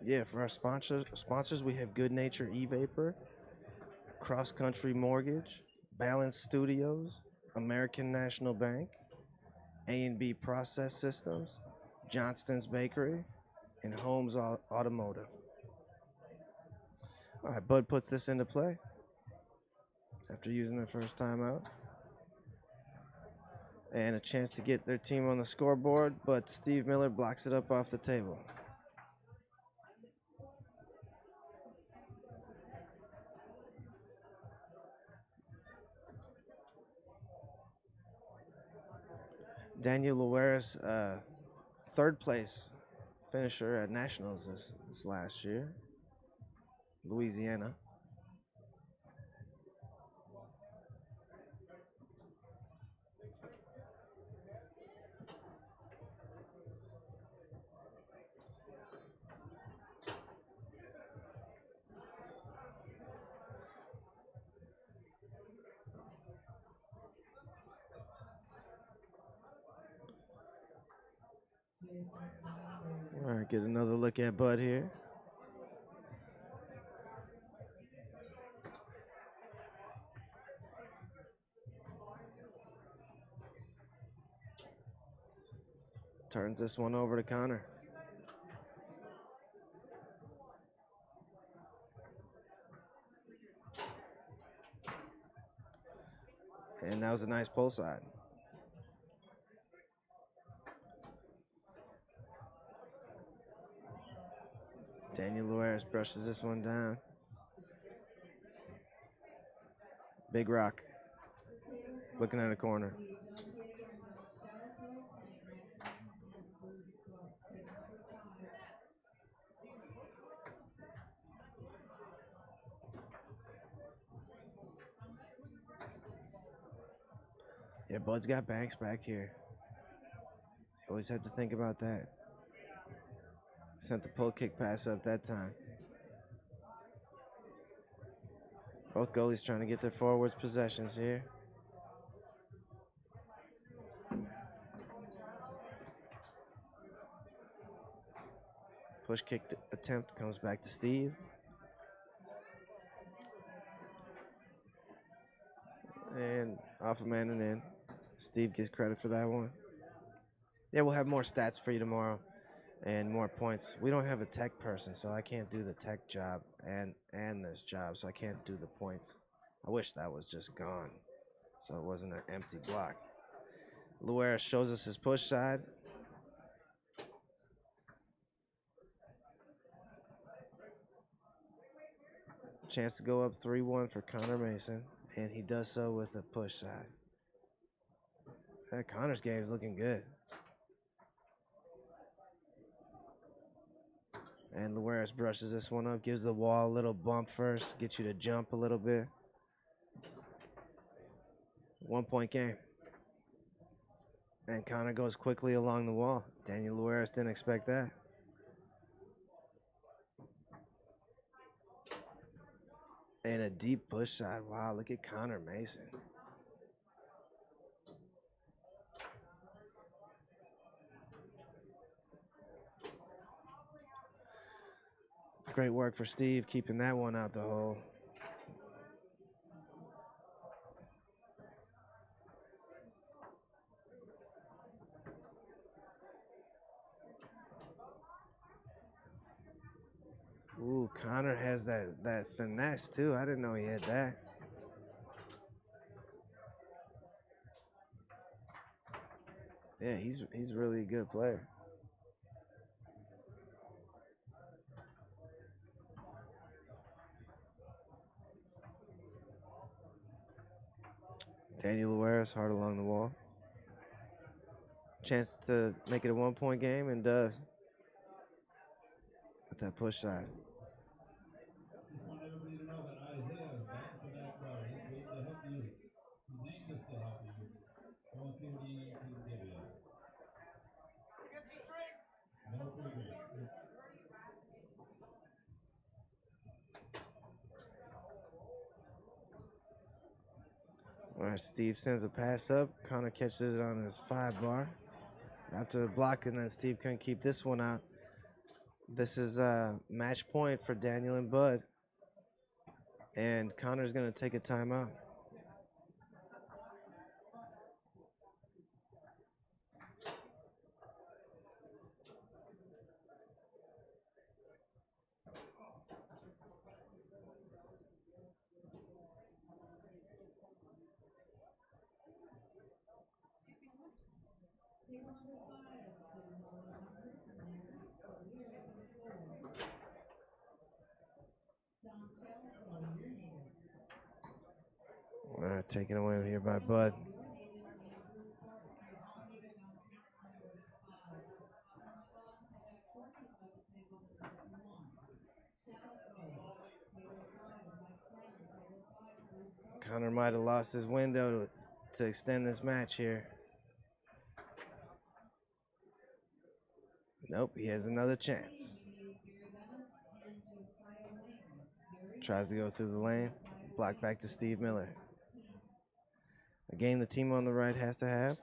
Yeah, for our sponsors, we have Good Nature E-Vapor, Cross Country Mortgage, Balance Studios, American National Bank, A&B Process Systems, Johnston's Bakery, and Holmes Automotive. All right, Bud puts this into play after using their first timeout. And a chance to get their team on the scoreboard, but Steve Miller blocks it up off the table. Daniel Luaris, third place finisher at Nationals this last year, Louisiana. All right, get another look at Bud here. Turns this one over to Connor. And that was a nice pull side. Daniel Luaris brushes this one down. Big Rock looking at a corner. Yeah, Bud's got Banks back here. You always have to think about that. Sent the pull kick pass up that time. Both goalies trying to get their forwards possessions here. Push kick attempt comes back to Steve. And off a man and in. Steve gets credit for that one. Yeah, we'll have more stats for you tomorrow and more points. We don't have a tech person, so I can't do the tech job and this job, so I can't do the points. I wish that was just gone, so it wasn't an empty block. Luaris shows us his push side. Chance to go up 3-1 for Connor Mason, and he does so with a push side. That Connor's game is looking good. And Luaris brushes this one up, gives the wall a little bump first, gets you to jump a little bit. 1 point game. And Connor goes quickly along the wall. Daniel Luaris didn't expect that. And a deep push shot. Wow, look at Connor Mason. Great work for Steve keeping that one out the hole. Ooh, Connor has that finesse too. I didn't know he had that. Yeah, he's really a good player. Daniel Luares hard along the wall. Chance to make it a 1-point game and does. With that push shot. All right, Steve sends a pass up. Connor catches it on his 5 bar. After the block, and then Steve couldn't keep this one out. This is a match point for Daniel and Bud. And Connor's going to take a timeout. All right, taken away here by Bud. Connor might have lost his window to extend this match here. Nope, he has another chance. Tries to go through the lane. Block back to Steve Miller. A game the team on the right has to have,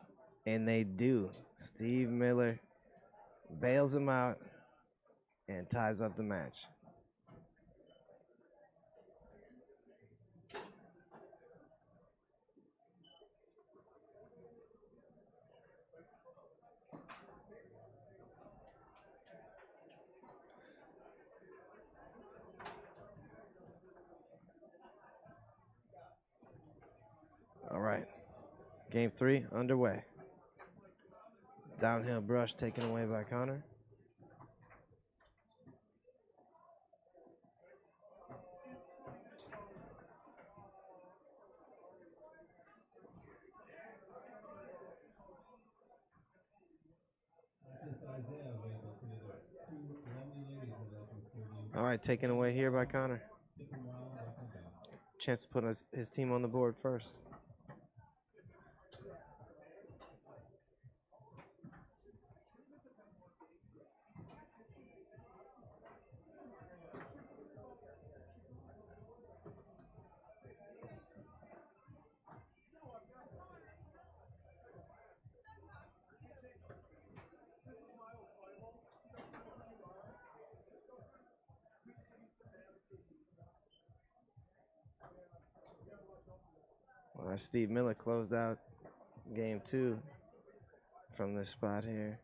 and they do. Steve Miller bails him out and ties up the match. All right, game 3 underway. Downhill brush taken away by Connor. All right, taken away here by Connor. Chance to put his team on the board first. All right, Steve Miller closed out game 2 from this spot here.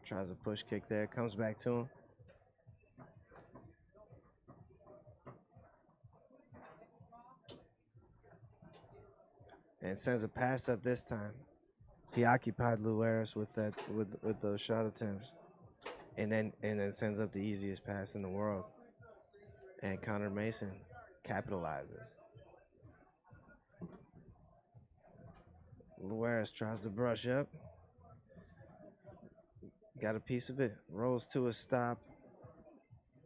Tries a push kick there, comes back to him. And sends a pass up this time. He occupied Luares with those shot attempts. And then sends up the easiest pass in the world. And Connor Mason capitalizes. Luares tries to brush up. Got a piece of it. Rolls to a stop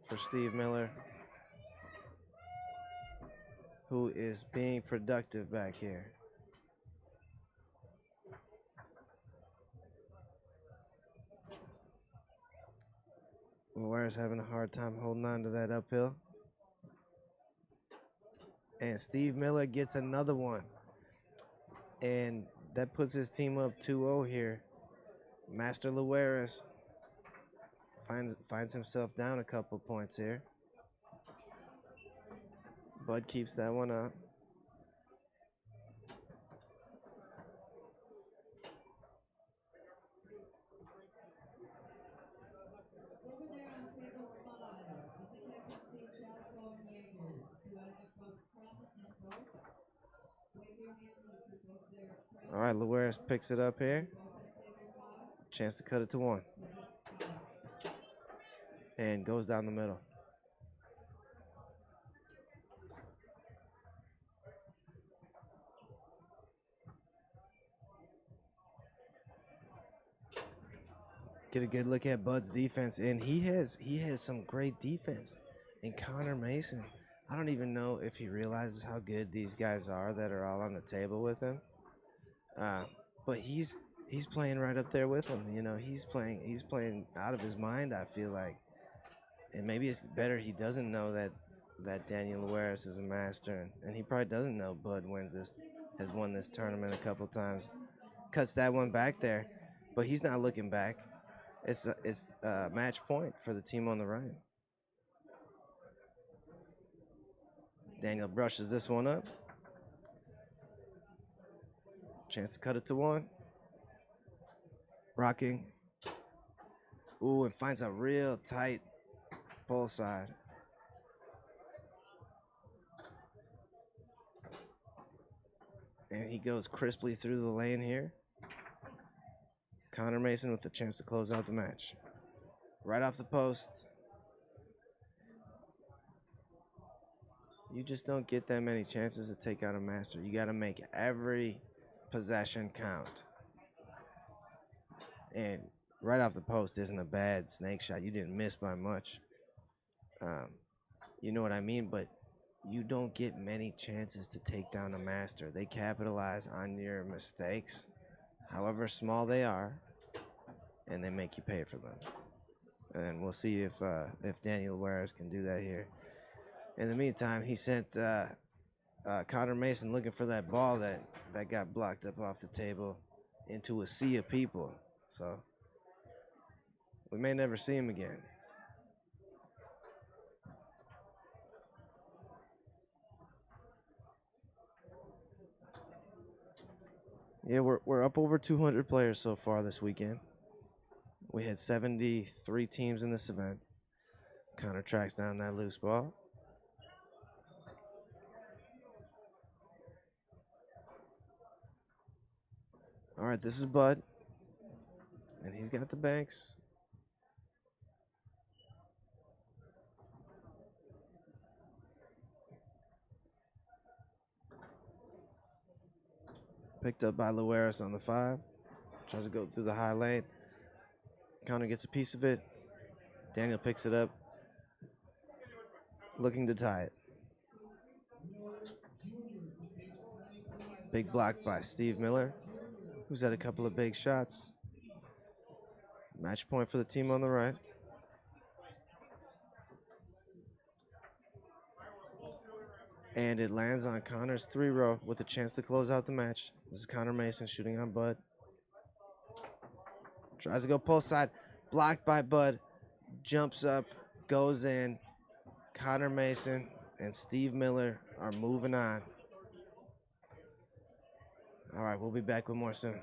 for Steve Miller, who is being productive back here. Luares having a hard time holding on to that uphill. And Steve Miller gets another one. And that puts his team up 2-0 here. Master Luaris finds himself down a couple points here. Bud keeps that one up. All right, Luaris picks it up here. Chance to cut it to 1. And goes down the middle. Get a good look at Bud's defense, and he has some great defense. And Connor Mason, I don't even know if he realizes how good these guys are that are all on the table with him. But he's playing right up there with him. You know, he's playing out of his mind, I feel like. And maybe it's better he doesn't know that Daniel Luaris is a master, and he probably doesn't know Bud has won this tournament a couple times. Cuts that one back there, but he's not looking back. It's a match point for the team on the right. Daniel brushes this one up. Chance to cut it to 1. Rocking. Ooh, and finds a real tight pull side. And he goes crisply through the lane here. Connor Mason with the chance to close out the match. Right off the post. You just don't get that many chances to take out a master. You got to make every possession count. And right off the post isn't a bad snake shot. You didn't miss by much. You know what I mean? But you don't get many chances to take down a master. They capitalize on your mistakes, however small they are, and they make you pay for them. And we'll see if Daniel Luaris can do that here. In the meantime, he sent Connor Mason looking for that ball that got blocked up off the table into a sea of people. So we may never see him again. Yeah, we're up over 200 players so far this weekend. We had 73 teams in this event. Connor tracks down that loose ball. All right, this is Bud. And he's got the banks. Picked up by Luaris on the 5. Tries to go through the high lane. Connor gets a piece of it. Daniel picks it up. Looking to tie it. Big block by Steve Miller, who's had a couple of big shots. Match point for the team on the right. And it lands on Connor's 3-row with a chance to close out the match. This is Connor Mason shooting on Bud. Tries to go pull side. Blocked by Bud. Jumps up. Goes in. Connor Mason and Steve Miller are moving on. All right, we'll be back with more soon.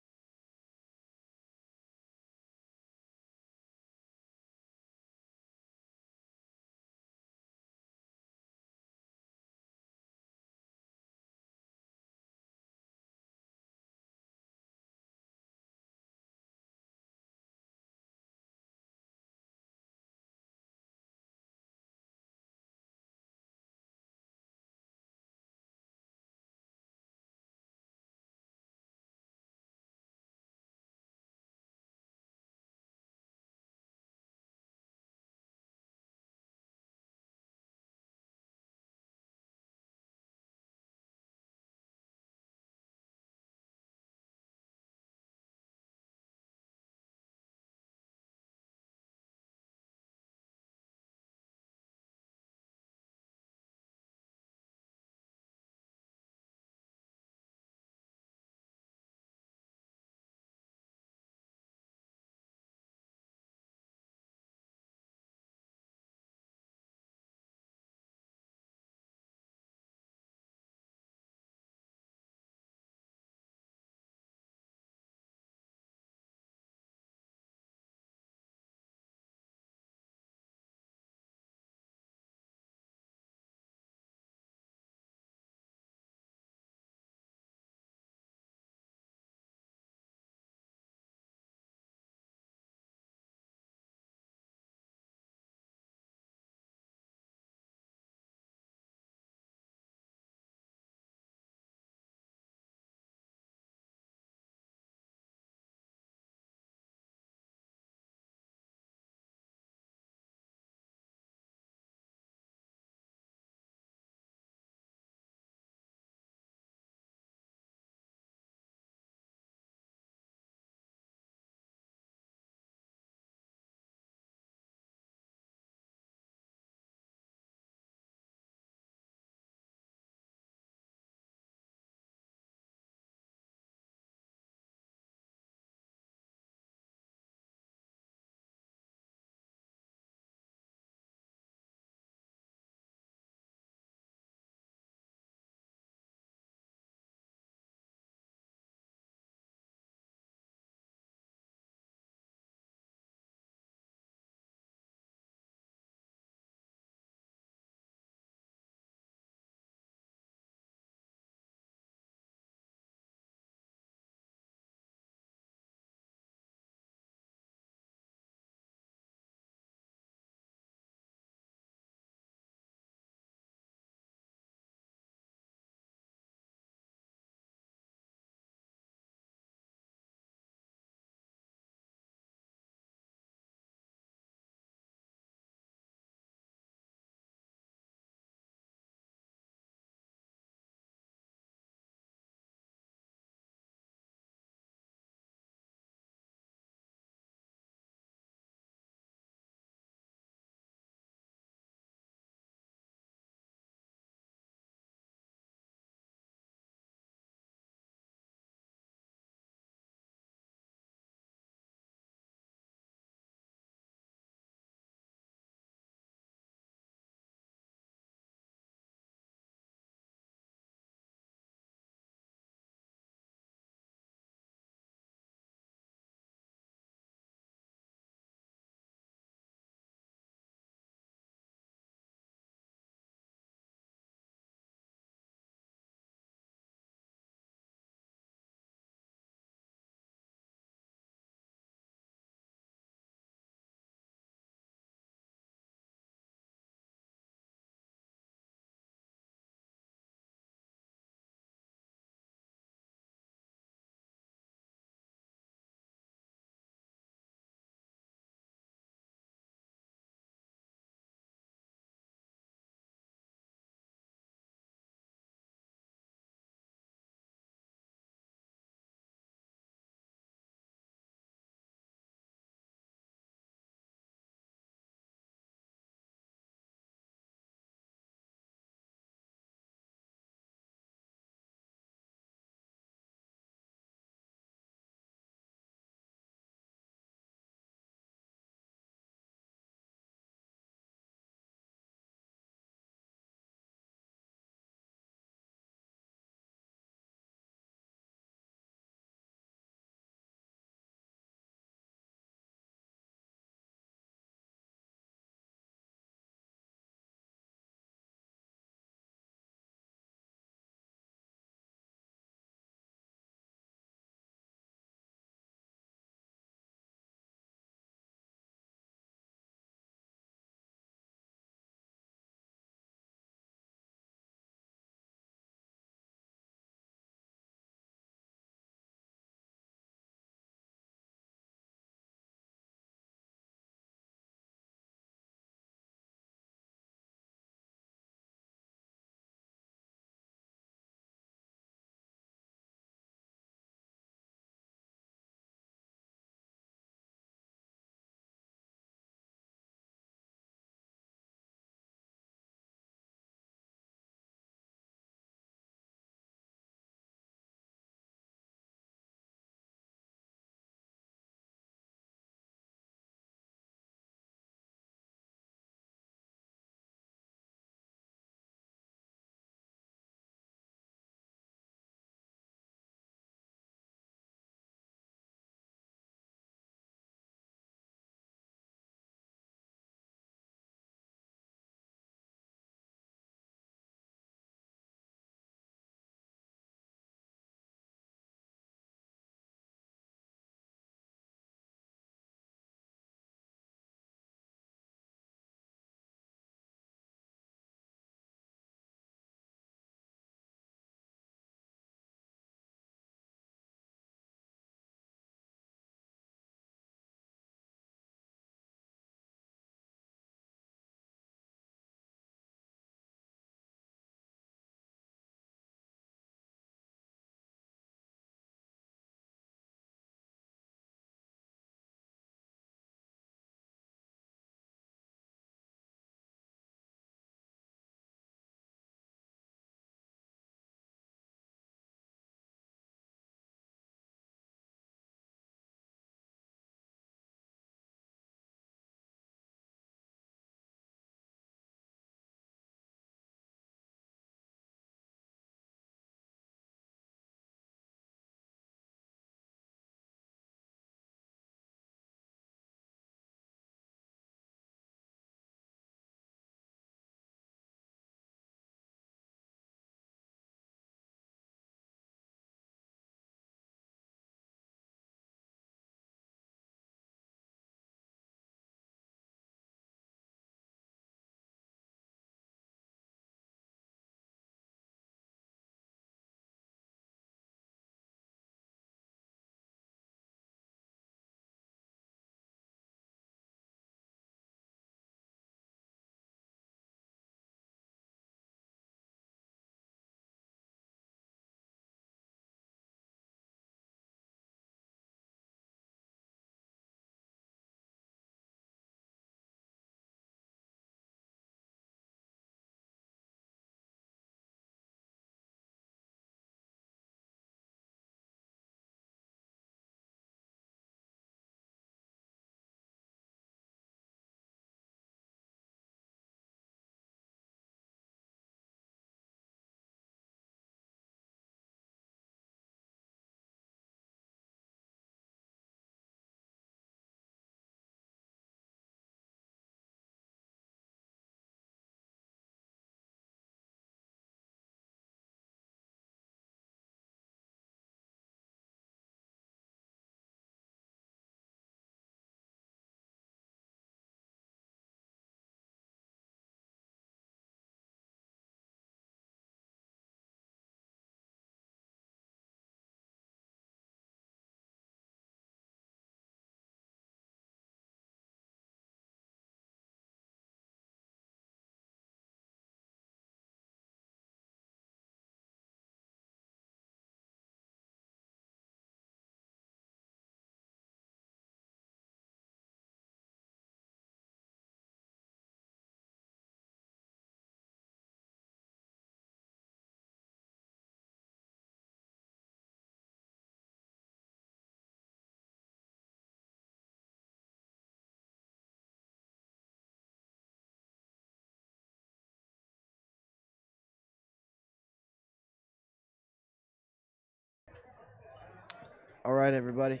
All right, everybody.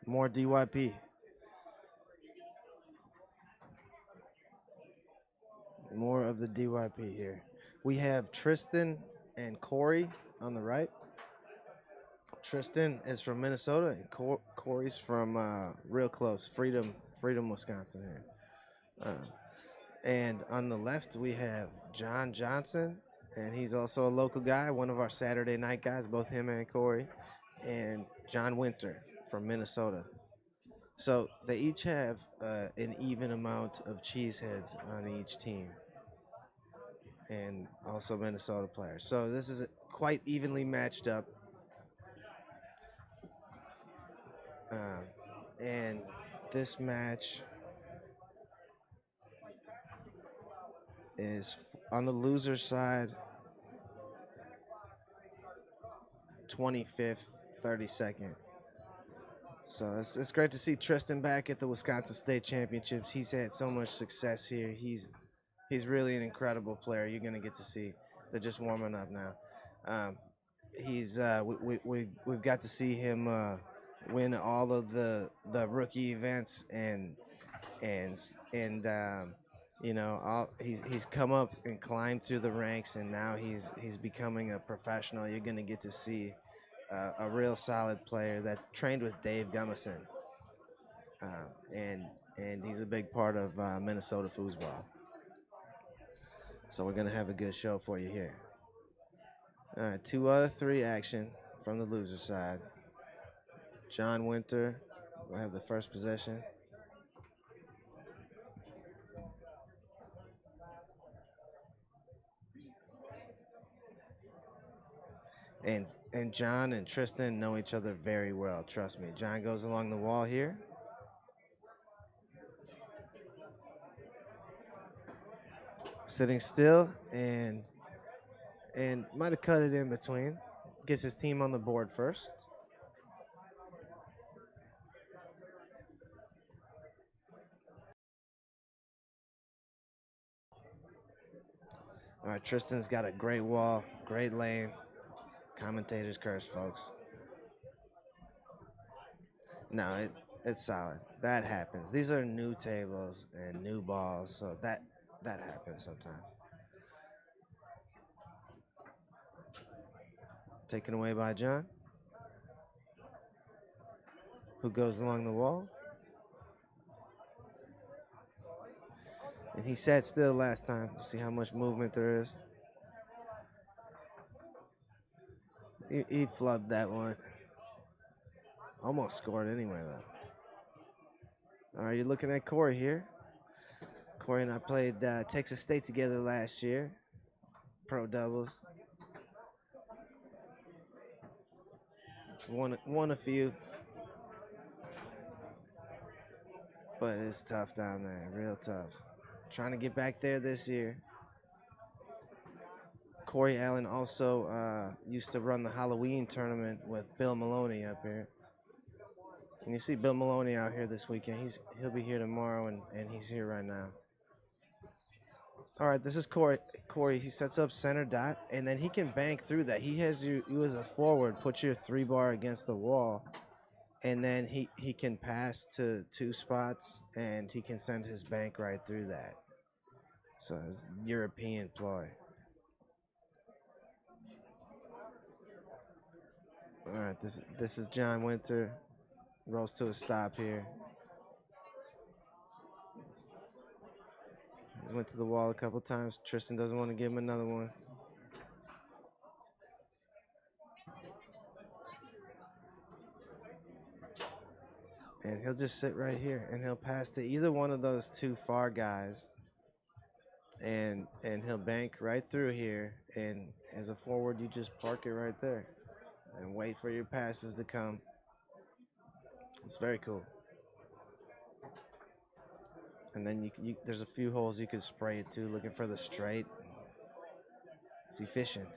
More DYP. More of the DYP here. We have Tristan and Corey on the right. Tristan is from Minnesota, and Corey's from real close, Freedom, Wisconsin here. And on the left, we have John Johnson, and he's also a local guy, one of our Saturday night guys, both him and Corey, and John Winter from Minnesota. So they each have an even amount of cheeseheads on each team, and also Minnesota players. So this is quite evenly matched up. And this match is on the loser side, 25th, 32nd. So it's great to see Tristan back at the Wisconsin State Championships. He's had so much success here. He's really an incredible player. You're gonna get to see. They're just warming up now. We've got to see him win all of the rookie events and you know, he's come up and climbed through the ranks, and now he's becoming a professional. You're gonna get to see a real solid player that trained with Dave Gummison, and he's a big part of Minnesota foosball. So we're gonna have a good show for you here. All right, 2 out of 3 action from the loser side. John Winter will have the first possession. And John and Tristan know each other very well, trust me. John goes along the wall here. Sitting still and might have cut it in between. Gets his team on the board first. All right, Tristan's got a great wall, great lane. Commentators curse, folks. No, it's solid. That happens. These are new tables and new balls, so that happens sometimes. Taken away by John, who goes along the wall. And he sat still last time. See how much movement there is. He flubbed that one. Almost scored anyway, though. All right, you're looking at Corey here. Corey and I played Texas State together last year. Pro doubles. Won a few. But it's tough down there, real tough. Trying to get back there this year. Corey Allen also used to run the Halloween tournament with Bill Maloney up here. And you see Bill Maloney out here this weekend. He'll be here tomorrow, and he's here right now. All right, this is Corey. Corey, he sets up center dot, and then he can bank through that. He has you as a forward, put your 3-bar against the wall, and then he can pass to 2 spots, and he can send his bank right through that. So it's European ploy. All right, this is John Winter. Rolls to a stop here. He's went to the wall a couple times. Tristan doesn't want to give him another one. And he'll just sit right here, and he'll pass to either one of those 2 far guys. And he'll bank right through here. And as a forward, you just park it right there and wait for your passes to come. It's very cool. And then there's a few holes you could spray it to, looking for the straight. It's efficient.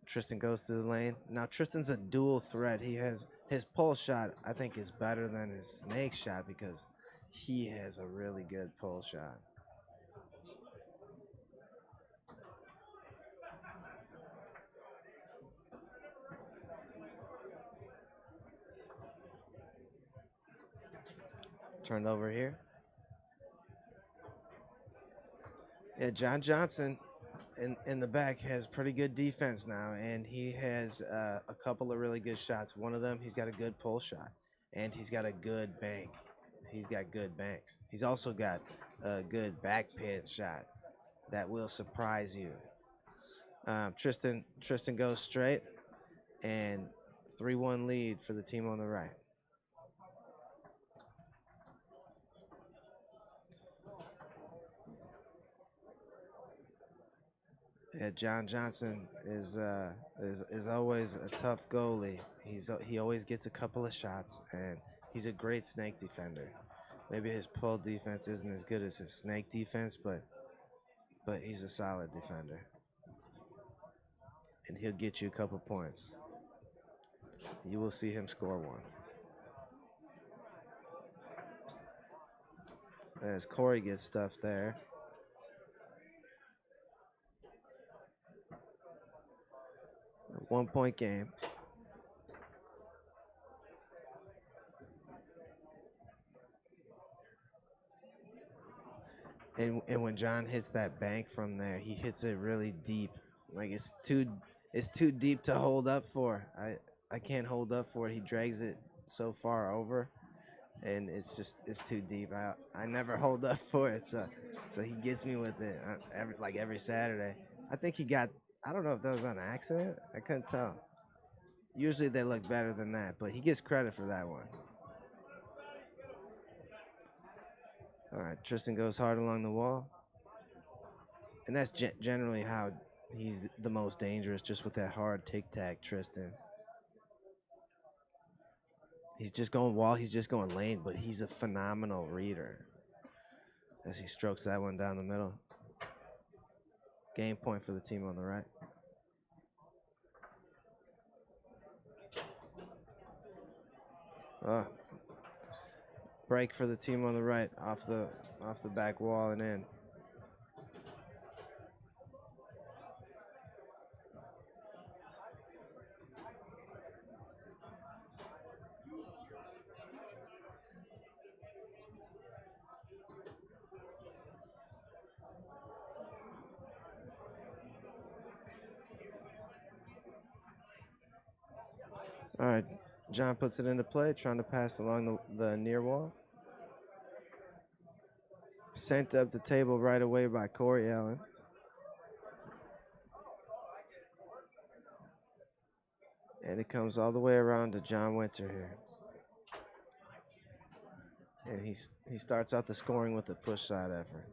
Tristan goes through the lane. Now Tristan's a dual threat. He has his pull shot, I think, is better than his snake shot because he has a really good pull shot. Turned over here. Yeah, John Johnson in the back has pretty good defense now, and he has a couple of really good shots. One of them, he's got a good pull shot, and he's got a good bank. He's got good banks. He's also got a good back pin shot that will surprise you. Tristan goes straight, and 3-1 lead for the team on the right. Yeah, John Johnson is always a tough goalie. He always gets a couple of shots, and he's a great snake defender. Maybe his pull defense isn't as good as his snake defense, but he's a solid defender, and he'll get you a couple points. You will see him score one. As Corey gets stuffed there. A 1-point game. And when John hits that bank from there, he hits it really deep. Like it's too deep to hold up for. I can't hold up for it. He drags it so far over, and it's too deep. I never hold up for it, so he gets me with it every Saturday. I think he got. I don't know if that was on accident. I couldn't tell. Usually they look better than that, but he gets credit for that one. All right, Tristan goes hard along the wall. And that's generally how he's the most dangerous, just with that hard tic-tac, Tristan. He's just going wall, he's just going lane, but he's a phenomenal reader as he strokes that one down the middle. Game point for the team on the right. Break for the team on the right, off the back wall and in. All right, John puts it into play, trying to pass along the near wall. Sent up the table right away by Corey Allen. And it comes all the way around to John Winter here. And he starts out the scoring with a push side effort.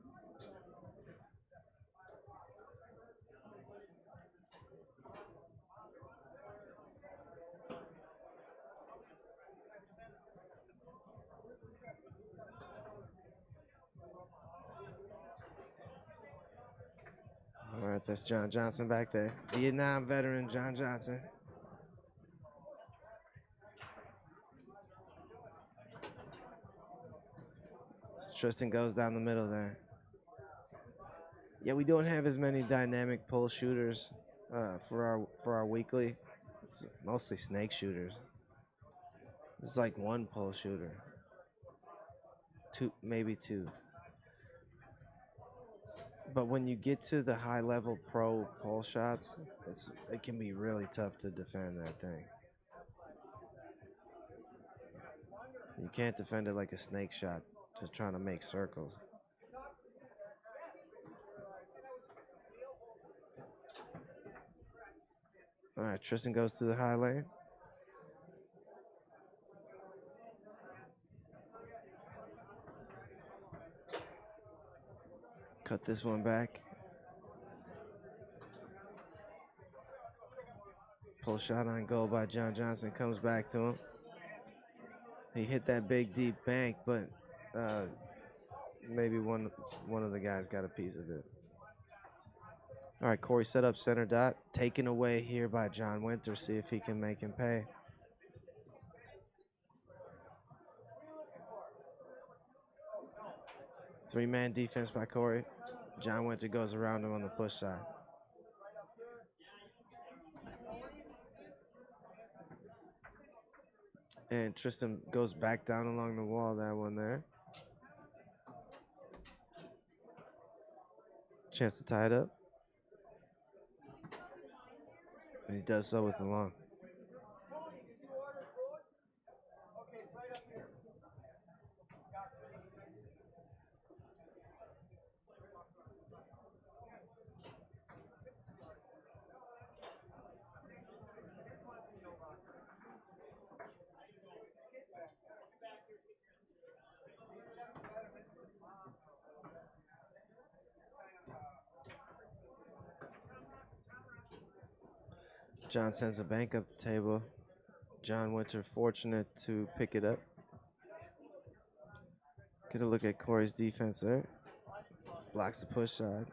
All right, that's John Johnson back there. Vietnam veteran John Johnson. Tristan goes down the middle there. Yeah, we don't have as many dynamic pull shooters for our weekly. It's mostly snake shooters. It's like one pull shooter. Maybe two. But when you get to the high-level pro pull shots, it can be really tough to defend that thing. You can't defend it like a snake shot, just trying to make circles. All right, Tristan goes through the high lane. Cut this one back. Pull shot on goal by John Johnson. Comes back to him. He hit that big deep bank, but maybe one of the guys got a piece of it. All right, Corey set up center dot. Taken away here by John Winter. See if he can make him pay. Three-man defense by Corey. John Winter goes around him on the push side. And Tristan goes back down along the wall, that one there. Chance to tie it up. And he does so with the long. John sends a bank up the table. John Winter fortunate to pick it up. Get a look at Corey's defense there. Blocks the push side.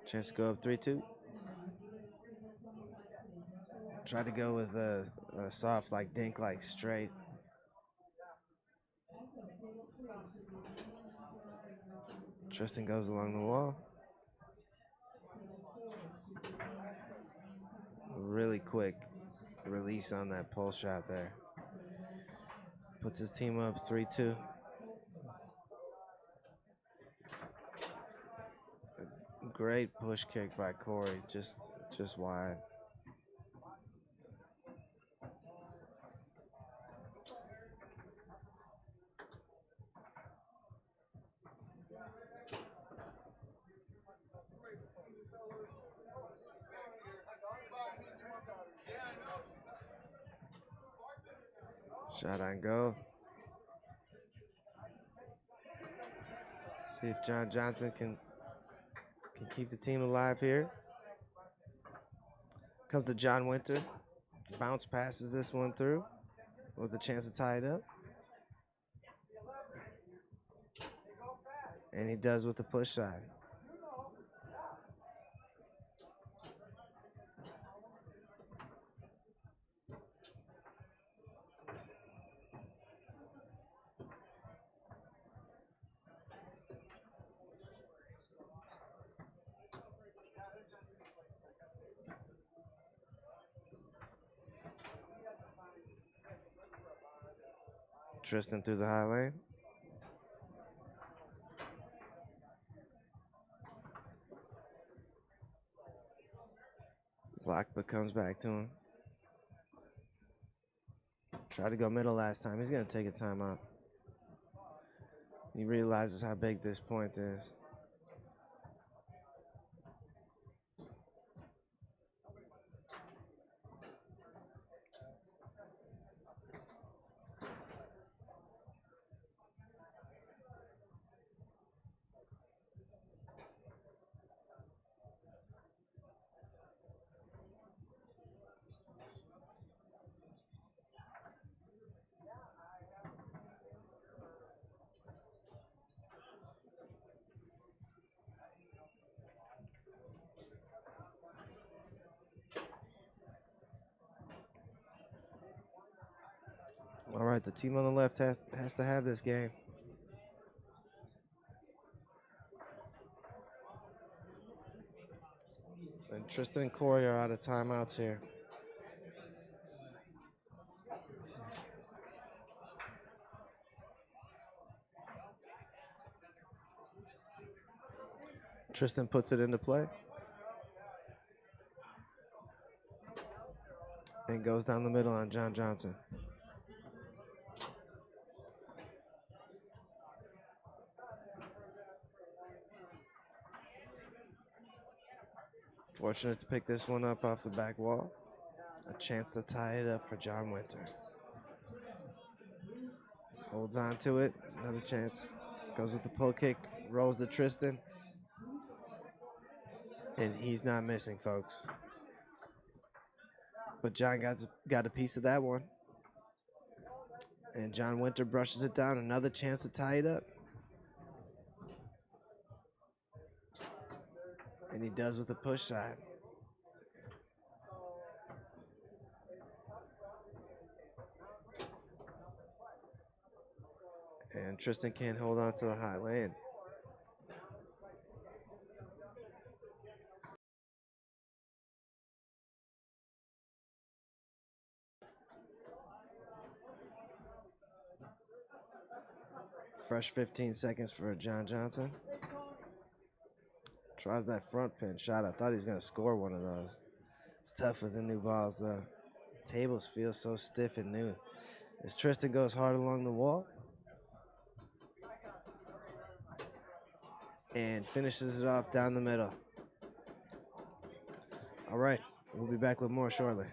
Chance to go up 3-2. Try to go with a soft, like dink, like straight. Tristan goes along the wall. Really quick release on that pull shot there. Puts his team up 3-2. Great push kick by Corey, just wide. Shot on go. See if John Johnson can keep the team alive here. Comes to John Winter. Bounce passes this one through with a chance to tie it up. And he does with the push side. Tristan through the high lane. Block, but comes back to him. Tried to go middle last time. He's going to take a timeout. He realizes how big this point is. All right, the team on the left has to have this game. And Tristan and Corey are out of timeouts here. Tristan puts it into play. And goes down the middle on John Johnson. Fortunate to pick this one up off the back wall. A chance to tie it up for John Winter. Holds on to it. Another chance. Goes with the pull kick. Rolls to Tristan. And he's not missing, folks. But John got a piece of that one. And John Winter brushes it down. Another chance to tie it up. And he does with the push side. And Tristan can't hold on to the high lane. Fresh 15 seconds for John Johnson. Tries that front pin shot. I thought he was going to score one of those. It's tough with the new balls, though. Tables feel so stiff and new. As Tristan goes hard along the wall and finishes it off down the middle. All right, we'll be back with more shortly.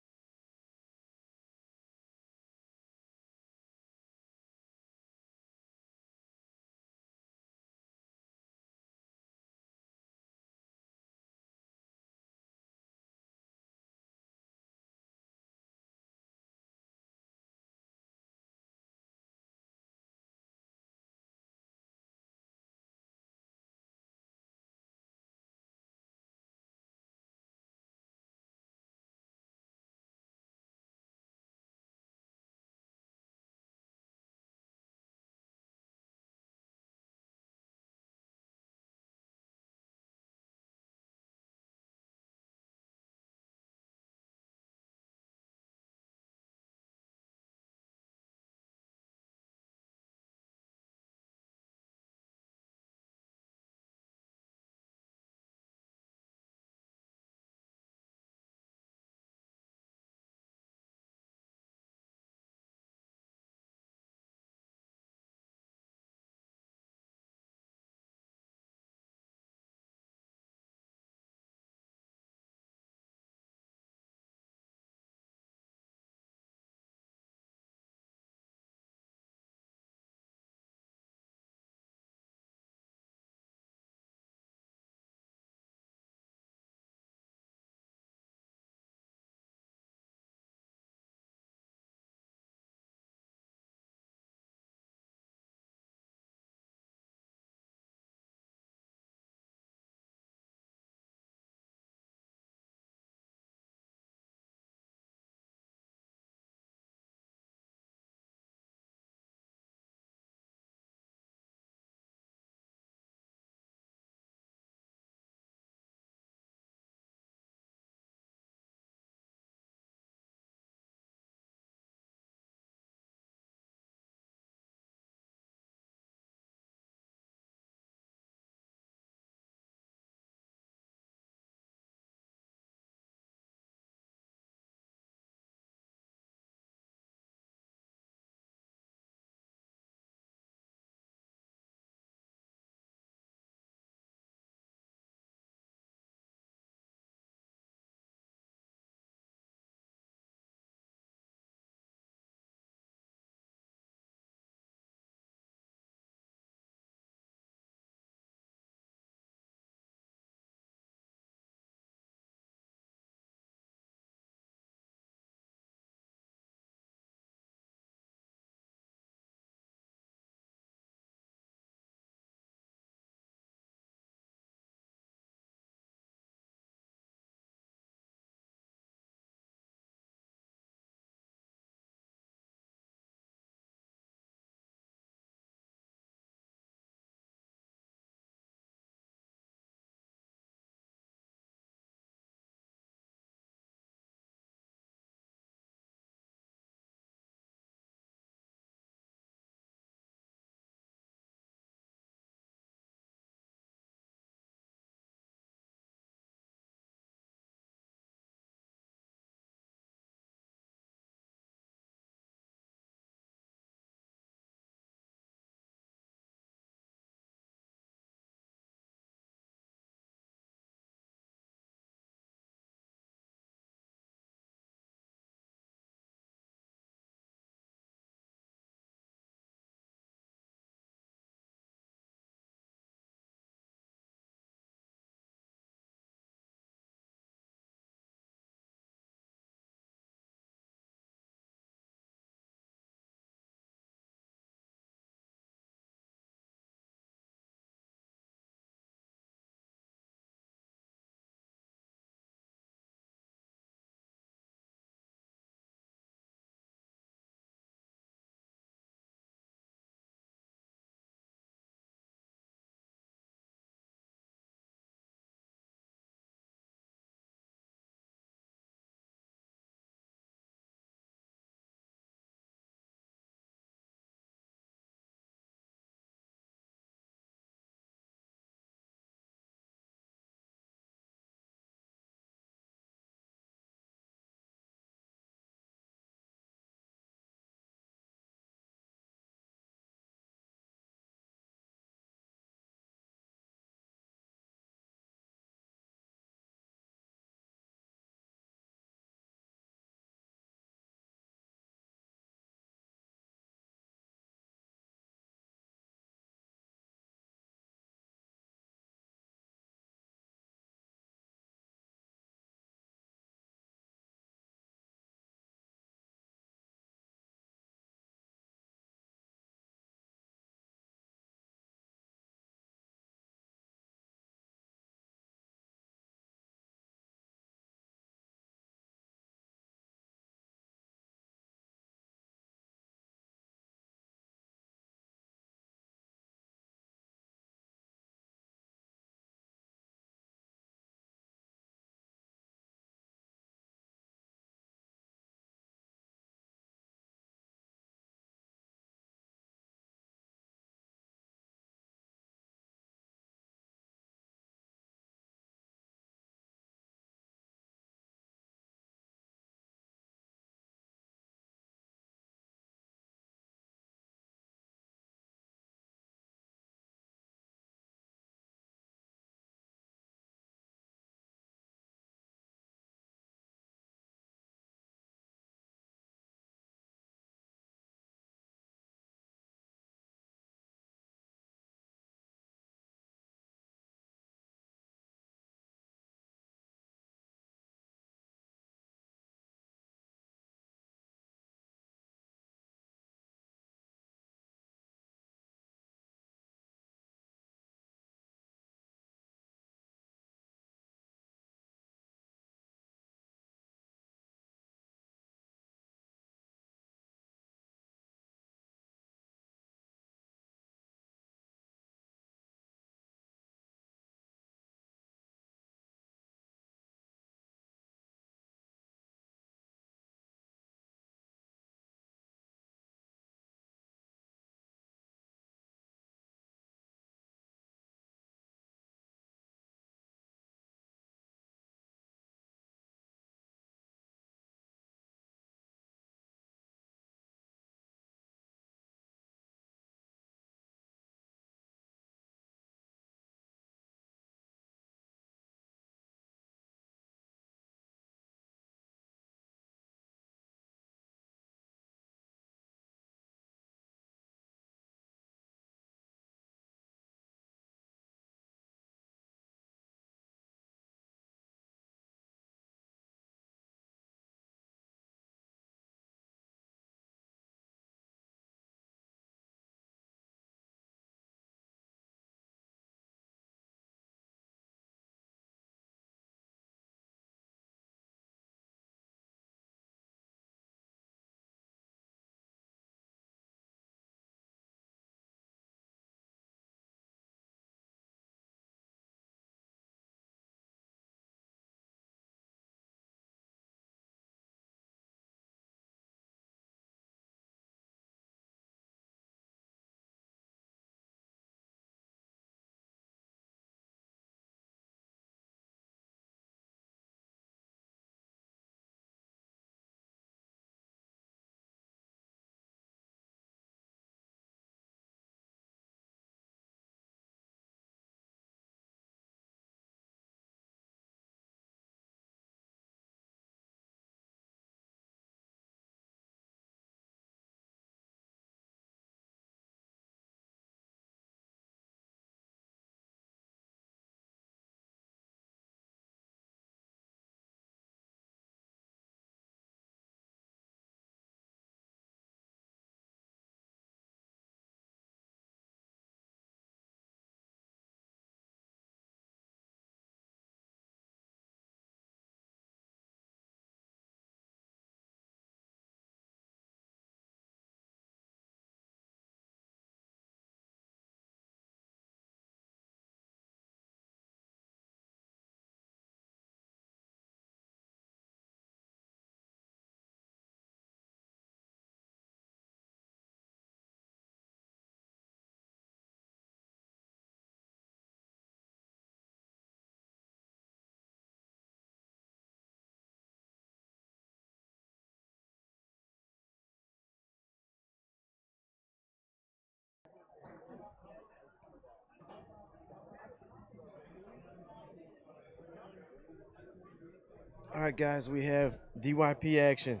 All right, guys, we have DYP action.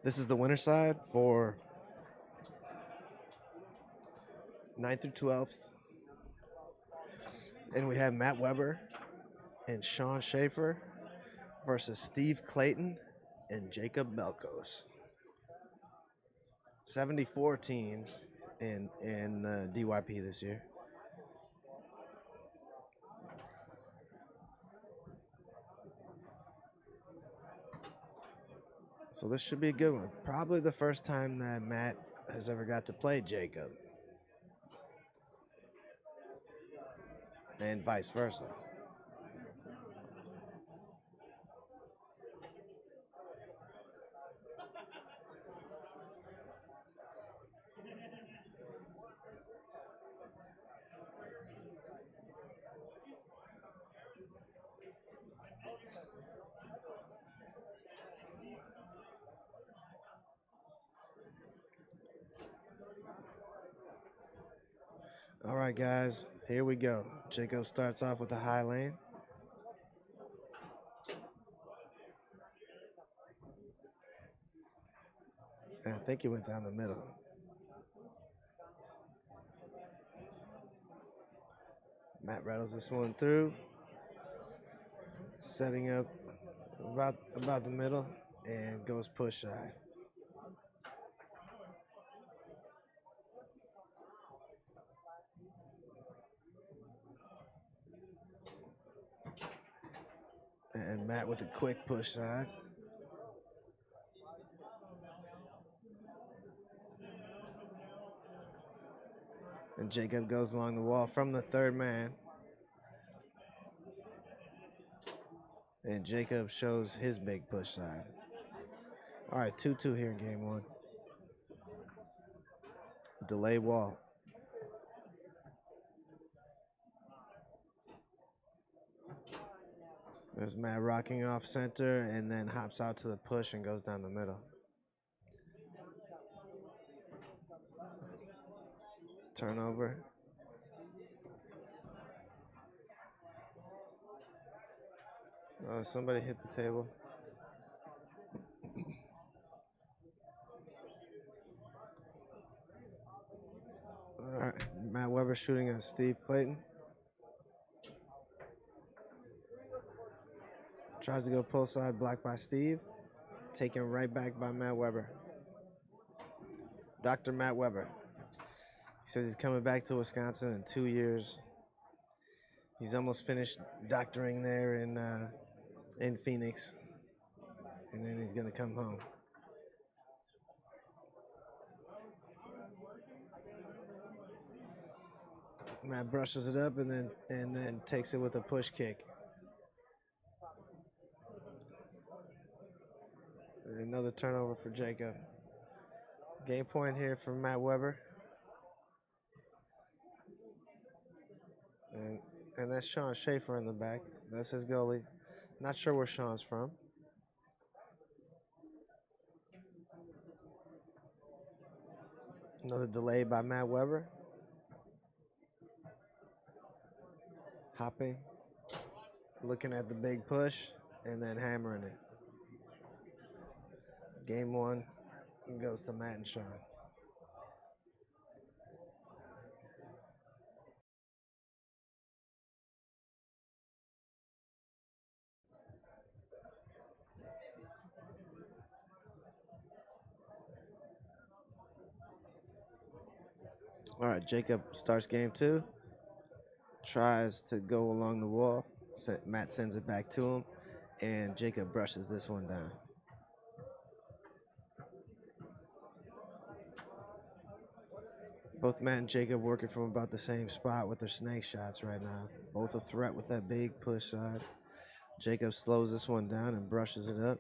This is the winner side for 9th through 12th. And we have Matt Weber and Sean Schaefer versus Steve Clayton and Jacob Belkos. 74 teams in DYP this year. So this should be a good one. Probably the first time that Matt has ever got to play Jacob. And vice versa. All right, guys, here we go. Jacob starts off with the high lane. And I think he went down the middle. Matt rattles this one through. Setting up about the middle and goes push side. And Matt with a quick push side. And Jacob goes along the wall from the third man. And Jacob shows his big push side. All right, 2-2 here in game one. Delay wall. There's Matt rocking off center and then hops out to the push and goes down the middle. Turnover. Oh, somebody hit the table. All right, Matt Weber shooting at Steve Clayton. Tries to go pull side, blocked by Steve. Taken right back by Matt Weber. Dr. Matt Weber. He says he's coming back to Wisconsin in 2 years. He's almost finished doctoring there in Phoenix. And then he's gonna come home. Matt brushes it up and then takes it with a push kick. Another turnover for Jacob. Game point here for Matt Weber. And that's Sean Schaefer in the back. That's his goalie. Not sure where Sean's from. Another delay by Matt Weber. Hopping. Looking at the big push and then hammering it. Game one goes to Matt and Sean. All right, Jacob starts game two. Tries to go along the wall. Matt sends it back to him, and Jacob brushes this one down. Both Matt and Jacob working from about the same spot with their snake shots right now. Both a threat with that big push side. Jacob slows this one down and brushes it up.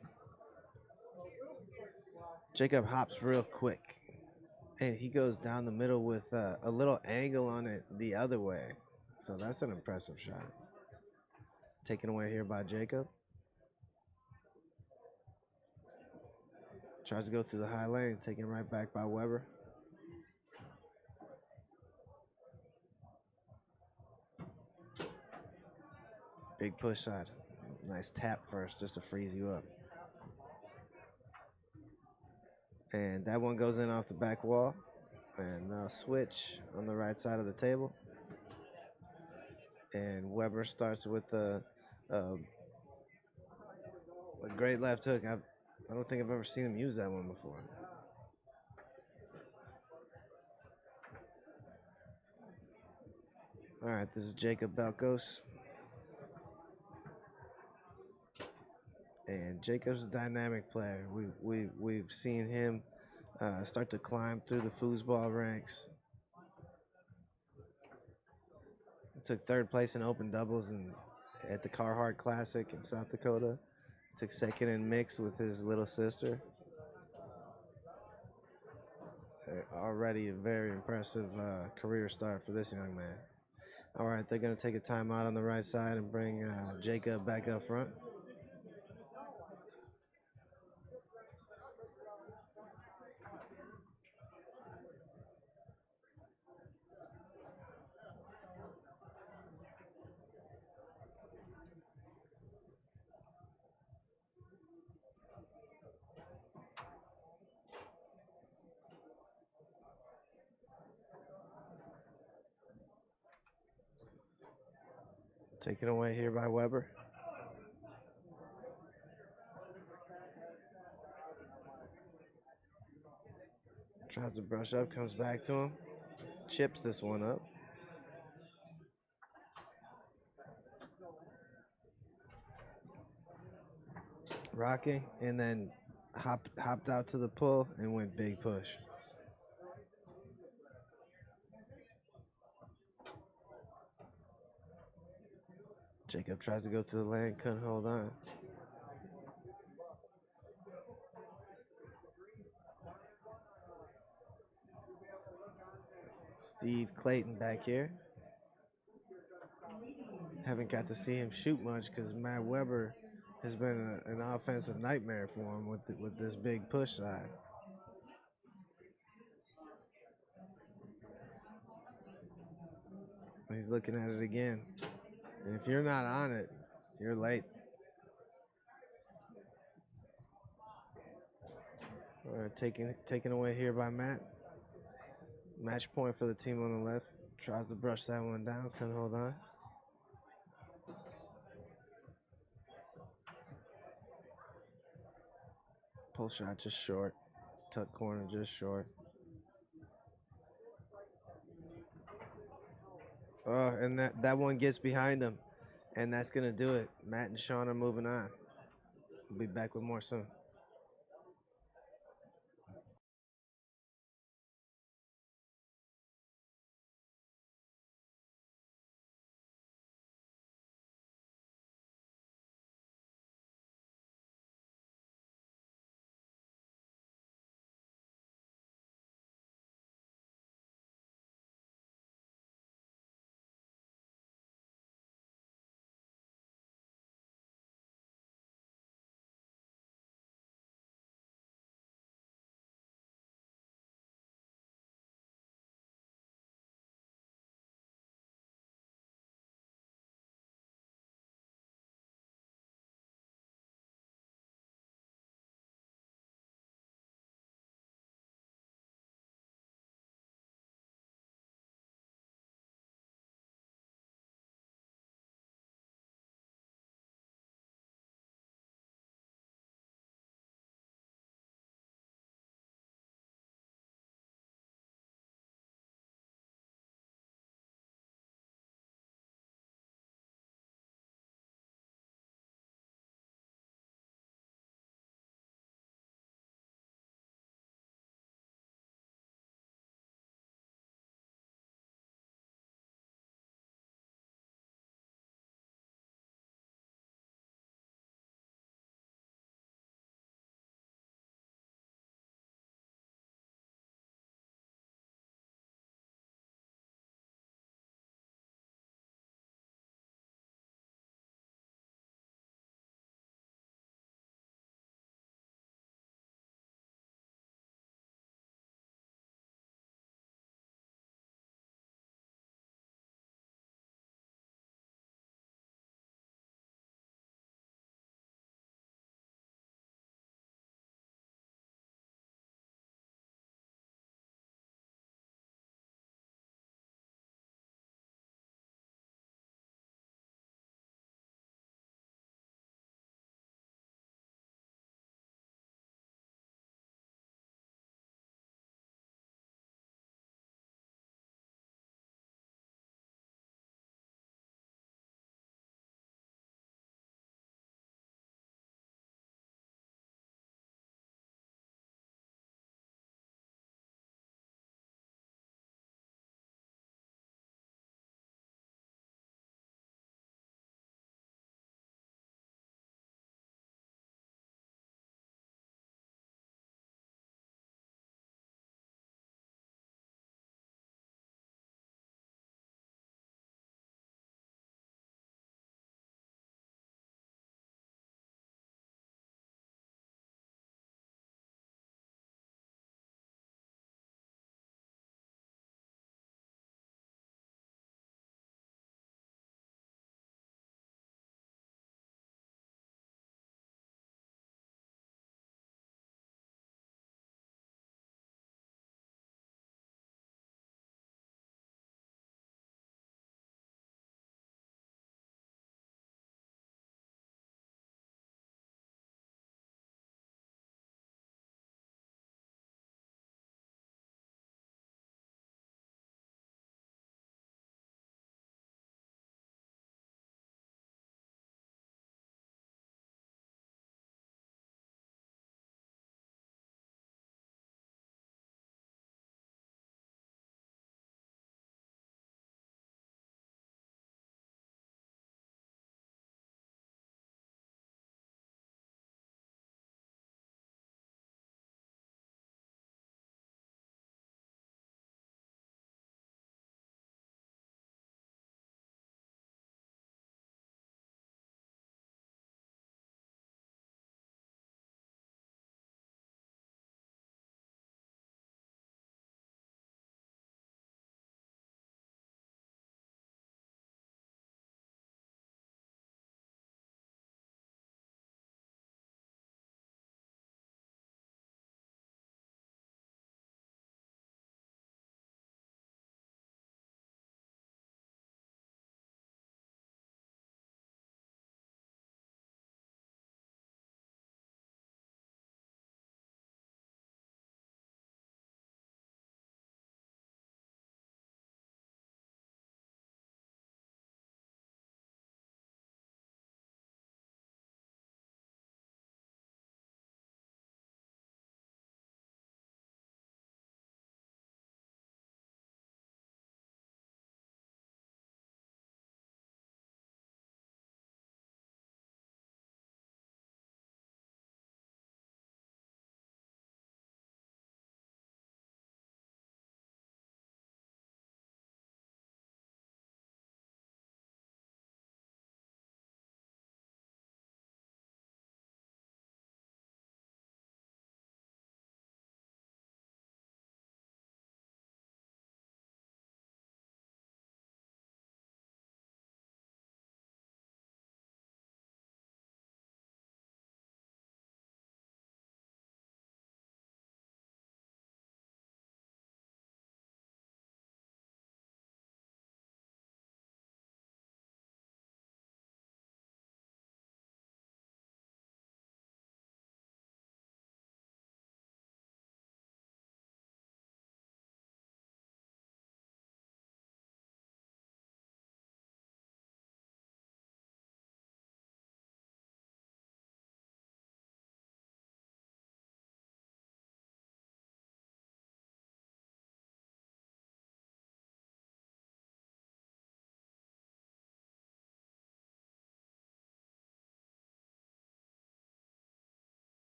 Jacob hops real quick. And he goes down the middle with a little angle on it the other way. So that's an impressive shot. Taken away here by Jacob. Tries to go through the high lane, taken right back by Weber. Big push side. Nice tap first just to freeze you up. And that one goes in off the back wall. And they'll switch on the right side of the table. And Weber starts with a great left hook. I don't think I've ever seen him use that one before. All right, this is Jacob Belkos. And Jacob's a dynamic player. We've seen him start to climb through the foosball ranks. Took third place in open doubles at the Carhartt Classic in South Dakota. Took second in mixed with his little sister. Already a very impressive career start for this young man. All right, they're going to take a timeout on the right side and bring Jacob back up front. Taken away here by Weber. Tries to brush up, comes back to him. Chips this one up. Rocking, and then hopped out to the pull and went big push. Jacob tries to go through the lane, couldn't hold on. Steve Clayton back here. Haven't got to see him shoot much because Matt Weber has been an offensive nightmare for him with this big push side. He's looking at it again. And if you're not on it, you're late. All right, taken away here by Matt. Match point for the team on the left. Tries to brush that one down, couldn't hold on. Pull shot just short. Tuck corner just short. Oh, and that one gets behind him. And that's going to do it. Matt and Sean are moving on. We'll be back with more soon.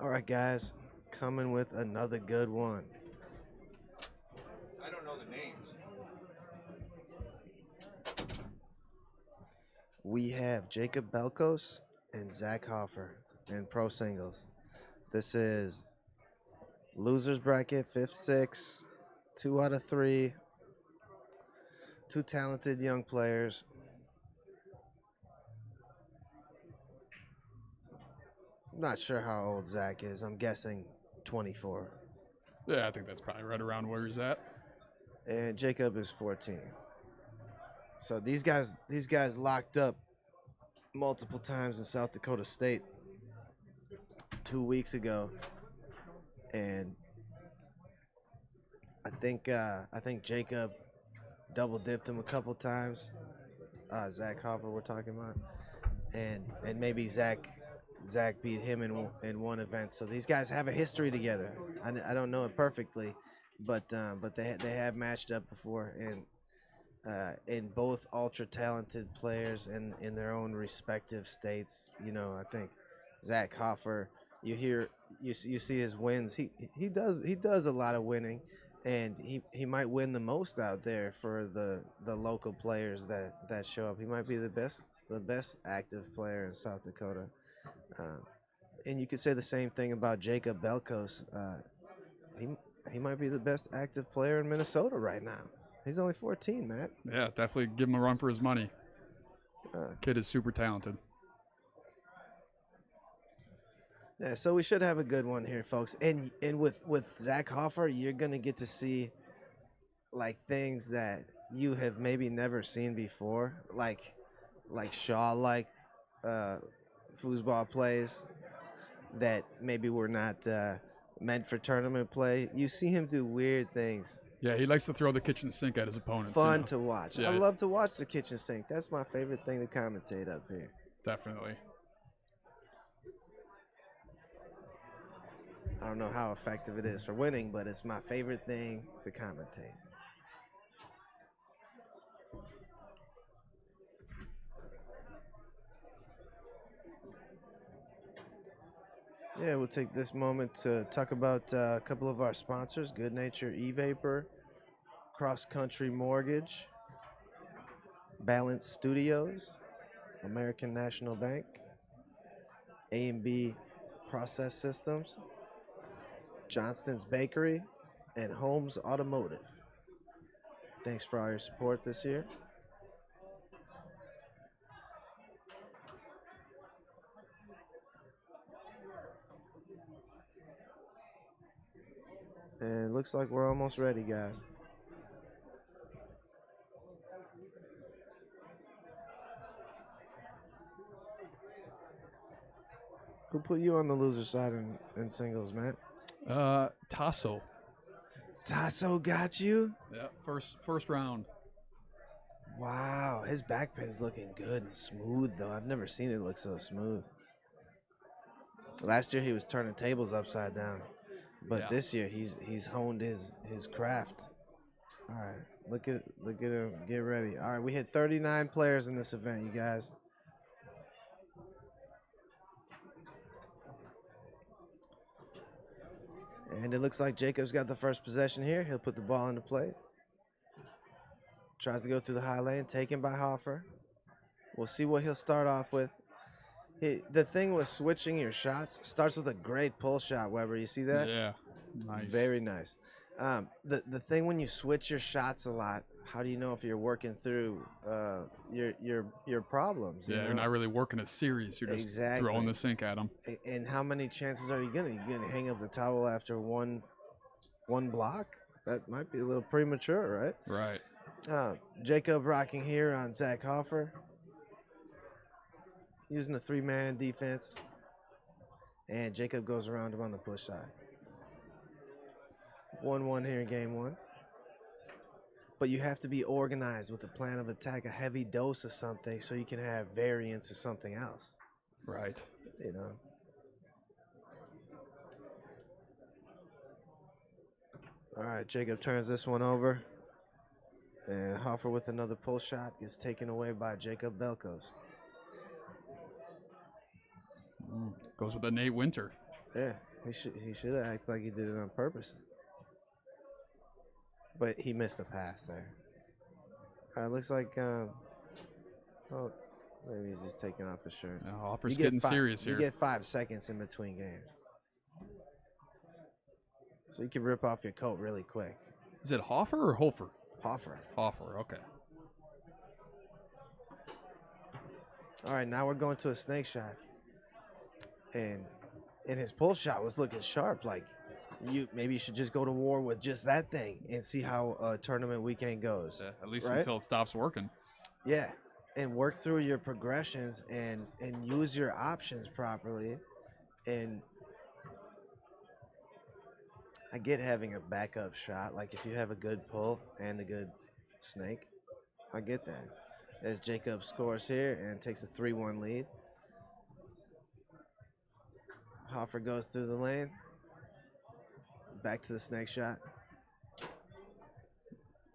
All right, guys, coming with another good one. I don't know the names. We have Jacob Belkos and Zach Hoffer in pro singles. This is losers bracket, 5th, 6th, 2 out of 3. 2 talented young players. I'm not sure how old Zach is. I'm guessing 24. Yeah, I think that's probably right around where he's at. And Jacob is 14. So these guys locked up multiple times in South Dakota State 2 weeks ago, and I think Jacob double dipped him a couple times. Zach Hoffer we're talking about, and maybe Zach beat him in one event. So these guys have a history together. I don't know it perfectly, but they have matched up before, and both ultra talented players in their own respective states. You know, I think Zach Hoffer, you see his wins. He does a lot of winning, and he might win the most out there for the local players that show up. He might be the best active player in South Dakota. And you could say the same thing about Jacob Belkos. He might be the best active player in Minnesota right now. He's only 14, Matt. Yeah, definitely give him a run for his money. Kid is super talented. Yeah, so we should have a good one here, folks. And with Zach Hoffer, you're gonna get to see like things that you have maybe never seen before, like Shaw foosball plays that maybe were not meant for tournament play. You see him do weird things. Yeah, he likes to throw the kitchen sink at his opponents. Fun to watch. Yeah. I love to watch the kitchen sink. That's my favorite thing to commentate up here. Definitely. I don't know how effective it is for winning, but it's my favorite thing to commentate. Yeah, we'll take this moment to talk about a couple of our sponsors: Good Nature E-Vapor, Cross Country Mortgage, Balance Studios, American National Bank, A&B Process Systems, Johnston's Bakery, and Holmes Automotive. Thanks for all your support this year. And it looks like we're almost ready, guys. Who put you on the loser side in singles, Matt? Tasso. Tasso got you? Yeah, first round. Wow, his back pin's looking good and smooth, though. I've never seen it look so smooth. Last year he was turning tables upside down, but this year he's honed his craft. All right, look at him. Get ready. All right, we hit 39 players in this event, you guys. And it looks like Jacob's got the first possession here. He'll put the ball into play. Tries to go through the high lane, taken by Hoffer. We'll see what he'll start off with. The thing with switching your shots starts with a great pull shot, Weber. You see that? Yeah, nice. Very nice. The thing when you switch your shots a lot, how do you know if you're working through your problems? Yeah, you're not really working a series. You're just throwing the sink at them. And how many chances are you gonna hang up the towel after one block? That might be a little premature, right? Right. Jacob rocking here on Zach Hoffer. Using the 3-man defense. And Jacob goes around him on the push side. 1-1 here in game one. But you have to be organized with a plan of attack, a heavy dose of something, so you can have variance of something else. Right. You know. All right, Jacob turns this one over. And Hoffer with another pull shot gets taken away by Jacob Belkos. Goes with a Nate Winter. Yeah, He should have acted like he did it on purpose. But he missed a pass there. All right, looks like oh, maybe he's just taking off his shirt. No, Hoffer's getting serious here. You get 5 seconds in between games. So you can rip off your coat really quick. Is it Hoffer or Hofer? Hoffer. Hoffer, okay. All right, now we're going to a snake shot. And his pull shot was looking sharp. Like, maybe you should just go to war with just that thing and see how a tournament weekend goes. Yeah, at least right? until it stops working. Yeah, and work through your progressions and use your options properly. And I get having a backup shot. Like, if you have a good pull and a good snake, I get that. As Jacob scores here and takes a 3-1 lead. Hoffer goes through the lane. Back to the snake shot.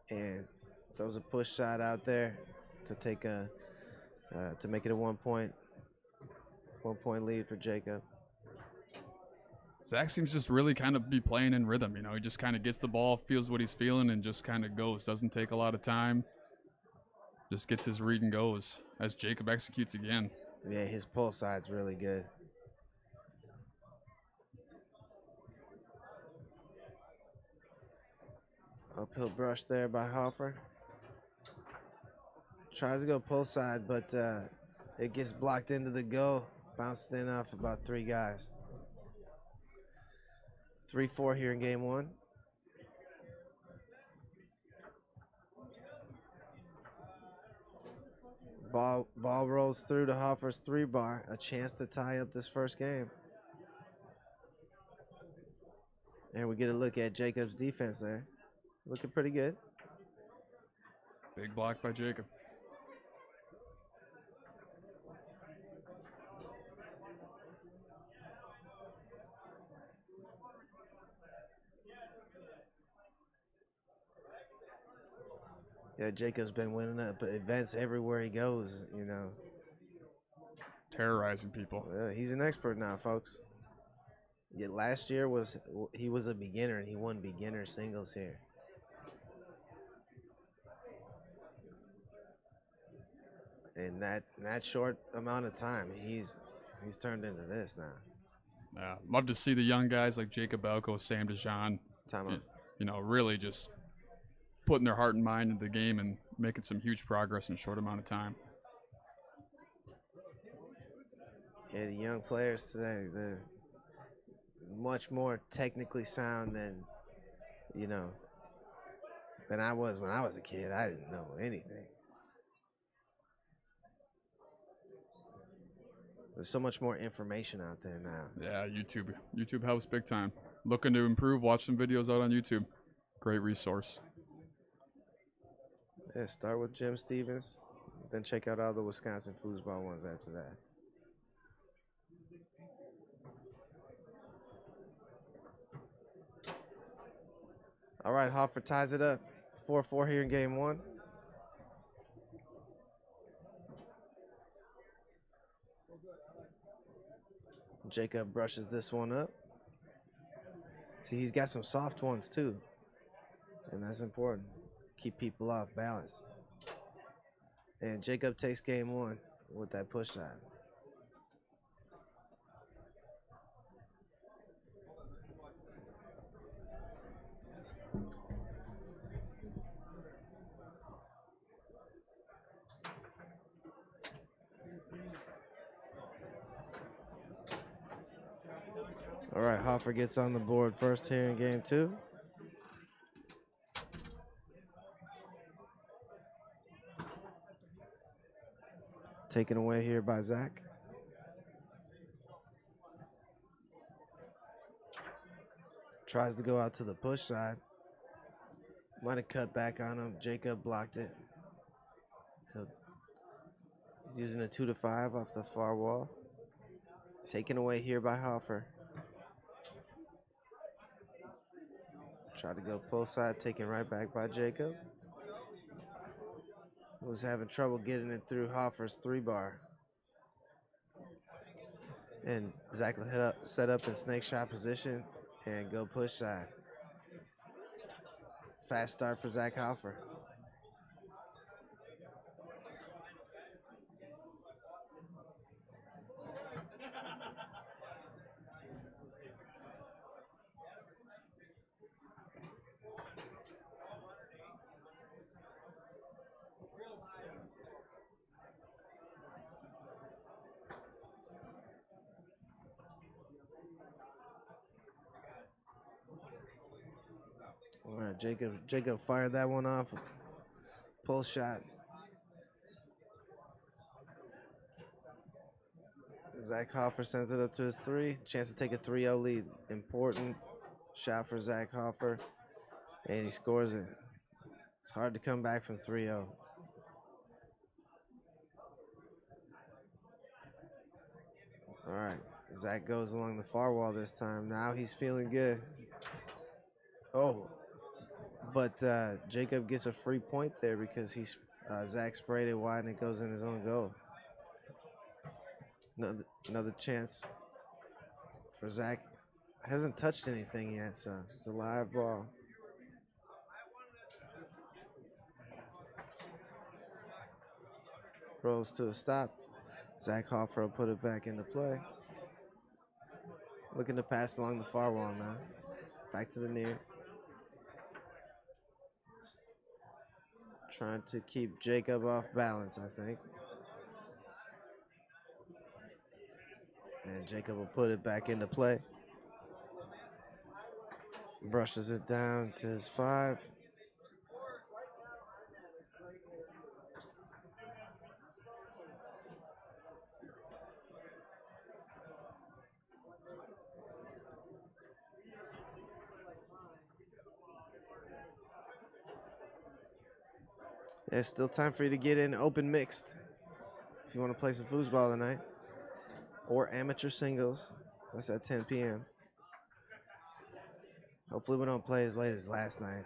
And throws a push shot out there to take to make it a 1 point lead for Jacob. Zach seems just really kind of be playing in rhythm. You know, he just kind of gets the ball, feels what he's feeling, and just kind of goes. Doesn't take a lot of time. Just gets his read and goes as Jacob executes again. Yeah, his pull side's really good. Uphill brush there by Hoffer. Tries to go pull side, but it gets blocked into the goal. Bounced in off about 3 guys. 3-4 here in game 1. Ball rolls through to Hoffer's 3-bar. A chance to tie up this first game. And we get a look at Jacob's defense there. Looking pretty good. Big block by Jacob. Yeah, Jacob's been winning up events everywhere he goes, you know. Terrorizing people. Yeah, he's an expert now, folks. Yeah, last year he was a beginner and he won beginner singles here. In that short amount of time, he's turned into this now. Yeah, love to see the young guys like Jacob Belko, Sam DeJean, you know, really just putting their heart and mind into the game and making some huge progress in a short amount of time. Yeah, the young players today, they're much more technically sound than, you know, than I was when I was a kid. I didn't know anything. There's so much more information out there now. Yeah, YouTube helps big time. Looking to improve, watch some videos out on YouTube. Great resource. Yeah, start with Jim Stevens, then check out all the Wisconsin Foosball ones after that. All right, Hoffer ties it up. 4-4 here in game 1. Jacob brushes this one up. See, he's got some soft ones too, and that's important. Keep people off balance. And Jacob takes game 1 with that push shot. All right, Hoffer gets on the board first here in game 2. Taken away here by Zach. Tries to go out to the push side. Might have cut back on him. Jacob blocked it. He's using a 2-5 off the far wall. Taken away here by Hoffer. Tried to go pull side, taken right back by Jacob. Was having trouble getting it through Hoffer's 3-bar. And Zach will set up in snake shot position and go push side. Fast start for Zach Hoffer. All right, Jacob fired that one off. Pull shot. Zach Hoffer sends it up to his 3. Chance to take a 3-0 lead. Important shot for Zach Hoffer. And he scores it. It's hard to come back from 3-0. All right, Zach goes along the far wall this time. Now he's feeling good. Oh, but Jacob gets a free point there because Zach sprayed it wide and it goes in his own goal. Another chance for Zach. Hasn't touched anything yet, so it's a live ball. Rolls to a stop. Zach Hoffer will put it back into play. Looking to pass along the far wall now. Back to the near. Trying to keep Jacob off balance, I think. And Jacob will put it back into play. Brushes it down to his 5. Yeah, still time for you to get in open mixed if you want to play some foosball tonight. Or amateur singles. That's at 10 p.m. Hopefully we don't play as late as last night.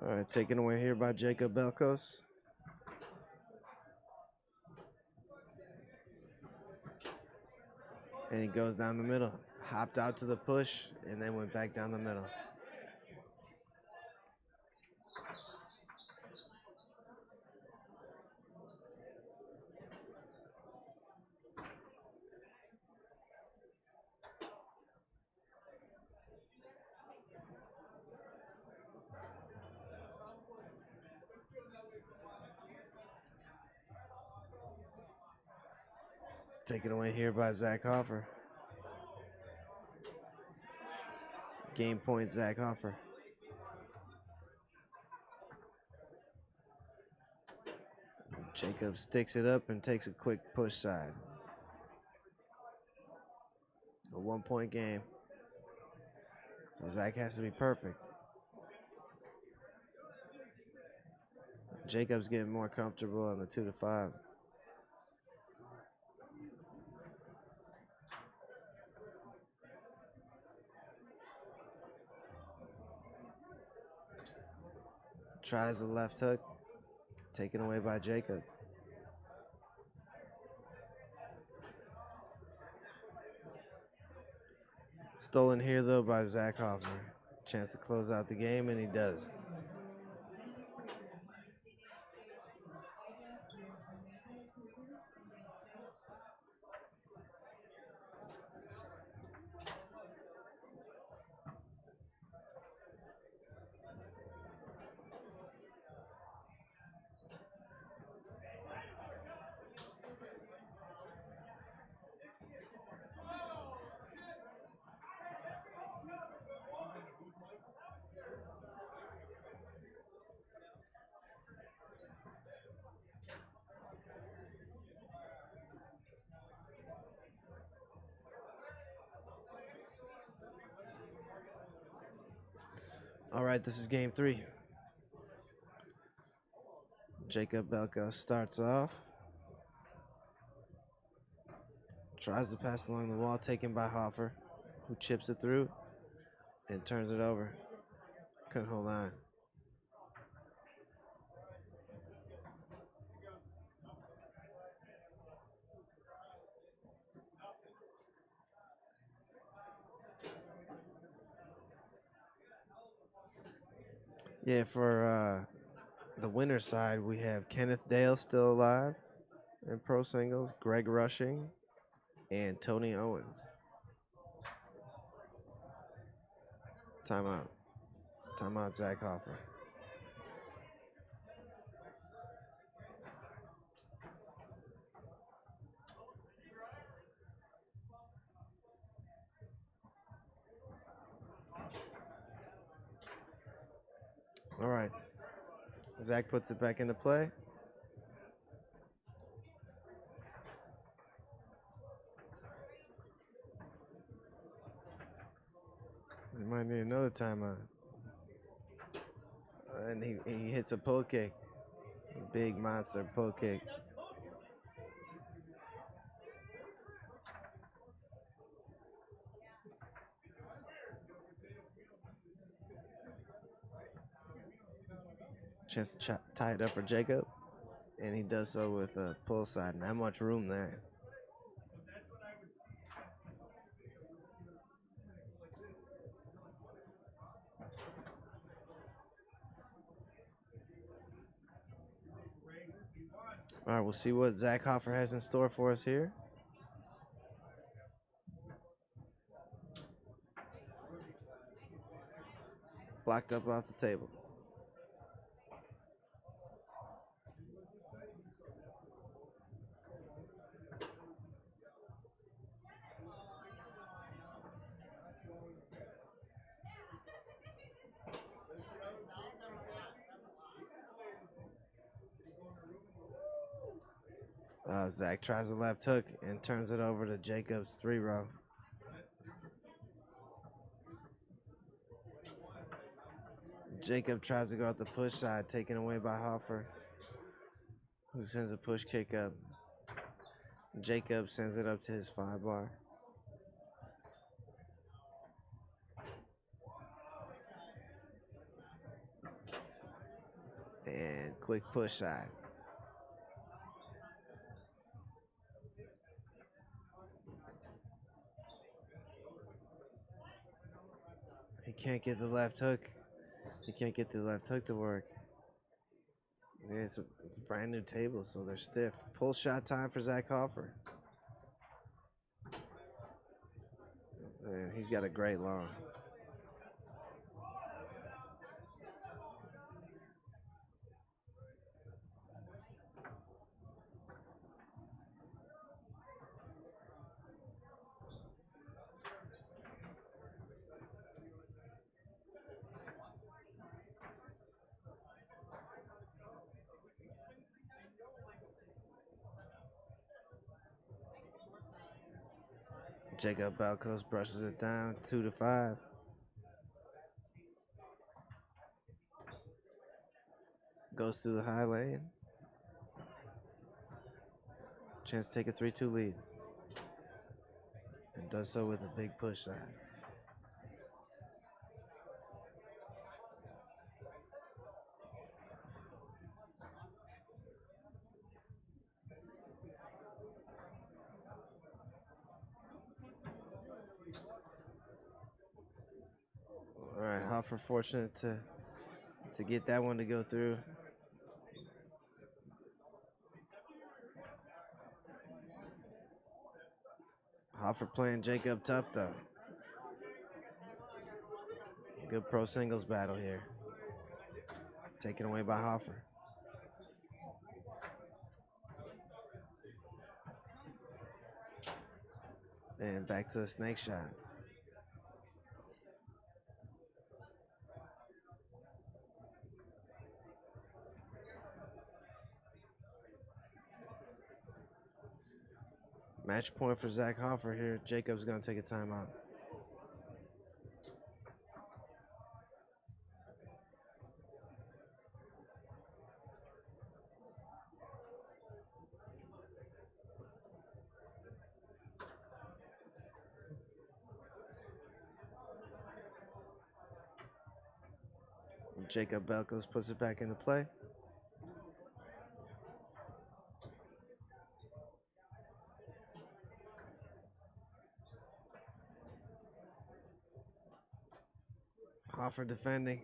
All right, taken away here by Jacob Belkos. And he goes down the middle. Hopped out to the push and then went back down the middle. Taken away here by Zach Hoffer. Game point, Zach Hoffer. Jacob sticks it up and takes a quick push side. A 1-point game. So Zach has to be perfect. Jacob's getting more comfortable on the 2-5. Tries the left hook, taken away by Jacob. Stolen here though by Zach Hoffer. Chance to close out the game, and he does. All right, this is game 3. Jacob Belko starts off. Tries to pass along the wall, taken by Hoffer, who chips it through and turns it over. Couldn't hold on. Yeah, for the winner's side, we have Kenneth Dale still alive in pro singles, Greg Rushing, and Tony Owens. Timeout. Timeout, Zach Hoffer. All right. Zach puts it back into play. We might need another timeout. And he hits a pull kick. A big monster pull kick. Chance to tie it up for Jacob. And he does so with a pull side. Not much room there. All right, we'll see what Zach Hoffer has in store for us here. Blocked up off the table. Zach tries the left hook and turns it over to Jacob's 3-row. Jacob tries to go out the push side, taken away by Hoffer, who sends a push kick up. Jacob sends it up to his 5-bar. And quick push side. He can't get the left hook. He can't get the left hook to work. Yeah, it's a brand new table, so they're stiff. Pull shot time for Zach Hoffer. And he's got a great long. Jacob Balcos brushes it down, 2-5. Goes through the high lane. Chance to take a 3-2 lead. And does so with a big push side. All right, Hoffer fortunate to get that one to go through. Hoffer playing Jacob tough though. Good pro singles battle here. Taken away by Hoffer. And back to the snake shot. Match point for Zach Hoffer here. Jacob's going to take a timeout. Jacob Belkos puts it back into play. Hoffer defending.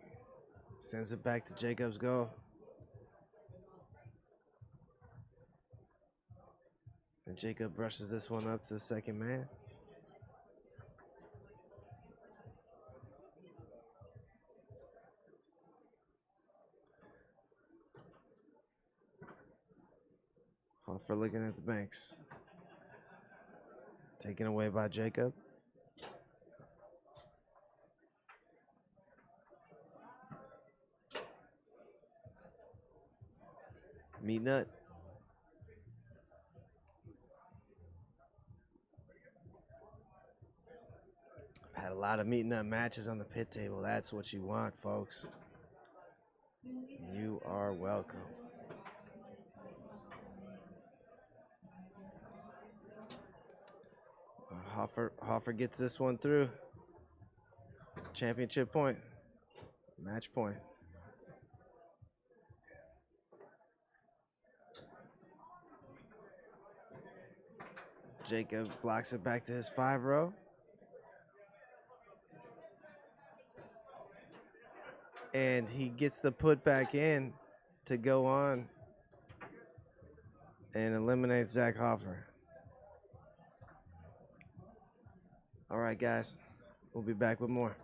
Sends it back to Jacob's goal. And Jacob brushes this one up to the second man. Hoffer looking at the banks. Taken away by Jacob. Meat Nut. I've had a lot of Meat Nut matches on the pit table. That's what you want, folks. You are welcome. Hoffer gets this one through. Championship point. Match point. Jacob blocks it back to his 5-row. And he gets the put back in to go on and eliminate Zach Hoffer. All right, guys. We'll be back with more.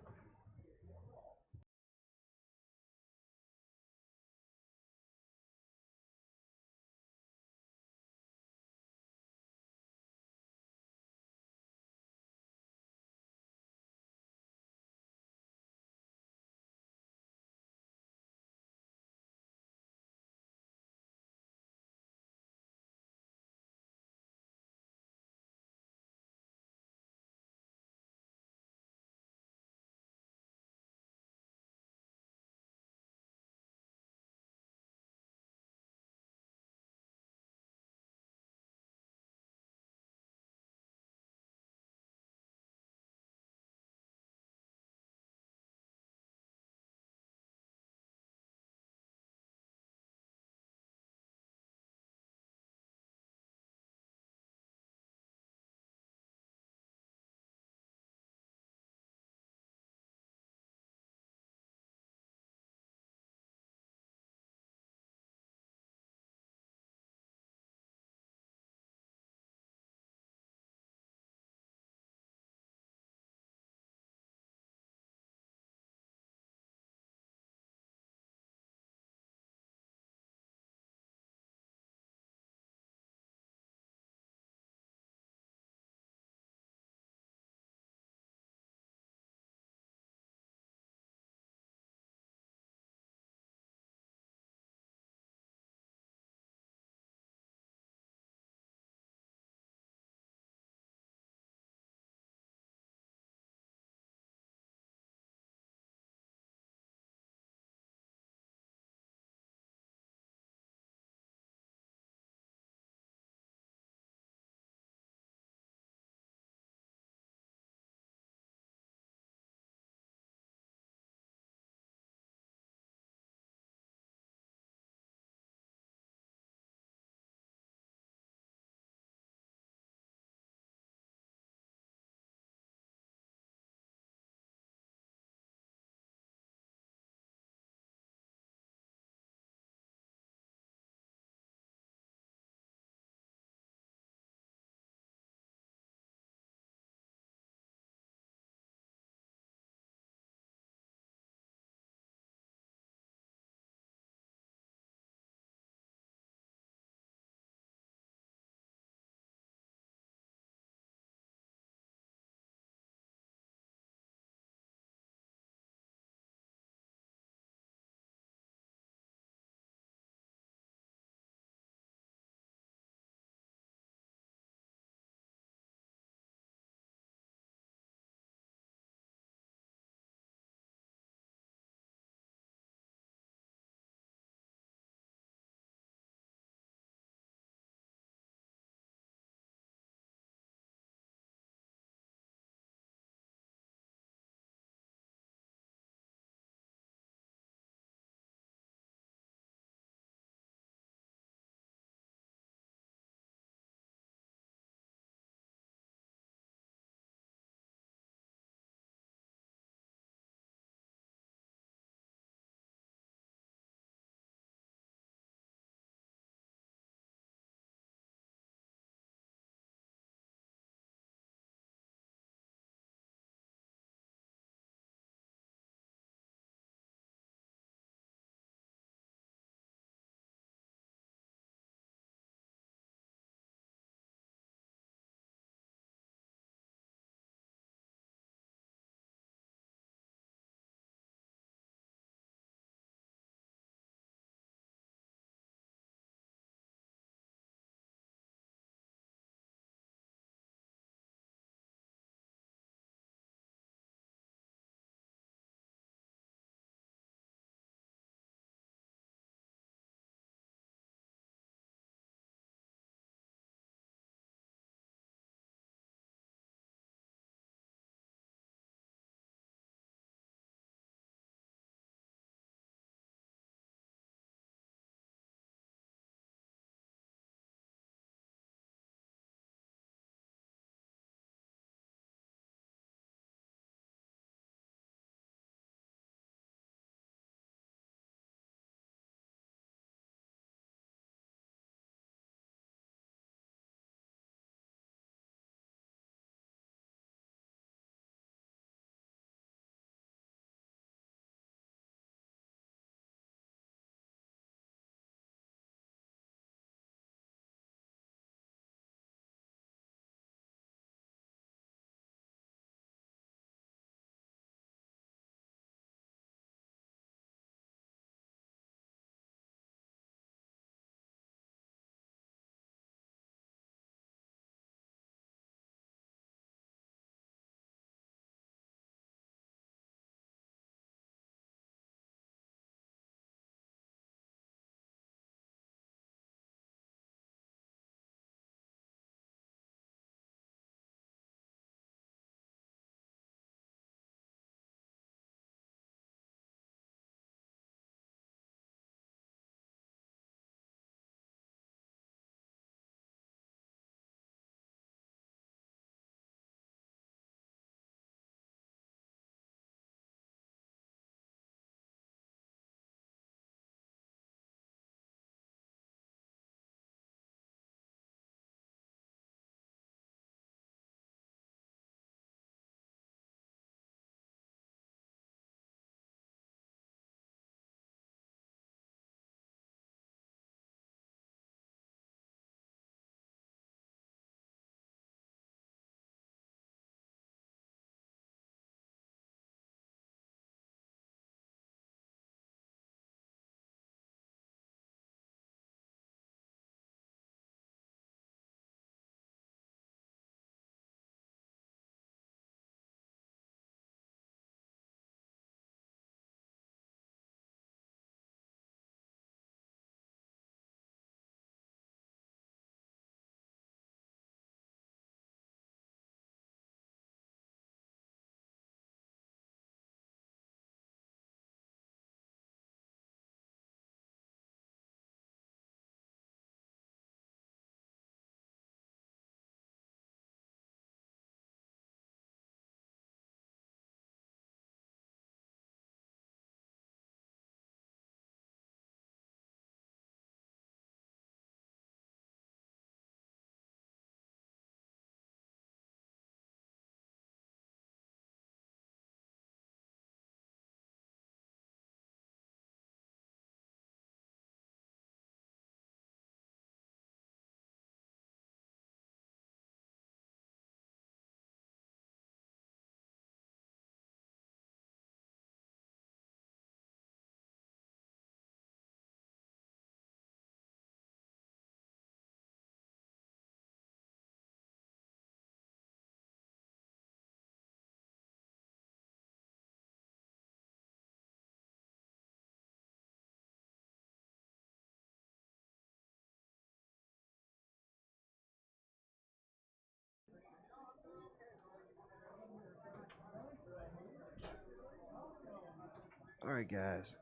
All right, guys.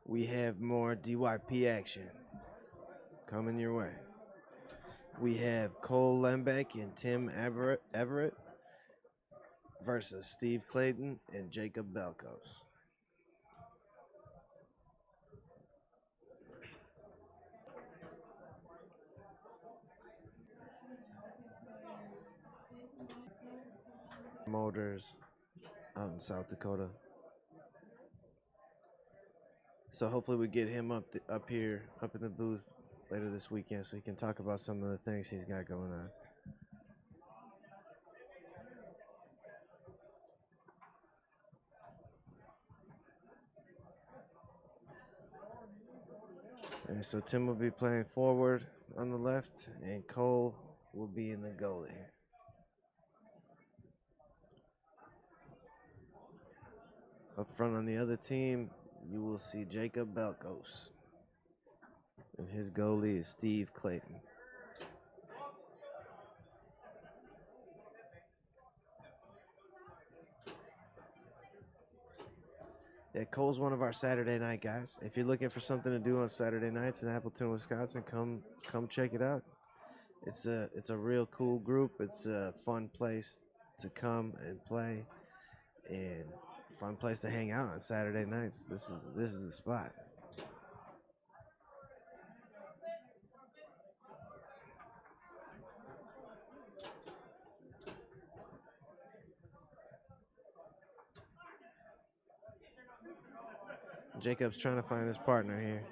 We have more DYP action coming your way. We have Cole Lembeck and Tim Everett versus Steve Clayton and Jacob Belkos. Motors out in South Dakota. So hopefully we get him up here, up in the booth later this weekend so he can talk about some of the things he's got going on. And so Tim will be playing forward on the left, and Cole will be in the goalie. Up front on the other team, you will see Jacob Belkos. And his goalie is Steve Clayton. Yeah, Cole's one of our Saturday night guys. If you're looking for something to do on Saturday nights in Appleton, Wisconsin, come check it out. It's a real cool group. It's a fun place to come and play, and fun place to hang out on Saturday nights. This is the spot. Jacob's trying to find his partner here.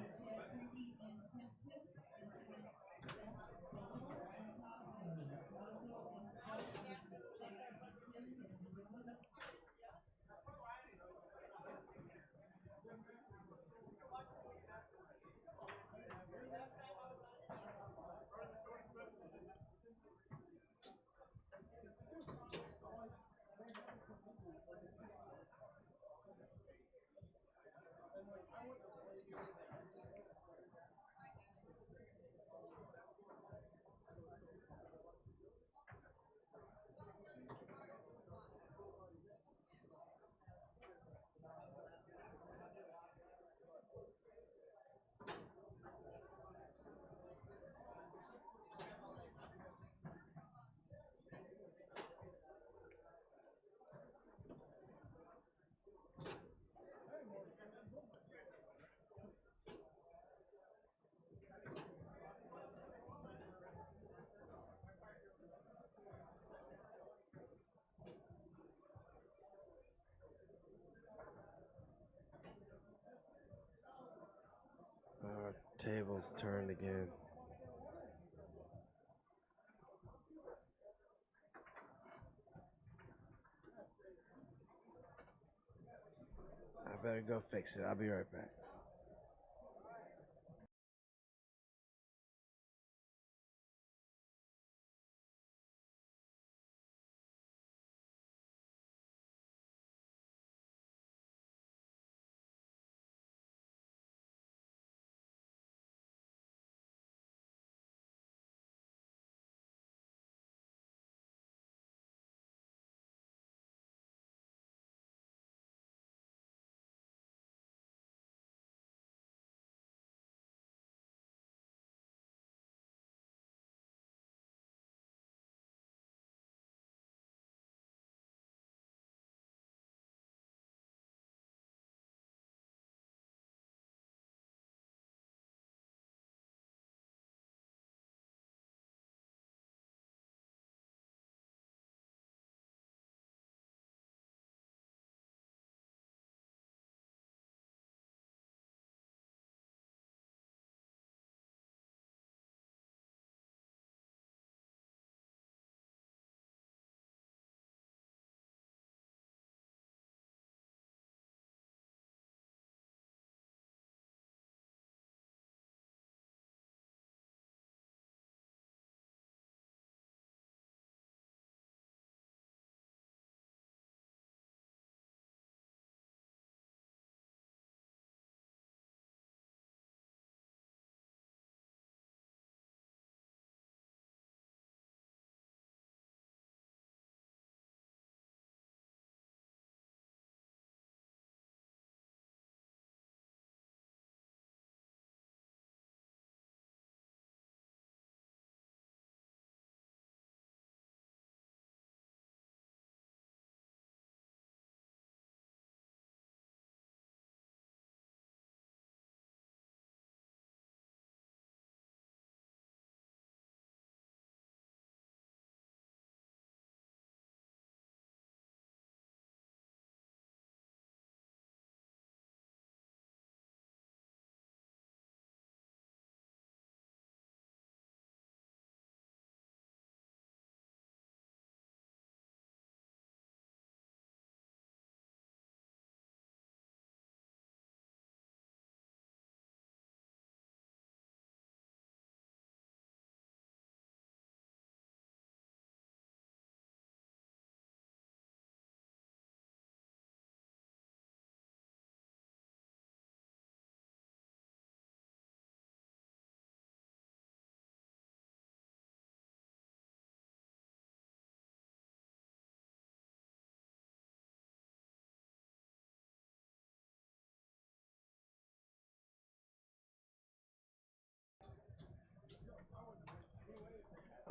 Tables turned again. I better go fix it. I'll be right back.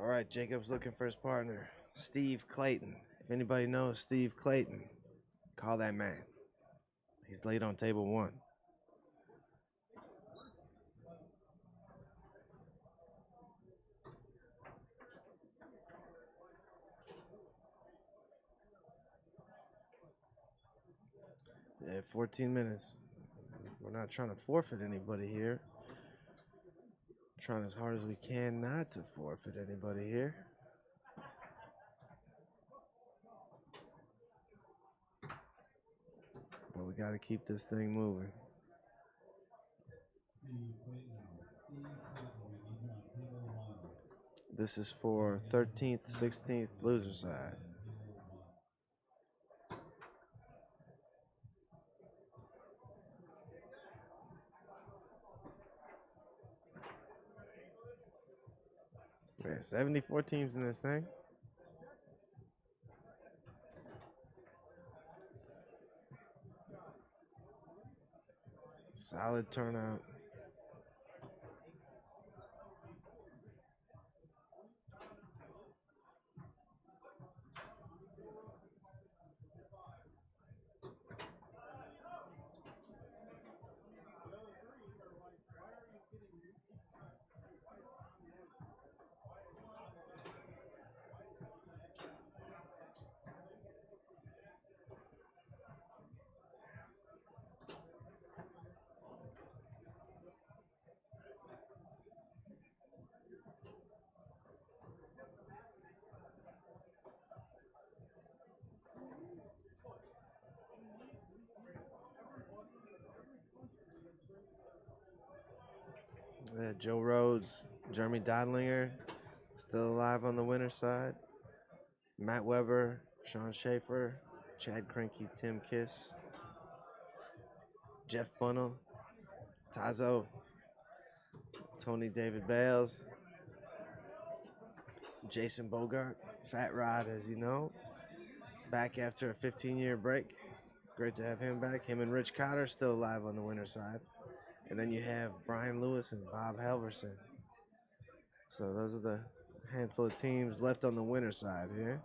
All right, Jacob's looking for his partner, Steve Clayton. If anybody knows Steve Clayton, call that man. He's late on table 1. Yeah, 14 minutes. We're not trying to forfeit anybody here. Trying as hard as we can not to forfeit anybody here. But we got to keep this thing moving. This is for 13th, 16th loser side. Yeah, 74 teams in this thing. Solid turnout. Joe Rhodes, Jeremy Dodlinger, still alive on the winner's side. Matt Weber, Sean Schaefer, Chad Cranky, Tim Kiss, Jeff Bunnell, Tazo, Tony David Bales, Jason Bogart, Fat Rod, as you know, back after a 15-year break. Great to have him back. Him and Rich Cotter still alive on the winner's side. And then you have Brian Lewis and Bob Halverson. So those are the handful of teams left on the winner's side here.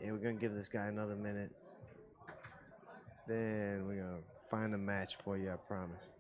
Yeah, we're going to give this guy another minute. Then we're going to find a match for you, I promise.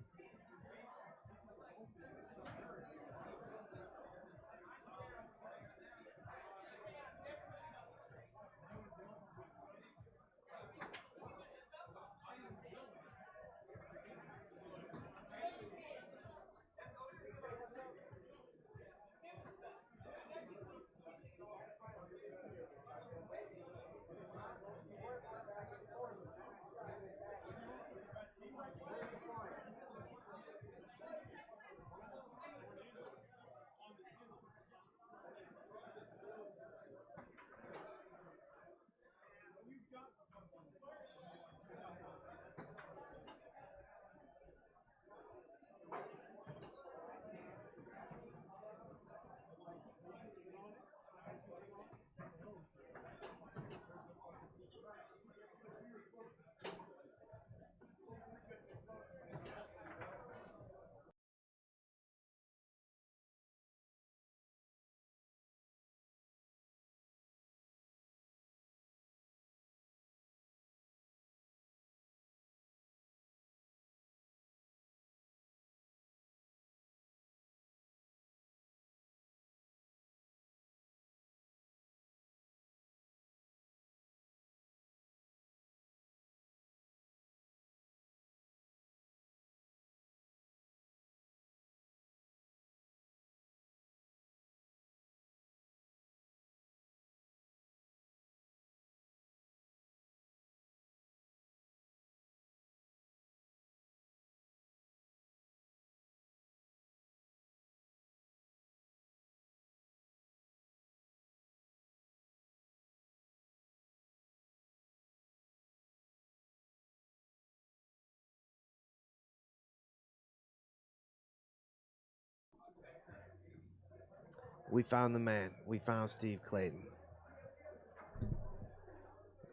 We found the man. We found Steve Clayton.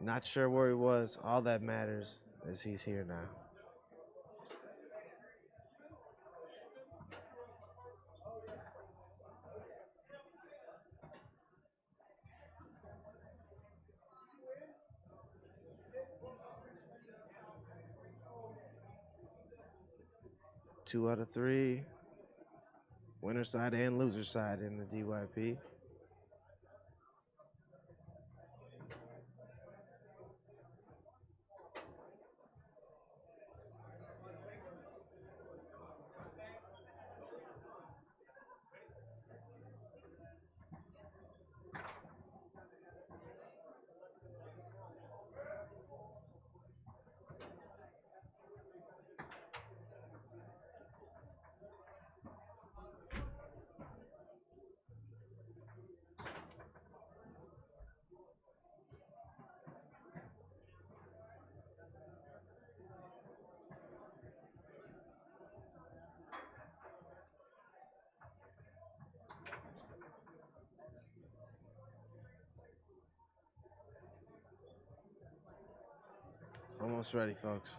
Not sure where he was. All that matters is he's here now. 2 out of 3. Winner side and loser side in the DYP. Almost ready, folks.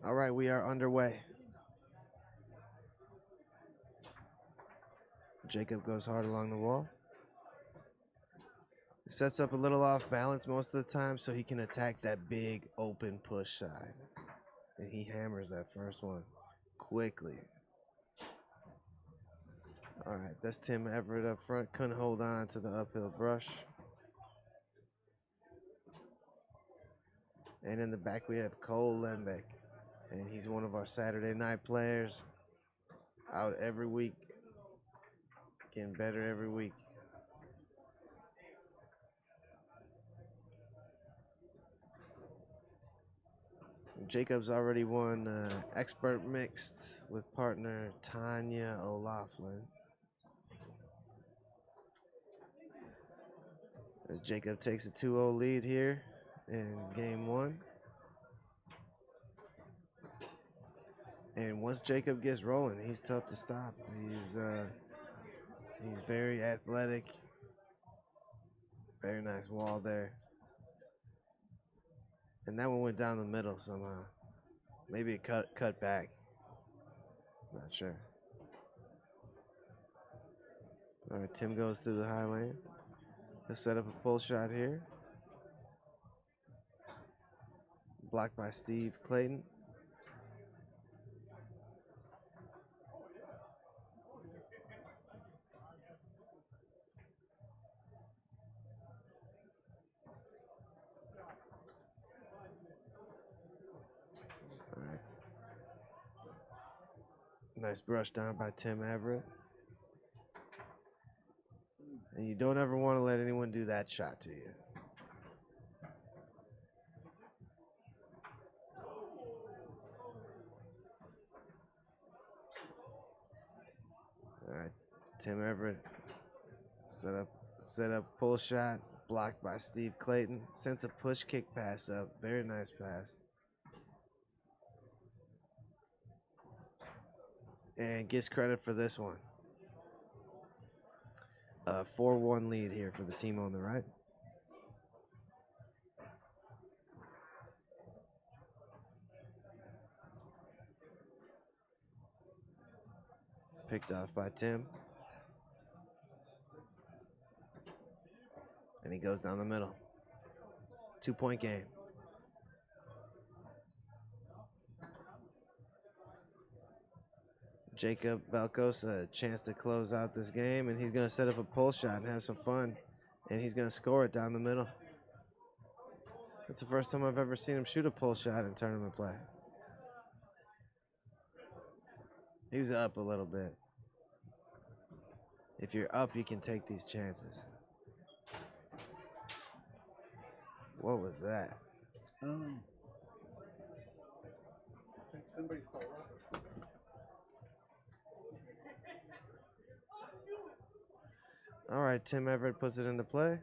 All right, we are underway. Jacob goes hard along the wall. Sets up a little off balance most of the time so he can attack that big open push side. And he hammers that first one quickly. All right, that's Tim Everett up front. Couldn't hold on to the uphill brush. And in the back we have Cole Lembeck. And he's one of our Saturday night players. Out every week. Getting better every week. Jacob's already won expert mixed with partner Tanya O'Laughlin. As Jacob takes a 2-0 lead here in game 1. And once Jacob gets rolling, he's tough to stop. He's very athletic. Very nice wall there. And that one went down the middle somehow. Maybe it cut back. Not sure. All right, Tim goes through the high lane. He'll set up a pull shot here. Blocked by Steve Clayton. Nice brush down by Tim Everett. And you don't ever want to let anyone do that shot to you. All right, Tim Everett set up pull shot, blocked by Steve Clayton. Sends a push kick pass up. Very nice pass. And gets credit for this one. 4-1 lead here for the team on the right. Picked off by Tim. And he goes down the middle. 2-point game. Jacob Valcosa a chance to close out this game, and he's going to set up a pull shot and have some fun, and he's going to score it down the middle. That's the first time I've ever seen him shoot a pull shot in tournament play. He was up a little bit. If you're up, you can take these chances. What was that? I think somebody fell off. All right, Tim Everett puts it into play.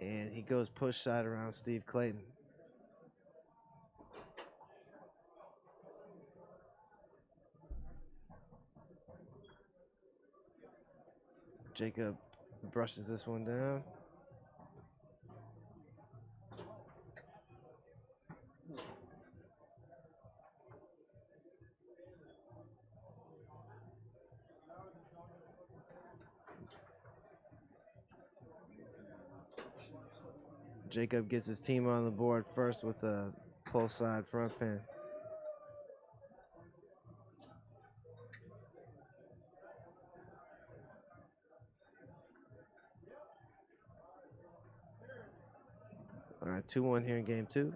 And he goes push side around Steve Clayton. Jacob brushes this one down. Jacob gets his team on the board first with a pull side front pin. All right, 2-1 here in game 2.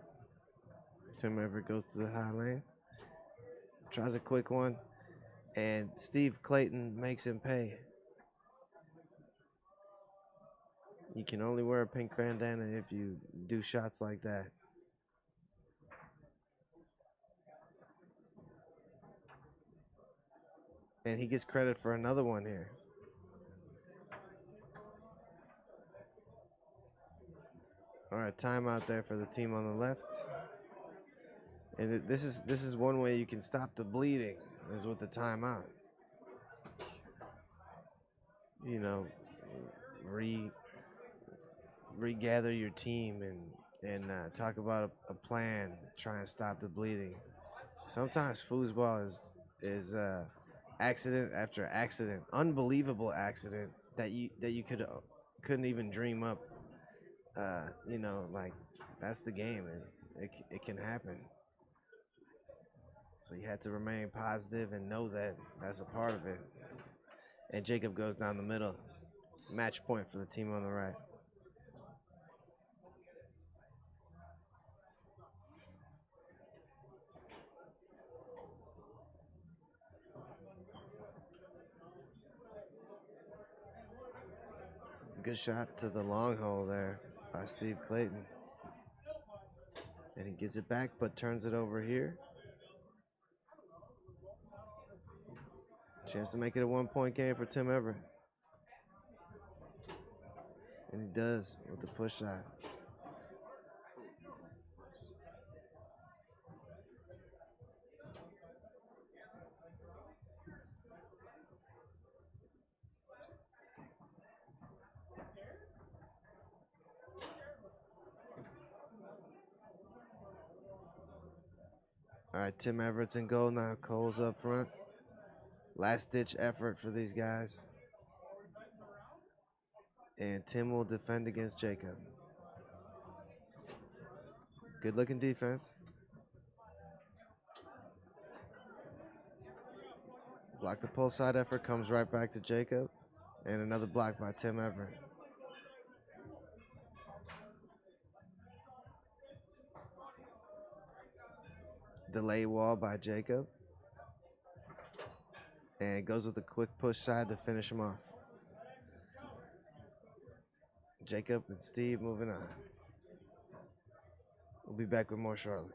Tim Everett goes to the high lane. Tries a quick one, and Steve Clayton makes him pay. You can only wear a pink bandana if you do shots like that. And he gets credit for another one here. All right, timeout there for the team on the left. And this is one way you can stop the bleeding, is with the timeout. You know, regather your team and talk about a plan to try and stop the bleeding. Sometimes foosball is accident after accident, unbelievable accident that you couldn't even dream up. You know, like, that's the game, and it can happen. So you have to remain positive and know that that's a part of it. And Jacob goes down the middle. Match point for the team on the right. Good shot to the long hole there by Steve Clayton. And he gets it back, but turns it over here. Chance to make it a 1-point game for Tim Everett. And he does with the push shot. All right, Tim Everett's in goal now. Cole's up front. Last-ditch effort for these guys. And Tim will defend against Jacob. Good-looking defense. Block the pull side effort, comes right back to Jacob. And another block by Tim Everett. Delay wall by Jacob. And goes with a quick push side to finish him off. Jacob and Steve moving on. We'll be back with more shortly.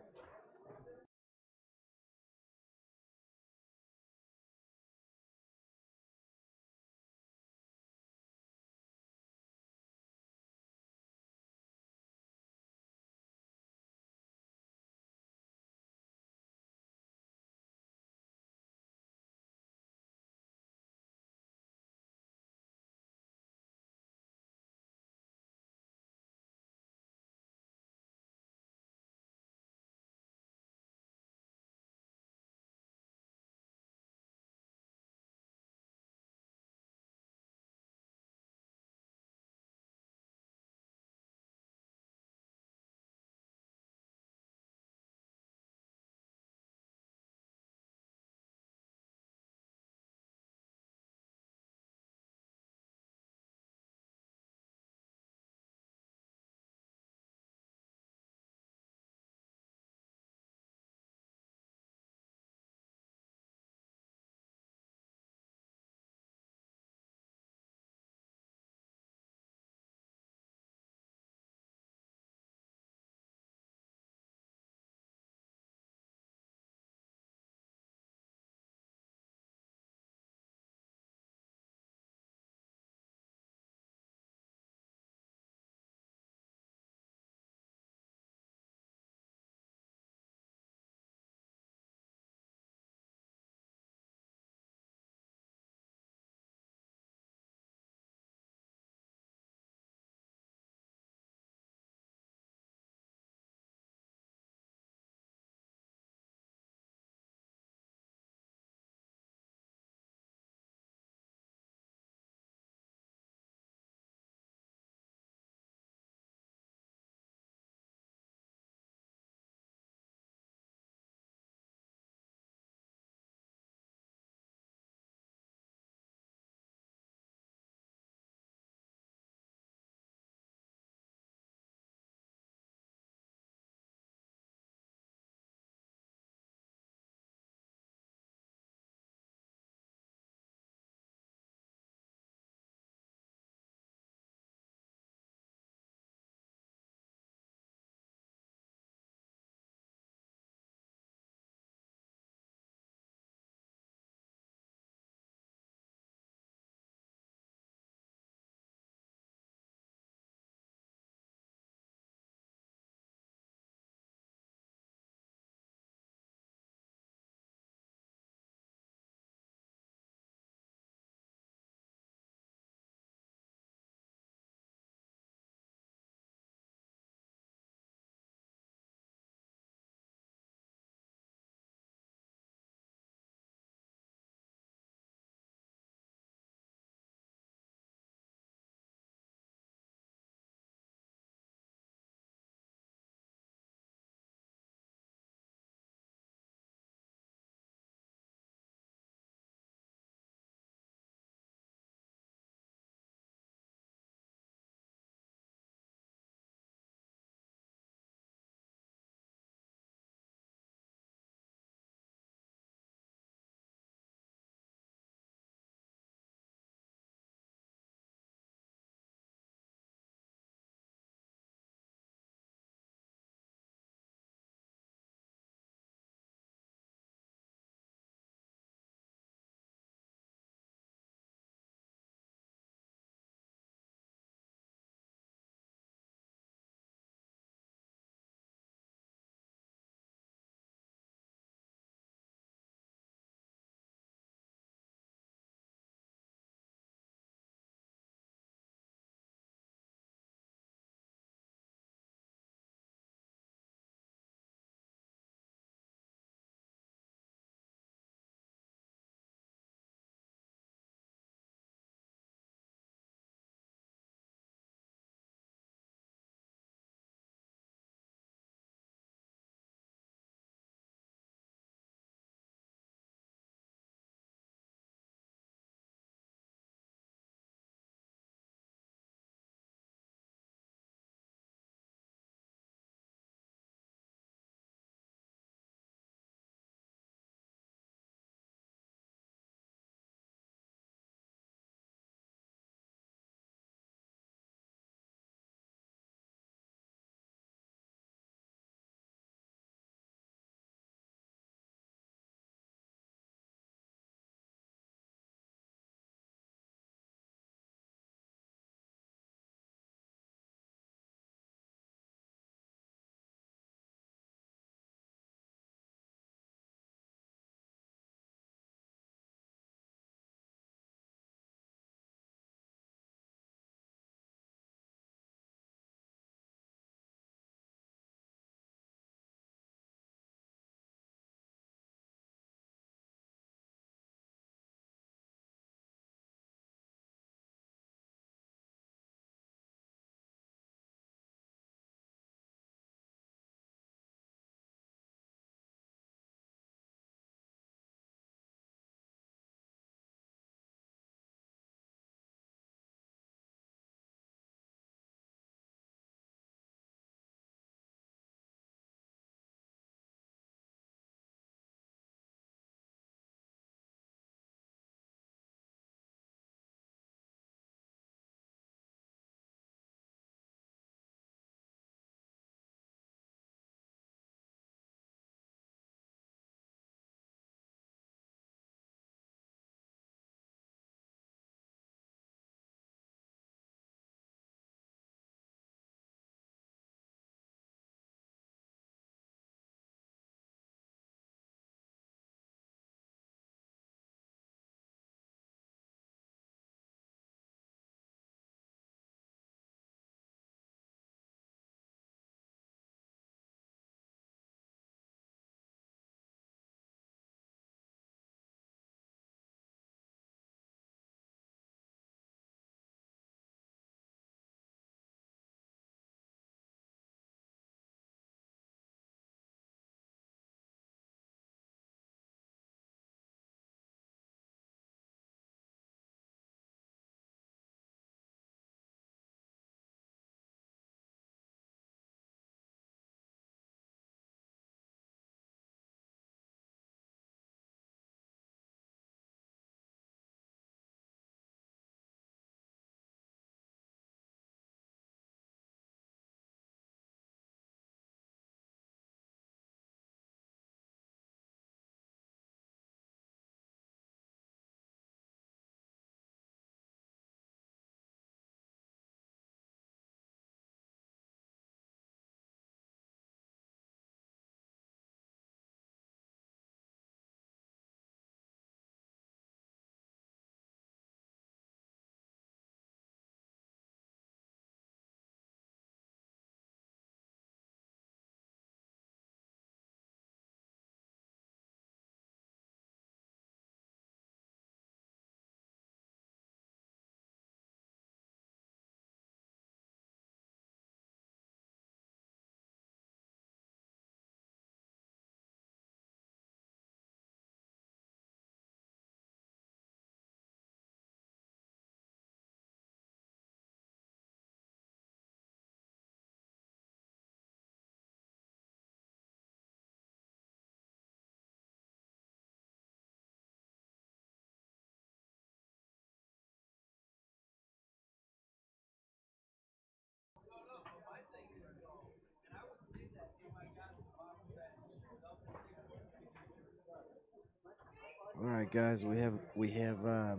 All right, guys, we have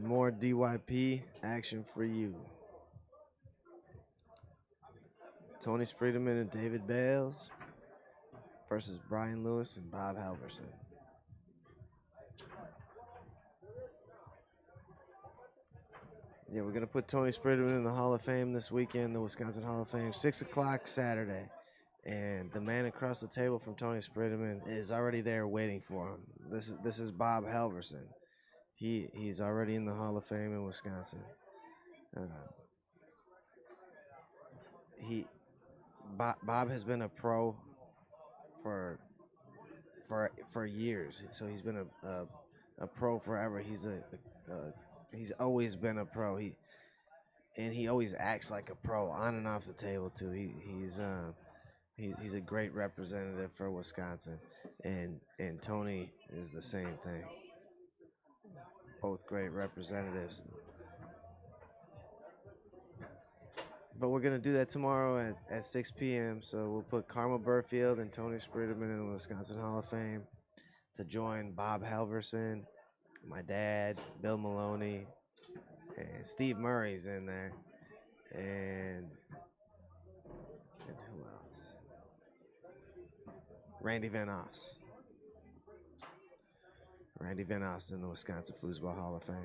more DYP action for you. Tony Spreederman and David Bales versus Brian Lewis and Bob Halverson. Yeah, we're gonna put Tony Spreederman in the Hall of Fame this weekend, the Wisconsin Hall of Fame, 6 o'clock Saturday. And the man across the table from Tony Spreederman is already there waiting for him. This is Bob Halverson. He's already in the Hall of Fame in Wisconsin. Bob has been a pro for years, so he's been a pro forever. He's always been a pro. He always acts like a pro on and off the table too. He's a great representative for Wisconsin, and Tony is the same thing. Both great representatives. But we're gonna do that tomorrow at 6 p.m. So we'll put Carmel Burfield and Tony Spreederman in the Wisconsin Hall of Fame to join Bob Halverson, my dad, Bill Maloney, and Steve Murray's in there, and who else? Randy Van Oss. Randy Van Oss in the Wisconsin Foosball Hall of Fame.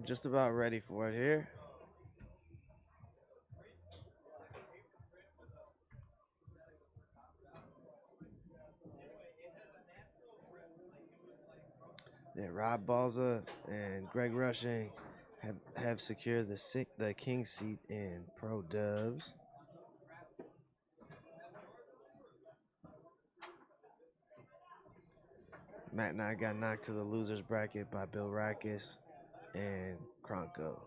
Just about ready for it here. Yeah, Rob Balza and Greg Rushing have secured the king seat in Pro Dubs. Matt and I got knocked to the losers bracket by Bill Rackus and Kronko.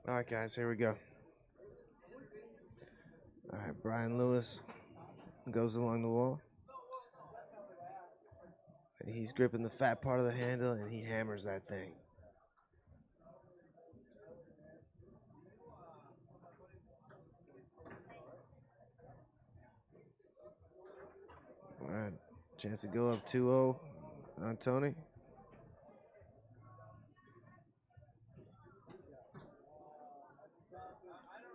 All right, guys, here we go. All right, Brian Lewis goes along the wall. He's gripping the fat part of the handle, and he hammers that thing. All right, chance to go up 2-0 on Tony.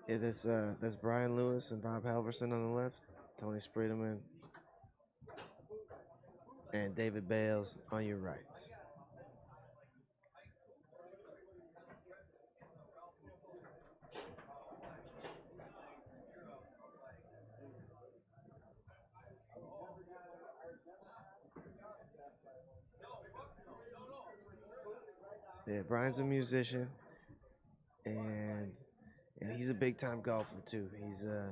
Yeah, that's Brian Lewis and Bob Halverson on the left, Tony Spreederman and David Bales on your right. Yeah, Brian's a musician, and he's a big-time golfer, too. He's a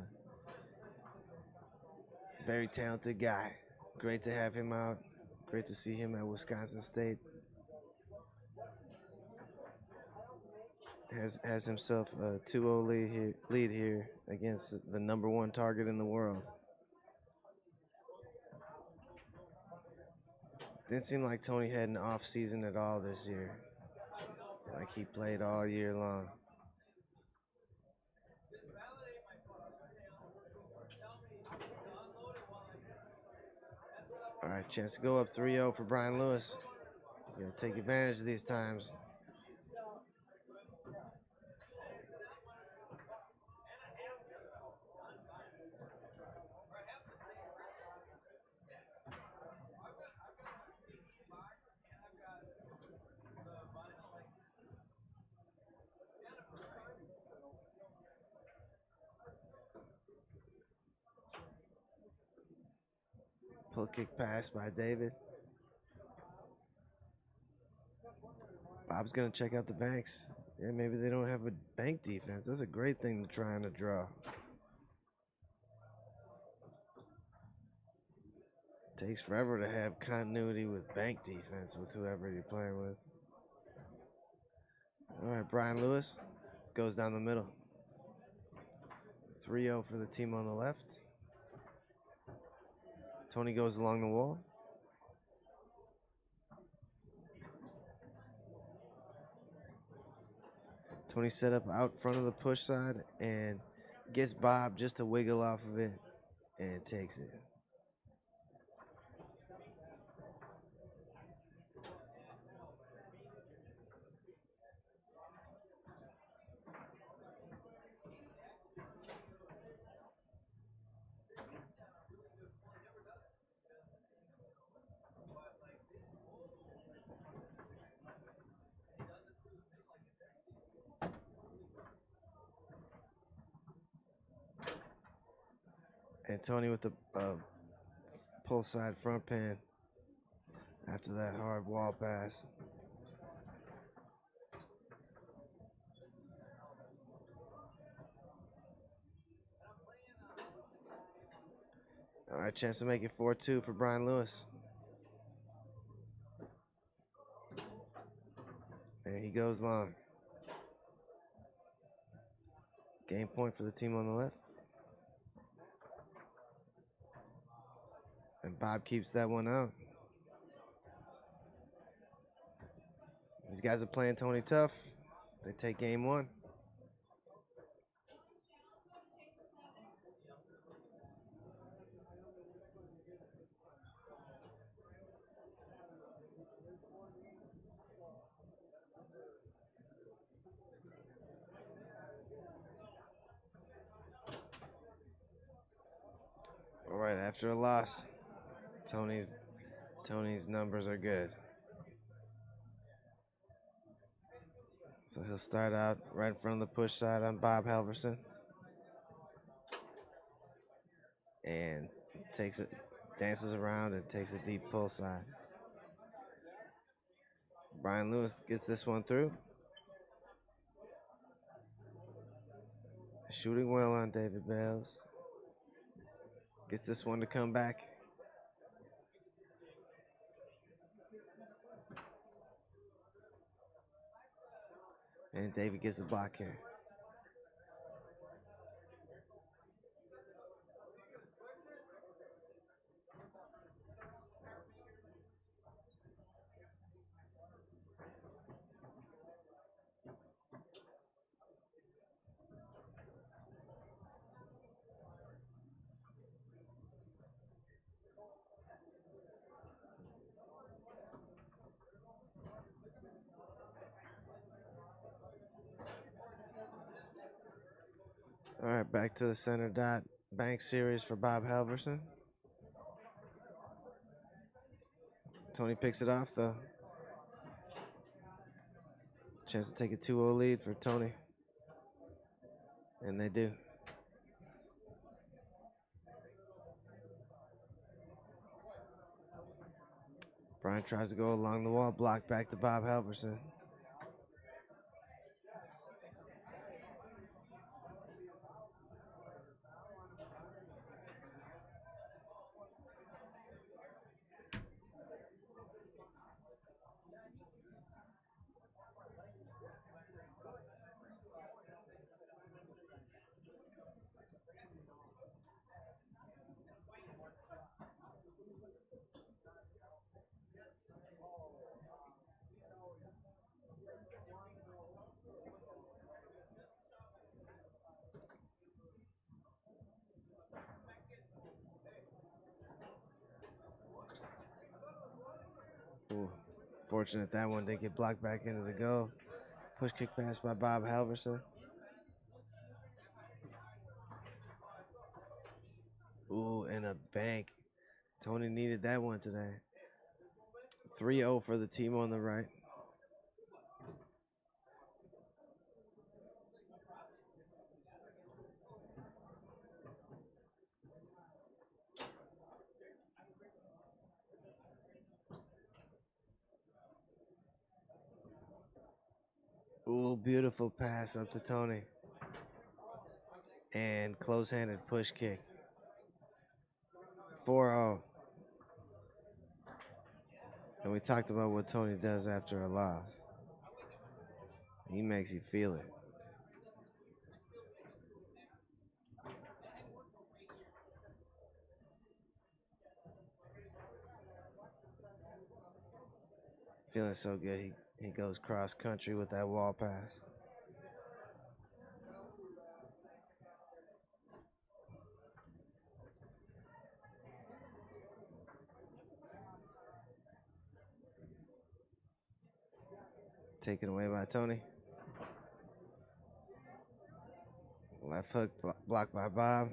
very talented guy. Great to have him out. Great to see him at Wisconsin State. Has himself a 2-0 lead here against the #1 target in the world. Didn't seem like Tony had an off season at all this year. Like he played all year long. All right, chance to go up 3-0 for Brian Lewis. You gotta take advantage of these times. Pull kick pass by David. Bob's gonna check out the banks. Yeah, maybe they don't have a bank defense. That's a great thing to try on a draw. Takes forever to have continuity with bank defense with whoever you're playing with. All right, Brian Lewis goes down the middle. 3-0 for the team on the left. Tony goes along the wall. Tony set up out front of the push side and gets Bob just to wiggle off of it and takes it. And Tony with the pull side front pan after that hard wall pass. All right, chance to make it 4-2 for Brian Lewis. And he goes long. Game point for the team on the left. And Bob keeps that one out. These guys are playing Tony tough. They take game one. All right, after a loss, Tony's numbers are good. So he'll start out right in front of the push side on Bob Halverson. And takes it, dances around and takes a deep pull side. Brian Lewis gets this one through. Shooting well on David Bales. Gets this one to come back. And David gets a block here. All right, back to the center dot bank series for Bob Halverson. Tony picks it off though. Chance to take a 2-0 lead for Tony. And they do. Brian tries to go along the wall, blocked back to Bob Halverson. Unfortunate that one didn't get blocked back into the goal. Push kick pass by Bob Halverson. Ooh, and a bank. Tony needed that one today. 3-0 for the team on the right. Ooh, beautiful pass up to Tony. And close-handed push kick. 4-0. And we talked about what Tony does after a loss. He makes you feel it. Feeling so good, he goes cross country with that wall pass. Taken away by Tony. Left hook blocked by Bob.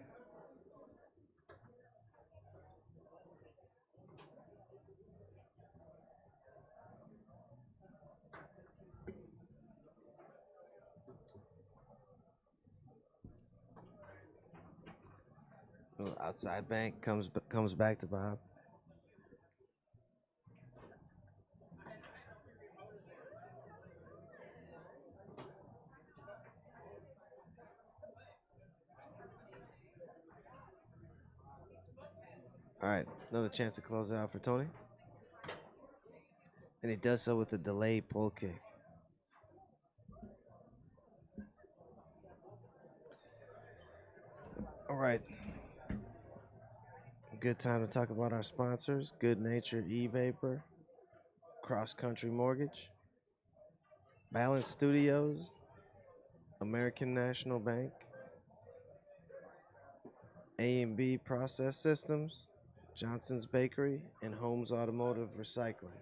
Ooh, outside bank comes back to Bob. All right, another chance to close it out for Tony. And he does so with a delayed pull kick. All right. Good time to talk about our sponsors. Good Nature E-Vapor, Cross Country Mortgage, Balance Studios, American National Bank, A&B Process Systems, Johnson's Bakery, and Holmes Automotive Recycling.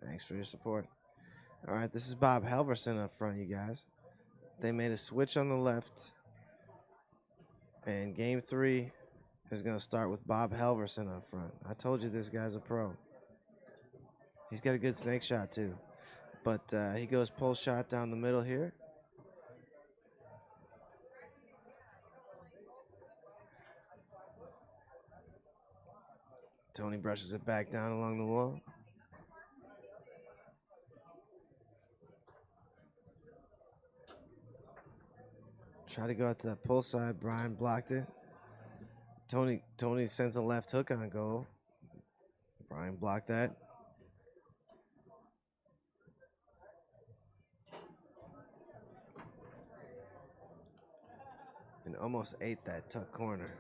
Thanks for your support. All right, this is Bob Halverson up front, you guys. They made a switch on the left, and game 3 is going to start with Bob Halverson up front. I told you this guy's a pro. He's got a good snake shot, too. But he goes pull shot down the middle here. Tony brushes it back down along the wall. Try to go out to that pull side. Brian blocked it. Tony sends a left hook on goal. Brian blocked that. And almost ate that tuck corner.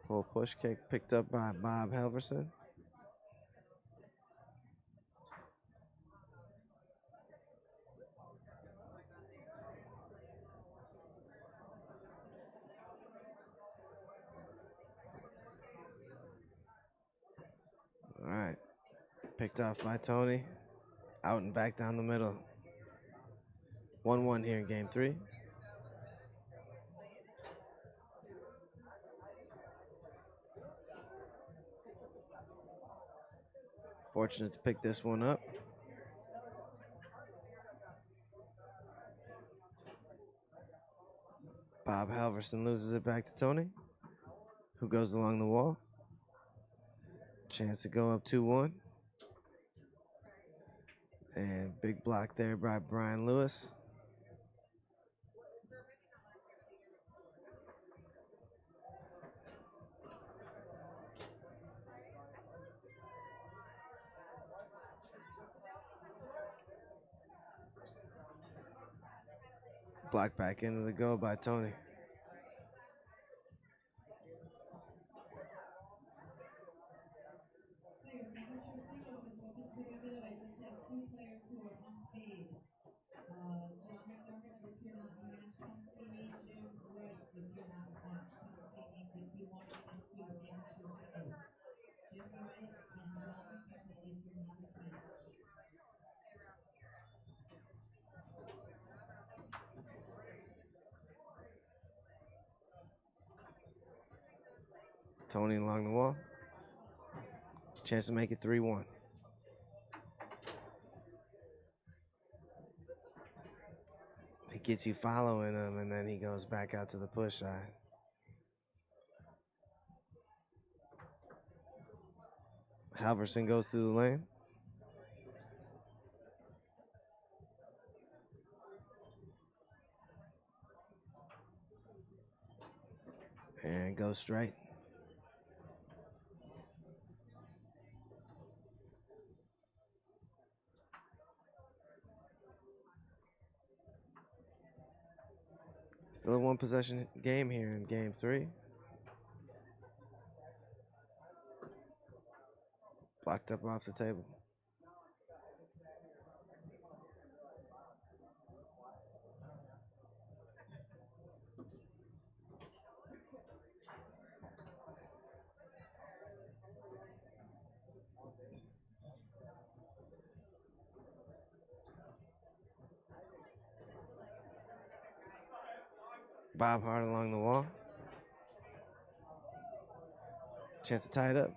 Pull push kick picked up by Bob Halverson. All right. Picked off by Tony. Out and back down the middle. 1-1 here in game 3. Fortunate to pick this one up. Bob Halverson loses it back to Tony, who goes along the wall. Chance to go up 2-1. And big block there by Brian Lewis. Block back into the goal by Tony. Tony along the wall. Chance to make it 3-1. He gets you following him, and then he goes back out to the push side. Halverson goes through the lane. And goes straight. Still a one possession game here in game 3. Blocked up off the table. Bob Hart along the wall. Chance to tie it up.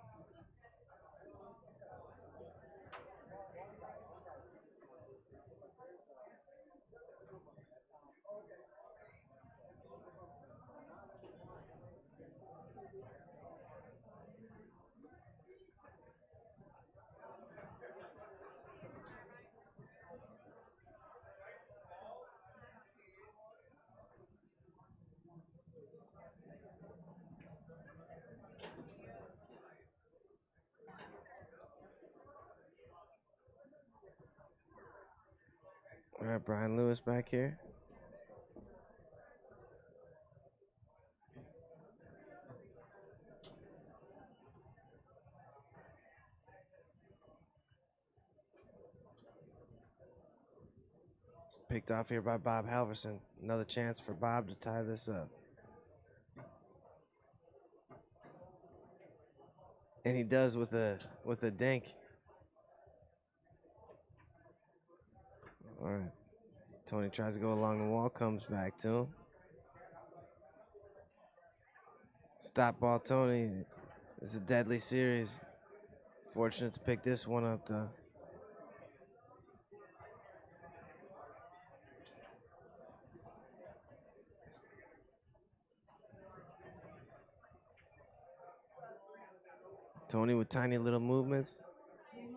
All right, Brian Lewis back here. Picked off here by Bob Halverson. Another chance for Bob to tie this up. And he does with a dink. All right. Tony tries to go along the wall, comes back to him. Stop ball, Tony. It's a deadly series. Fortunate to pick this one up, though. Tony with tiny little movements.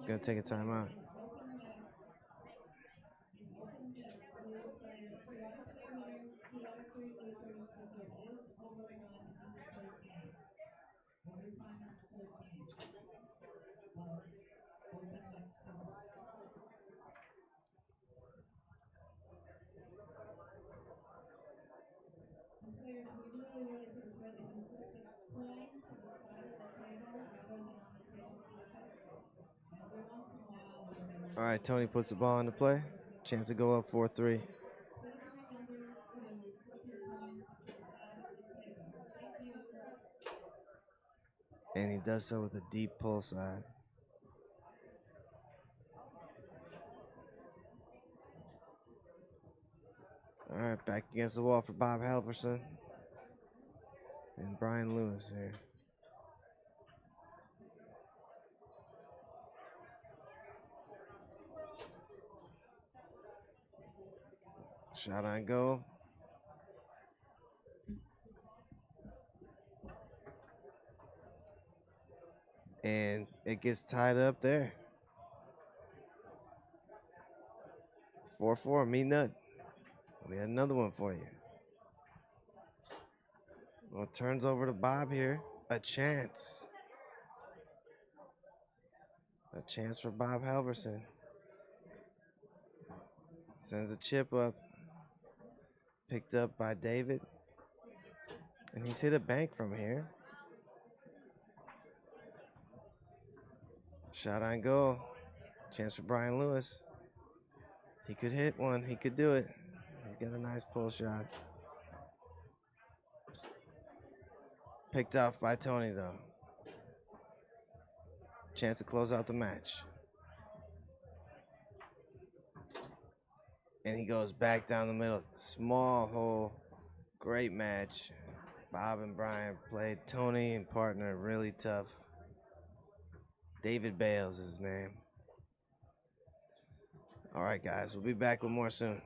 Gonna take a timeout. All right, Tony puts the ball into play. Chance to go up 4-3. And he does so with a deep pull side. All right, back against the wall for Bob Halverson and Brian Lewis here. Shot on goal. And it gets tied up there. 4-4, me nut. We had another one for you. Well, it turns over to Bob here. A chance. A chance for Bob Halverson. Sends a chip up. Picked up by David. And he's hit a bank from here. Shot on goal. Chance for Brian Lewis. He could hit one. He could do it. He's got a nice pull shot. Picked off by Tony, though. Chance to close out the match. And he goes back down the middle. Small hole. Great match. Bob and Brian played Tony and partner really tough. David Bales is his name. All right, guys, we'll be back with more soon.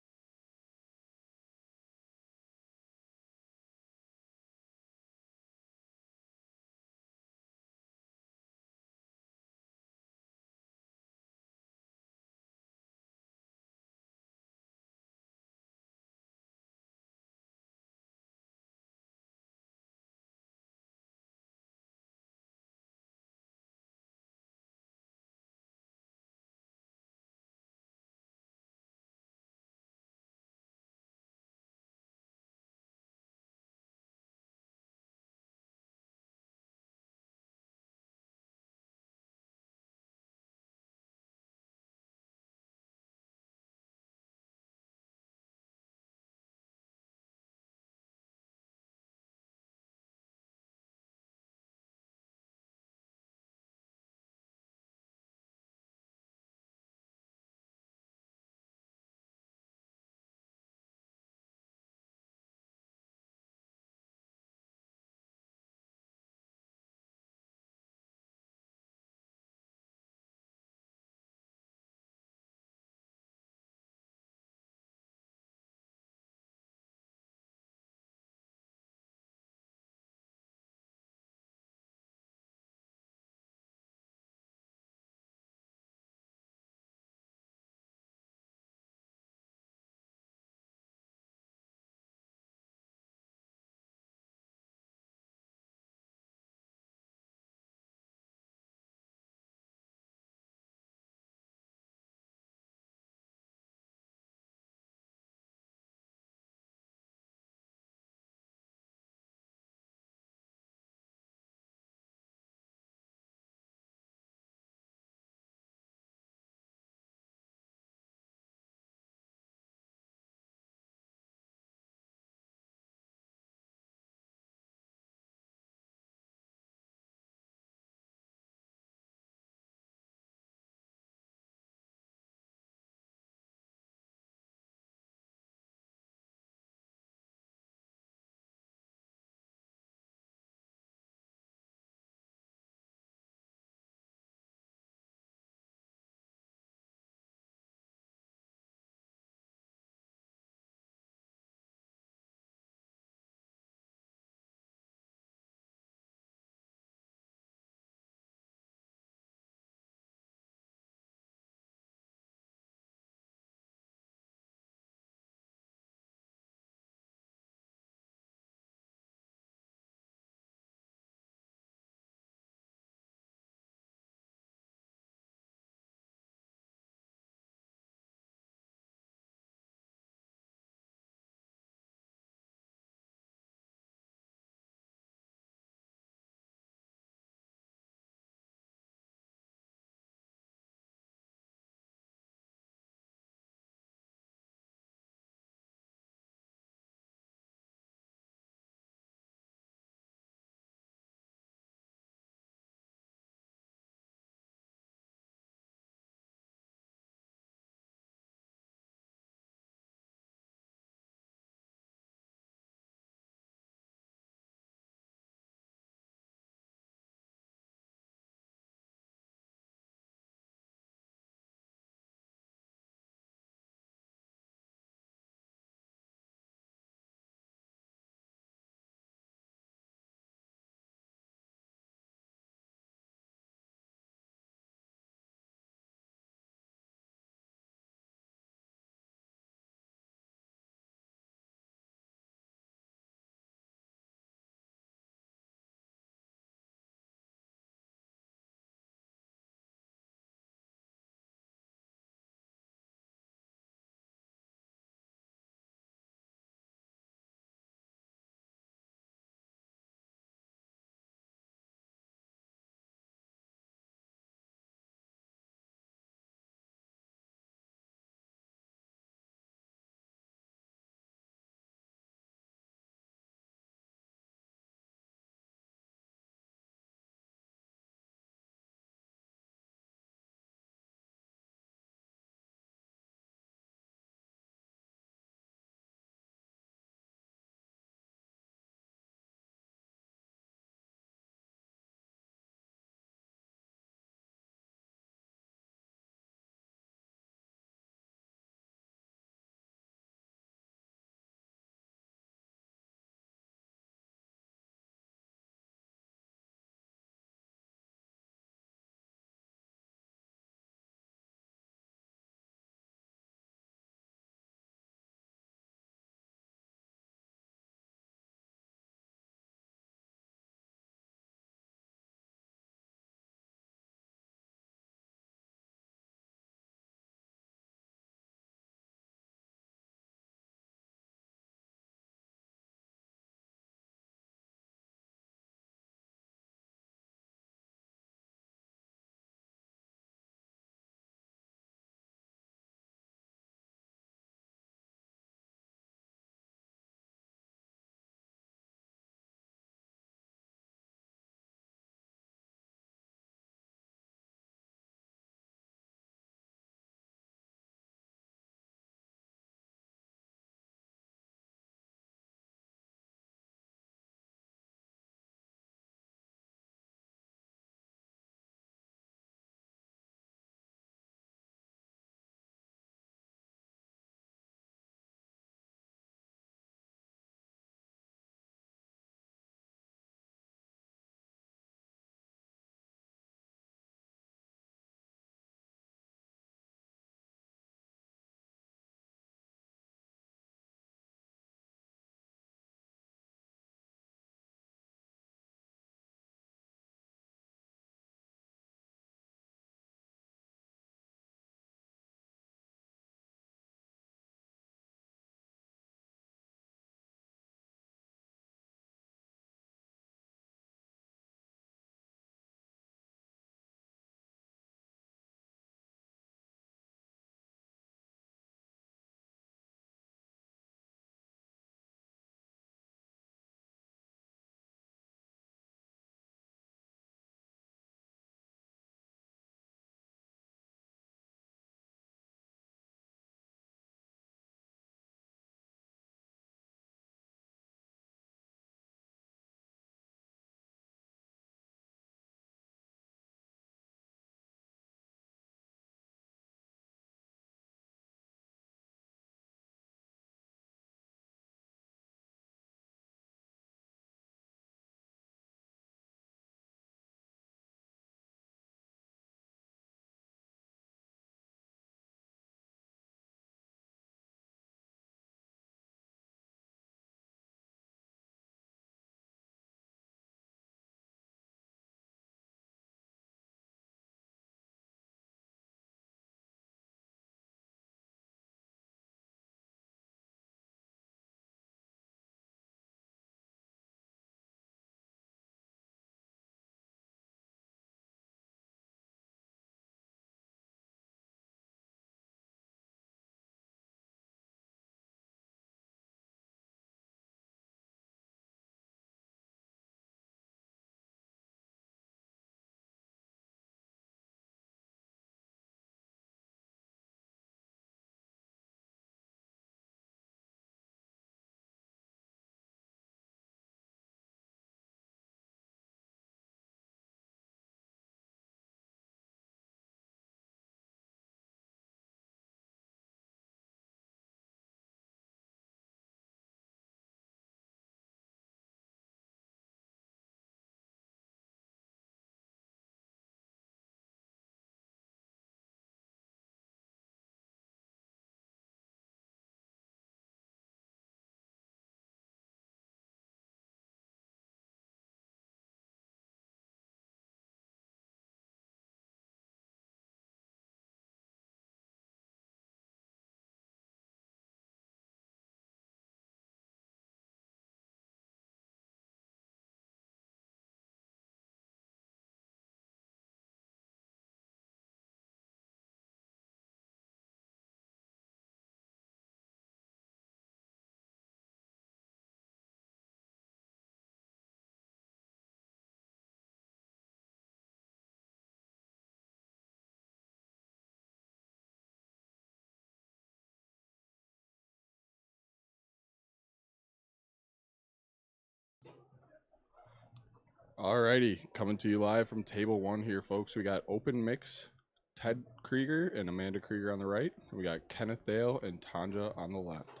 Alrighty, coming to you live from table 1 here, folks. We got open mix, Ted Krieger and Amanda Krieger on the right. We got Kenneth Dale and Tanja on the left.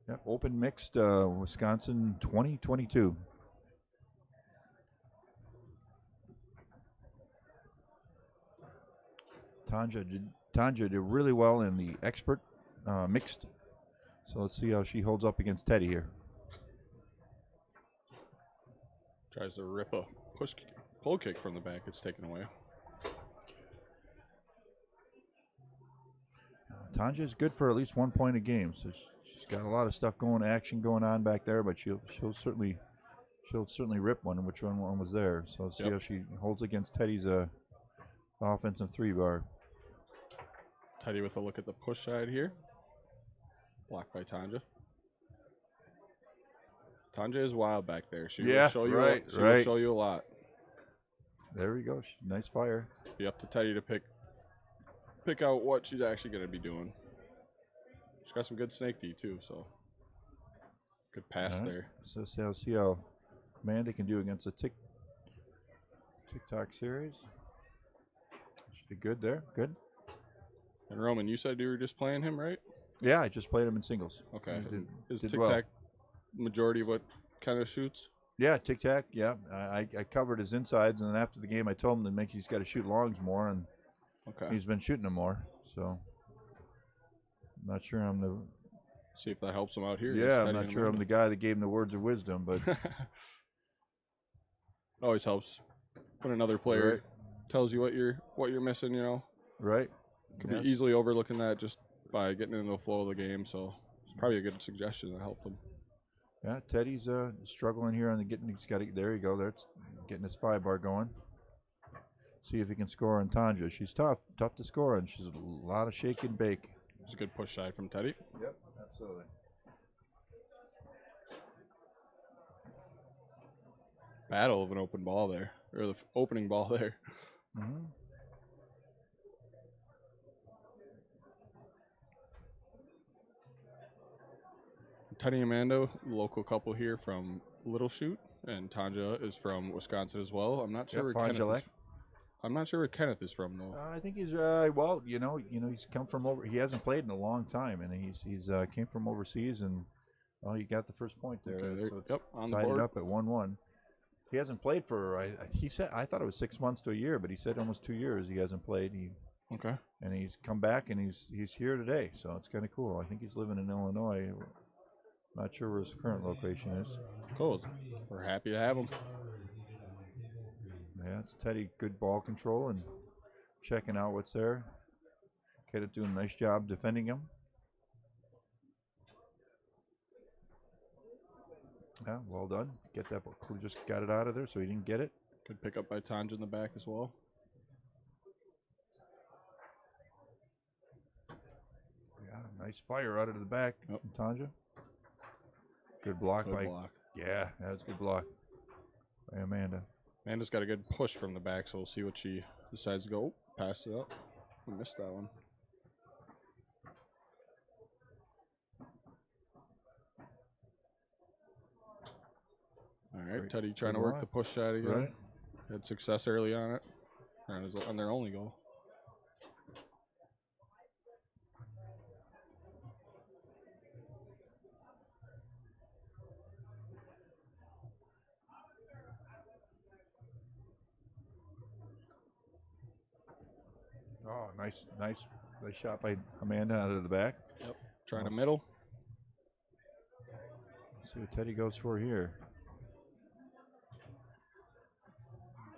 Yep, open mixed Wisconsin 2022. Tanja did really well in the expert mixed. So let's see how she holds up against Teddy here. Tries to rip a pull kick from the back. It's taken away. Tanja is good for at least 1 point a game. So she's got a lot of stuff action going on back there, but she'll certainly rip one. Which one was there? So let's see how she holds against Teddy's offensive 3-bar. Teddy with a look at the push side here. Blocked by Tanja. Tanja is wild back there. She will show you. She will show you a lot. There we go. Nice fire. Be up to Teddy to pick out what she's actually going to be doing. She's got some good snake D too, so good pass there. So see how Amanda can do against the TikTok series. Should be good there. Good. And Roman, you said you were just playing him, right? Yeah, I just played him in singles. Okay. Is did Tic well. Tac majority what kind of shoots? Yeah, Tic Tac. Yeah, I covered his insides, and then after the game, I told him he's got to shoot longs more, and he's been shooting them more. So I'm not sure I'm the. See if that helps him out here. Yeah, I'm not sure I'm the guy that gave him the words of wisdom, but always helps when another player tells you what you're missing. You know, right? Could be easily overlooking that just by getting into the flow of the game. So it's probably a good suggestion that helped him. Yeah, Teddy's struggling here on he's got it. There you go. That's getting his 5-bar going. See if he can score on Tanja. She's tough to score, and she's a lot of shake and bake. It's a good push side from Teddy. Yep, absolutely. Battle of an open ball there, or the opening ball there. Mm-hmm. Teddy and Amanda, local couple here from Little Chute, and Tanja is from Wisconsin as well. I'm not sure where Kenneth is from though. I think he's he's come from over. He hasn't played in a long time, and he's came from overseas, and he got the first point there. Okay, so on the tied board. it up at 1-1. He hasn't played for. He said I thought it was 6 months to a year, but he said almost 2 years he hasn't played. And he's come back, and he's here today, so it's kind of cool. I think he's living in Illinois. Not sure where his current location is. Cool. We're happy to have him. Yeah, it's Teddy. Good ball control and checking out what's there. Kenneth doing a nice job defending him. Yeah, well done. Get that ball. Just got it out of there, so he didn't get it. Good pick up by Tanja in the back as well. Yeah, nice fire out of the back from Tanja. Good block by. Yeah, that was a good block by Amanda. Amanda's got a good push from the back, so we'll see what she decides to go. Passed it up. We missed that one. All right, Teddy trying to work the push side again. Right. Had success early on it. On their only goal. Oh, nice shot by Amanda out of the back. Yep. Trying to middle. Let's see what Teddy goes for here.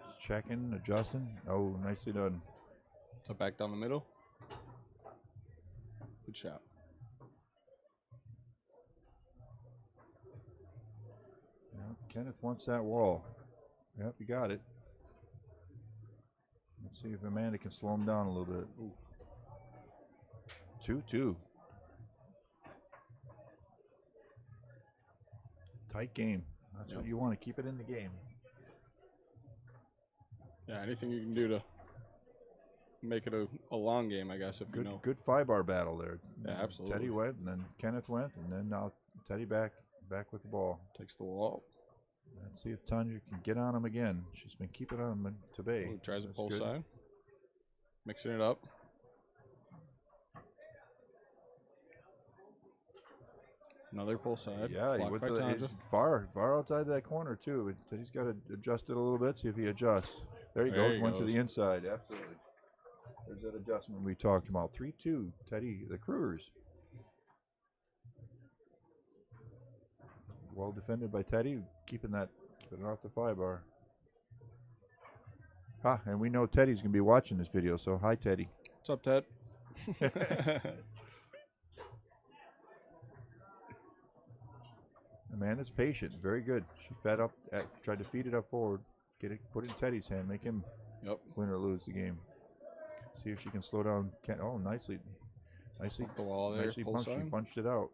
Just checking, adjusting. Oh, nicely done. So back down the middle. Good shot. Yeah, Kenneth wants that wall. Yep, you got it. Let's see if Amanda can slow him down a little bit. Ooh. 2-2. Tight game. That's what you want to keep it in the game. Yeah, anything you can do to make it a long game, I guess. If Good, you know. good 5-bar battle there. Yeah, absolutely. Teddy went, and then Kenneth went, and then now Teddy back with the ball. Takes the wall. Let's see if Tanya can get on him again. She's been keeping on him to bay. Ooh, tries a That's pull good. side. Mixing it up. Another pull side. Yeah, he Blocked went by to the, Tanja. he's far outside that corner too. He's got to adjust it a little bit. See if he adjusts. There he goes. Went to the inside. Absolutely. There's that adjustment we talked about. 3-2. Teddy, the Krugers. Well defended by Teddy, keeping it off the 5-bar. And we know Teddy's gonna be watching this video. So hi, Teddy. What's up, Ted? Amanda's patient, very good. She tried to feed it up forward, get it, put it in Teddy's hand, make him win or lose the game. See if she can slow down. Nicely the wall there. Nicely Pull punched. She side. punched it out.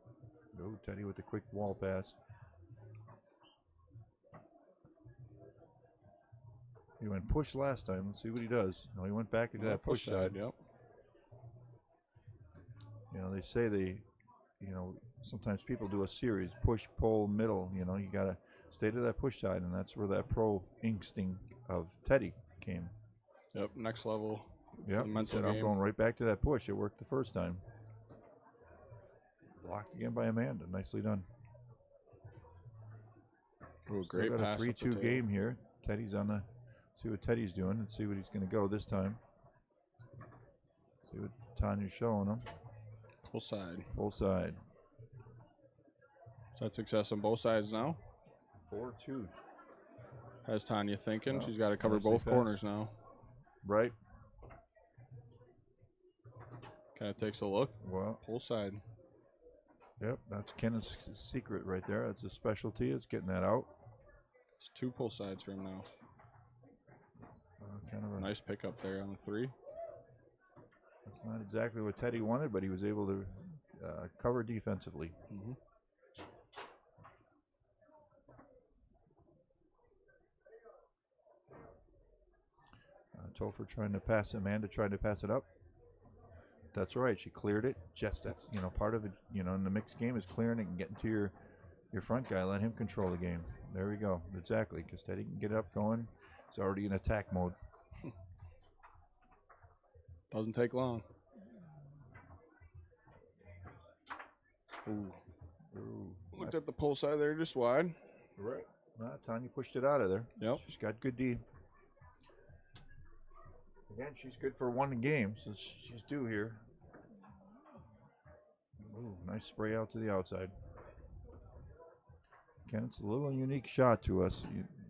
Oh, Teddy with the quick wall pass. He went push last time. Let's see what he does. No, he went back into that push side. Yep. They say sometimes people do a series, push, pull, middle. You got to stay to that push side, and that's where that pro instinct of Teddy came. Yep, next level. Yep, he said, I'm going right back to that push. It worked the first time. Blocked again by Amanda. Nicely done. Ooh, great got pass. a 3-2 game here. Teddy's on the. See what Teddy's doing and see what he's going to go this time. See what Tanya's showing him. Pull side. Pull side. So that's success on both sides now. 4-2. Has Tanya thinking. Well, she's got to cover nicely both passed. corners now. Right. Kind of takes a look. Well, pull side. Yep, that's Kenneth's secret right there. That's a specialty. It's getting that out. It's 2 pull sides for him now. Kind of a nice pickup there on the 3. That's not exactly what Teddy wanted, but he was able to cover defensively. Mm-hmm. Topher trying to pass, Amanda trying to pass it up. That's right, she cleared it. Just that's part of it. In the mixed game is clearing it and getting to your front guy. Let him control the game. There we go. Exactly, because Teddy can get it up going. It's already in attack mode. Doesn't take long. Ooh. Looked at the pull side there, just wide. Right. Tanya pushed it out of there. Yep. She's got good D. Again, she's good for 1 game, so she's due here. Ooh, nice spray out to the outside. Again, it's a little unique shot to us.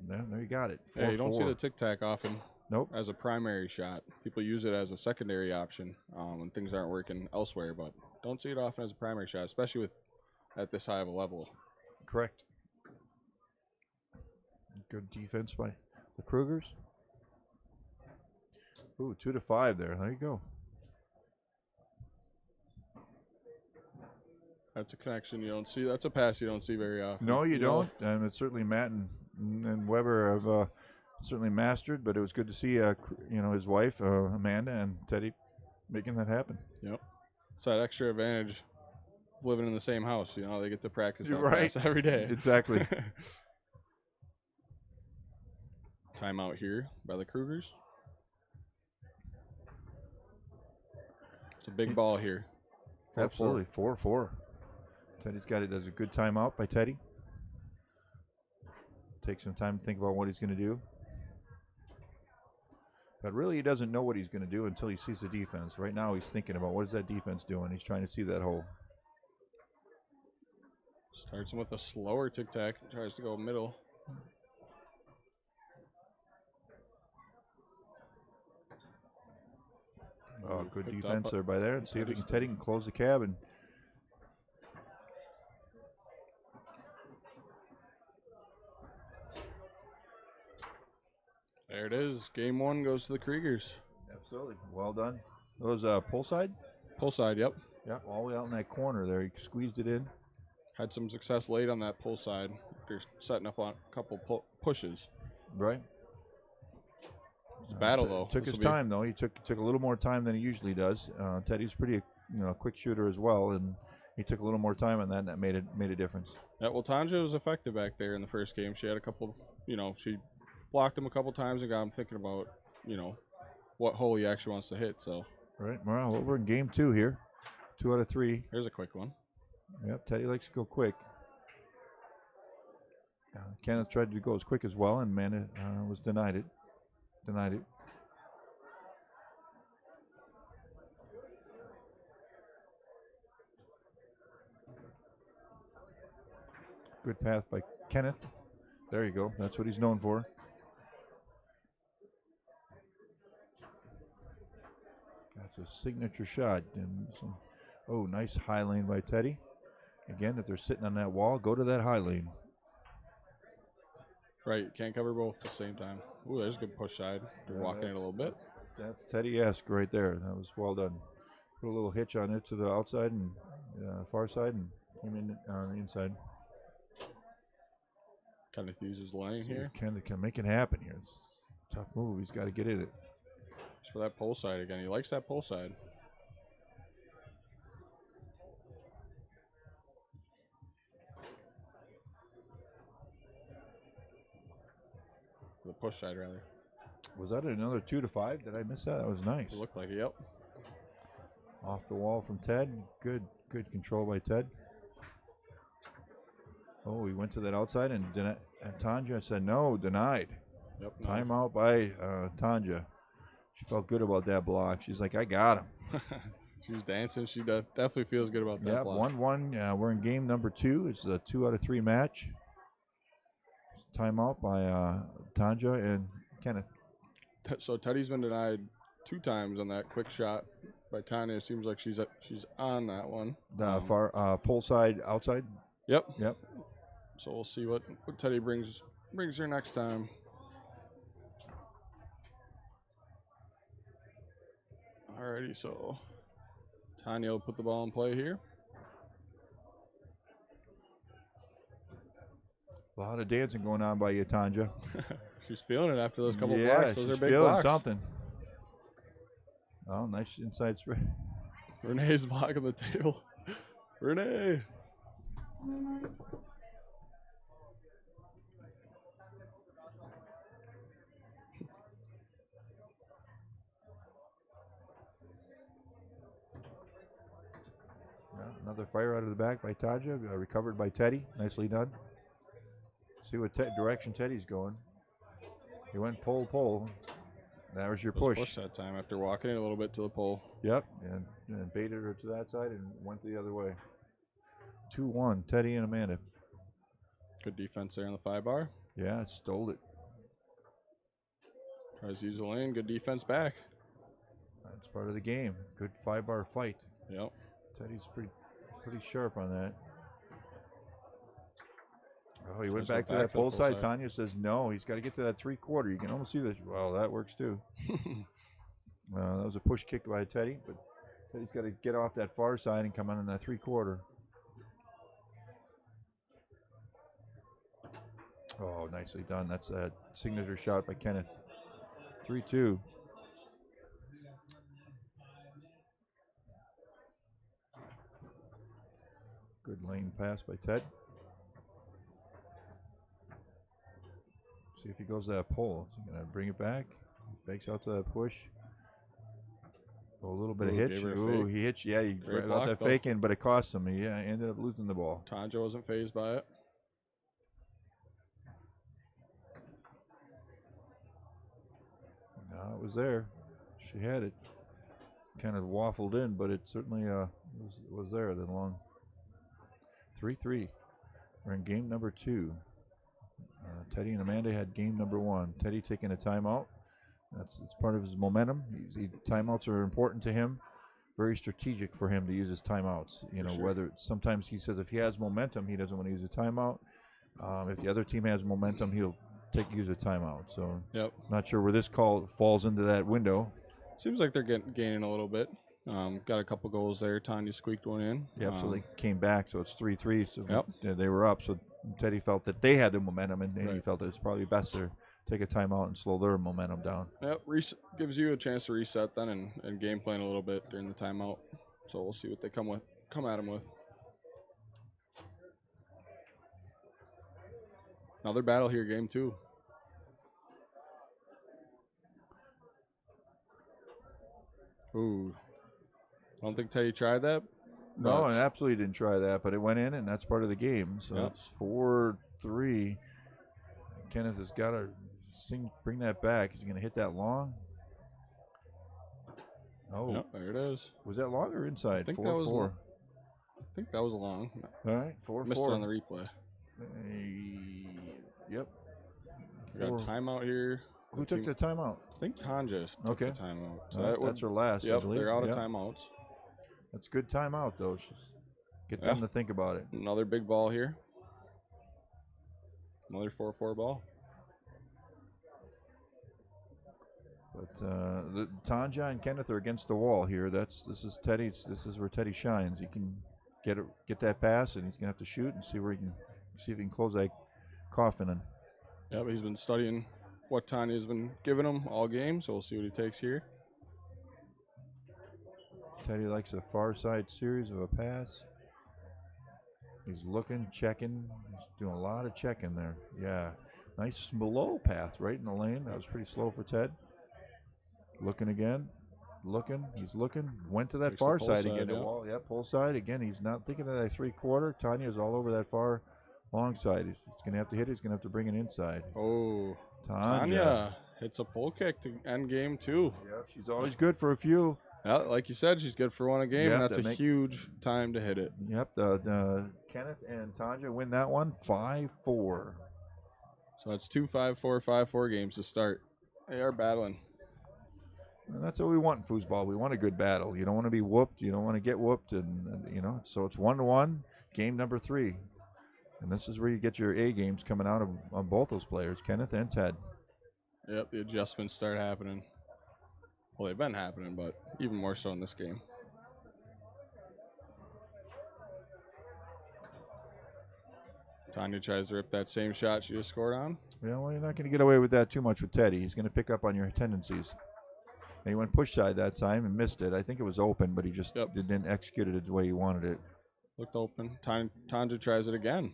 There you got it. 4-4. Yeah, you don't see the tic-tac often. Nope. As a primary shot. People use it as a secondary option when things aren't working elsewhere, but don't see it often as a primary shot, especially at this high of a level. Correct. Good defense by the Krugers. Ooh, 2-5 there. There you go. That's a connection you don't see. That's a pass you don't see very often. No, you don't. And it's certainly Matt and Weber have certainly mastered, but it was good to see his wife Amanda and Teddy making that happen. Yep. It's that extra advantage of living in the same house. They get to practice that right pass every day. Exactly. Timeout here by the Krugers. It's a big ball here. 4-4. Absolutely. 4-4. Teddy's got it as a good timeout by Teddy. Take some time to think about what he's going to do. But really, he doesn't know what he's going to do until he sees the defense. Right now, he's thinking about what is that defense doing. He's trying to see that hole. Starts him with a slower tic-tac. Tries to go middle. Oh, good defense there by there. And see if Teddy can close the cab. And there it is. Game 1 goes to the Krugers. Absolutely. Well done. Those pull side? Pull side, yep. Yep, all the way out in that corner there. He squeezed it in. Had some success late on that pull side. They're setting up on a couple pushes. Right. It's a battle, though. Took his time, though. He took a little more time than he usually does. Teddy's pretty quick shooter as well, and he took a little more time on that, and that made a difference. Yeah, well, Tanja was effective back there in the first game. She had a couple, she blocked him a couple times and got him thinking about, what hole he actually wants to hit. So. Right, well, we're in game 2 here. 2 out of 3. Here's a quick one. Yep, Teddy likes to go quick. Kenneth tried to go as quick as well, and Amanda was denied it. Good path by Kenneth. There you go. That's what he's known for. That's a signature shot. And nice high lane by Teddy. Again, if they're sitting on that wall, go to that high lane. Right, you can't cover both at the same time. Ooh, there's a good push side. They're walking it a little bit. That's Teddy-esque right there. That was well done. Put a little hitch on it to the outside and far side, and came in on the inside. Kenneth uses lane here. Kenneth can make it happen here. It's a tough move. He's got to get in it. Just for that pull side again. He likes that pull side. The push side, rather. Was that another 2 to 5? Did I miss that? That was nice. It looked like it, yep. Off the wall from Ted. Good control by Ted. Oh, he went to that outside, and Tanja said no, denied. Yep. Timeout by Tanja. She felt good about that block. She's like, I got him. She's dancing. She definitely feels good about that block. 1-1. We're in game number 2. It's a 2 out of 3 match. Timeout by Tanja and Kenneth. So Teddy's been denied 2 times on that quick shot by Tanya. It seems like she's on that one. The far pull side outside. Yep. So we'll see what Teddy brings her next time. Alrighty, so Tanya will put the ball in play here. A lot of dancing going on by you, Tanja. She's feeling it after those couple blocks. Those are big feeling blocks. Something. Oh, nice inside spray. Renee's blocking the table. Renee. Another fire out of the back by Tanja, recovered by Teddy. Nicely done. See what direction Teddy's going. He went pole. That was your push that time after walking it a little bit to the pole. Yep, and baited her to that side and went the other way. 2-1, Teddy and Amanda. Good defense there on the 5 bar. Yeah, it stole it. Tries to use the lane. Good defense back. That's part of the game. Good 5 bar fight. Yep. Teddy's pretty sharp on that. Oh, he went back to that pole side. Tanya says no. He's got to get to that 3/4. You can almost see this. Well, that works too. That was a push kick by Teddy, but Teddy's got to get off that far side and come on in that 3/4. Oh, nicely done. That's a signature shot by Kenneth. 3-2. Good lane pass by Ted. See if he goes to that pole. Is he going to bring it back? He fakes out to that push. Oh, a little bit of hitch. Ooh, he hitched. Yeah, he got that fake in, but it cost him. He ended up losing the ball. Tanja wasn't fazed by it. No, it was there. She had it. Kind of waffled in, but it certainly was there. Then long. 3-3. We're in game number 2. Teddy and Amanda had game number 1. Teddy taking a timeout. It's part of his momentum. Timeouts are important to him. Very strategic for him to use his timeouts. Whether sometimes he says if he has momentum, he doesn't want to use a timeout. If the other team has momentum, he'll use a timeout. So, not sure where this call falls into that window. Seems like they're gaining a little bit. Got a couple goals there. Tanya squeaked one in. Yeah, so they came back, so it's 3-3. So they were up. So Teddy felt that they had the momentum, and he felt that it's probably best to take a timeout and slow their momentum down. Yep, gives you a chance to reset then and game plan a little bit during the timeout. So we'll see what they come at him with. Another battle here, game 2. Ooh. I don't think Teddy tried that. No, I absolutely didn't try that, but it went in, and that's part of the game. So it's 4-3. Kenneth has got to bring that back. He's going to hit that long. Oh, yep, there it is. Was that long or inside? I think 4-4. that was. I think that was long. All right, 4-4. Missed it on the replay. Yep. We got a timeout here. Who took the timeout? I think Tanja took the timeout. So that's her last. Yep, they're out of timeouts. That's a good timeout, though. Get them to think about it. Another big ball here. Another 4-4 ball. But the Tanja and Kenneth are against the wall here. This is Teddy's. This is where Teddy shines. He can get that pass, and he's gonna have to shoot and see if he can close that coffin in. Yeah, but he's been studying what Tanya's been giving him all game, so we'll see what he takes here. Teddy likes a far side series of a pass. He's looking, checking. He's doing a lot of checking there. Yeah, nice below path right in the lane. That was pretty slow for Ted. Looking again. He's looking. Went to that far side again. Yeah. Wall. Yeah, pull side. Again, he's not thinking of that 3/4. Tanya's all over that far long side. He's going to have to hit it. He's going to have to bring it inside. Oh, Tanya hits a pull kick to end game 2. Yeah, she's always good for a few. Yeah, like you said, she's good for one a game, Yep, and that's a huge time to hit it. Yep, Kenneth and Tanja win that one 5-4. So that's 2 5-4, 5-4 games to start. They are battling. And that's what we want in foosball. We want a good battle. You don't want to be whooped. You don't want to get whooped. And so it's 1-1, game number 3. And this is where you get your A games coming out on both those players, Kenneth and Ted. Yep, the adjustments start happening. Well, they've been happening, but even more so in this game. Tanya tries to rip that same shot she just scored on. Yeah, well, you're not going to get away with that too much with Teddy. He's going to pick up on your tendencies. And he went push side that time and missed it. I think it was open, but he just didn't execute it the way he wanted it. Looked open. Tanja tries it again.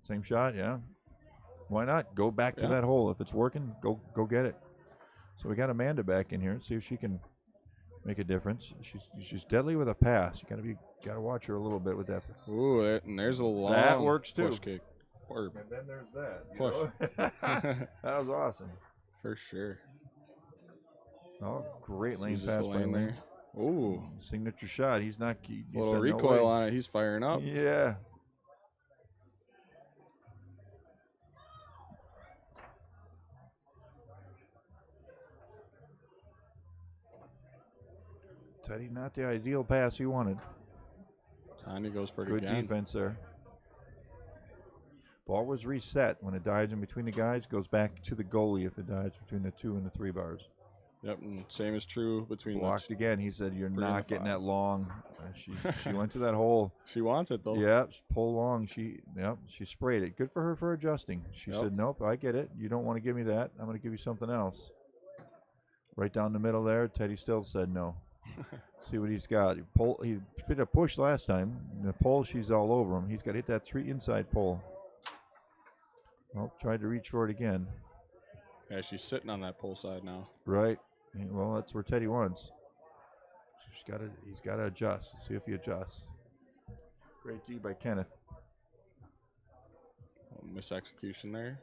Same shot, yeah. Why not? Go back to that hole. If it's working, go get it. So we got Amanda back in here and see if she can make a difference. She's deadly with a pass. You gotta watch her a little bit with that. Ooh, and there's a long that works too. Push kick. And then there's that. Push. That was awesome. For sure. Oh, great lane Uses pass the lane there. Ooh, signature shot. He's not. He a little said recoil no on it. He's firing up. Yeah. Teddy, not the ideal pass he wanted. Tanya goes for it Good again. defense there. Ball was reset. When it dives in between the guys, goes back to the goalie if it dives between the 2 and the 3 bars. Yep, and same is true between blocked again. He said, "You're 3 not and getting 5. that long." She went to that hole. She wants it though. Yep, pull long. She sprayed it. Good for her for adjusting. She Yep. said, "Nope, I get it. You don't want to give me that. I'm going to give you something else." Right down the middle there. Teddy still said no. See what he's got. He did a push last time. In the pole, she's all over him. He's got to hit that 3 inside pole. Well, tried to reach for it again. Yeah, she's sitting on that pole side now. Right. Well, that's where Teddy wants. He's got to adjust. See if he adjusts. Great D by Kenneth. Misexecution there.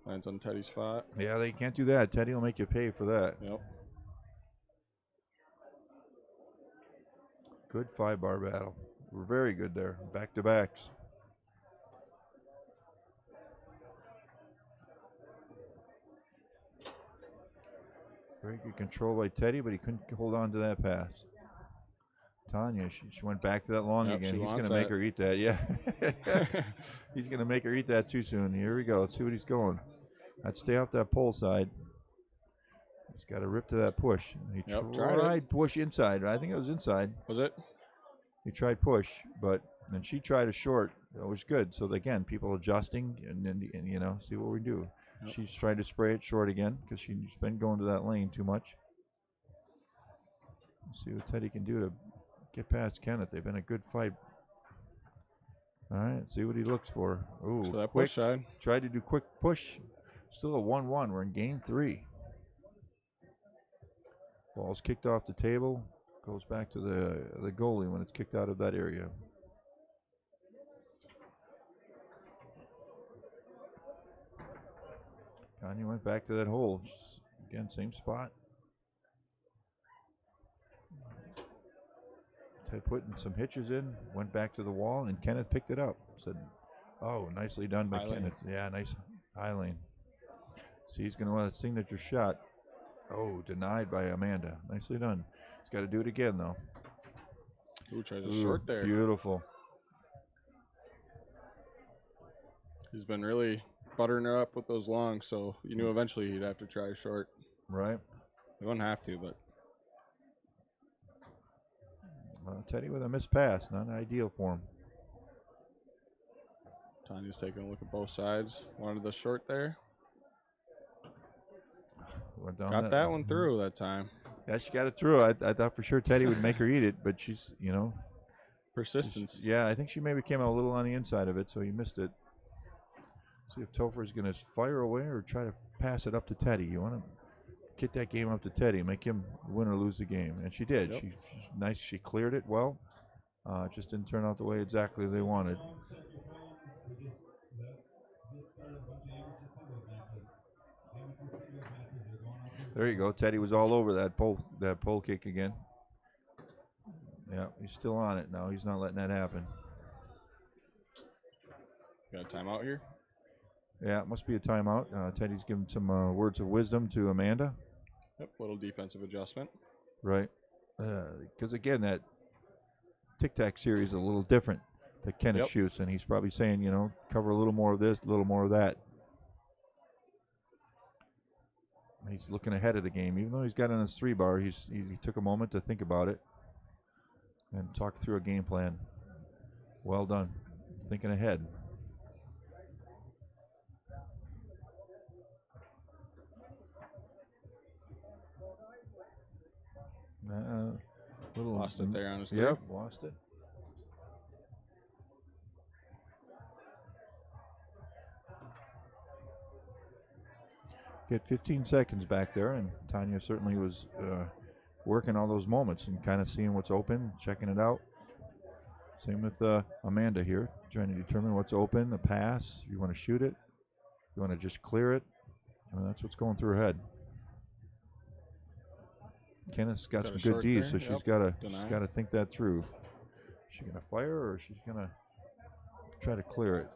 Lands on Teddy's spot. Yeah, they can't do that. Teddy will make you pay for that. Yep. Good 5-bar battle. We're very good there. Back-to-backs. Very good control by Teddy, but he couldn't hold on to that pass. Tanya, she went back to that long again. He's going to make her eat that. Yeah. He's going to make her eat that too soon. Here we go. Let's see what he's going. Let's stay off that pole side. He's got to rip to that push. He tried push inside. I think it was inside. Was it? He tried push, but then she tried a short. It was good. So again, people adjusting and see what we do. Yep. She's trying to spray it short again because she's been going to that lane too much. Let's see what Teddy can do to get past Kenneth. They've been a good fight. All right, see what he looks for. Ooh, So that quick. push side. Tried to do quick push. Still a 1-1. We're in game 3. Ball's kicked off the table. Goes back to the goalie when it's kicked out of that area. Kanye went back to that hole. Again, same spot. Ted putting some hitches in, went back to the wall, and Kenneth picked it up. Said, oh, nicely done by Kenneth. Yeah, nice high lane. See, he's going to want a signature shot. Oh, denied by Amanda. Nicely done. He's got to do it again, though. Ooh, tries a short there. Beautiful. He's been really buttering her up with those longs, so you knew eventually he'd have to try a short. Right. He wouldn't have to, but. Teddy with a missed pass. Not ideal for him. Tanya's taking a look at both sides. Wanted the short there. Got that one through that time. Yeah, she got it through. I thought for sure Teddy would make her eat it, but she's, persistence. Yeah, I think she maybe came out a little on the inside of it, so he missed it. See if Topher's going to fire away or try to pass it up to Teddy. You want to get that game up to Teddy, make him win or lose the game. And she did. Yep. She's nice. She cleared it well. It just didn't turn out the way exactly they wanted. There you go. Teddy was all over that pole kick again. Yeah, he's still on it now. He's not letting that happen. Got a timeout here? Yeah, it must be a timeout. Teddy's giving some words of wisdom to Amanda. Yep, little defensive adjustment. Right. Because, again, that tic-tac series is a little different that Kenneth shoots, and he's probably saying, cover a little more of this, a little more of that. He's looking ahead of the game. Even though he's got it on his 3-bar, he took a moment to think about it and talk through a game plan. Well done. Thinking ahead. Lost it there on his 3. Yep, lost it. Get 15 seconds back there, and Tanya certainly was working all those moments and kind of seeing what's open, checking it out. Same with Amanda here, trying to determine what's open, the pass. You want to shoot it, you want to just clear it. That's what's going through her head. Kenneth's got some good D's, so she's got to think that through. Is she gonna fire or is she gonna try to clear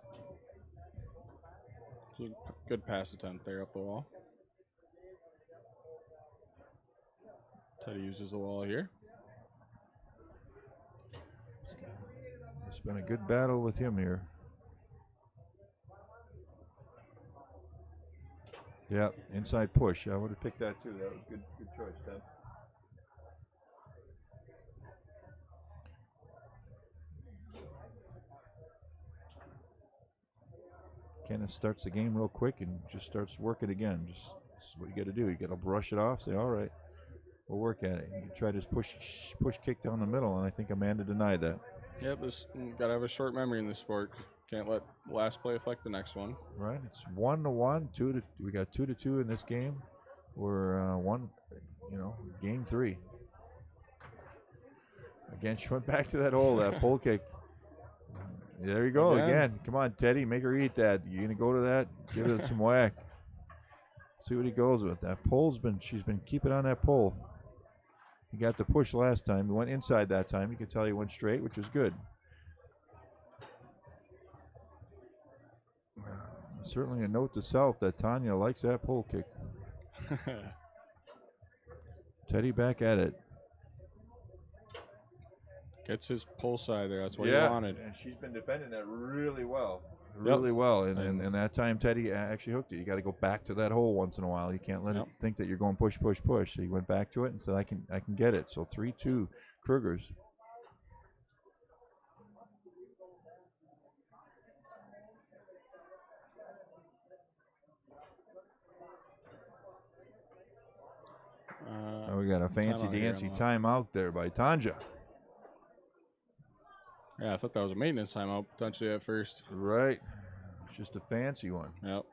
it? Good pass attempt there up the wall. Teddy uses the wall here. It's been a good battle with him here. Yeah, inside push. I would have picked that too. That was good choice, Ted. Kenneth starts the game real quick and just starts working again. This is what you got to do. You got to brush it off. Say, all right, we'll work at it. You try to push kick down the middle, and I think Amanda denied that. Yep, got to have a short memory in this sport. Can't let the last play affect the next one. Right. It's 1-1. We got 2-2 in this game. We're game 3. Again, she went back to that hole, that pole kick. There you go again. Come on, Teddy, make her eat that. You gonna go to that? Give it some whack. See what he goes with. That she's been keeping on that pole. He got the push last time. He went inside that time. You could tell he went straight, which was good. Certainly a note to self that Tanya likes that pole kick. Teddy back at it. Gets his pull side there. That's what he wanted. And she's been defending that really well. Really well. And that time Teddy actually hooked it. You got to go back to that hole once in a while. You can't let it think that you're going push. So he went back to it and said, I can get it. So 3-2 Krugers. We got a fancy dancy timeout there by Tanja. Yeah, I thought that was a maintenance timeout potentially at first. Right. It's just a fancy one. Yep.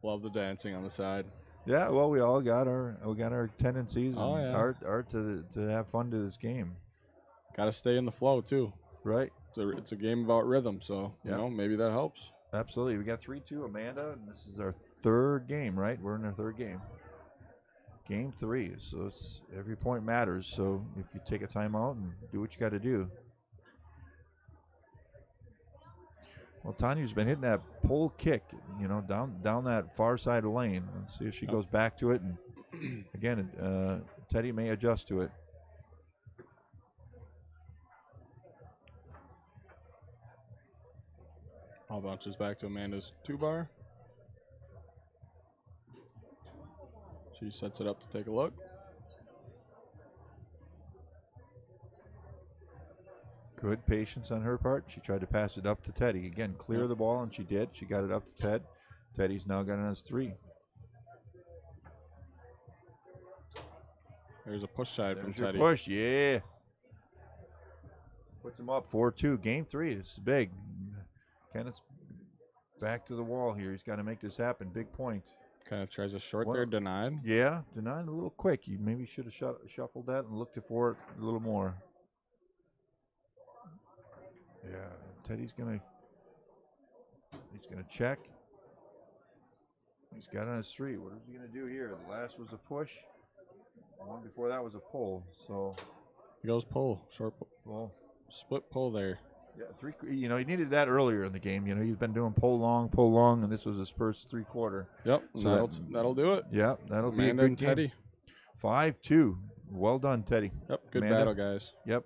Love the dancing on the side. Yeah, well, we all got our tendencies Oh, and yeah. art to have fun to this game. Got to stay in the flow too. Right. It's a game about rhythm, so Yep. maybe that helps. Absolutely. We got 3-2, Amanda, and this is our third game, right? We're in our third game. Game 3, so it's every point matters. So if you take a timeout and do what you got to do. Well, Tanya's been hitting that pole kick, down that far side of the lane. Let's see if she goes back to it. And again, Teddy may adjust to it. Ball bounces back to Amanda's 2-bar. She sets it up to take a look. Good patience on her part. She tried to pass it up to Teddy. Again, clear the ball, and she did. She got it up to Ted. Teddy's now got it on his 3. There's a push side from There's your Teddy. Push, yeah. Puts him up 4-2. Game 3. This is big. Kenneth's back to the wall here. He's got to make this happen. Big point. Kind of tries a short there, denied. Yeah, denied a little quick. You maybe should have shuffled that and looked for it a little more. Yeah, Teddy's gonna check. He's got it on his 3. What is he gonna do here? The last was a push. The one before that was a pull. So he goes pull, short pull, split pull there. Yeah, 3. He needed that earlier in the game. He's been doing pull long, and this was his first 3/4. Yep, so that'll do it. Yeah, that'll be a Amanda good and game. Teddy. 5-2. Well done, Teddy. Yep, good Amanda. battle, guys. Yep.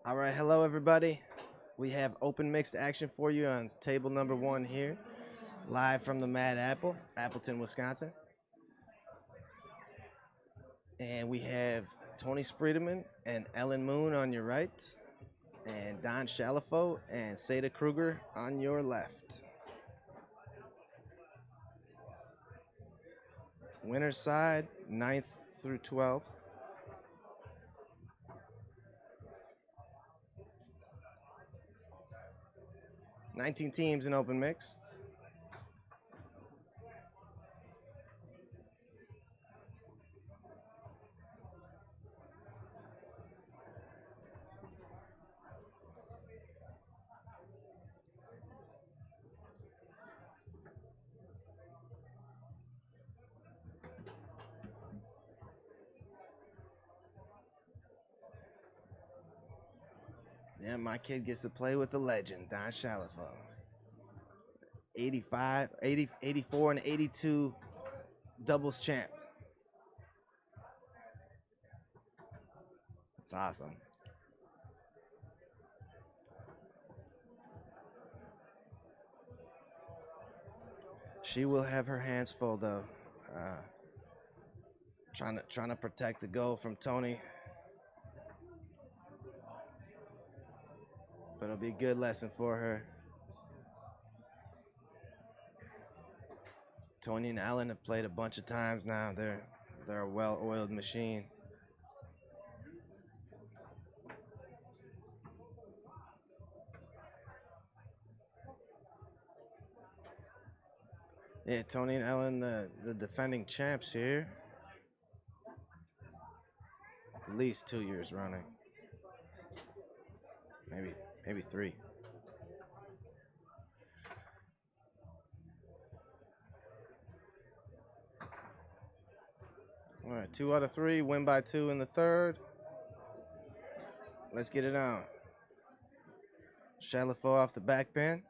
All right, hello everybody. We have open mixed action for you on table number 1 here, live from the Mad Apple, Appleton, Wisconsin. And we have Tony Spreedeman and Ellen Moon on your right, and Don Shalafo and Seda Kruger on your left. Winner's side, 9th through 12th. Nineteen teams in open mixed. Yeah, my kid gets to play with the legend, Don Shalafo. 84 and 82 doubles champ. That's awesome. She will have her hands full though. Trying to protect the goal from Tony. But it'll be a good lesson for her. Tony and Ellen have played a bunch of times now. They're a well-oiled machine. Yeah, Tony and Ellen, the defending champs here. At least 2 years running. Maybe 3. All right, 2 out of 3, win by 2 in the third. Let's get it on. Shalafo off the back pin.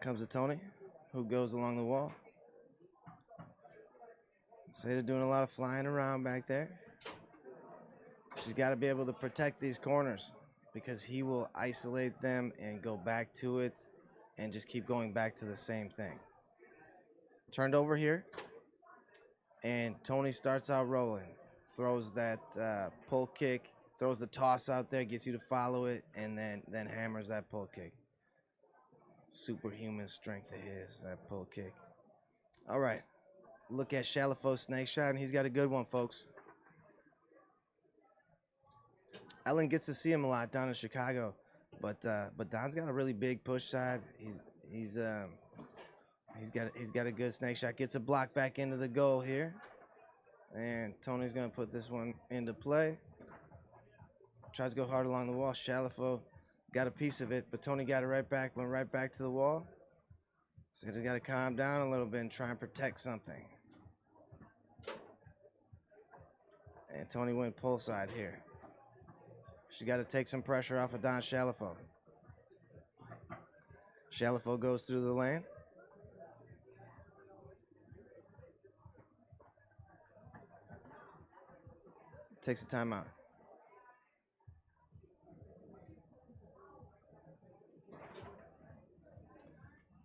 Comes to Tony, who goes along the wall. Seda doing a lot of flying around back there. She's got to be able to protect these corners because he will isolate them and go back to it and just keep going back to the same thing. Turned over here, and Tony starts out rolling. Throws that pull kick, throws the toss out there, gets you to follow it, and then hammers that pull kick. Superhuman strength it is, that pull kick. All right, look at Shalafo's snake shot, and he's got a good one, folks. Ellen gets to see him a lot down in Chicago, but Don's got a really big push side. He's got a good snake shot. Gets a block back into the goal here, and Tony's gonna put this one into play. Tries to go hard along the wall. Shalafo got a piece of it, but Tony got it right back. Went right back to the wall. So he's got to calm down a little bit and try and protect something. And Tony went pull side here. She got to take some pressure off of Don Shalafo. Shalafo goes through the lane. Takes a timeout.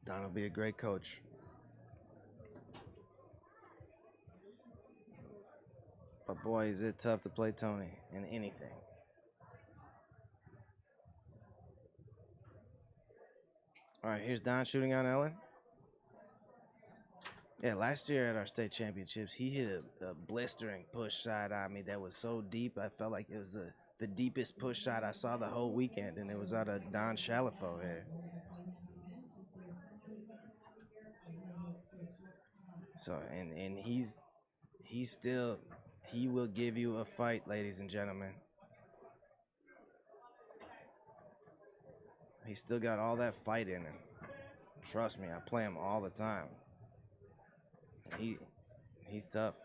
Don will be a great coach. But boy, is it tough to play Tony in anything. All right, here's Don shooting on Ellen. Yeah, last year at our state championships, he hit a blistering push shot on me that was so deep. I felt like it was the deepest push shot I saw the whole weekend, and it was out of Don Shalafo here. So, and he will give you a fight, ladies and gentlemen. He's still got all that fight in him. Trust me, I play him all the time. He's tough.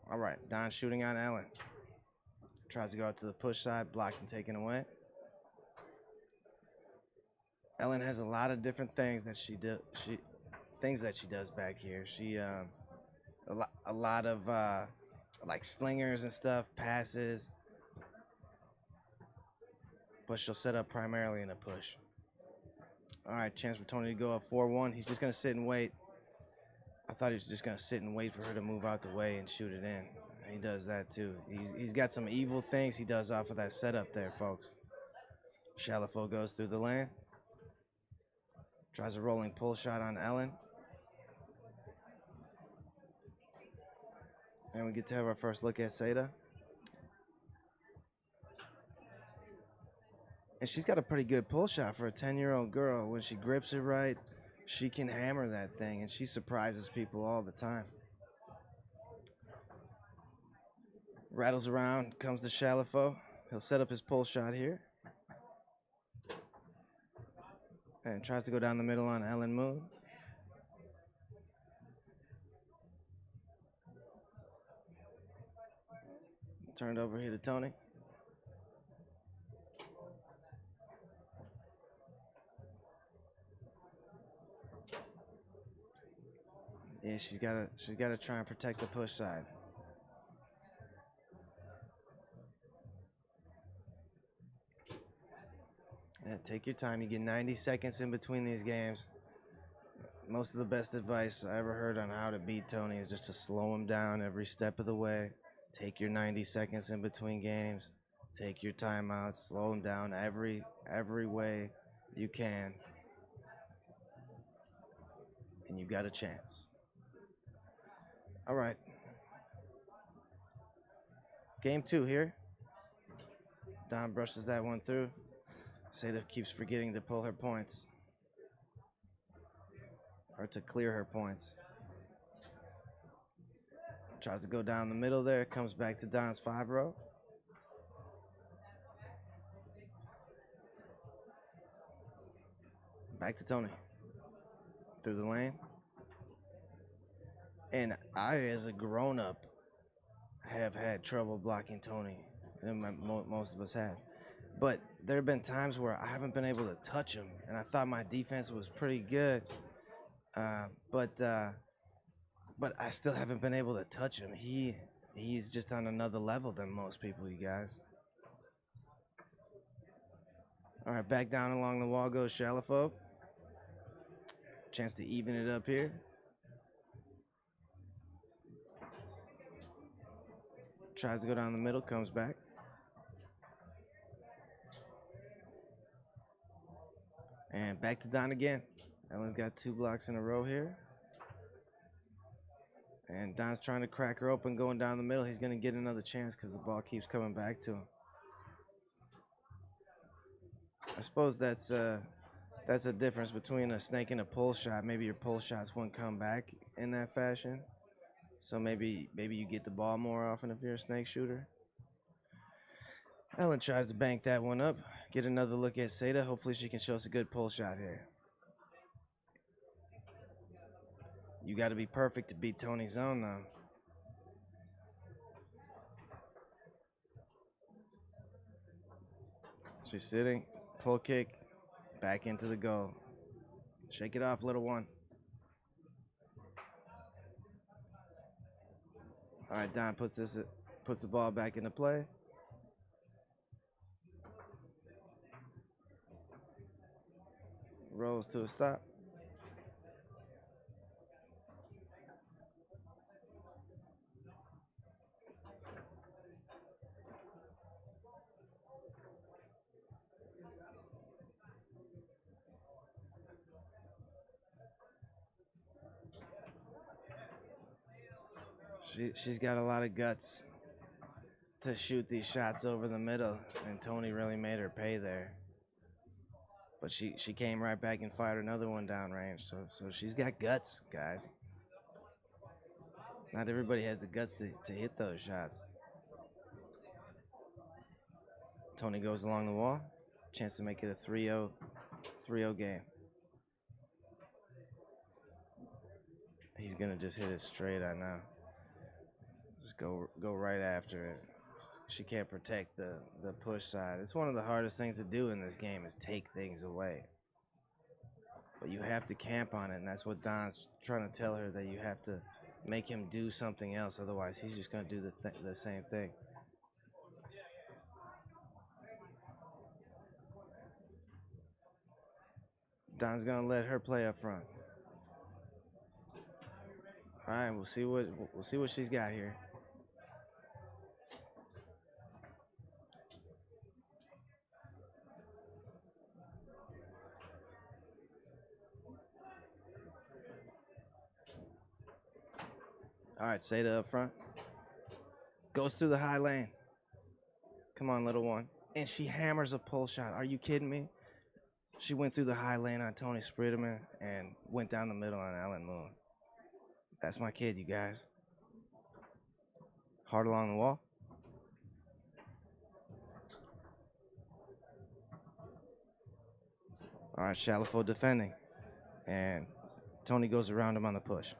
All right, Don shooting on Ellen. Tries to go out to the push side, blocked and taken away. Ellen has a lot of different things that she does back here. She a lot of like slingers and stuff, passes, but she'll set up primarily in a push. All right, chance for Tony to go up 4-1. He's just going to sit and wait. I thought he was just going to sit and wait for her to move out the way and shoot it in. He does that too. He's got some evil things he does off of that setup there, folks. Chalifo goes through the lane. Tries a rolling pull shot on Ellen. And we get to have our first look at Seda. And she's got a pretty good pull shot for a 10-year-old girl. When she grips it right, she can hammer that thing, and she surprises people all the time. Rattles around, comes to Chalifo. He'll set up his pull shot here. And tries to go down the middle on Ellen Moon. Turned over here to Tony. Yeah, she's gotta try and protect the push side. Yeah, take your time. You get 90 seconds in between these games. Most of the best advice I ever heard on how to beat Tony is just to slow him down every step of the way. Take your 90 seconds in between games. Take your timeouts. Slow him down every way you can. And you got a chance. All right. Game 2 here. Don brushes that one through. Seda keeps forgetting to pull her points. Or to clear her points. Tries to go down the middle there. Comes back to Don's 5-row. Back to Tony. Through the lane. And I, as a grown-up, have had trouble blocking Tony. And most of us have. But there have been times where I haven't been able to touch him. And I thought my defense was pretty good. But I still haven't been able to touch him. He's just on another level than most people, you guys. All right, back down along the wall goes Chalifo. Chance to even it up here. Tries to go down the middle, comes back. And back to Don again. Ellen's got 2 blocks in a row here. And Don's trying to crack her open going down the middle. He's going to get another chance because the ball keeps coming back to him. I suppose that's a difference between a snake and a pull shot. Maybe your pull shots won't come back in that fashion. So maybe you get the ball more often if you're a snake shooter. Ellen tries to bank that one up. Get another look at Seda. Hopefully she can show us a good pull shot here. You got to be perfect to beat Tony's zone, though. She's sitting, pull kick, back into the goal. Shake it off, little one. All right, Don puts the ball back into play. Rolls to a stop. She's got a lot of guts to shoot these shots over the middle, and Tony really made her pay there. But she came right back and fired another one downrange, so she's got guts, guys. Not everybody has the guts to hit those shots. Tony goes along the wall. Chance to make it a 3-0 game. He's gonna just hit it straight, I know. Just go right after it. She can't protect the push side. It's one of the hardest things to do in this game is take things away. But you have to camp on it, and that's what Don's trying to tell her, that you have to make him do something else. Otherwise, he's just going to do the same thing. Don's gonna let her play up front. All right, we'll see what she's got here. All right, Seda up front. Goes through the high lane. Come on, little one. And she hammers a pull shot. Are you kidding me? She went through the high lane on Tony Sprideman and went down the middle on Ellen Moon. That's my kid, you guys. Hard along the wall. All right, Shalafo defending. And Tony goes around him on the push.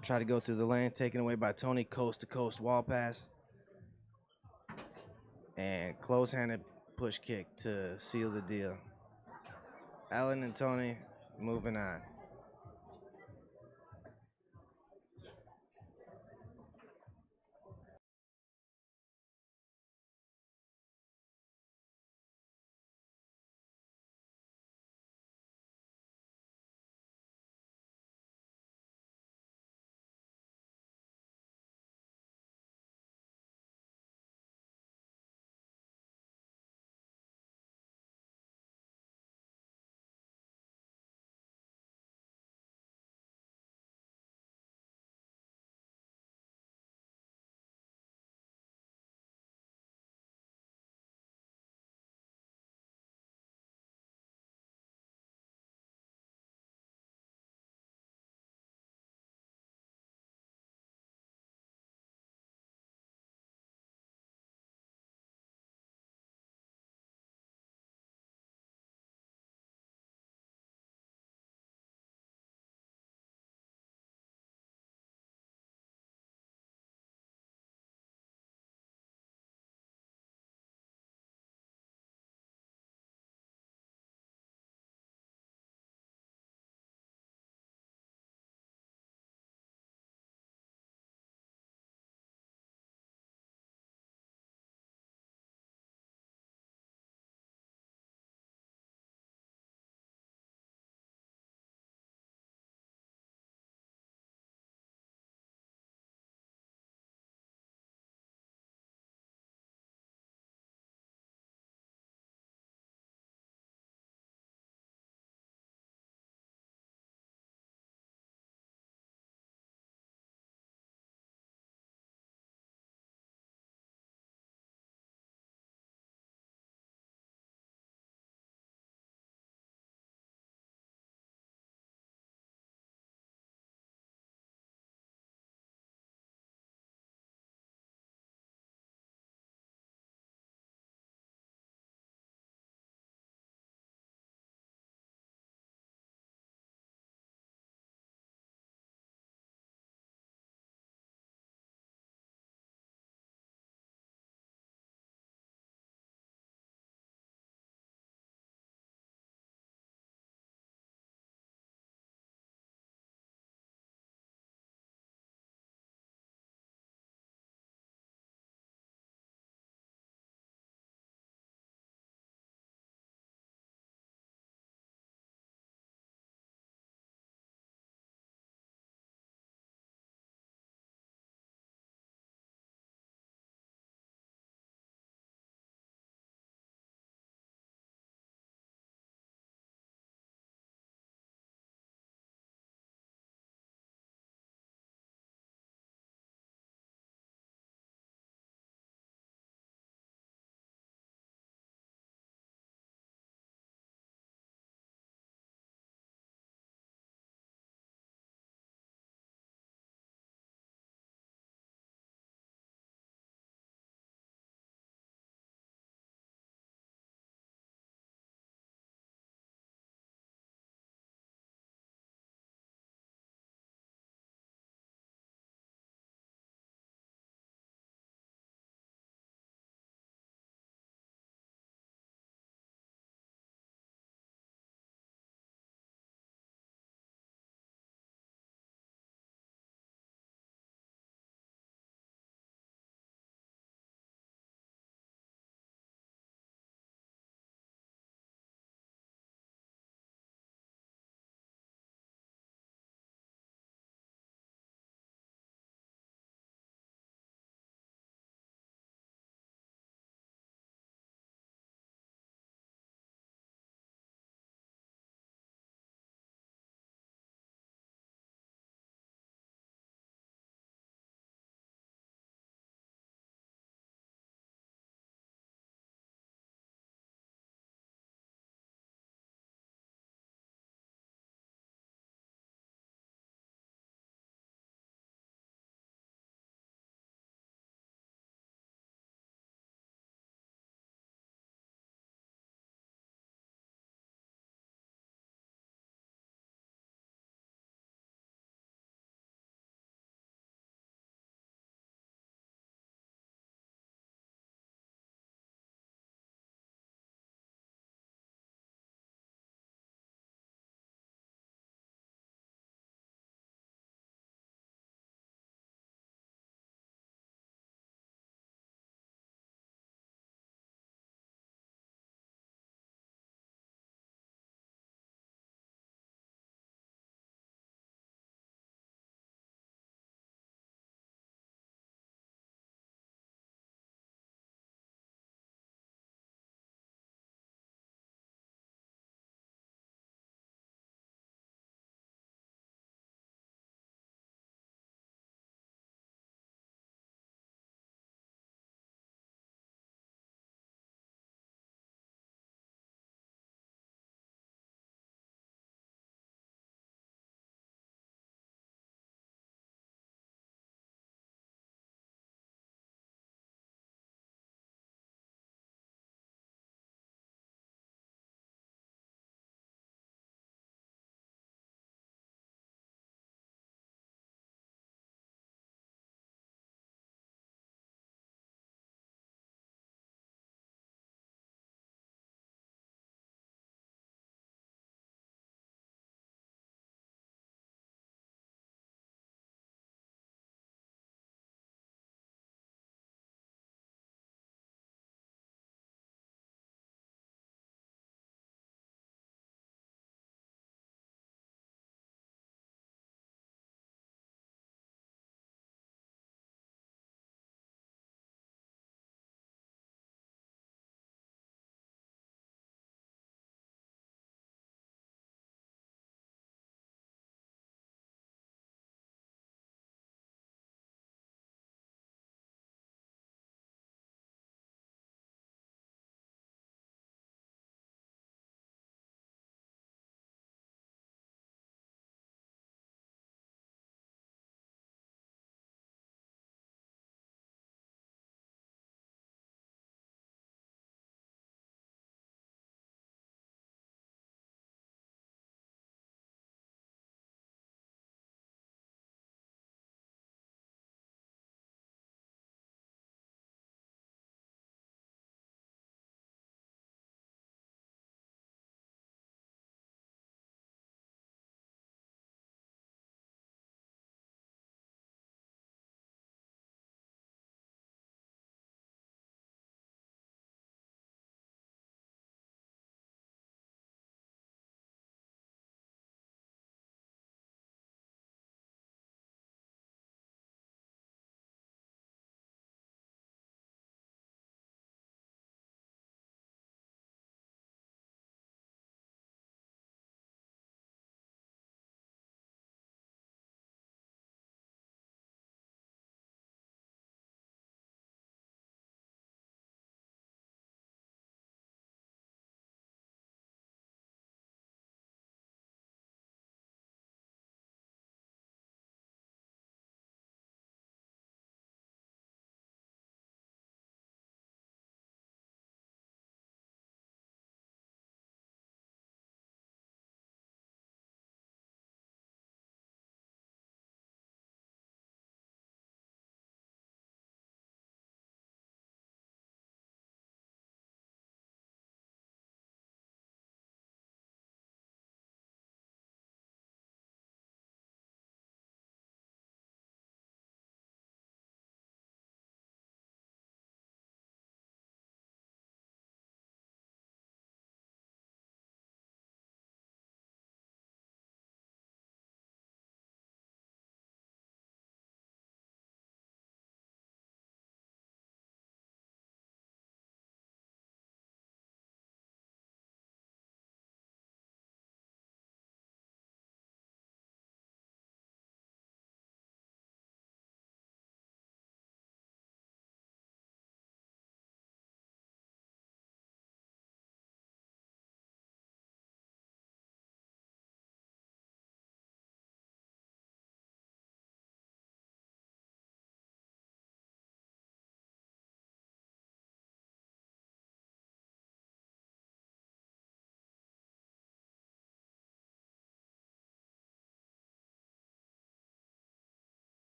Try to go through the lane, taken away by Tony, coast-to-coast wall pass. And close-handed push kick to seal the deal. Ellen and Tony moving on.